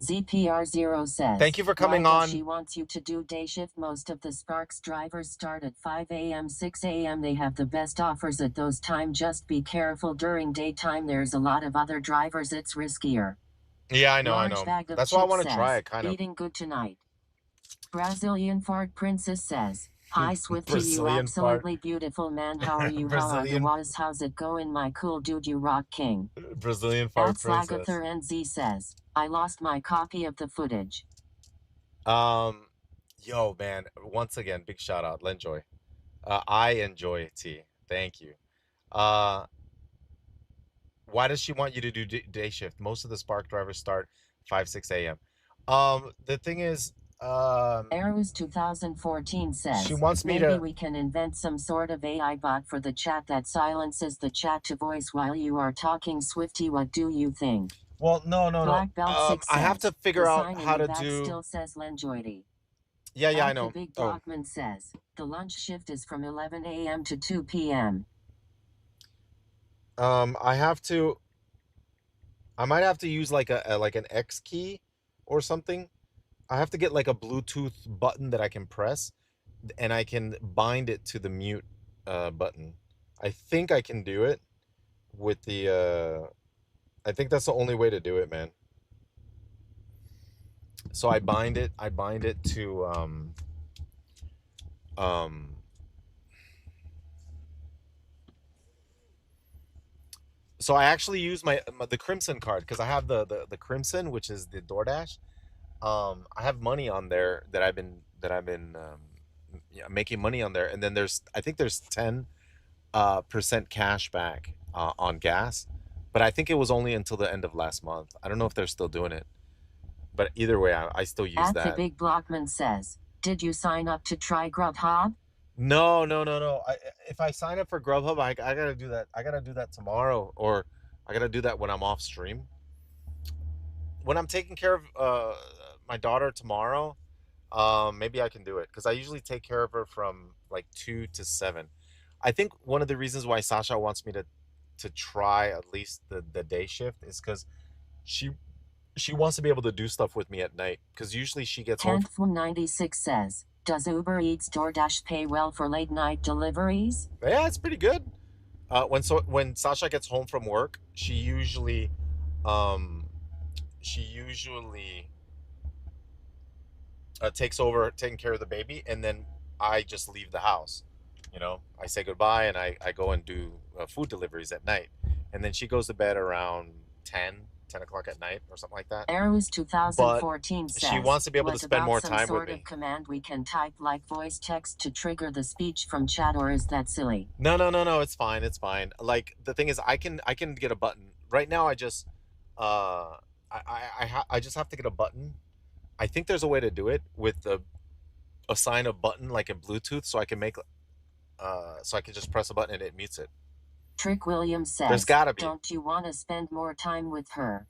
ZPR0 says, Thank you for coming why does on. she wants you to do day shift. Most of the Sparks drivers start at 5 a.m., 6 a.m. They have the best offers at those times. Just be careful during daytime. There's a lot of other drivers. It's riskier. Yeah, I know. Large bag of That's why I chips want to says, try it, kind of. Eating good tonight. Brazilian Fart Princess says, hi Swifty, you Brazilian absolutely beautiful man. How are you? How are you? Brazilian- How's it going, my cool dude? You rock, king. Brazilian At fart princess. Slagather NZ says, I lost my copy of the footage. Yo, man. Once again, big shout out, Lenjoy. I enjoy tea. Thank you. Why does she want you to do day shift? Most of the Spark drivers start 5, 6 a.m. The thing is, Arrows 2014 says, she wants me maybe to. we can invent some sort of AI bot for the chat that silences the chat to voice while you are talking. Swifty, what do you think? Well, no. Black Belt 6 I have says, to figure the out sign in how the to back do. still says Lenjoity. Yeah, I At know. The Big Oh. Dogman says, the lunch shift is from 11 a.m. to 2 p.m. I might have to use like an X key or something I have to get like a Bluetooth button that I can press, and I can bind it to the mute button. I think I can do it with the. I think that's the only way to do it, man. So I bind it. I bind it to um. So I actually use the Crimson card because I have the Crimson, which is the DoorDash. I have money on there that I've been yeah, making money on there, and then I think there's 10 percent cash back on gas, but I think it was only until the end of last month. I don't know if they're still doing it, but either way, I still use At the that. Big Blockman says, did you sign up to try Grubhub? No, no, no, no. If I sign up for Grubhub, I gotta do that. I gotta do that tomorrow, or I gotta do that when I'm off stream. When I'm taking care of my daughter tomorrow, maybe I can do it because I usually take care of her from like 2 to 7. I think one of the reasons why Sasha wants me to try at least the day shift is because she she wants to be able to do stuff with me at night because usually she gets home. 1096 says, does Uber Eats DoorDash pay well for late night deliveries? Yeah, it's pretty good. When Sasha gets home from work, um she usually takes over taking care of the baby, and then I just leave the house. I say goodbye and I go and do food deliveries at night, and then she goes to bed around 10 o'clock at night or something like that. Arrows But 2014 says, she wants to be able to was spend about more some time with sort me. of command we can type like voice text to trigger the speech from chat, or is that silly? No, no, no, no. It's fine. It's fine. Like the thing is, I can get a button right now. I just I just have to get a button. I think there's a way to do it with assign a button like in Bluetooth, so I can make so I can just press a button and it mutes it. Trick Williams says, There's gotta be. don't you want to spend more time with her?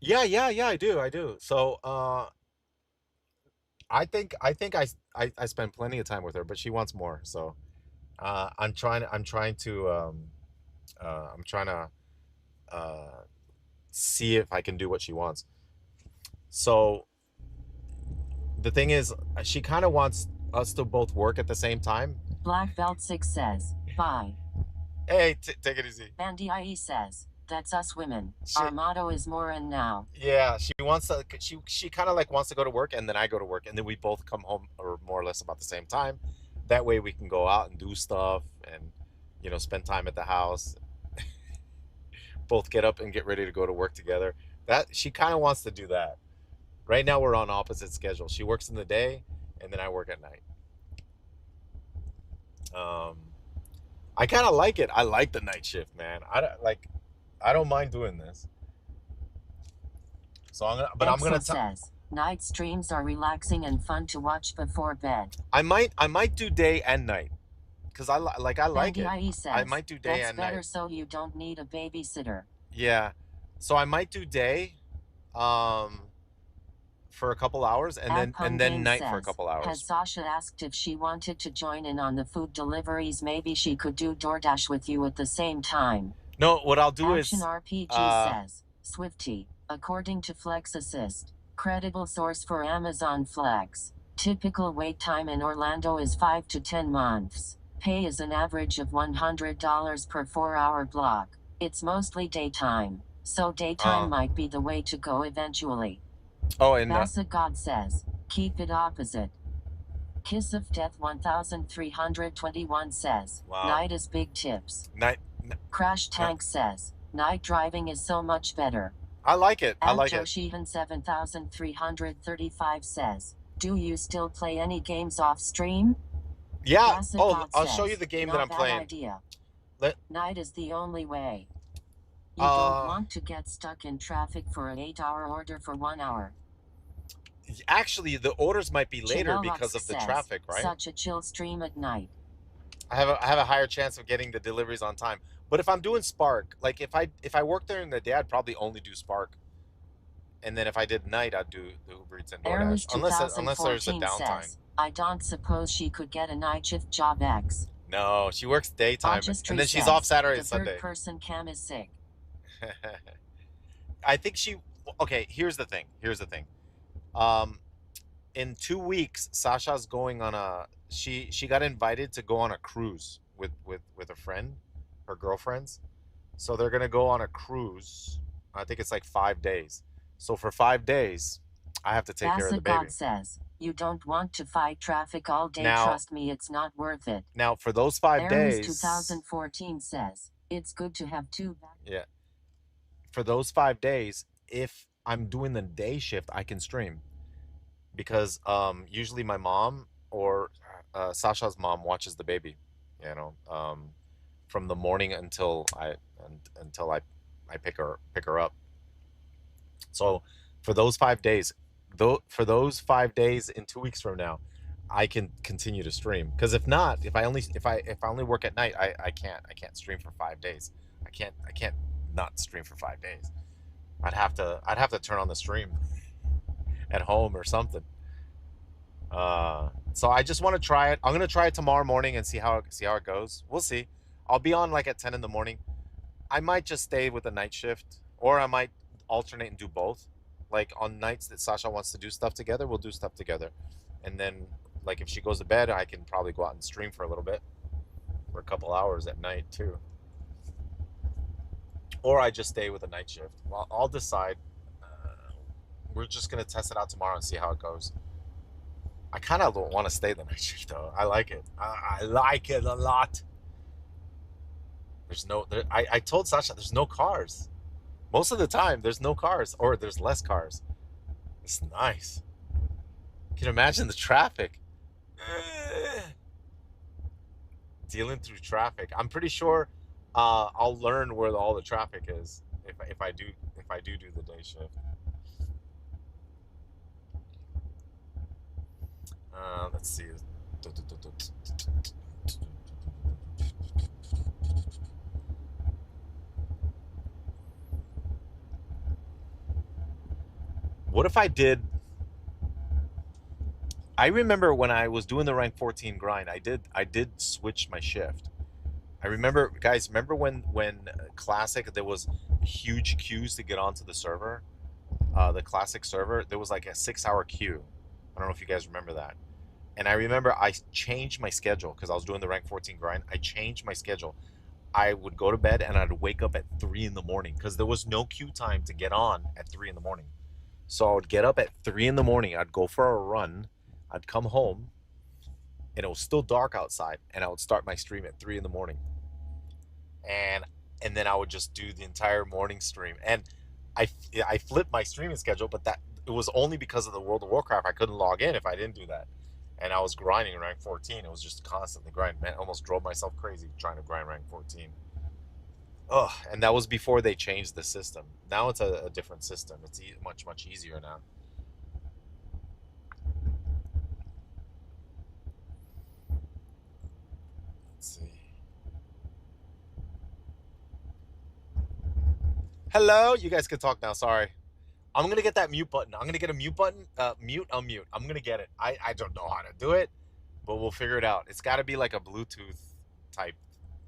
Yeah, yeah, yeah. I do. So I think I spend plenty of time with her, but she wants more. So I'm trying to see if I can do what she wants. So the thing is, she kind of wants us to both work at the same time. Black Belt 6 says, bye. Hey, take it easy. Bandy IE says, that's us women. Our motto is more and now. Yeah, she wants to. She kind of like wants to go to work, and then I go to work, and then we both come home, or more or less about the same time. That way, we can go out and do stuff, and spend time at the house. Both get up and get ready to go to work together. That she kind of wants to do that. Right now, we're on opposite schedules. She works in the day, and then I work at night. I kind of like it. I like the night shift, man. I don't mind doing this. So I'm gonna says, night streams are relaxing and fun to watch before bed. I might do day and night because I like it. Says, I might do day and night. That's better, so you don't need a babysitter. Yeah, so I might do day, for a couple hours, and then night for a couple hours. Has Sasha asked if she wanted to join in on the food deliveries? Maybe she could do DoorDash with you at the same time. No, what I'll do Action is RPG says, Swifty, according to Flex Assist, credible source for Amazon Flex. Typical wait time in Orlando is 5 to 10 months. Pay is an average of $100 per 4-hour block. It's mostly daytime, so daytime might be the way to go eventually. Oh, and Bassett God says, keep it opposite. Kiss of Death 1321 says, wow. Night is big tips. Night. Crash Tank says, night driving is so much better. I like it. I like it. Joshihan 7335 says, do you still play any games off stream? Yeah. Bassett Oh, God I'll says, show you the game not that I'm playing. Idea. Let. Night is the only way. You don't want to get stuck in traffic for an 8-hour order for 1 hour. Actually, the orders might be later because of the traffic, right? Such a chill stream at night. I have a higher chance of getting the deliveries on time. But if I'm doing Spark, like if I work during the day, I'd probably only do Spark. And then if I did night, I'd do the Uber Eats and DoorDash. Unless there's a downtime. Says, I don't suppose she could get a night shift job X. No, she works daytime, and then she's off Saturday and Sunday. The third person cam is sick. I think okay, here's the thing. in 2 weeks, Sasha's going on a she got invited to go on a cruise with a friend, her girlfriends. So they're gonna go on a cruise. I think it's like 5 days. So for 5 days, I have to take care of the Bassett baby. God says, you don't want to fight traffic all day. Now- Trust me, it's not worth it. Now for those 5 Aries days, 2014 says, it's good to have two. yeah, for those 5 days, if I'm doing the day shift, I can stream because usually my mom or Sasha's mom watches the baby, you know, from the morning until I pick her up. So for those 5 days, for those 5 days in 2 weeks from now, I can continue to stream. Because if not, if I only work at night, I can't stream for 5 days. I can't not stream for 5 days. I'd have to turn on the stream at home or something. So I just want to try it. I'm gonna try it tomorrow morning and see how it goes. We'll see. I'll be on like at 10 in the morning. I might just stay with the night shift, or I might alternate and do both. Like on nights that Sasha wants to do stuff together, we'll do stuff together. And then like if she goes to bed, I can probably go out and stream for a little bit, for a couple hours at night too. Or I just stay with the night shift. Well, I'll decide. We're just gonna test it out tomorrow and see how it goes. I kind of don't want to stay the night shift though. I like it. I like it a lot. I told Sasha there's no cars. Most of the time there's no cars, or there's less cars. It's nice. Can you imagine the traffic? Dealing through traffic. I'm pretty sure I'll learn where all the traffic is if I do the day shift. Let's see. What if I did? I remember when I was doing the rank 14 grind, I did switch my shift. I remember, guys, remember when Classic, there was huge queues to get onto the server, the Classic server. There was like a 6-hour queue. I don't know if you guys remember that. And I remember I changed my schedule because I was doing the rank 14 grind. I changed my schedule. I would go to bed and I'd wake up at 3 in the morning because there was no queue time to get on at 3 in the morning. So I would get up at 3 in the morning. I'd go for a run. I'd come home, and it was still dark outside, and I would start my stream at 3 in the morning. And then I would just do the entire morning stream. And I flipped my streaming schedule, but that it was only because of the World of Warcraft. I couldn't log in if I didn't do that. And I was grinding rank 14. It was just constantly grinding. Man, I almost drove myself crazy trying to grind rank 14. Ugh, and that was before they changed the system. Now it's a different system. It's much easier now. Let's see. Hello, you guys can talk now. Sorry, I'm gonna get that mute button. I'm gonna get a mute button. Mute, unmute. I'm gonna get it. I don't know how to do it, but we'll figure it out. It's got to be like a Bluetooth type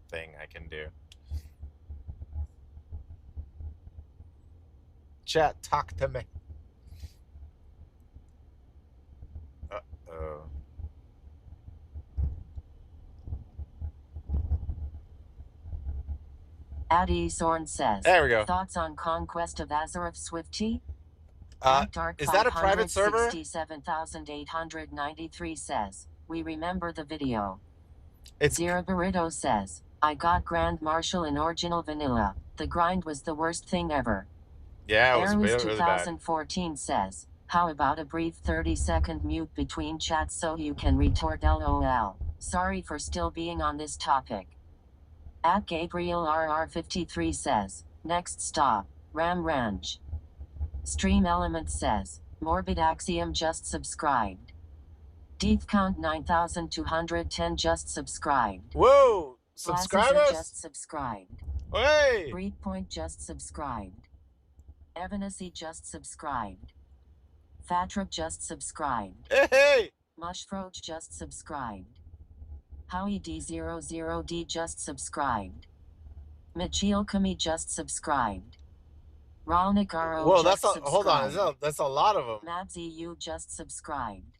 thing I can do. Chat, talk to me. Uh-oh. Addy Sorn says, there we go. Thoughts on Conquest of Azeroth Swifty? Is that a private server? 67,893 says, we remember the video. It's Zero Burrito says, I got Grand Marshal in original vanilla. The grind was the worst thing ever. Yeah, it was Airless really bad. 2014 says, how about a brief 30-second mute between chats so you can retort LOL. Sorry for still being on this topic. At Gabriel RR53 says, next stop, Ram Ranch. Stream Element says, Morbid Axiom just subscribed. Deep Count 9210 just subscribed. Whoa! Blazizer Subscribers? just subscribed. Hey! Breakpoint just subscribed. Evanescence just subscribed. Fatrip just subscribed. Hey! Mushfroach just subscribed. Howie D00D just subscribed. Michiel Kami just subscribed. Ronigaro Whoa, just hold on. subscribed. That's a lot of them. Mabsy, you just subscribed.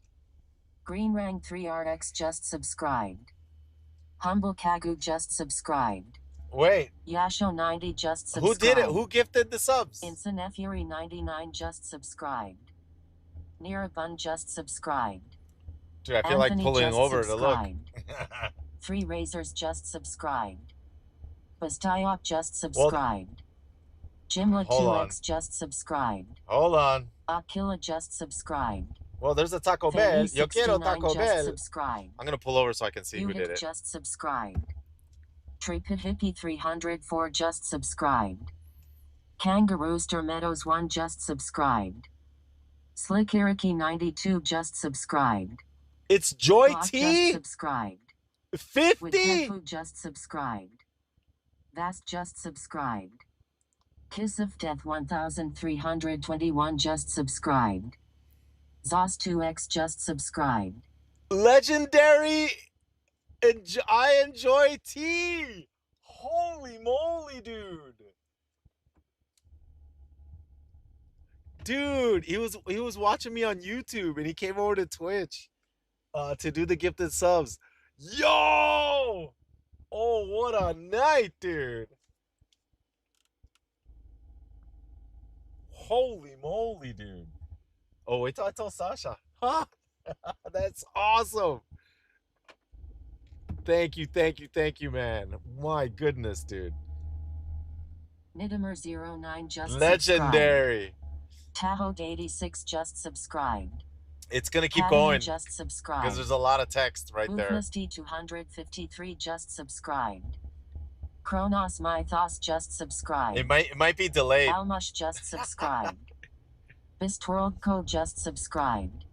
Green Rang 3RX just subscribed. Humble Kagu just subscribed. Wait. Yasho90 just subscribed. Who did it? Who gifted the subs? Insanefury99 just subscribed. Nirabun just subscribed. Dude, I feel Anthony like pulling just over to look. subscribed. 3 Razors just subscribed. Bastayok just subscribed. Jimla Hold on. 2X just subscribed. Hold on. Aquila just subscribed. Well, there's a Taco Bell. Yo quiero Taco just Bell. subscribed. I'm gonna pull over so I can see who did it. just subscribed. Tripit Hippie 304 just subscribed. Kangarooster Meadows 1 just subscribed. Slick Iriki 92 just subscribed. It's Joy Rock T. just subscribed. 50. With Kenfu just subscribed. Vast just subscribed. Kiss of Death 1321 just subscribed. Zos 2X just subscribed. Legendary. I enjoy tea. Holy moly, dude. Dude, he was watching me on YouTube and he came over to Twitch to do the gifted subs. Yo! Oh, what a night, dude. Holy moly, dude. Oh, wait till I tell Sasha. Huh? That's awesome. Thank you, man. My goodness, dude. Nidamer09 just Legendary. subscribed. Tahoe 86 just subscribed. It's gonna keep Patty going just subscribed. because there's a lot of text right there. Ufnusty 253 just subscribed. Kronos Mythos just subscribed. It might be delayed. Almush just subscribed. Bistworldco just subscribed.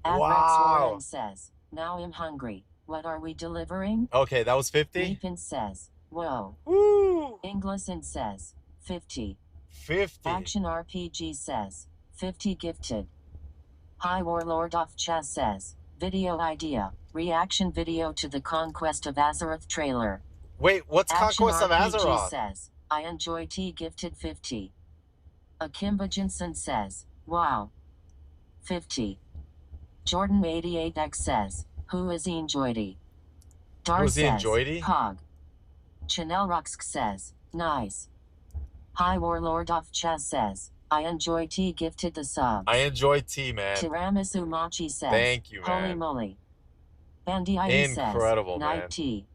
Adrex Wow. Warren says, now I'm hungry. What are we delivering? Okay, that was 50. Leapin says, whoa. Woo! Ingleson says, 50. 50. Action RPG says, 50 gifted. High Warlord of Chaz says, video idea, reaction video to the Conquest of Azeroth trailer. Wait, what's Action Conquest of RPG Azeroth? says, I enjoy tea gifted 50. Akimba Jensen says, wow. 50. Jordan 88X says, who is Enjoydy? Dar Who's says, Enjoydy? Hog. Chanel Ruxk says, nice. High Warlord of Chaz says, I enjoy tea gifted the subs. I enjoy tea, man. Tiramisu Machi says, Thank you, holy man. moly. Bandiai says, Incredible, night man. tea.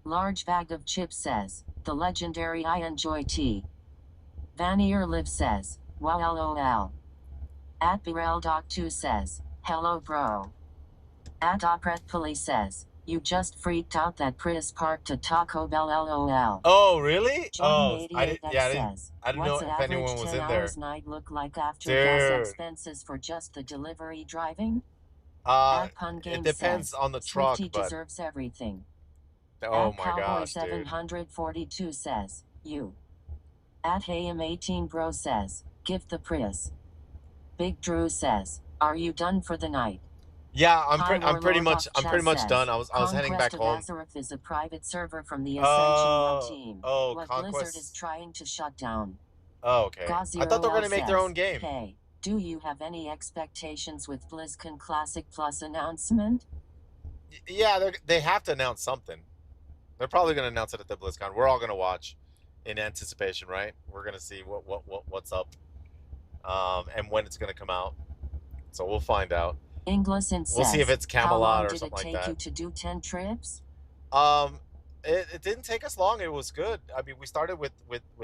Large bag of chips says, the legendary I enjoy tea. Vanier Live says, wow lol. At Birel Doc 2 says, hello bro. At Opret Police says, you just freaked out that Prius parked at Taco Bell lol. Oh, really? Jordan Oh, I didn't. 88 Yeah, says, I didn't know what's if the anyone average was 10 in there. hours night look like after gas Dude. expenses for just the delivery driving? It Pun Game depends says, on the truck, Swifty but deserves everything. oh At my Cowboy gosh, dude. 742 says, you. At Hayam18 Bro says, gift the Prius. Big Drew says, are you done for the night? Yeah, I'm High pretty Warlord much of Chaz says, done. I was heading back Conquest of home. Azeroth is a private server from the Ascension Oh, One team. oh, what Conquest. Blizzard is trying to shut down. Oh, okay. I thought they were gonna make their own game. Hey, do you have any expectations with BlizzCon Classic Plus announcement? Yeah, they have to announce something. They're probably gonna announce it at the BlizzCon. We're all gonna watch in anticipation, right? We're gonna see what's up, and when it's gonna come out. So we'll find out. Ingleson says, We'll see if it's how long Camelot or did something it like take you that. to do 10 trips? It didn't take us long. It was good. I mean, we started with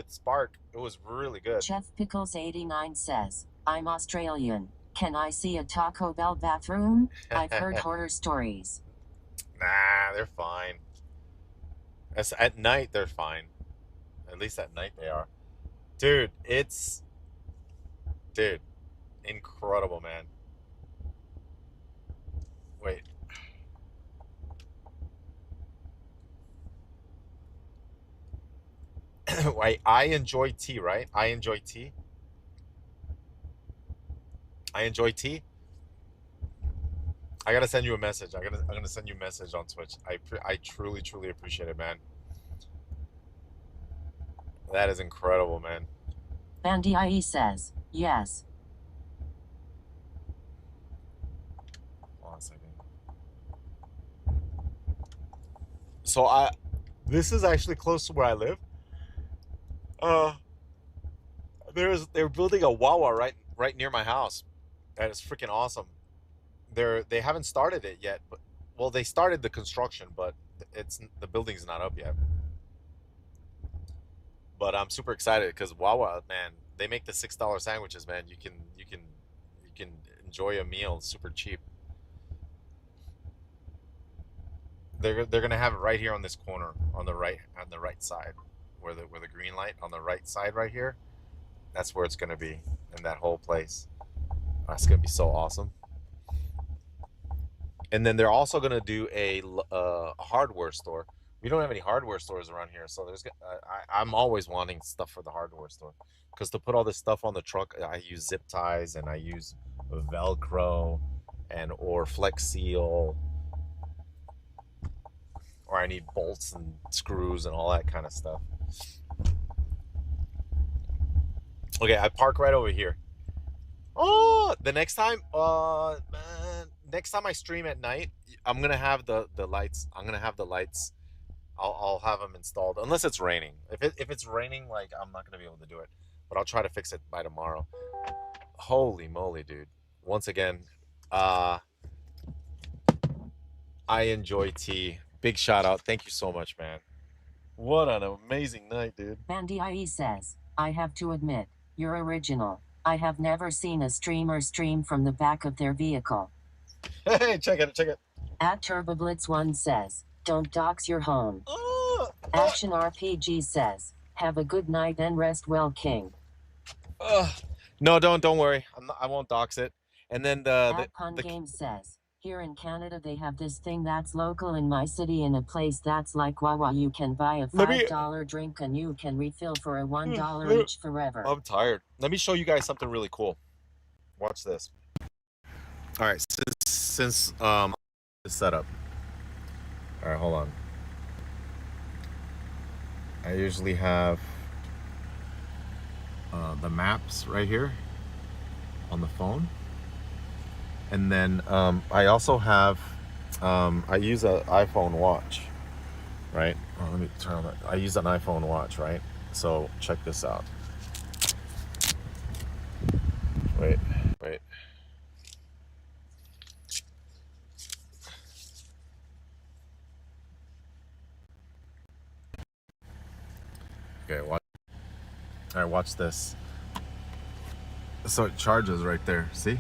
Spark. It was really good. Chef Pickles 89 says, I'm Australian. Can I see a Taco Bell bathroom? I've heard horror stories. Nah, they're fine. At night, they're fine. At least at night they are. Dude, incredible, man. Wait. Wait, I enjoy tea, right? I enjoy tea. I enjoy tea. I gotta send you a message. I'm gonna send you a message on Twitch. I truly appreciate it, man. That is incredible, man. Bandai says, yes. Hold on a second. So this is actually close to where I live. They're building a Wawa right near my house. That is freaking awesome. They haven't started it yet, but well, they started the construction, but the building's not up yet. But I'm super excited because Wawa, man, they make the $6 sandwiches, man. You can enjoy a meal super cheap. They're gonna have it right here on this corner on the right side, where the green light on the right side right here. That's where it's gonna be in that whole place. That's gonna be so awesome. And then they're also gonna do a hardware store. We don't have any hardware stores around here, so I'm always wanting stuff for the hardware store, because to put all this stuff on the truck, I use zip ties and I use Velcro or Flex Seal, or I need bolts and screws and all that kind of stuff. Okay, I park right over here. Oh, the next time, man, next time I stream at night, I'm gonna have the lights. I'm gonna have the lights. I'll have them installed unless it's raining. If it's raining, like, I'm not gonna be able to do it, but I'll try to fix it by tomorrow. Holy moly, dude! Once again, I enjoy tea. Big shout out. Thank you so much, man. What an amazing night, dude. Bandai says, I have to admit, you're original. I have never seen a streamer stream from the back of their vehicle. Hey, check it. At TurboBlitz1 says, don't dox your home. Action RPG says, have a good night and rest well, King. No, don't worry. I won't dox it. And then the Game says, here in Canada they have this thing that's local in my city, in a place that's like Wawa. You can buy a $5 drink and you can refill for a $1 each forever. I'm tired. Let me show you guys something really cool. Watch this. All right, since the setup. All right, hold on. I usually have the maps right here on the phone, and then I also have I use an iPhone watch, right? Oh, let me turn on that. I use an iPhone watch, right? So check this out. Wait. Okay, watch. All right, watch this. So it charges right there, see?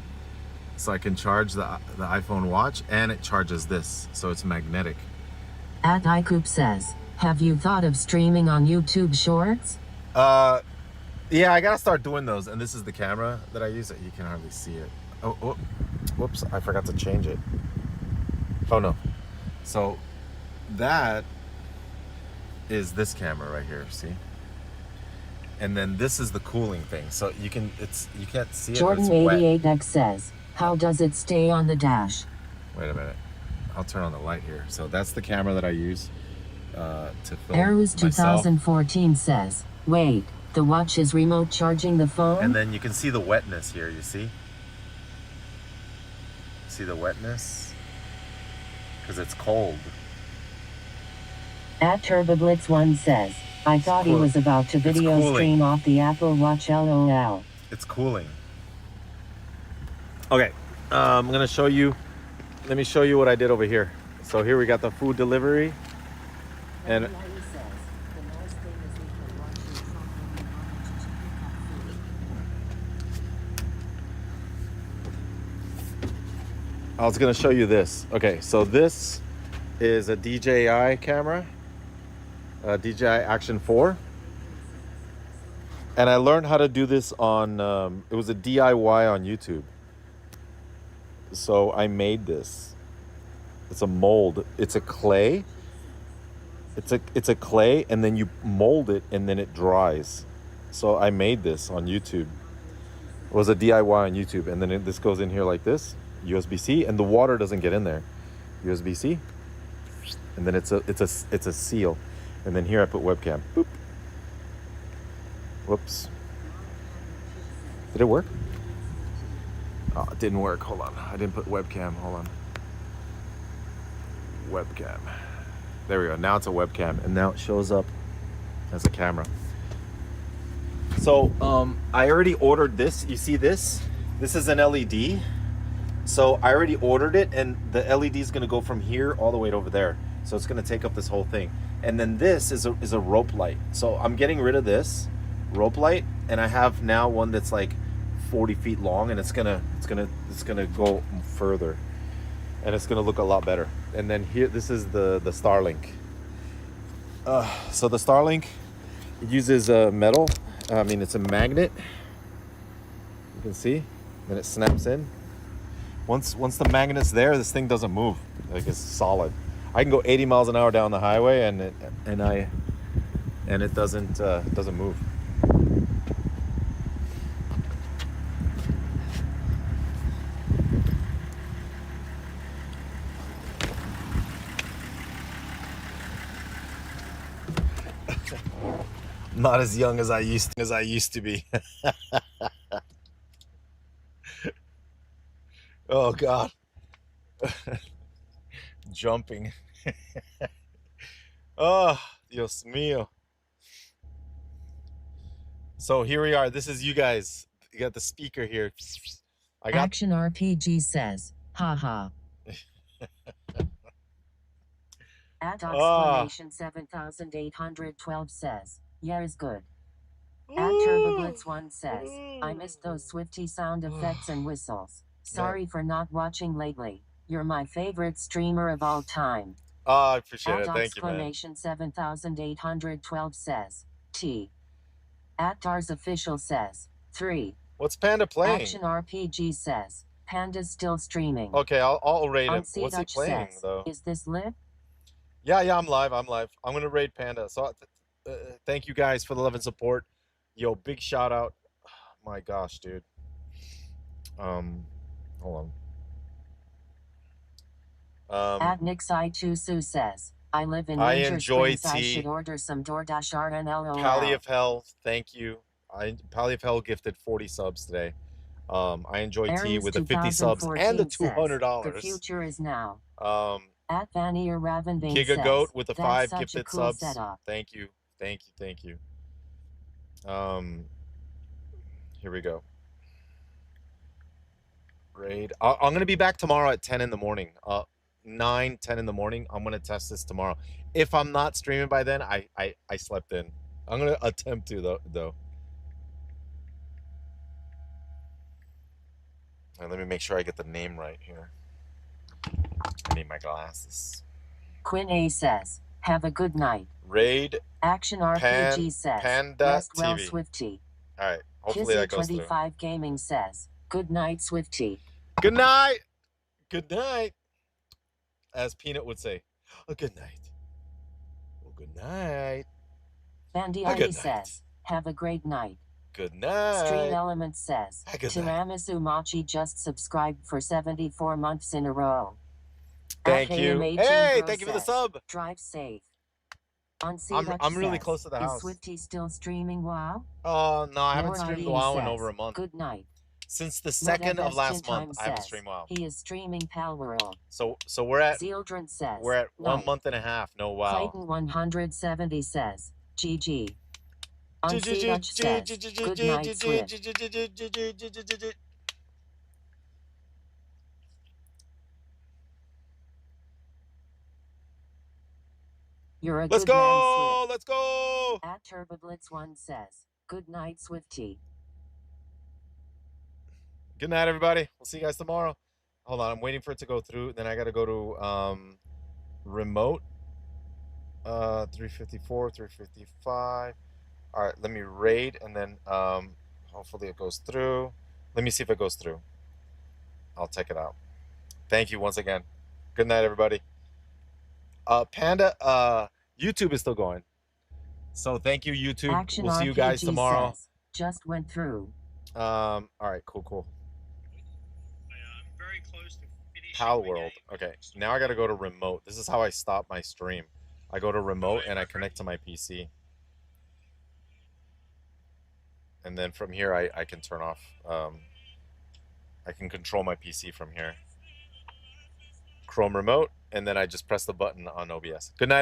So I can charge the iPhone watch, and it charges this, so it's magnetic. At iCoop says, have you thought of streaming on YouTube Shorts? Yeah, I gotta start doing those, and this is the camera that I use. You can hardly see it. Oh, whoops, I forgot to change it. Oh no. So that is this camera right here, see? And then this is the cooling thing. So you can't see it. Jordan88X says, how does it stay on the dash? Wait a minute. I'll turn on the light here. So that's the camera that I use to film Airus 2014 says, wait, the watch is remote charging the phone? And then you can see the wetness here, you see? See the wetness? Because it's cold. At TurboBlitz1 says, I thought he was about to video stream off the Apple Watch, LOL. It's cooling. Okay, I'm gonna show you. Let me show you what I did over here. So here we got the food delivery, and I was gonna show you this. Okay, so this is a DJI camera, DJI Action 4. And I learned how to do this on, it was a DIY on YouTube. So I made this. It's a mold. It's a clay. It's a clay, and then you mold it, and then it dries. So I made this on YouTube. It was a DIY on YouTube, and then this goes in here like this, USB-C, and the water doesn't get in there. USB-C, and then it's a seal, and then here I put webcam. Boop. Whoops. Did it work? Oh, it didn't work. Hold on. I didn't put webcam. Hold on. Webcam. There we go. Now it's a webcam, and now it shows up as a camera. So I already ordered this. You see this? This is an LED. So I already ordered it, and the LED is going to go from here all the way over there. So it's going to take up this whole thing. And then this is a rope light. So I'm getting rid of this rope light, and I have now one that's like 40 feet long, and it's gonna go further, and it's gonna look a lot better. And then here, this is the Starlink. So the Starlink, it uses metal. I mean, it's a magnet. You can see. Then it snaps in. Once the magnet's there, this thing doesn't move. Like, it's solid. I can go 80 miles an hour down the highway, and it doesn't move. Not as young as I used to be. Oh God. Jumping. Oh, Dios mío. So here we are. This is you guys. You got the speaker here. Action RPG says, haha. At exclamation 7812 says, yeah is good. At TurboBlitz1 says, I missed those Swifty sound effects and whistles. Sorry for not watching lately. You're my favorite streamer of all time. Oh, I appreciate it. At Thank you, man. exclamation 7812 says, T. At Tars Official says, 3. What's Panda playing? Action RPG says, Panda's still streaming. Okay, I'll rate him. Unsee What's he Dutch playing, says, though? Is this lit? Yeah, I'm live. I'm going to raid Panda. So thank you guys for the love and support. Yo, big shout out. Oh, my gosh, dude. Hold on. At Nixi2Su says, I live in I Ranger enjoy Springs. I tea. should order some DoorDash RNLOL. Pally of Hell, thank you. Pally of Hell gifted 40 subs today. I enjoy tea Aries with the 50 subs and the $200. Says, the future is now. At Vanir Ravenbane Giga says, Goat with the 5 such gifted a cool subs. Setup. Thank you. Here we go. Raid. I'm going to be back tomorrow at 10 in the morning. 9, 10 in the morning. I'm going to test this tomorrow. If I'm not streaming by then, I slept in. I'm going to attempt to, though. And let me make sure I get the name right here. I need my glasses. Quinn A says, have a good night. Raid. Action RPG says, Panda rest well, TV. Swifty. All right. Hopefully that goes through. 25 Gaming says, good night, Swifty. Good night. Good night. As Peanut would say, a good night. Well, good night. Bandiati says, have a great night. Good night. Stream Element says, Tiramisu Machi just subscribed for 74 months in a row. Thank you. Hey, thank you for the sub. Drive safe. I'm really close to the house. Is Swifty still streaming WoW? Oh, no, I haven't streamed WoW in over a month. Good night. Since the 2nd of last month, I haven't streamed WoW. He is streaming Palworld. So we're at Zealdrin says, we're at 1 month and a half, no WoW. Clayton 170 says, GG. Unsee Dutch says, good night, Swift. You're a Let's good man, go! Swift. Let's go! At TurboBlitz1 says, good night, Swifty. Good night, everybody. We'll see you guys tomorrow. Hold on, I'm waiting for it to go through. Then I got to go to remote. 354, 355. All right, let me raid, and then hopefully it goes through. Let me see if it goes through. I'll check it out. Thank you once again. Good night, everybody. Panda, YouTube is still going. So thank you, YouTube. Action we'll see you RPG guys tomorrow. Says, just went through. All right, cool. I'm very close to finishing Palworld. Okay, now I got to go to remote. This is how I stop my stream. I go to remote and I connect to my PC. And then from here, I can turn off. I can control my PC from here. Chrome remote, and then I just press the button on OBS. Good night, everybody.